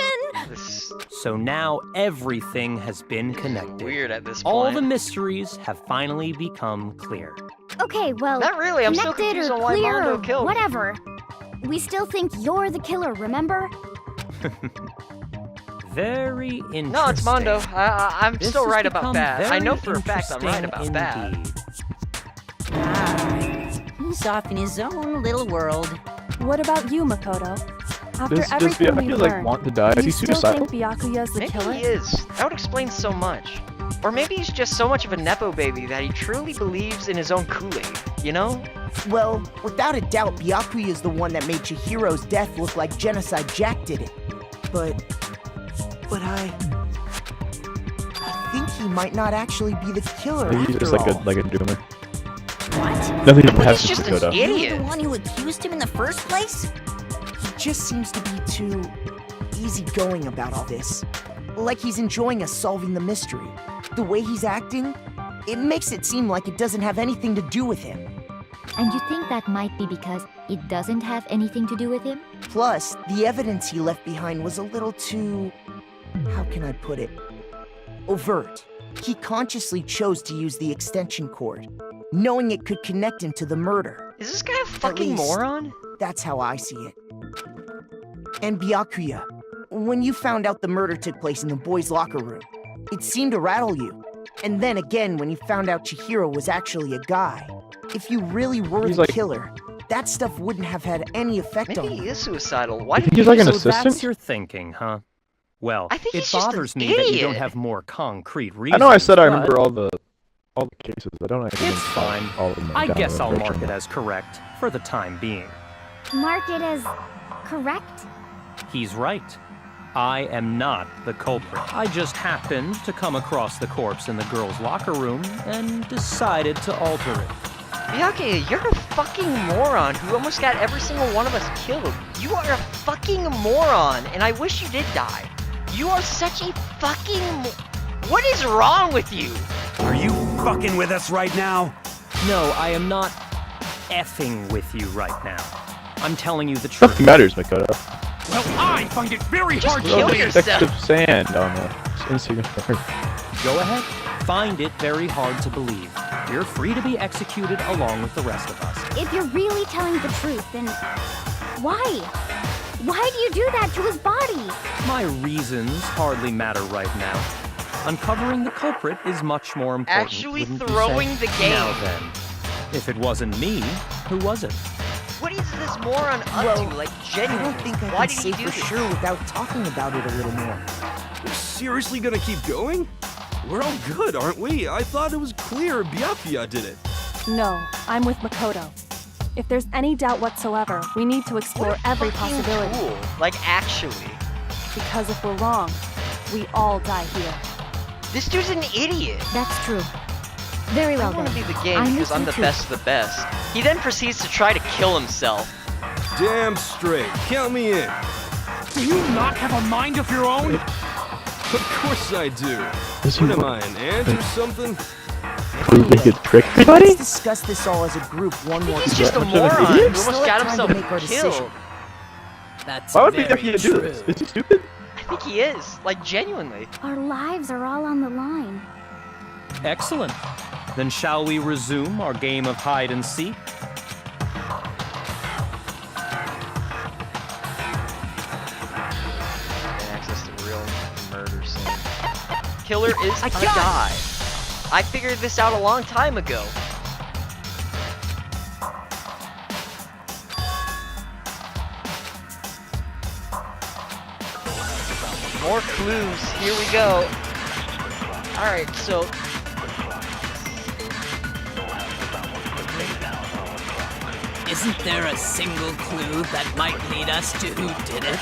So now everything has been connected. Weird at this point. All the mysteries have finally become clear. Okay, well, Not really, I'm still connected confused or on why clear Mondo or killed. whatever. We still think you're the killer, remember? Very interesting. No, it's Mondo. I'm This still has right about become that. I know very for a fact I'm right interesting about that. indeed. He's off in his own little world. What about you, Makoto? After Does everything Byakuya, we've like, learned, want to die? do Is you he still suicidal? think Byakuya's the Maybe killer? he is. That would explain so much. Or maybe he's just so much of a Nepo baby that he truly believes in his own Kool-Aid, you know? Well, without a doubt, Byakuya is the one that made Chihiro's death look like Genocide Jack did it. But I think he might not actually be the killer Maybe he's after just all. like a doomer. What? Nothing He's passes just to an Dakota. You're idiot. the one who accused him in the first place? He just seems to be too easygoing about all this. Like he's enjoying us solving the mystery. The way he's acting, it makes it seem like it doesn't have anything to do with him. And you think that might be because it doesn't have anything to do with him? Plus, the evidence he left behind was a little too... how can I put it? Overt. He consciously chose to use the extension cord, knowing it could connect him to the murder. Is this guy a fucking least, moron? That's how I see it. And Byakuya, when you found out the murder took place in the boys' locker room, it seemed to rattle you. And then again when you found out Chihiro was actually a guy. If you really were He's the like- killer, that stuff wouldn't have had any effect Maybe on he you. is suicidal. Why You think did he's he like an so So assistant? that's your thinking, huh? Well, I think it he's just an bothers me that you don't idiot. have more concrete I reasons. know I said I remember but all the cases. I don't actually It's remember fine. all of them. I got guess it, I'll mark it unfortunately. as correct for the time being. Mark it as correct? He's right. I am not the culprit. I just happened to come across the corpse in the girls' locker room and decided to alter it. Byakuya, you're a fucking moron who almost got every single one of us killed. You are a fucking moron, and I wish you did die. You are such a fucking What is wrong with you? Are you fucking with us right now? No, I am not effing with you right now. I'm telling you the truth. Nothing matters, Makoto. Well, I find it very Just hard to kill believe. yourself. Detective Sand on the Instagram. Go ahead, find it very hard to believe. You're free to be executed along with the rest of us. If you're really telling the truth, then why? Why do you do that to his body? My reasons hardly matter right now. Uncovering the culprit is much more important. Actually wouldn't you throwing say? the game. Now then, if it wasn't me, who was it? What is this moron up to? Like, I genuinely? don't think I Why can did he say do for this? sure without talking about it a little more. We're seriously gonna keep going? We're all good, aren't we? I thought it was clear Byakuya did it. No, I'm with Makoto. If there's any doubt whatsoever, we need to explore every possibility. Cool. Like, actually. Because if we're wrong, we all die here. This dude's an idiot. That's true. Very well I want then. to be the game I'm because with I'm you the too. best of the best. He then proceeds to try to kill himself. Damn straight. Count me in. Do you not have a mind of your own? Of course I do. What am I, an ant or something? You think it's trick everybody? Let's discuss this all as a group one more He's time. just a Bunch of moron who idiots? almost Still got have time himself to make our decision. killed. That's Why would very Byakuya do true. this? Is he stupid? I think he is. Like, genuinely. Our lives are all on the line. Excellent. Then shall we resume our game of hide and seek? Access to real murder scene. Killer is a guy. I figured this out a long time ago. More clues. Here we go. Alright, so Isn't there a single clue that might lead us to who did it?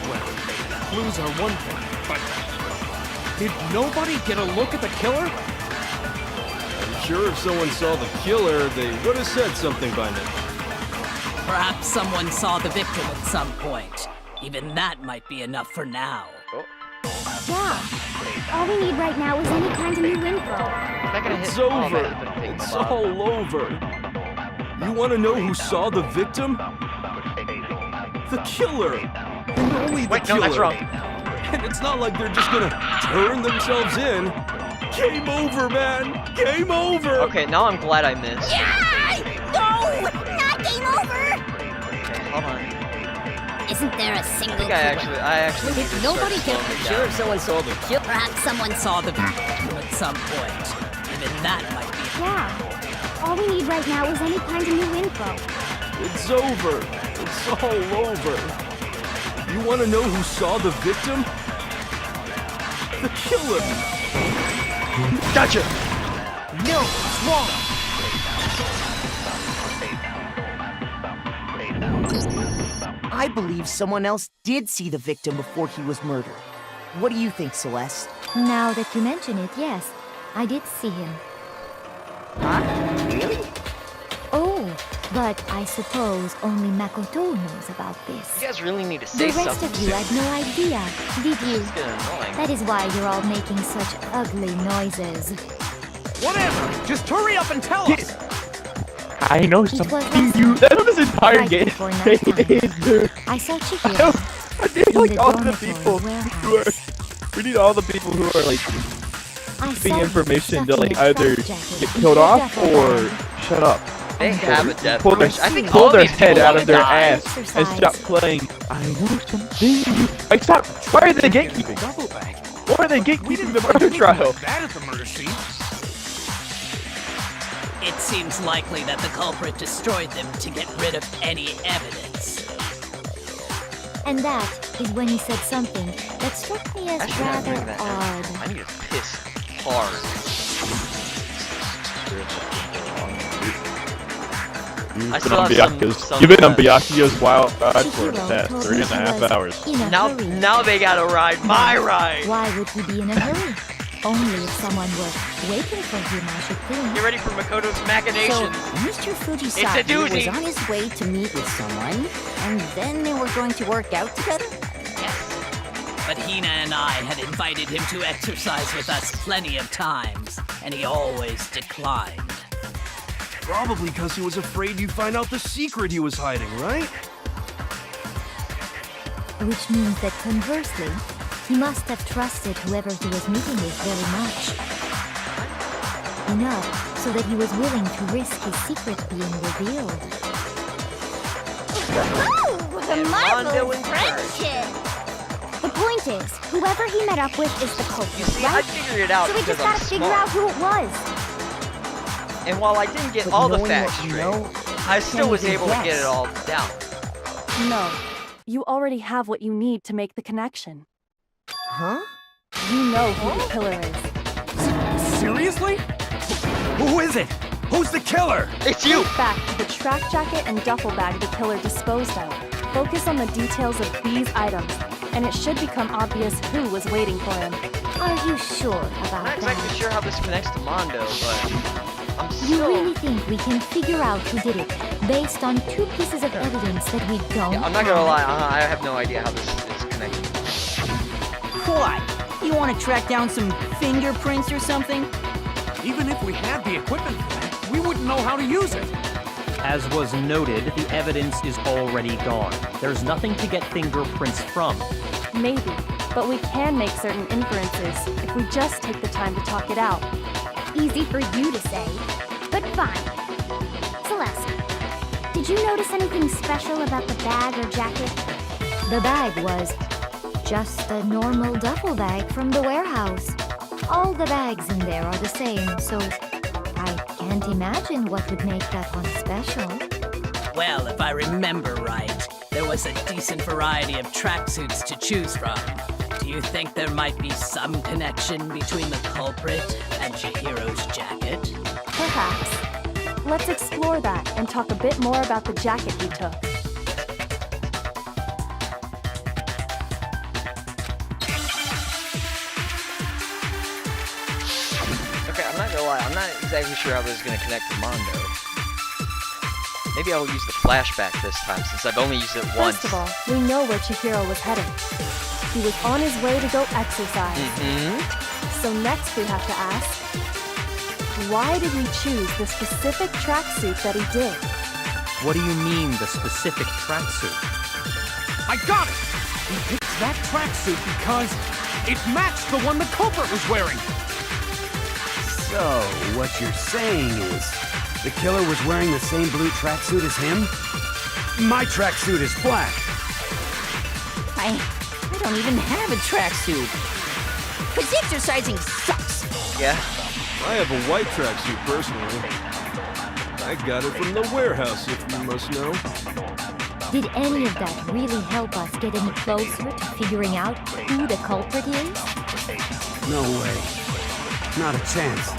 Well, clues are one thing, but did nobody get a look at the killer? I'm sure if someone saw the killer, they would have said something by now. Perhaps someone saw the victim at some point. Even that might be enough for now. Yeah. All we need right now is any kind of new info. not gonna It's hit all over. that, but It's all over. You want to know who saw the victim? The killer. And only the Wait, killer. no, that's wrong. And it's not like they're just gonna turn themselves in. Game over, man. Game over. Okay, now I'm glad I missed. No! Not game over! Okay, hold on. Isn't there a I single think I actually need to Did nobody start get slowing sure down. if someone saw the kill? Perhaps someone Saw the victim at some point. Even that might be. Yeah. All we need right now is any kind of new info. It's over. It's all over. You want to know who saw the victim? The killer. Gotcha. No, it's wrong. I believe someone else did see the victim before he was murdered. What do you think, Celeste? Now that you mention it, yes, I did see him. Huh? Really? Oh, but I suppose only Makoto knows about this. You guys really need to The say rest something of you had no idea, did you? It's getting annoying. That is why you're all making such ugly noises. Whatever! Just hurry up and tell us! I know It was something last you. night, That's what this entire right game before nighttime. is, dude. I saw Chihiro I need in like the all the dormitory people who warehouse. are. We need all the people who are like I giving saw information to stuffing like a either straw jacket get into killed a off duffel or bag. shut up. They have a death Pull their, wish. I think pull all their these head people out wanna of their die. ass and stop playing. I know something. Like stop. Why are they gatekeeping? Why are they gatekeeping the murder trial? That at the murder scene. It seems likely that the culprit destroyed them to get rid of any evidence. And that is when he said something that struck me as Actually, I'm rather doing that. odd. I need to piss hard. I You've been still on have some You've been on left. Byakuya's wild ride for the Chihiro past told 3.5 me he hours. was in a Now, hurry. now they gotta ride my ride. Why would he be in a hurry? Only if someone were waiting for him, I should think. Get ready for Makoto's So, machinations. Mr. It's a Fujisaki was doozy. on his way to meet with someone, and then they were going to work out together? But Hina and I had invited him to exercise with us plenty of times, and he always declined. Probably because he was afraid you'd find out the secret he was hiding, right? Which means that conversely, He must have trusted whoever he was meeting with very much. Enough so that he was willing to risk his secret being revealed. Oh, the marvelous friendship! The point is, whoever he met up with is the culprit, You see, right? I figured it out So we because just I'm gotta figure smart. out who it was. And while I didn't get But all the knowing facts what you straight, know, I you still can't was even able to get guess. it all down. No. You already have what you need to make the connection. Huh? You know who the killer is. Seriously? Who is it? Who's the killer? It's you! Think back to the track jacket and duffel bag the killer disposed of. Focus on the details of these items, and it should become obvious who was waiting for him. Are you sure about I'm not that? exactly sure how this connects to Mondo, but I'm You still... really think we can figure out who did it based on two pieces of evidence that we don't Yeah, I'm not gonna have? lie, I have no idea how this is connected. What? You want to track down some fingerprints or something? Even if we had the equipment for that, we wouldn't know how to use it. As was noted, the evidence is already gone. There's nothing to get fingerprints from. Maybe, but we can make certain inferences if we just take the time to talk it out. Easy for you to say, but fine. Celeste, did you notice anything special about the bag or jacket? The bag was just a normal duffel bag from the warehouse. All the bags in there are the same, so I can't imagine what would make that one special. Well, if I remember right, there was a decent variety of tracksuits to choose from. Do you think there might be some connection between the culprit and Chihiro's jacket? Perhaps. Let's explore that and talk a bit more about the jacket he took. Okay, I'm not gonna lie, I'm not exactly sure how this is gonna connect to Mondo. Maybe I'll use the flashback this time, since I've only used it once. First of all, we know where Chihiro was heading. He was on his way to go exercise. So next we have to ask, why did he choose the specific tracksuit that he did? What do you mean, the specific tracksuit? I got it! He picked that tracksuit because it matched the one the culprit was wearing. So, what you're saying is, the killer was wearing the same blue tracksuit as him? My tracksuit is black. I don't even have a tracksuit. Cause exercising sucks. Yeah? I have a white tracksuit personally. I got it from the warehouse, if you must know. Did any of that really help us get any closer to figuring out who the culprit is? No way. Not a chance.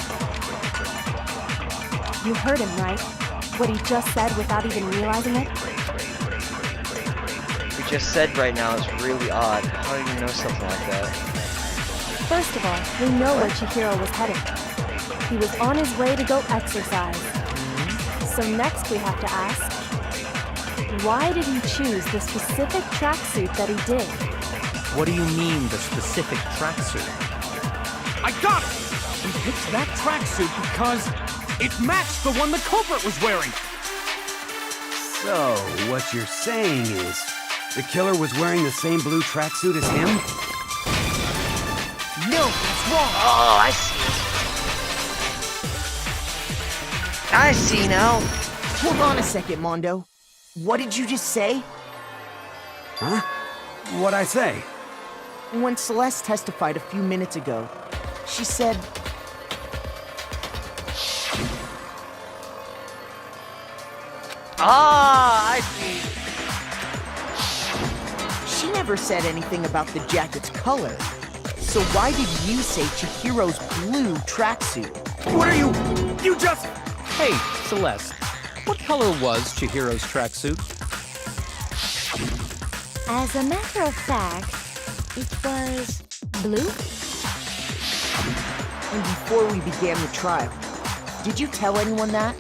You heard him, right? What he just said without even realizing it? What you just said right now is really odd. How do you know something like that? First of all, we know where Chihiro was heading. He was on his way to go exercise. So next we have to ask, why did he choose the specific tracksuit that he did? What do you mean, the specific tracksuit? I got it! He picked that tracksuit because it matched the one the culprit was wearing. So, what you're saying is, the killer was wearing the same blue tracksuit as him? No, that's wrong. Oh, I see. I see now. Hold on a second, Mondo. What did you just say? Huh? What'd I say? When Celeste testified a few minutes ago, she said... Ah, I see. She never said anything about the jacket's color. So why did you say Chihiro's blue tracksuit? What are you... You just... Hey, Celeste. What color was Chihiro's tracksuit? As a matter of fact, it was blue. And before we began the trial, did you tell anyone that?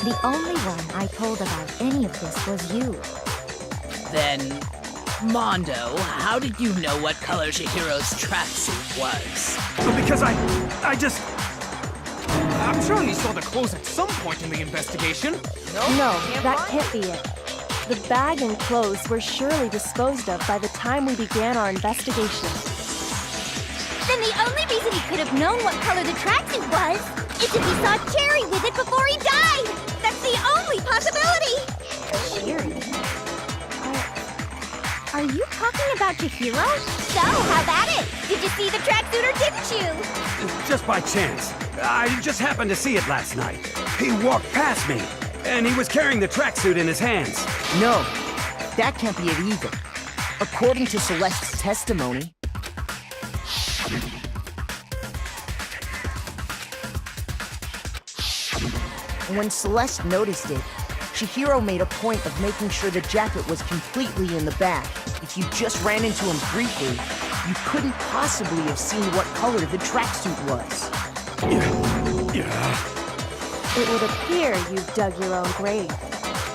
The only one I told about any of this was you. Then, Mondo, how did you know what color Chihiro's tracksuit was? Because I just... I'm sure he saw the clothes at some point in the investigation. No, that can't be it. The bag and clothes were surely disposed of by the time we began our investigation. Then the only reason he could have known what color the tracksuit was is if he saw Cherry with it before he died! That's the only possibility! Cherry? Are you talking about Chihiro? So, how about it? Did you see the tracksuit or didn't you? Just by chance. I just happened to see it last night. He walked past me, and he was carrying the tracksuit in his hands. No, that can't be it either. According to Celeste's testimony, when Celeste noticed it, Chihiro made a point of making sure the jacket was completely in the bag. If you just ran into him briefly, you couldn't possibly have seen what color the tracksuit was. It would appear you've dug your own grave.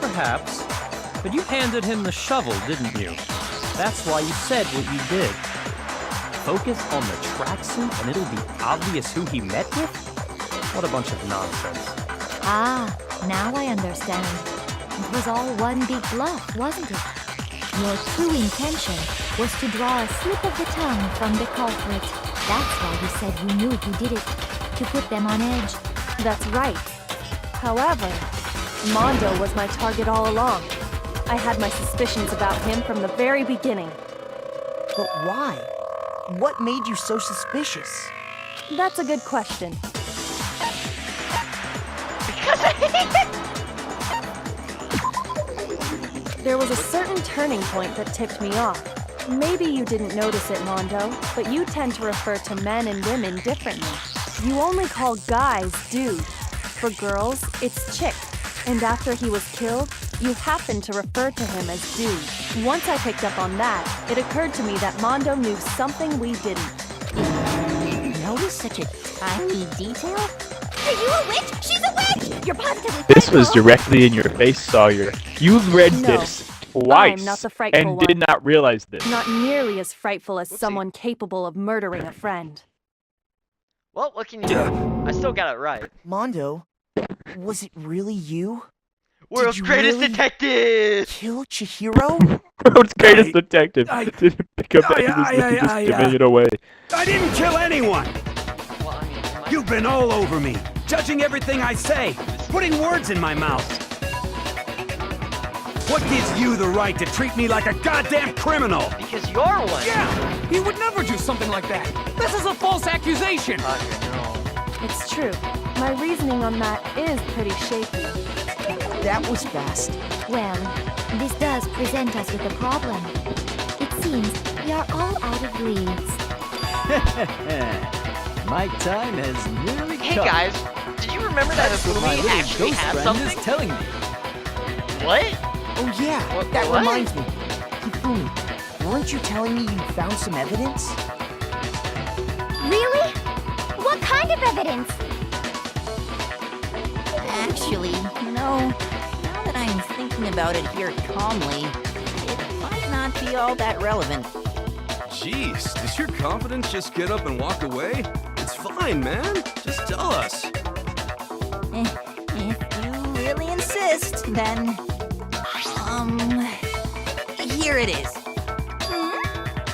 Perhaps. But you handed him the shovel, didn't you? That's why you said what you did. Focus on the tracksuit and it'll be obvious who he met with? What a bunch of nonsense. Ah, now I understand. It was all one big bluff, wasn't it? Your true intention was to draw a slip of the tongue from the culprit. That's why you said you knew who did it, to put them on edge. That's right. However, Mondo was my target all along. I had my suspicions about him from the very beginning. But why? What made you so suspicious? That's a good question. There was a certain turning point that tipped me off. Maybe you didn't notice it, Mondo, but you tend to refer to men and women differently. You only call guys dude. For girls, it's chick. And after he was killed, you happened to refer to him as dude. Once I picked up on that, it occurred to me that Mondo knew something we didn't. You noticed such a tiny detail? Are you a witch? She's a witch! You're positively This was frightful. directly in your face, Sawyer. You've read No, this twice I'm not the frightful and one. did not realize this. Not nearly as frightful as someone capable of murdering a friend. Well, what can you do? I still got it right. Mondo, was it really you? World's greatest detective! Kill Chihiro? World's greatest detective didn't pick up anything, just giving it away. I didn't kill anyone! You've been all over me, judging everything I say, putting words in my mouth. What gives you the right to treat me like a goddamn criminal? Because you're one. Yeah! He would never do something like that! This is a false accusation! It's true. My reasoning on that is pretty shaky. That was fast. Well, this does present us with a problem. It seems we are all out of leads. My time has nearly Hey come. guys, did you remember that That's what my Hifumi little actually ghost had friend something? is telling me. What? Oh yeah, that what? reminds me. Hifumi, weren't you telling me you found some evidence? Really? What kind of evidence? Actually, no. Now that I'm thinking about it here calmly, it might not be all that relevant. Jeez, does your confidence just get up and walk away? It's fine, man. Just tell us. If you really insist, then... Here it is.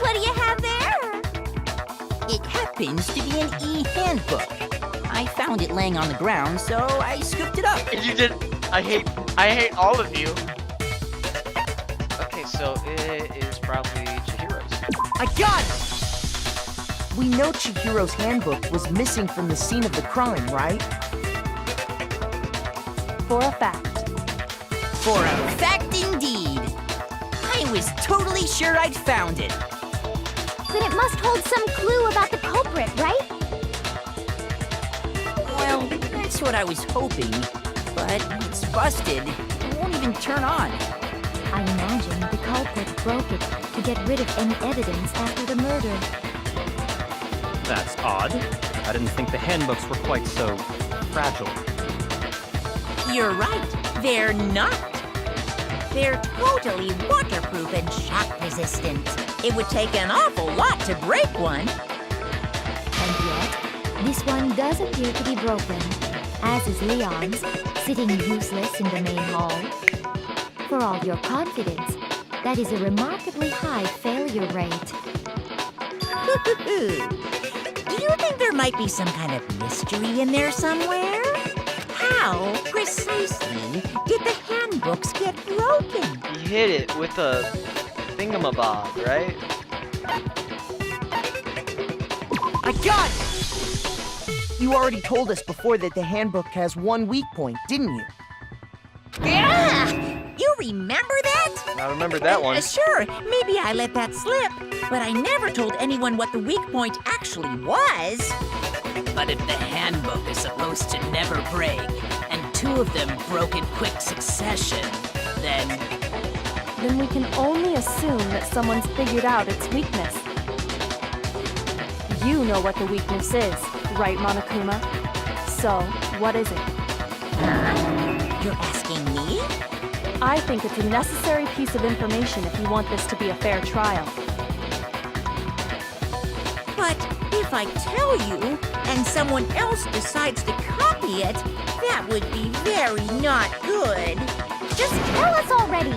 What do you have there? It happens to be an e-handbook. I found it laying on the ground, so I scooped it up. You did. I hate all of you. Okay, so it is probably Chihiro's. I got it! We know Chihiro's handbook was missing from the scene of the crime, right? For a fact. For a fact indeed. I was totally sure I'd found it. Then it must hold some clue about the culprit, right? Well, that's what I was hoping. But it's busted. It won't even turn on. I imagine the culprit broke it to get rid of any evidence after the murder. That's odd. I didn't think the handbooks were quite so fragile. You're right. They're not. They're totally waterproof and shock resistant. It would take an awful lot to break one. And yet, this one does appear to be broken, as is Leon's, sitting useless in the main hall. For all your confidence, that is a remarkably high failure rate. Do you think there might be some kind of mystery in there somewhere? How precisely did the handbooks get broken? He hit it with a thingamabob, right? I got it! You already told us before that the handbook has one weak point, didn't you? Yeah! You remember that? I remember that one. Sure, maybe I let that slip, but I never told anyone what the weak point actually was. But if the handbook is supposed to never break, and two of them broke in quick succession, then we can only assume that someone's figured out its weakness. You know what the weakness is, right, Monokuma? So, what is it? You're asking me? I think it's a necessary piece of information if you want this to be a fair trial. But if I tell you, and someone else decides to copy it, that would be very not good. Just tell us already!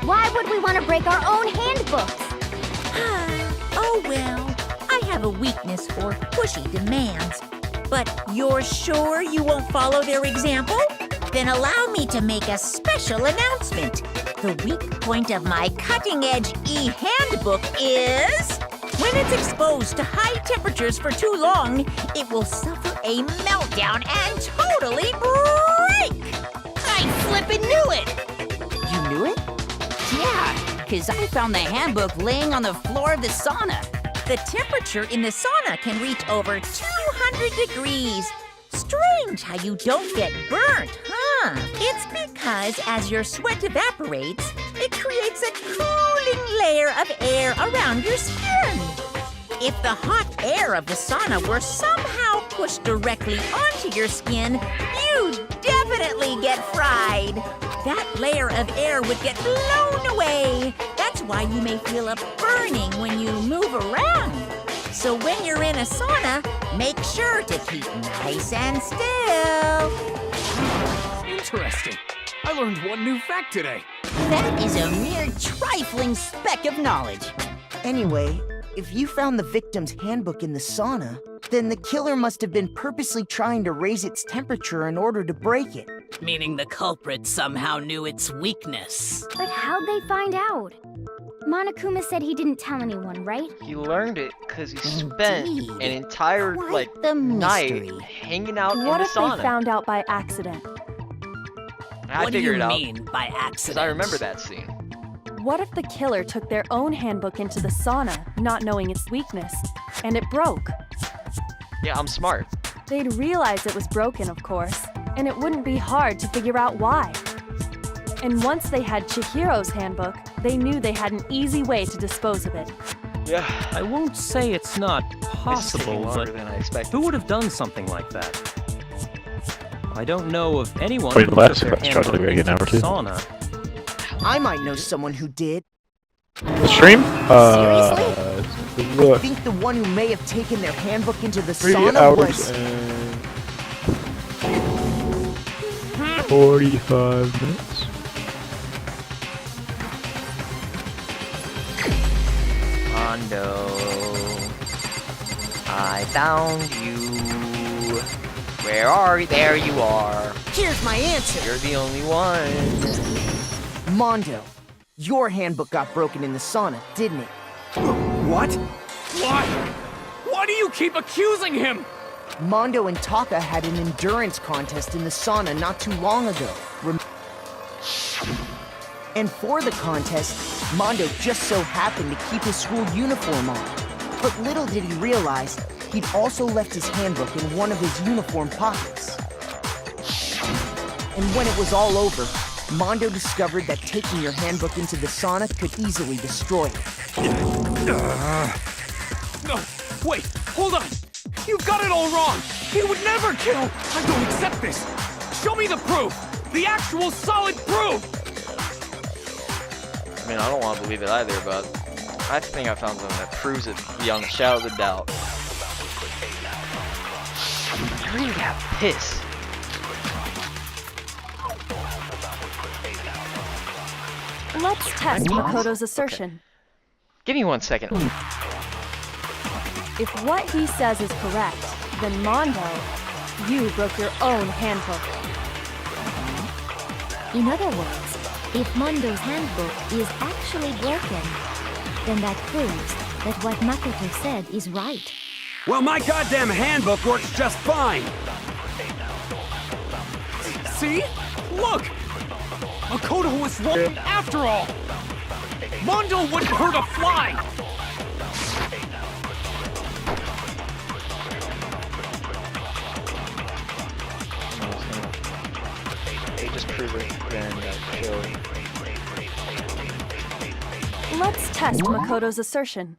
Why would we want to break our own handbooks? Oh well, I have a weakness for pushy demands. But you're sure you won't follow their example? Then allow me to make a special announcement. The weak point of my cutting-edge e-handbook is... when it's exposed to high temperatures for too long, it will suffer a meltdown and totally break! I flippin' knew it! You knew it? Yeah, because I found the handbook laying on the floor of the sauna. The temperature in the sauna can reach over 200 degrees. Strange how you don't get burnt, huh? It's because as your sweat evaporates, it creates a cooling layer of air around your skin. If the hot air of the sauna were somehow pushed directly onto your skin, you'd definitely get fried. That layer of air would get blown away. That's why you may feel a burning when you move around. So when you're in a sauna, make sure to keep nice and still. Interesting. I learned one new fact today. That is a mere trifling speck of knowledge. Anyway, if you found the victim's handbook in the sauna, then the killer must have been purposely trying to raise its temperature in order to break it. Meaning the culprit somehow knew its weakness. But how'd they find out? Monokuma said he didn't tell anyone, right? He learned it because he spent an entire, Quite the mystery. night hanging out What in if the sauna. they found out by accident? I What do figured you it out mean by because accident? I remember that scene. What if the killer took their own handbook into the sauna, not knowing its weakness, and it broke? Yeah, I'm smart. They'd realize it was broken, of course, and it wouldn't be hard to figure out why. And once they had Chihiro's handbook, they knew they had an easy way to dispose of it. Yeah. I won't say it's not This is possible, taking longer but than I expected. who would have done something like that? I don't know of anyone Wait, who let's put their try to handbook get an into hour the two. sauna. I might know someone who did. The stream? I Look, think the one who may have taken their handbook into the 3 sauna hours was... and 45 minutes. Mondo, I found you. Where are you? There you are. Here's my answer. You're the only one. Mondo, your handbook got broken in the sauna, didn't it? What? Why? Why do you keep accusing him? Mondo and Taka had an endurance contest in the sauna not too long ago. And for the contest, Mondo just so happened to keep his school uniform on. But little did he realize, he'd also left his handbook in one of his uniform pockets. And when it was all over, Mondo discovered that taking your handbook into the sauna could easily destroy it. No, wait, hold on. You've got it all wrong. He would never kill. I don't accept this. Show me the proof. The actual solid proof. I mean, I don't want to believe it either, but I think I found something that proves it beyond a shadow of a doubt. I really got pissed. Let's test Makoto's assertion. Give me 1 second. If what he says is correct, then Mondo, you broke your own handbook. In other words, if Mondo's handbook is actually broken, then that proves that what Makoto said is right. Well, my goddamn handbook works just fine. See? Look! Makoto was wrong after all! Mondo wouldn't hurt a fly! They just prove it, then kill. Let's test Makoto's assertion.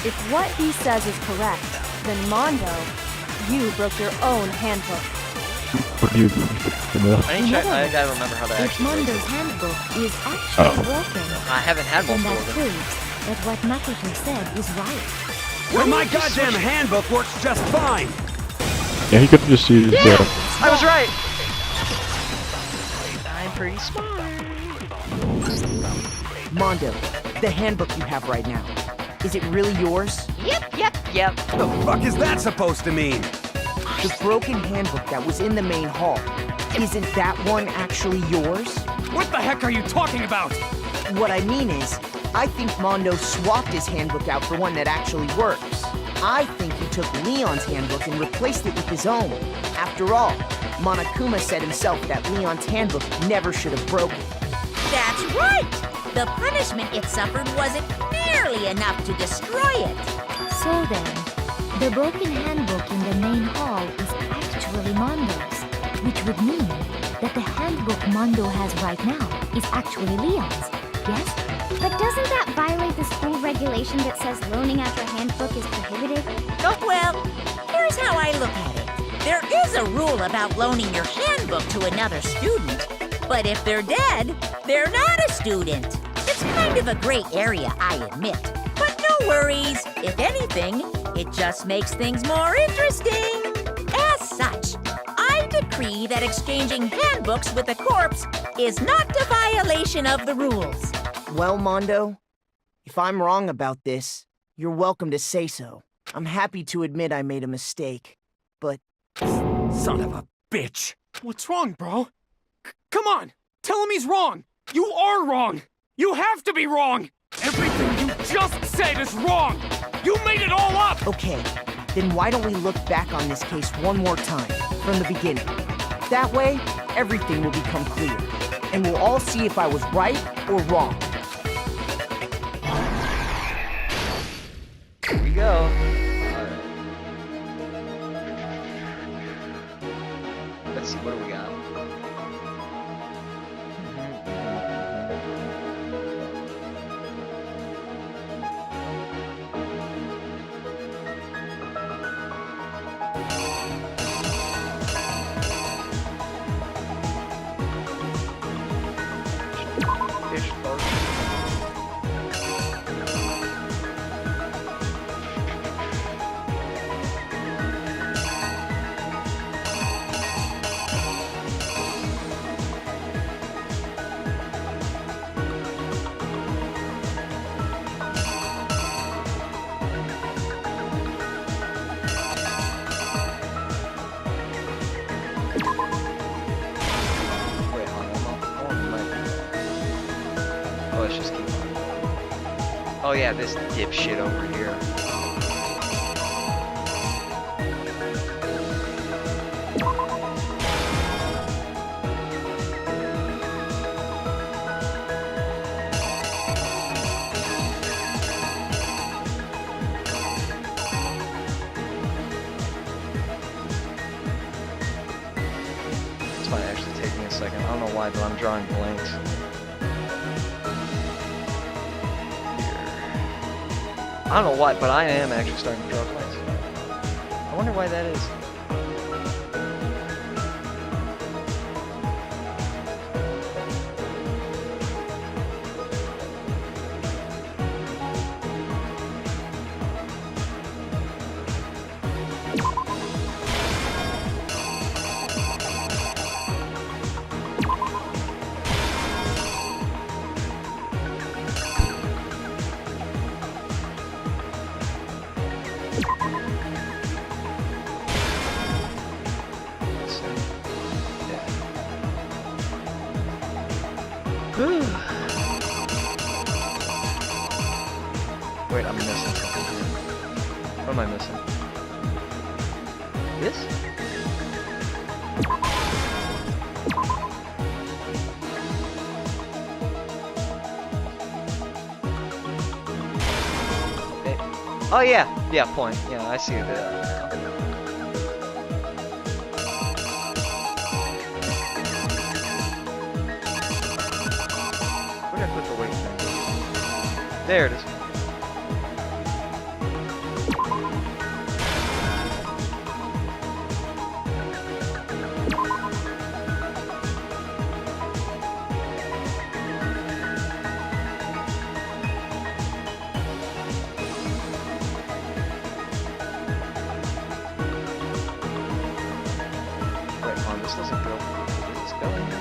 If what he says is correct, then Mondo, you broke your own handbook. What do you think? I gotta remember how that If actually works. Mondo's handbook is actually broken, I haven't had then multiple that of them. proves that what Makoto said is right. Well, my goddamn handbook works just fine. Yeah, he could have just used I was right! I'm pretty smart. Mondo, the handbook you have right now, is it really yours? Yep. What the fuck is that supposed to mean? The broken handbook that was in the main hall, isn't that one actually yours? What the heck are you talking about? What I mean is, I think Mondo swapped his handbook out for one that actually works. I think he took Leon's handbook and replaced it with his own. After all, Monokuma said himself that Leon's handbook never should have broken. That's right! The punishment it suffered wasn't nearly enough to destroy it. So then, the broken handbook in the main hall is actually Mondo's, which would mean that the handbook Mondo has right now is actually Leon's, yes? But doesn't that violate the school regulation that says loaning out your handbook is prohibited? Oh, well, here's how I look at it. There is a rule about loaning your handbook to another student, but if they're dead, they're not a student. It's kind of a gray area, I admit. But no worries. If anything, it just makes things more interesting. As such, I decree that exchanging handbooks with a corpse is not a violation of the rules. Well, Mondo, if I'm wrong about this, you're welcome to say so. I'm happy to admit I made a mistake, but... Son of a bitch! What's wrong, bro? Come on! Tell him he's wrong! You are wrong! You have to be wrong! Everything you just said is wrong! You made it all up! Okay, then why don't we look back on this case one more time, from the beginning? That way, everything will become clear, and we'll all see if I was right or wrong. Here we go. Let's see, what do we got? Fish boat. Wait, hold on. I want my... Oh, let's just keep on. Oh yeah, this dipshit over here. This might actually take me a second. I don't know why, but I'm drawing blanks. I don't know why, but I am actually starting to draw blanks. I wonder why that is. Wait, I'm missing something here. What am I missing? This? Oh yeah, point. Yeah, I see it now. Where did I put the weight thing? There it is. This doesn't go. Does this go in there?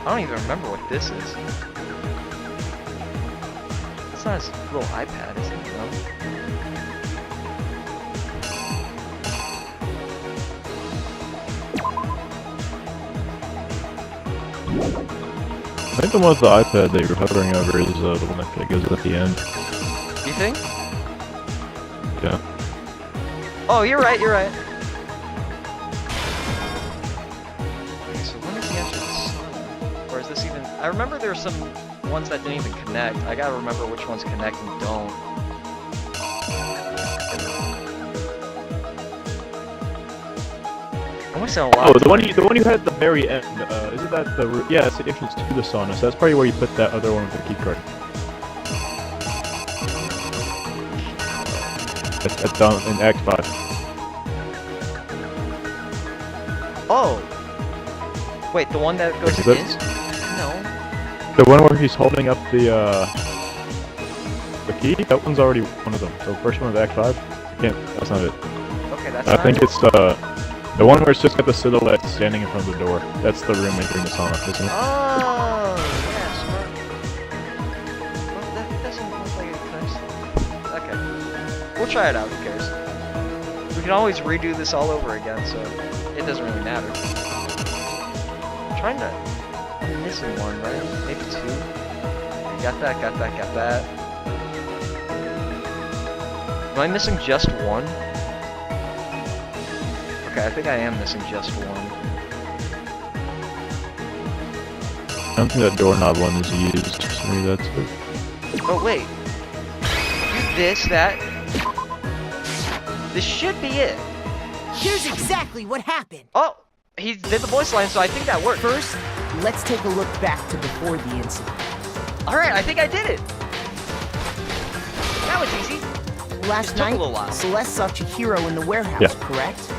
I don't even remember what this is. It's not his little iPad, is it? No? I think the one with the iPad that you're hovering over is the one that goes at the end. You think? Yeah. Oh, you're right, you're right. Okay, so when does he enter the sun? Or is this even... I remember there were some ones that didn't even connect. I gotta remember which ones connect and don't. I'm wasting a lot. Oh, the one you had at the very end. Isn't that the? Yeah, that's the entrance to the sauna. So that's probably where you put that other one with the key card. That's down in X5. Oh. Wait, the one that goes in? No. The one where he's holding up the key. That one's already one of them. So the first one with X5. That's not it. Okay, that's. I think it's the one where it's just got the silhouette standing in front of the door. That's the room entering the sauna, isn't it? Oh, yeah, smart. Well, that doesn't look like it connects. Okay. We'll try it out, who cares? We can always redo this all over again, so it doesn't really matter. I'm trying to... I'm missing one, right? Maybe two? Okay, got that. Am I missing just one? Okay, I think I am missing just one. I don't think that doorknob one is used, so maybe that's it. Oh, wait. That. This should be it. Here's exactly what happened. Oh, he did the voice line, so I think that worked. First, let's take a look back to before the incident. Alright, I think I did it. That was easy. Last night, Celeste saw Chihiro in the warehouse, correct?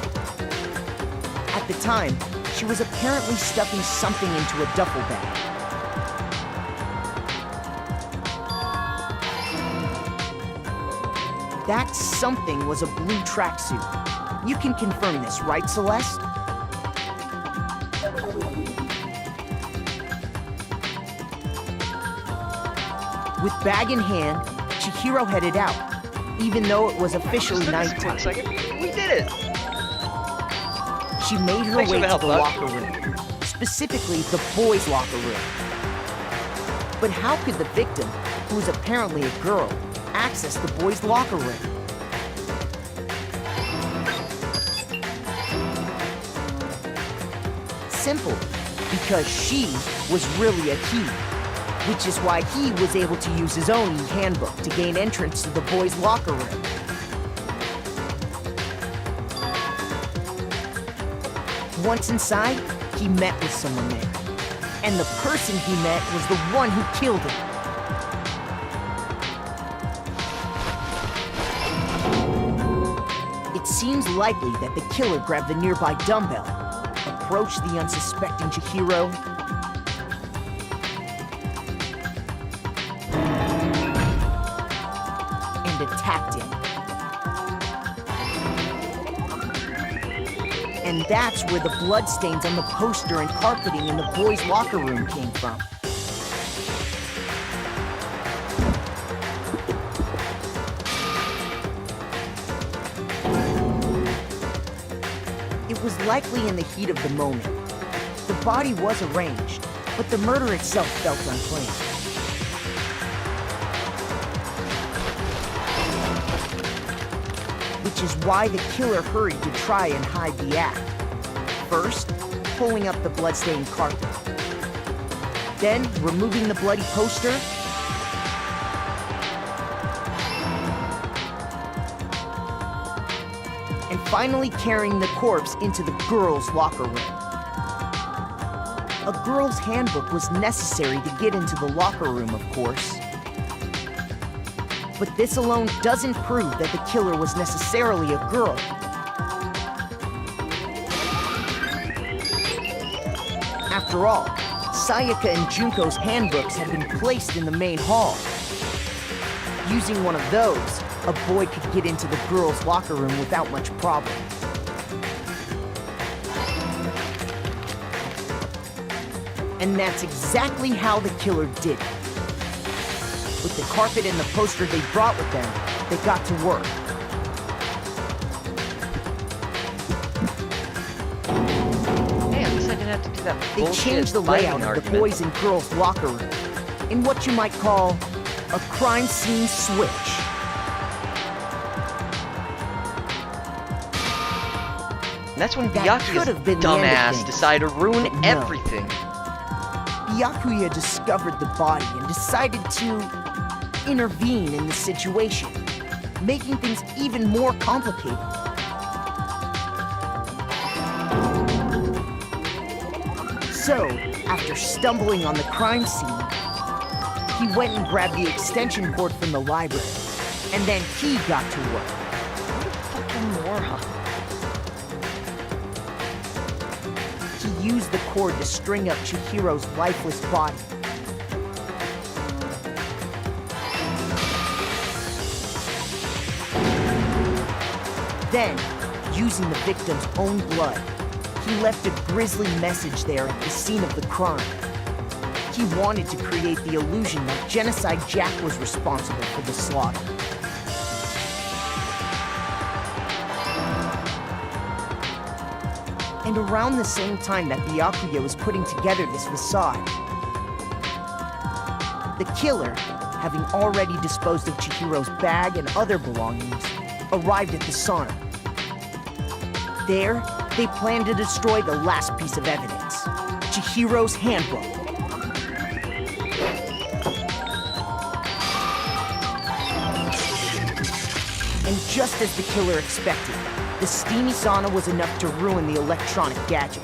At the time, she was apparently stuffing something into a duffel bag. That something was a blue tracksuit. You can confirm this, right, Celeste? With bag in hand, Chihiro headed out, even though it was officially nighttime. We did it! She made her way to the locker room, specifically the boys' locker room. But how could the victim, who was apparently a girl, access the boys' locker room? simple, because she was really a he, which is why he was able to use his own handbook to gain entrance to the boys' locker room. Once inside, he met with someone there, and the person he met was the one who killed him. It seems likely that the killer grabbed the nearby dumbbell, approached the unsuspecting Chihiro, and attacked him. And that's where the bloodstains on the poster and carpeting in the boys' locker room came from. It was likely in the heat of the moment. The body was arranged, but the murder itself felt unplanned. Which is why the killer hurried to try and hide the act. First, pulling up the bloodstained carpet. Then, removing the bloody poster. And finally carrying the corpse into the girls' locker room. A girl's handbook was necessary to get into the locker room, of course. But this alone doesn't prove that the killer was necessarily a girl. After all, Sayaka and Junko's handbooks had been placed in the main hall. Using one of those, a boy could get into the girls' locker room without much problem. And that's exactly how the killer did it. With the carpet and the poster they brought with them, they got to work. Hey, at least I didn't have to do that. They changed the layout of the boys' and girls' locker room in what you might call a crime scene switch. And that's when That Byakuya's could have been the end of dumbass things. decided to ruin But no. everything. Byakuya discovered the body and decided to intervene in the situation, making things even more complicated. So, after stumbling on the crime scene, he went and grabbed the extension cord from the library, and then he got to work. What a fucking moron. He used the cord to string up Chihiro's lifeless body. Then, using the victim's own blood, he left a grisly message there at the scene of the crime. He wanted to create the illusion that Genocide Jack was responsible for the slaughter. And around the same time that Byakuya was putting together this facade, the killer, having already disposed of Chihiro's bag and other belongings, arrived at the sauna. There, they planned to destroy the last piece of evidence, Chihiro's handbook. And just as the killer expected, the steamy sauna was enough to ruin the electronic gadget.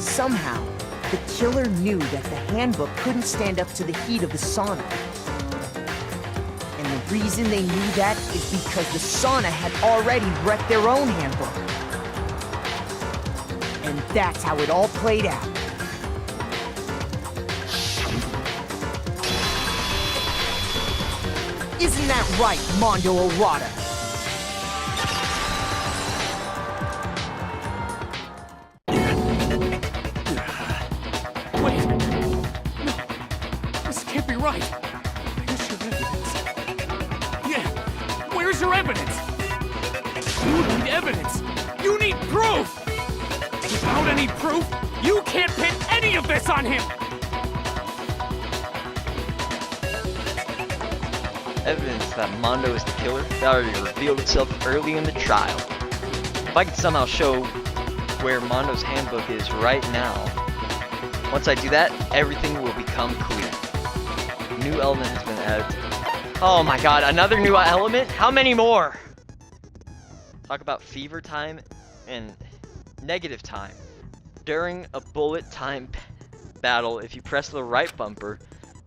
Somehow, the killer knew that the handbook couldn't stand up to the heat of the sauna. And the reason they knew that is because the sauna had already wrecked their own handbook. And that's how it all played out. Isn't that right, Mondo Orada? Wait! No! This can't be right! Where's your evidence? Yeah! Where's your evidence? You need evidence! You need proof! Without any proof, you can't pin any of this on him! Evidence that Mondo is the killer that already revealed itself early in the trial. If I could somehow show where Mondo's handbook is right now. Once I do that, everything will become clear. New element has been added. Oh my god, another new element? How many more? Talk about fever time and negative time. During a bullet time battle, if you press the right bumper,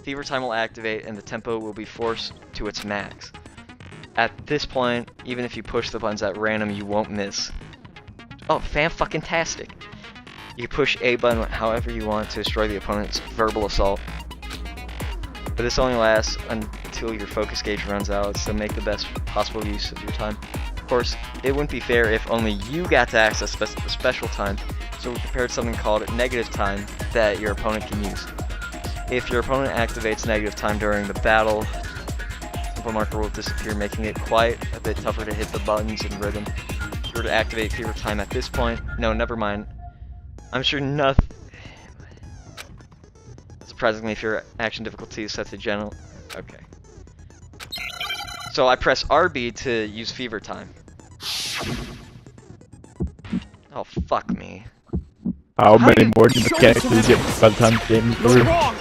fever time will activate and the tempo will be forced to its max. At this point, even if you push the buttons at random, you won't miss. Oh, fan-fucking-tastic. You push A button however you want to destroy the opponent's verbal assault. But this only lasts until your focus gauge runs out, so make the best possible use of your time. Of course, it wouldn't be fair if only you got to access the special time, so we prepared something called negative time that your opponent can use. If your opponent activates negative time during the battle, the marker will disappear, making it quite a bit tougher to hit the buttons in rhythm. If you were to activate fever time at this point, no, never mind. I'm sure nothing. Surprisingly, if your action difficulty is set to general. Okay. So I press RB to use fever time. Oh, fuck me. How many more new mechanics do you get by the time the game is over? You're wrong!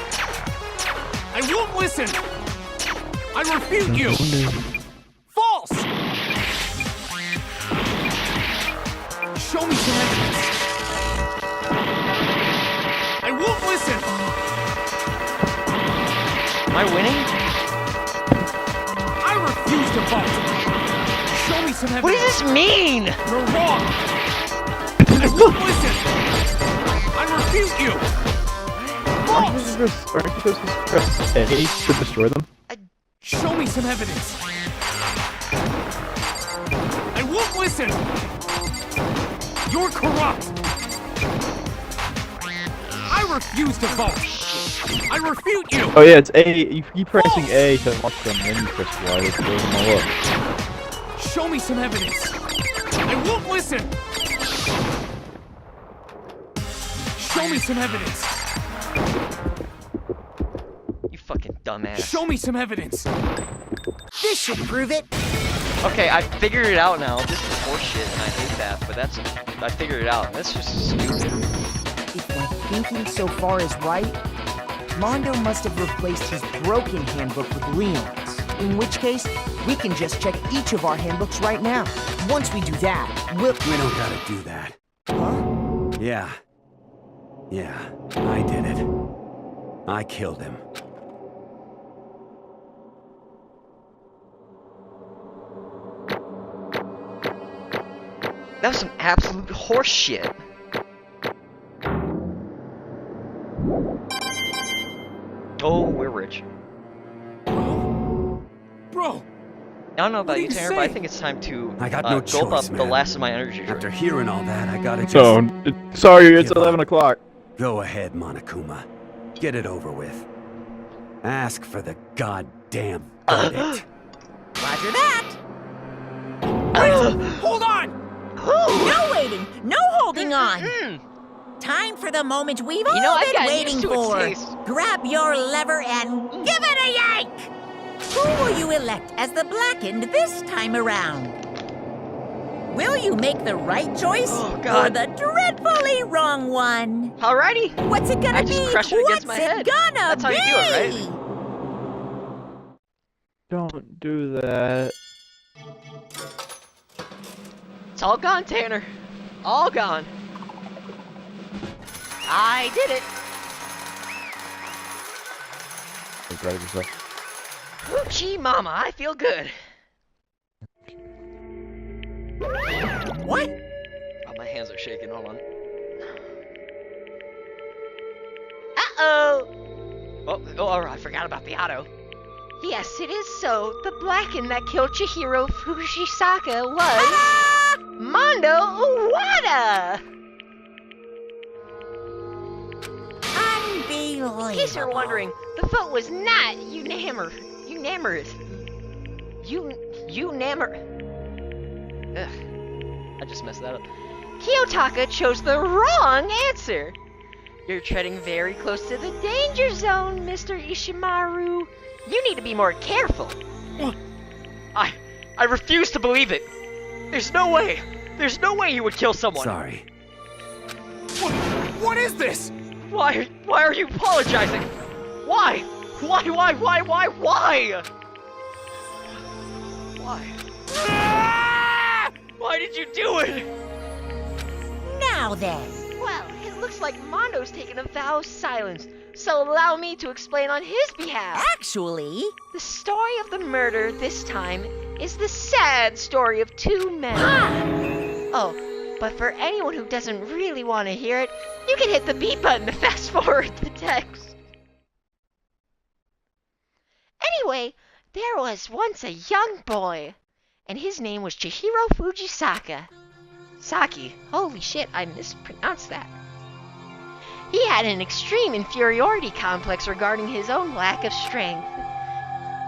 I won't listen! I refute you! False! Show me some evidence! I won't listen! Am I winning? I refuse to vote! Show me some evidence! What does this mean? You're wrong! I won't listen! I refute you! Aren't you supposed to press A to destroy them? Show me some evidence! I won't listen! You're corrupt! I refuse to vote! I refute you! Oh yeah, it's A. You keep pressing A to unlock them, then you press Y to throw them all up. Show me some evidence! I won't listen! Show me some evidence! You fucking dumbass. Show me some evidence! This should prove it! Okay, I figured it out now. This is horseshit and I hate that, but I figured it out. That's just stupid. If my thinking so far is right, Mondo must have replaced his broken handbook with Leon's. In which case, we can just check each of our handbooks right now. Once we do that, we'll... We don't gotta do that. Huh? Yeah. Yeah, I did it. I killed him. That was some absolute horseshit. Oh, we're rich. Bro! I don't know about you, did you Tanner, but I say? think it's time to I got no gulp choice, up the man. last of my energy drink. After hearing all that, I gotta just... So, sorry, it's give up. 11 o'clock. Go ahead, Monokuma. Get it over with. Ask for the goddamn verdict. Roger that. Hold on! No waiting, no holding on. Time for the moment we've all I've been gotten waiting used to its for. taste. Grab your lever and give it a yank. Who will you elect as the blackened this time around? Will you make the right choice or the dreadfully wrong one? Alrighty. What's it gonna I be? just crushed it against my What's head. it gonna That's how be? you do it, right? Don't do that. It's all gone, Tanner. All gone. I did it. Are you proud of yourself? Hoochie mama, I feel good. What? Oh, my hands are shaking. Hold on. Uh-oh. Oh, I forgot about the auto. Yes, it is so. The Blacken that killed Chihiro Fushisaka was... Mondo Uwada! Unbelievable. In case you're wondering, the vote was not unanimous. Ugh. I just messed that up. Kiyotaka chose the wrong answer. You're treading very close to the danger zone, Mr. Ishimaru. You need to be more careful. I refuse to believe it. There's no way. There's no way you would kill someone. Sorry. What is this? Why are you apologizing? Why? Why? Why did you do it? Now then. Well, it looks like Mondo's taken a vow of silence, so allow me to explain on his behalf. Actually, the story of the murder this time is the sad story of two men. Oh, but for anyone who doesn't really want to hear it, you can hit the B button to fast forward the text. Anyway, there was once a young boy, and his name was Chihiro Fujisaka. Saki. Holy shit, I mispronounced that. He had an extreme inferiority complex regarding his own lack of strength.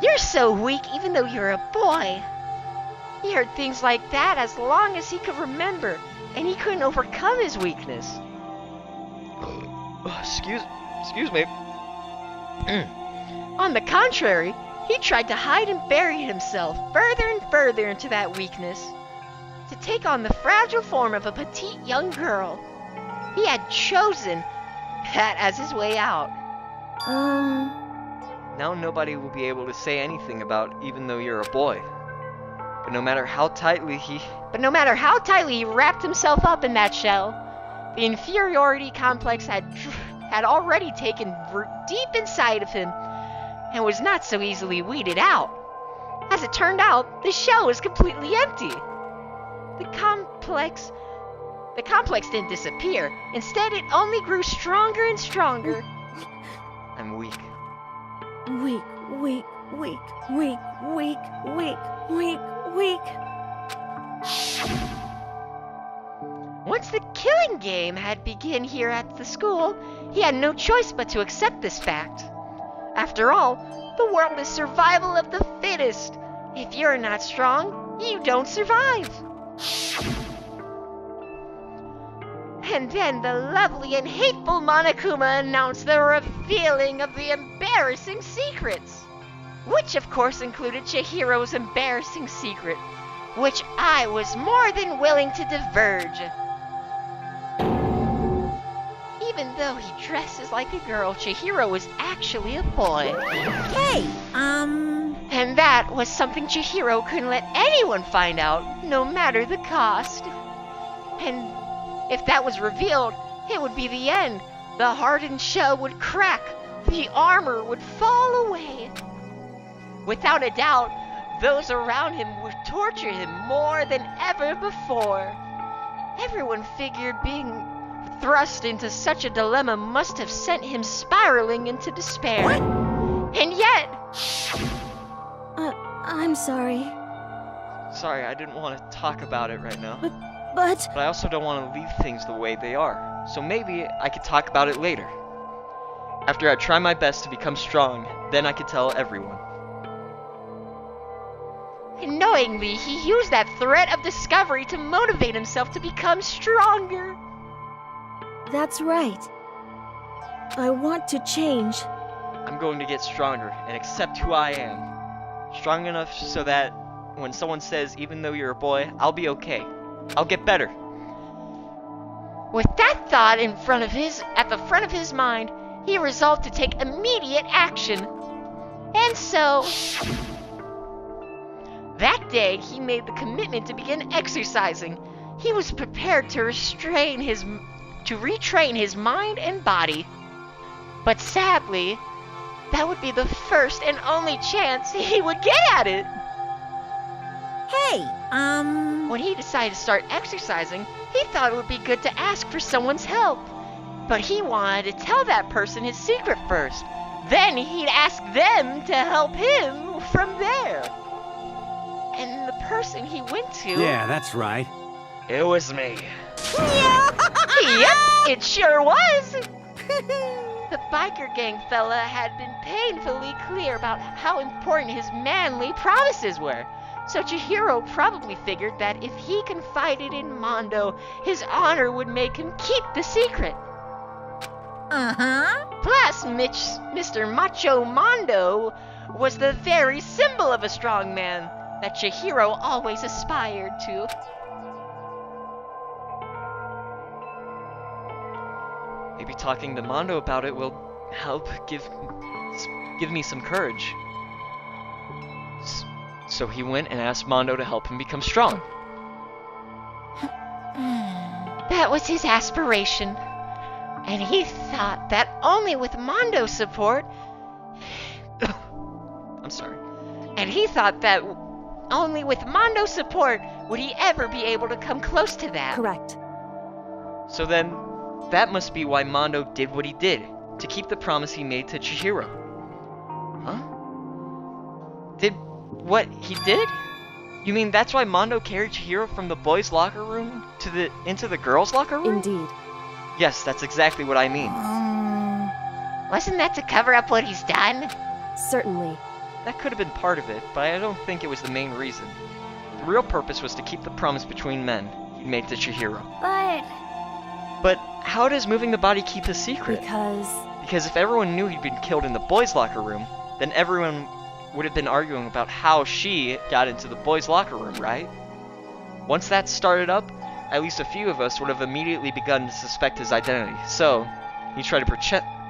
You're so weak even though you're a boy. He heard things like that as long as he could remember, and he couldn't overcome his weakness. Excuse me. On the contrary, he tried to hide and bury himself further and further into that weakness, to take on the fragile form of a petite young girl. He had chosen that as his way out. Now nobody will be able to say anything about even though you're a boy. But no matter how tightly he wrapped himself up in that shell, the inferiority complex had already taken root deep inside of him and was not so easily weeded out. As it turned out, the shell was completely empty. The complex didn't disappear. Instead, it only grew stronger and stronger. I'm weak. Weak. Once the killing game had begun here at the school, he had no choice but to accept this fact. After all, the world is survival of the fittest. If you're not strong, you don't survive. And then the lovely and hateful Monokuma announced the revealing of the embarrassing secrets. Which of course included Chihiro's embarrassing secret, which I was more than willing to divulge. Even though he dresses like a girl, Chihiro is actually a boy. Hey, And that was something Chihiro couldn't let anyone find out, no matter the cost. And if that was revealed, it would be the end. The hardened shell would crack. The armor would fall away. Without a doubt, those around him would torture him more than ever before. Everyone figured being thrust into such a dilemma must have sent him spiraling into despair. What? And yet... I'm sorry. Sorry, I didn't want to talk about it right now. But I also don't want to leave things the way they are. So maybe I could talk about it later. After I try my best to become strong, then I could tell everyone. Knowingly, he used that threat of discovery to motivate himself to become stronger. That's right. I want to change. I'm going to get stronger and accept who I am. Strong enough so that when someone says, even though you're a boy, I'll be okay. I'll get better. With that thought at the front of his mind, he resolved to take immediate action. And so, that day, he made the commitment to begin exercising. He was prepared to retrain his mind and body. But sadly, that would be the first and only chance he would get at it. Hey, When he decided to start exercising, he thought it would be good to ask for someone's help. But he wanted to tell that person his secret first. Then he'd ask them to help him from there. And the person he went to... Yeah, that's right. It was me. Yep, it sure was. The biker gang fella had been painfully clear about how important his manly promises were. So Chihiro probably figured that if he confided in Mondo, his honor would make him keep the secret. Plus, Mr. Macho Mondo was the very symbol of a strong man that Chihiro always aspired to. Maybe talking to Mondo about it will help give me some courage. So he went and asked Mondo to help him become strong. That was his aspiration. And he thought that only with Mondo's support... I'm sorry. And he thought that only with Mondo's support would he ever be able to come close to that. Correct. So then, that must be why Mondo did what he did, to keep the promise he made to Chihiro. Huh? Did what he did? You mean that's why Mondo carried Chihiro from the boys' locker room into the girls' locker room? Indeed. Yes, that's exactly what I mean. Wasn't that to cover up what he's done? Certainly. That could have been part of it, but I don't think it was the main reason. The real purpose was to keep the promise between men he made to Chihiro. But how does moving the body keep a secret? Because if everyone knew he'd been killed in the boys' locker room, then everyone would have been arguing about how she got into the boys' locker room, right? Once that started up, at least a few of us would have immediately begun to suspect his identity. So, he tried to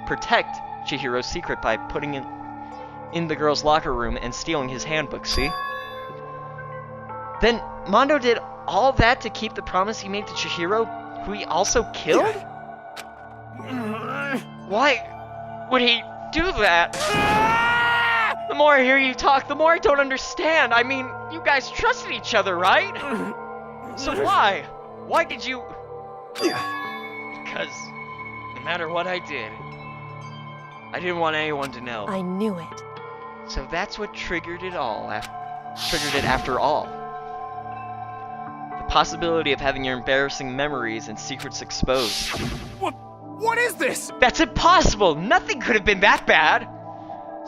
protect Chihiro's secret by putting it in the girls' locker room and stealing his handbook, see? Then Mondo did all that to keep the promise he made to Chihiro, who he also killed? Why would he do that? The more I hear you talk, the more I don't understand. I mean, you guys trusted each other, right? So why? Why did you... Because no matter what I did, I didn't want anyone to know. I knew it. So that's what triggered it after all. The possibility of having your embarrassing memories and secrets exposed. What is this? That's impossible! Nothing could have been that bad!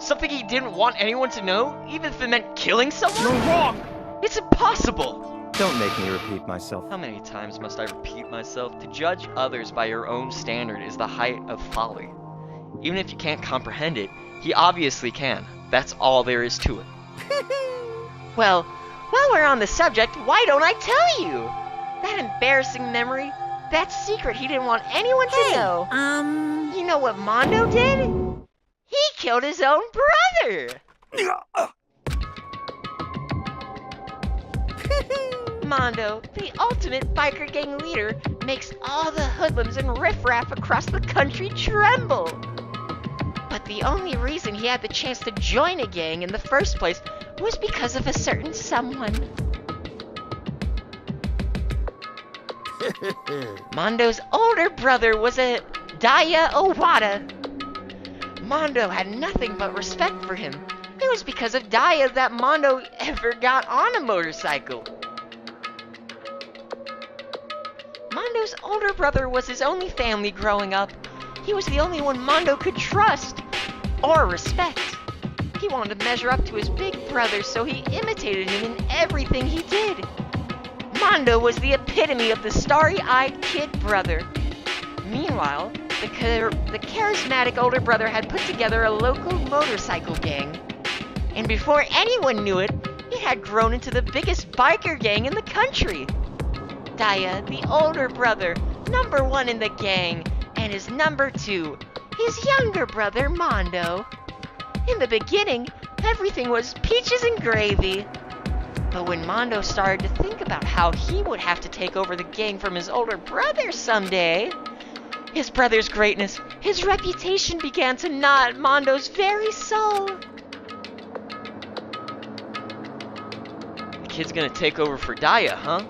Something he didn't want anyone to know, even if it meant killing someone? You're wrong! It's impossible! Don't make me repeat myself. How many times must I repeat myself? To judge others by your own standard is the height of folly. Even if you can't comprehend it, he obviously can. That's all there is to it. Well, while we're on the subject, why don't I tell you? That embarrassing memory, that secret he didn't want anyone to know. You know what Mondo did? He killed his own brother! Mondo, the ultimate biker gang leader, makes all the hoodlums and riffraff across the country tremble. But the only reason he had the chance to join a gang in the first place was because of a certain someone. Mondo's older brother was a Daya Owada. Mondo had nothing but respect for him. It was because of Daya that Mondo ever got on a motorcycle. Mondo's older brother was his only family growing up. He was the only one Mondo could trust or respect. He wanted to measure up to his big brother, so he imitated him in everything he did. Mondo was the epitome of the starry-eyed kid brother. Meanwhile, the charismatic older brother had put together a local motorcycle gang. And before anyone knew it, he had grown into the biggest biker gang in the country. Daya, the older brother, #1 in the gang, and his #2, his younger brother, Mondo. In the beginning, everything was peaches and gravy. But when Mondo started to think about how he would have to take over the gang from his older brother someday, his brother's greatness, his reputation began to gnaw at Mondo's very soul. The kid's gonna take over for Daya, huh?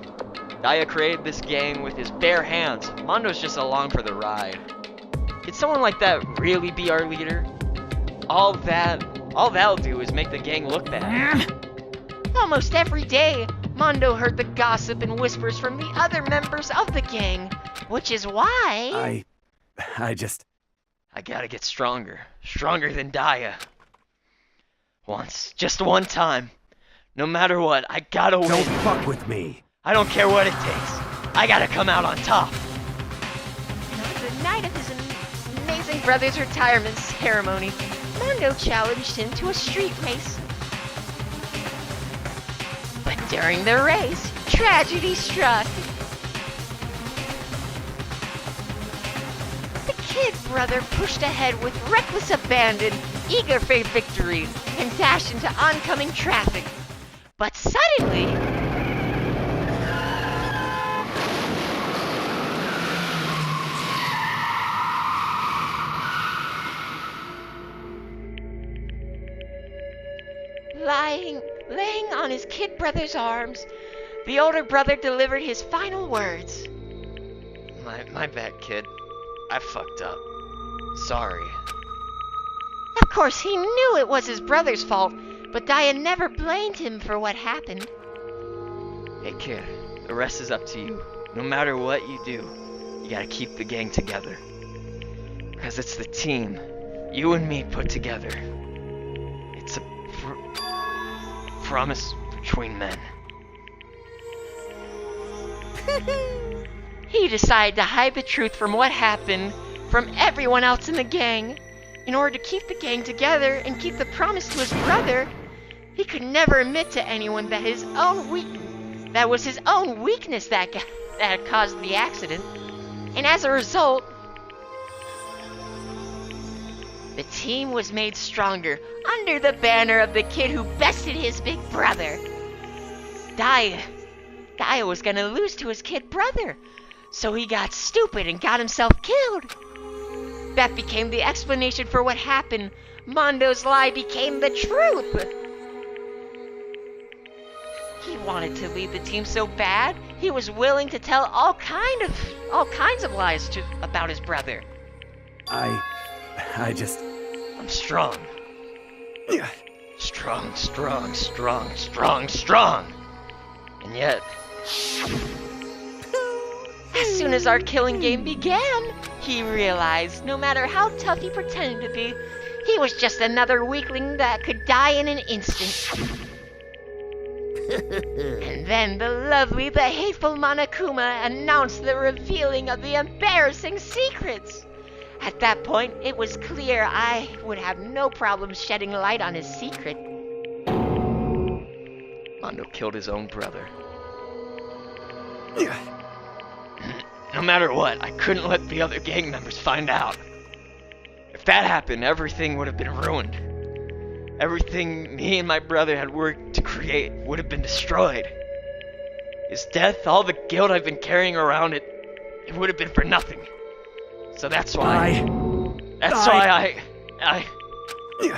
Daya created this gang with his bare hands. Mondo's just along for the ride. Could someone like that really be our leader? All that'll do is make the gang look bad. Almost every day, Mondo heard the gossip and whispers from the other members of the gang, which is why... I gotta get stronger. Stronger than Daya. Just one time. No matter what, I gotta win. Don't fuck with me. I don't care what it takes. I gotta come out on top. On the night of his amazing brother's retirement ceremony, Mondo challenged him to a street race. But during the race, tragedy struck. The kid brother pushed ahead with reckless abandon, eager for victory, and dashed into oncoming traffic. But suddenly... laying on his kid brother's arms, the older brother delivered his final words. My bad, kid. I fucked up. Sorry. Of course, he knew it was his brother's fault, but Diane never blamed him for what happened. Hey, kid. The rest is up to you. No matter what you do, you gotta keep the gang together. Because it's the team, you and me put together. It's a promise between men. He decided to hide the truth from what happened from everyone else in the gang. In order to keep the gang together and keep the promise to his brother, he could never admit to anyone that was his own weakness that had caused the accident. And as a result, the team was made stronger under the banner of the kid who bested his big brother. Dia was gonna lose to his kid brother, so he got stupid and got himself killed. That became the explanation for what happened. Mondo's lie became the truth. He wanted to lead the team so bad, he was willing to tell all kinds of lies about his brother. I'm strong. Yeah. Strong. And yet... As soon as our killing game began, he realized no matter how tough he pretended to be, he was just another weakling that could die in an instant. And then the lovely, the hateful Monokuma announced the revealing of the embarrassing secrets. At that point, it was clear I would have no problem shedding light on his secret. Mondo killed his own brother. No matter what, I couldn't let the other gang members find out. If that happened, everything would have been ruined. Everything me and my brother had worked to create would have been destroyed. His death, all the guilt I've been carrying around, it would have been for nothing. So that's why...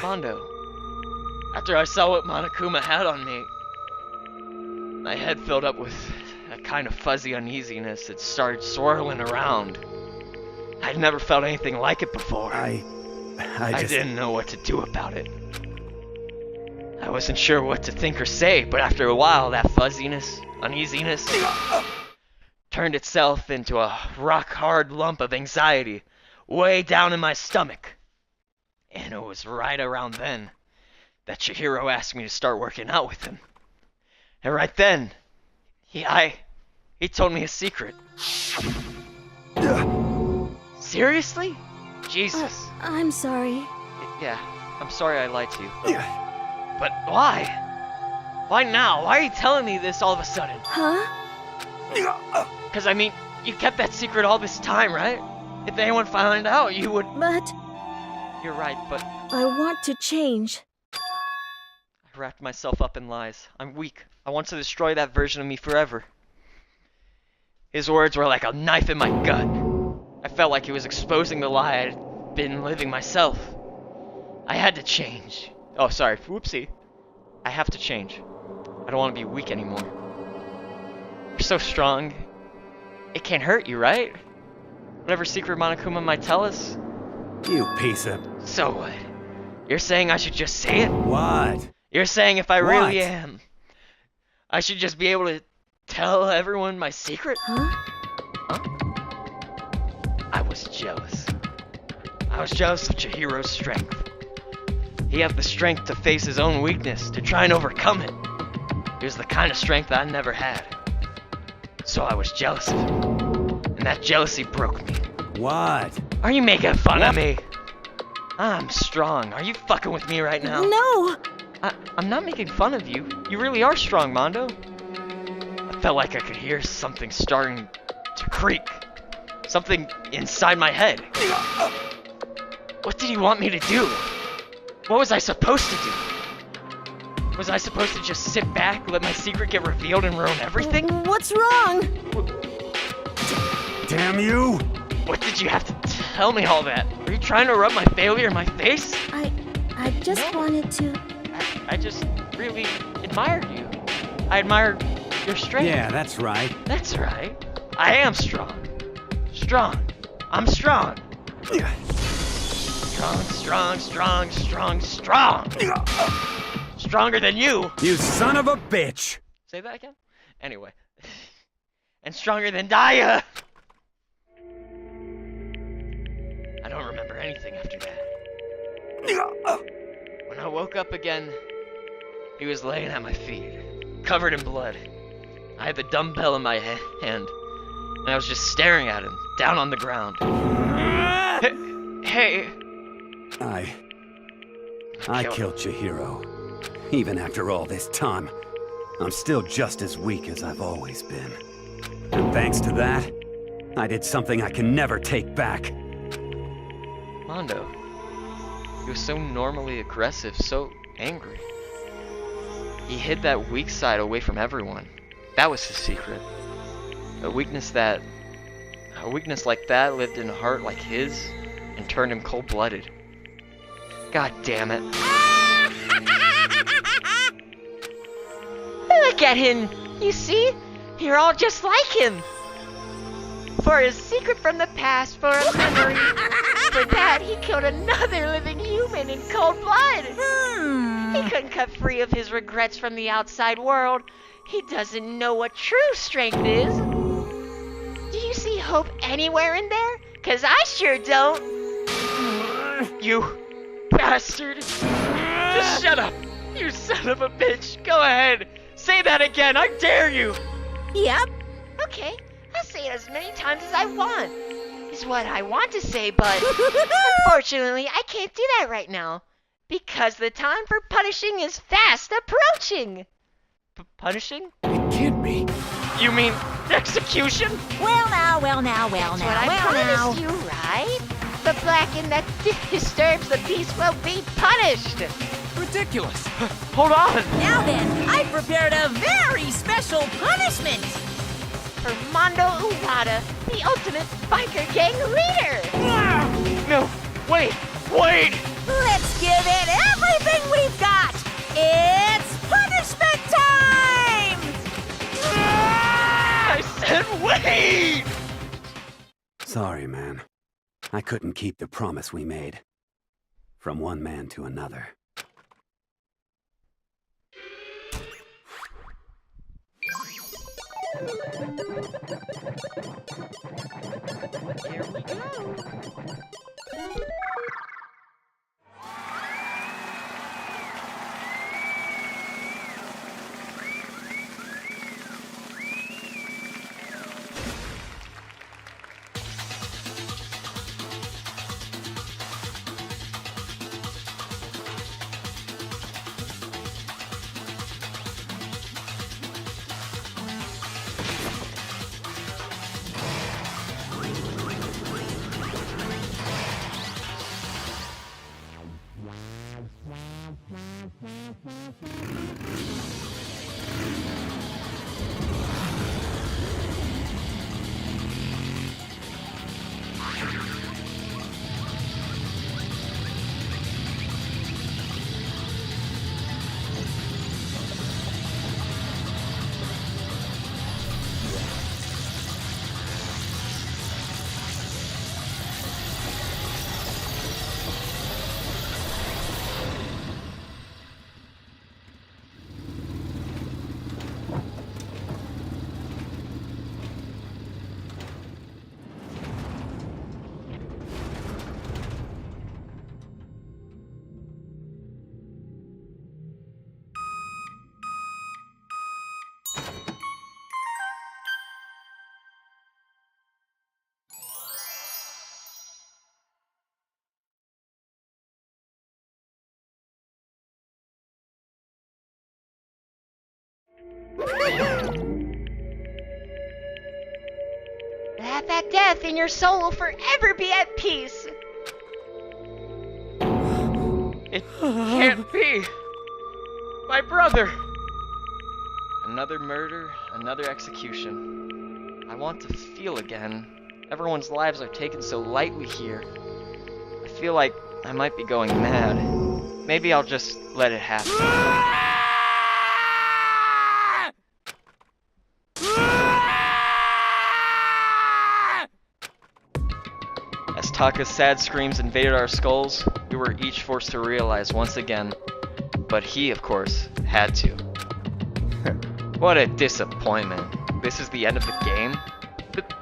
Mondo, after I saw what Monokuma had on me, my head filled up with a kind of fuzzy uneasiness that started swirling around. I'd never felt anything like it before. I didn't know what to do about it. I wasn't sure what to think or say, but after a while, that fuzziness, uneasiness, turned itself into a rock-hard lump of anxiety way down in my stomach. And it was right around then that Chihiro asked me to start working out with him. And right then, he told me a secret. Seriously? Jesus. I'm sorry. Yeah, I'm sorry I lied to you. But why? Why now? Why are you telling me this all of a sudden? Huh? Because, I mean, you kept that secret all this time, right? If anyone found out, you would... But... You're right, but... I want to change. I wrapped myself up in lies. I'm weak. I want to destroy that version of me forever. His words were like a knife in my gut. I felt like he was exposing the lie I'd been living myself. I had to change. Oh, sorry. Whoopsie. I have to change. I don't want to be weak anymore. You're so strong. It can't hurt you, right? Whatever secret Monokuma might tell us. You piece of... So what? You're saying I should just say it? What? You're saying if I really am, I should just be able to tell everyone my secret? Huh? I was jealous. I was jealous of Chihiro's strength. He had the strength to face his own weakness, to try and overcome it. It was the kind of strength I never had. So I was jealous of him. And that jealousy broke me. What? Are you making fun of me? I'm strong. Are you fucking with me right now? No! I'm not making fun of you. You really are strong, Mondo. I felt like I could hear something starting to creak. Something inside my head. What did he want me to do? What was I supposed to do? Was I supposed to just sit back, let my secret get revealed and ruin everything? What's wrong? Damn you! What did you have to tell me all that? Were you trying to rub my failure in my face? I just wanted to... I just really admired you. I admired your strength. Yeah, that's right. That's right. I am strong. Strong. I'm strong. Strong. Stronger than you. You son of a bitch! Say that again? Anyway. And stronger than Daya. I don't remember anything after that. When I woke up again, he was laying at my feet, covered in blood. I had the dumbbell in my hand, and I was just staring at him, down on the ground. Hey. I killed Chihiro. Even after all this time, I'm still just as weak as I've always been. And thanks to that, I did something I can never take back. Mondo. He was so normally aggressive, so angry. He hid that weak side away from everyone. That was his secret. A weakness like that lived in a heart like his and turned him cold-blooded. God damn it. Look at him! You see? You're all just like him! For his secret from the past, for a memory. For that, he killed another living human in cold blood. He couldn't cut free of his regrets from the outside world. He doesn't know what true strength is. Do you see hope anywhere in there? 'Cause I sure don't. You bastard. Just shut up. You son of a bitch. Go ahead. Say that again. I dare you. Yep. Okay, I'll say it as many times as I want. Is what I want to say, but unfortunately, I can't do that right now. Because the time for punishing is fast approaching. Punishing? It can't be. You mean execution? Well now. That's what I promised you, right? The blackened that disturbs the peace will be punished. Ridiculous. Hold on. Now then, I prepared a very special punishment. For Mondo Uwada, the ultimate biker gang leader. No, wait. Let's give it everything we've got. It's punishment time! I said wait! Sorry, man. I couldn't keep the promise we made. From one man to another. Here we go. That at that death and your soul will forever be at peace. It can't be. My brother. Another murder, another execution. I want to feel again. Everyone's lives are taken so lightly here. I feel like I might be going mad. Maybe I'll just let it happen. As Taka's sad screams invaded our skulls, we were each forced to realize once again. But he, of course, had to. What a disappointment. This is the end of the game?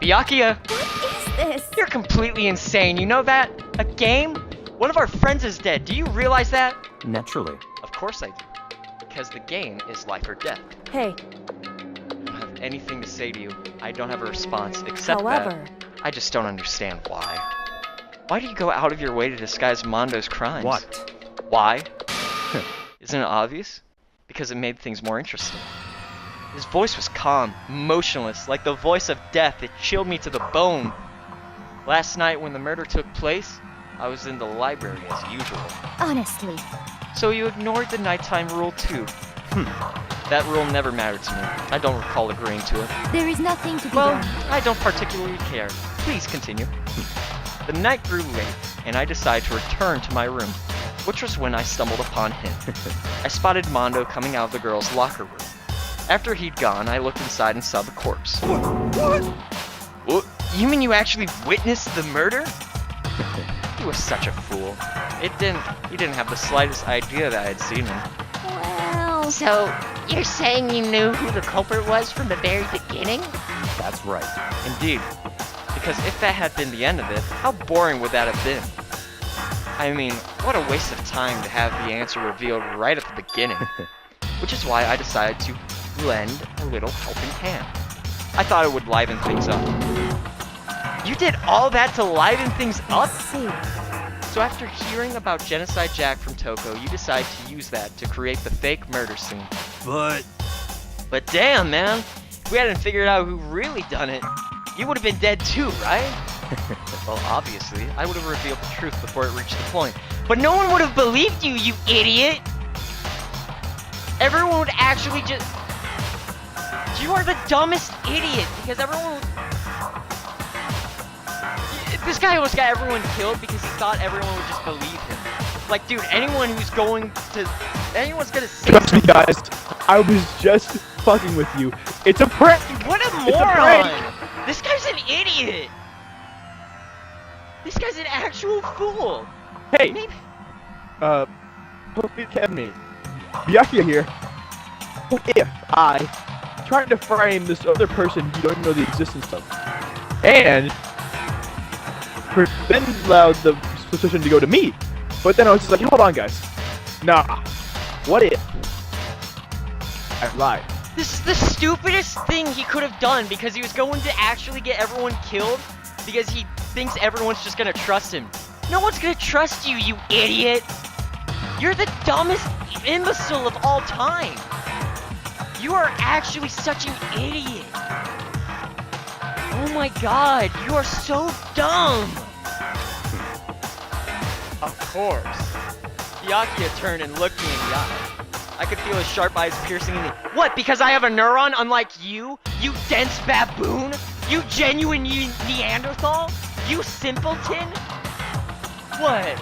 Byakuya! What is this? You're completely insane, you know that? A game? One of our friends is dead, do you realize that? Naturally. Of course I do. Because the game is life or death. Hey. I don't have anything to say to you. I don't have a response, except However, that I just don't understand why. Why do you go out of your way to disguise Mondo's crimes? What? Why? Isn't it obvious? Because it made things more interesting. His voice was calm, motionless, like the voice of death. It chilled me to the bone. Last night when the murder took place, I was in the library as usual. Honestly. So you ignored the nighttime rule too. That rule never mattered to me. I don't recall agreeing to it. There is nothing to be Well, done. I don't particularly care. Please continue. The night grew late, and I decided to return to my room, which was when I stumbled upon him. I spotted Mondo coming out of the girls' locker room. After he'd gone, I looked inside and saw the corpse. What? You mean you actually witnessed the murder? He was such a fool. He didn't have the slightest idea that I had seen him. Well... So, you're saying you knew who the culprit was from the very beginning? That's right. Indeed. Because if that had been the end of it, how boring would that have been? I mean, what a waste of time to have the answer revealed right at the beginning. Which is why I decided to lend a little helping hand. I thought it would liven things up. You did all that to liven things up? So after hearing about Genocide Jack from Toko, you decide to use that to create the fake murder scene. But damn, man. If we hadn't figured out who really done it, you would have been dead too, right? Well, obviously, I would have revealed the truth before it reached the point. But no one would have believed you, you idiot! Everyone would actually just... You are the dumbest idiot, because everyone would... This guy almost got everyone killed because he thought everyone would just believe him. Like, dude, anyone's gonna say... Trust me, guys. I was just fucking with you. It's a prank! What a It's a moron! prank! This guy's an idiot! This guy's an actual fool! Hey! Hope you can me. Byakuya here. What if I tried to frame this other person you don't know the existence of? And then allowed the suspicion to go to me. But then I was just like, hold on, guys. Nah. What if I lied? This is the stupidest thing he could have done because he was going to actually get everyone killed because he thinks everyone's just gonna trust him. No one's gonna trust you, you idiot! You're the dumbest imbecile of all time! You are actually such an idiot! Oh my god, you are so dumb! Of course. Byakuya turned and looked me in the eye. I could feel his sharp eyes piercing me. What, because I have a neuron unlike you? You dense baboon? You genuine Neanderthal? You simpleton? What?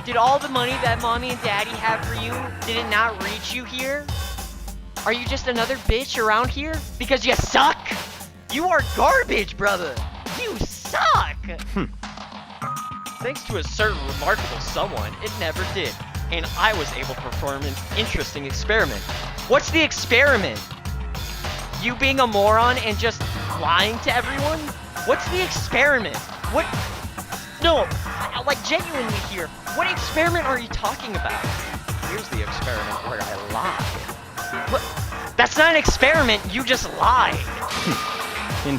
Did all the money that mommy and daddy have for you, did it not reach you here? Are you just another bitch around here? Because you suck? You are garbage, brother! You suck! Thanks to a certain remarkable someone, it never did. And I was able to perform an interesting experiment. What's the experiment? You being a moron and just lying to everyone? What's the experiment? What? No, like genuinely here, what experiment are you talking about? Here's the experiment where I lied. What? That's not an experiment, you just lied.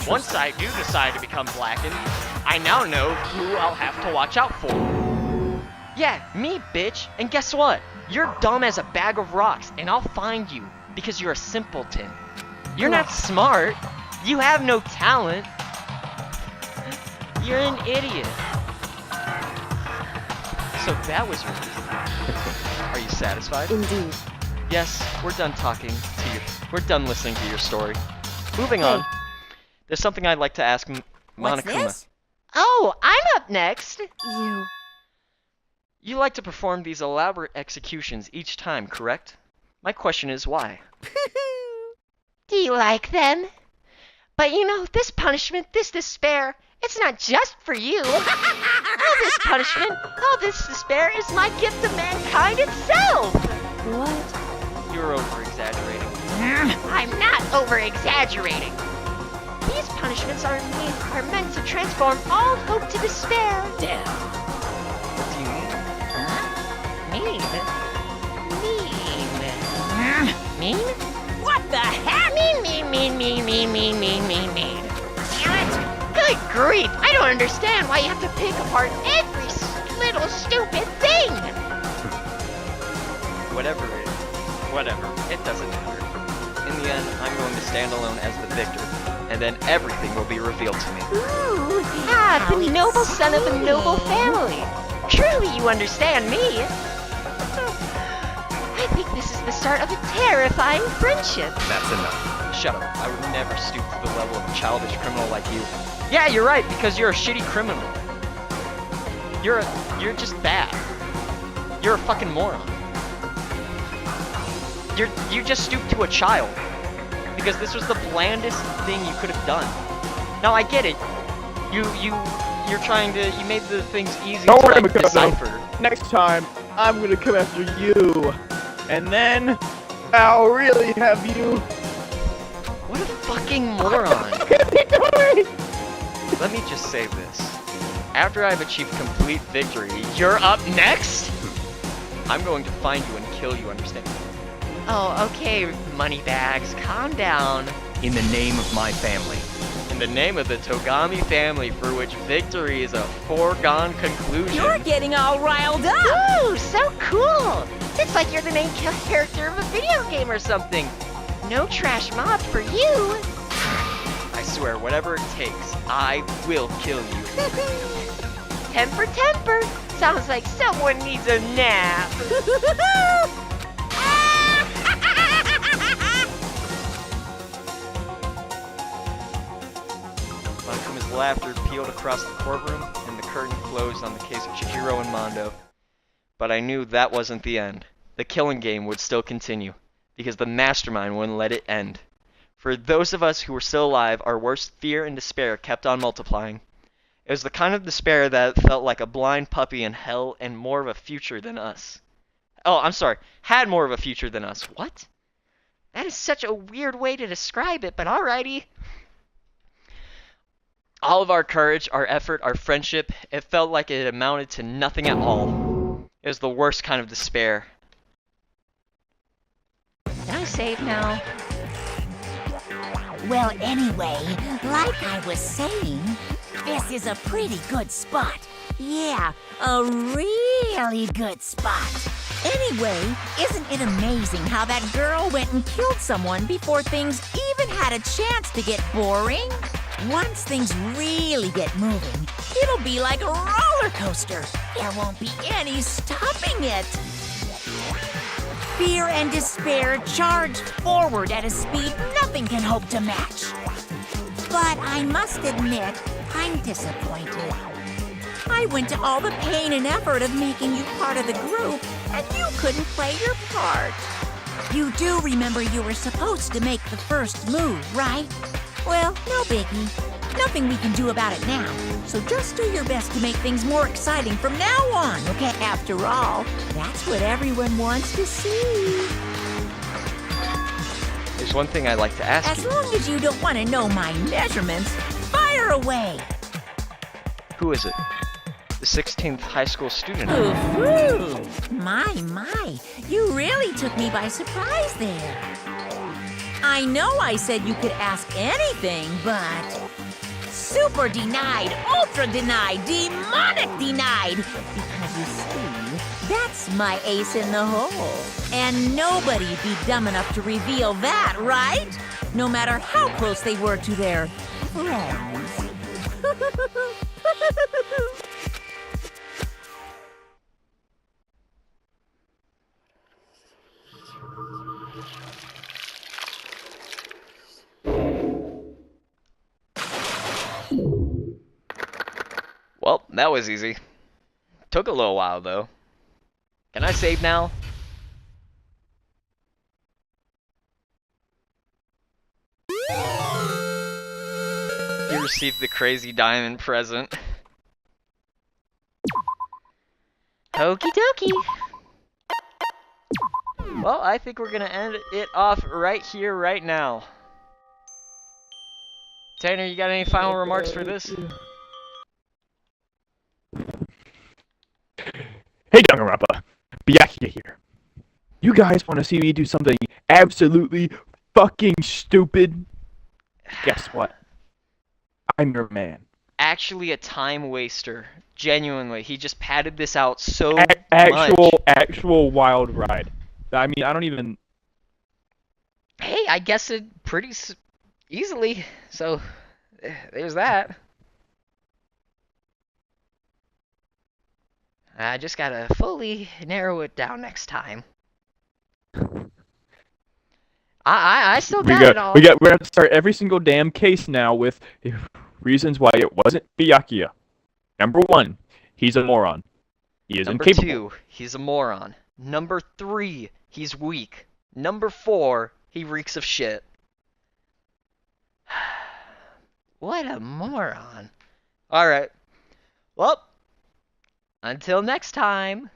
Once I do decide to become blackened, I now know who I'll have to watch out for. Yeah, me, bitch. And guess what? You're dumb as a bag of rocks, and I'll find you because you're a simpleton. You're not smart. You have no talent. You're an idiot. So that was your reason. Are you satisfied? Indeed. Yes, we're done talking to you. We're done listening to your story. Moving on. There's something I'd like to ask What's Monokuma. this? Oh, I'm up next. You like to perform these elaborate executions each time, correct? My question is why? Do you like them? But you know, this punishment, this despair, it's not just for you. All this punishment, all this despair is my gift to mankind itself. What? You're over-exaggerating. I'm not over-exaggerating. These punishments are meant to transform all hope to despair. Damn. What do you mean? Mean? Mean? What the heck? Mean. Damn it! Good grief! I don't understand why you have to pick apart every little stupid thing! Whatever it doesn't matter. In the end, I'm going to stand alone as the victor, and then everything will be revealed to me. Ooh, the noble son of a noble family. Truly you understand me. I think this is the start of a terrifying friendship. That's enough. Shut up. I would never stoop to the level of a childish criminal like you. Yeah, you're right, because you're a shitty criminal. You're just bad. You're a fucking moron. You just stooped to a child. Because this was the blandest thing you could have done. Now I get it. You're trying to, you made the things easy Don't to worry, like, Makoto. decipher. Next time, I'm gonna come after you. And then, I'll really have you. What a fucking moron. Let me just say this. After I've achieved complete victory, you're up next? I'm going to find you and kill you, understand? Oh, okay, moneybags, calm down. In the name of my family. In the name of the Togami family, for which victory is a foregone conclusion. You're getting all riled up! Ooh, so cool! It's like you're the main character of a video game or something. No trash mob for you. I swear, whatever it takes, I will kill you. Temper. Sounds like someone needs a nap. Monokuma's laughter peeled across the courtroom, and the curtain closed on the case of Chihiro and Mondo. But I knew that wasn't the end. The killing game would still continue, because the mastermind wouldn't let it end. For those of us who were still alive, our worst fear and despair kept on multiplying. It was the kind of despair that felt like a blind puppy in hell and more of a future than us. Oh, I'm sorry, had more of a future than us. What? That is such a weird way to describe it, but alrighty. All of our courage, our effort, our friendship, it felt like it amounted to nothing at all. It was the worst kind of despair. Can I save now? Well, anyway, like I was saying, this is a pretty good spot. Yeah, a really good spot. Anyway, isn't it amazing how that girl went and killed someone before things even had a chance to get boring? Once things really get moving, it'll be like a roller coaster. There won't be any stopping it. Fear and despair charged forward at a speed nothing can hope to match. But I must admit, I'm disappointed. I went to all the pain and effort of making you part of the group, and you couldn't play your part. You do remember you were supposed to make the first move, right? Well, no biggie. Nothing we can do about it now. So just do your best to make things more exciting from now on, okay? After all, that's what everyone wants to see. There's one thing I'd like to ask As you. long as you don't want to know my measurements, fire away. Who is it? The 16th high school student. Ooh, my, you really took me by surprise there. I know I said you could ask anything, but super denied, ultra denied, demonic denied. Because you see, that's my ace in the hole. And nobody'd be dumb enough to reveal that, right? No matter how close they were to their friends. Well, that was easy. Took a little while, though. Can I save now? You received the crazy diamond present. Okie dokie. Well, I think we're gonna end it off right here, right now. Tanner, you got any final remarks for this? Hey, Danganronpa, Byakuya here. You guys want to see me do something absolutely fucking stupid? Guess what? I'm your man. Actually a time waster. Genuinely. He just padded this out so Actual wild ride. I mean, I don't even... Hey, I guessed it pretty easily, so there's that. I just gotta fully narrow it down next time. I still got it all. We're gonna have to start every single damn case now with reasons why it wasn't Byakuya. Number 1, he's a moron. He is incapable. Number 2, he's a moron. Number 3, he's weak. Number 4, he reeks of shit. What a moron. Alright. Well, until next time.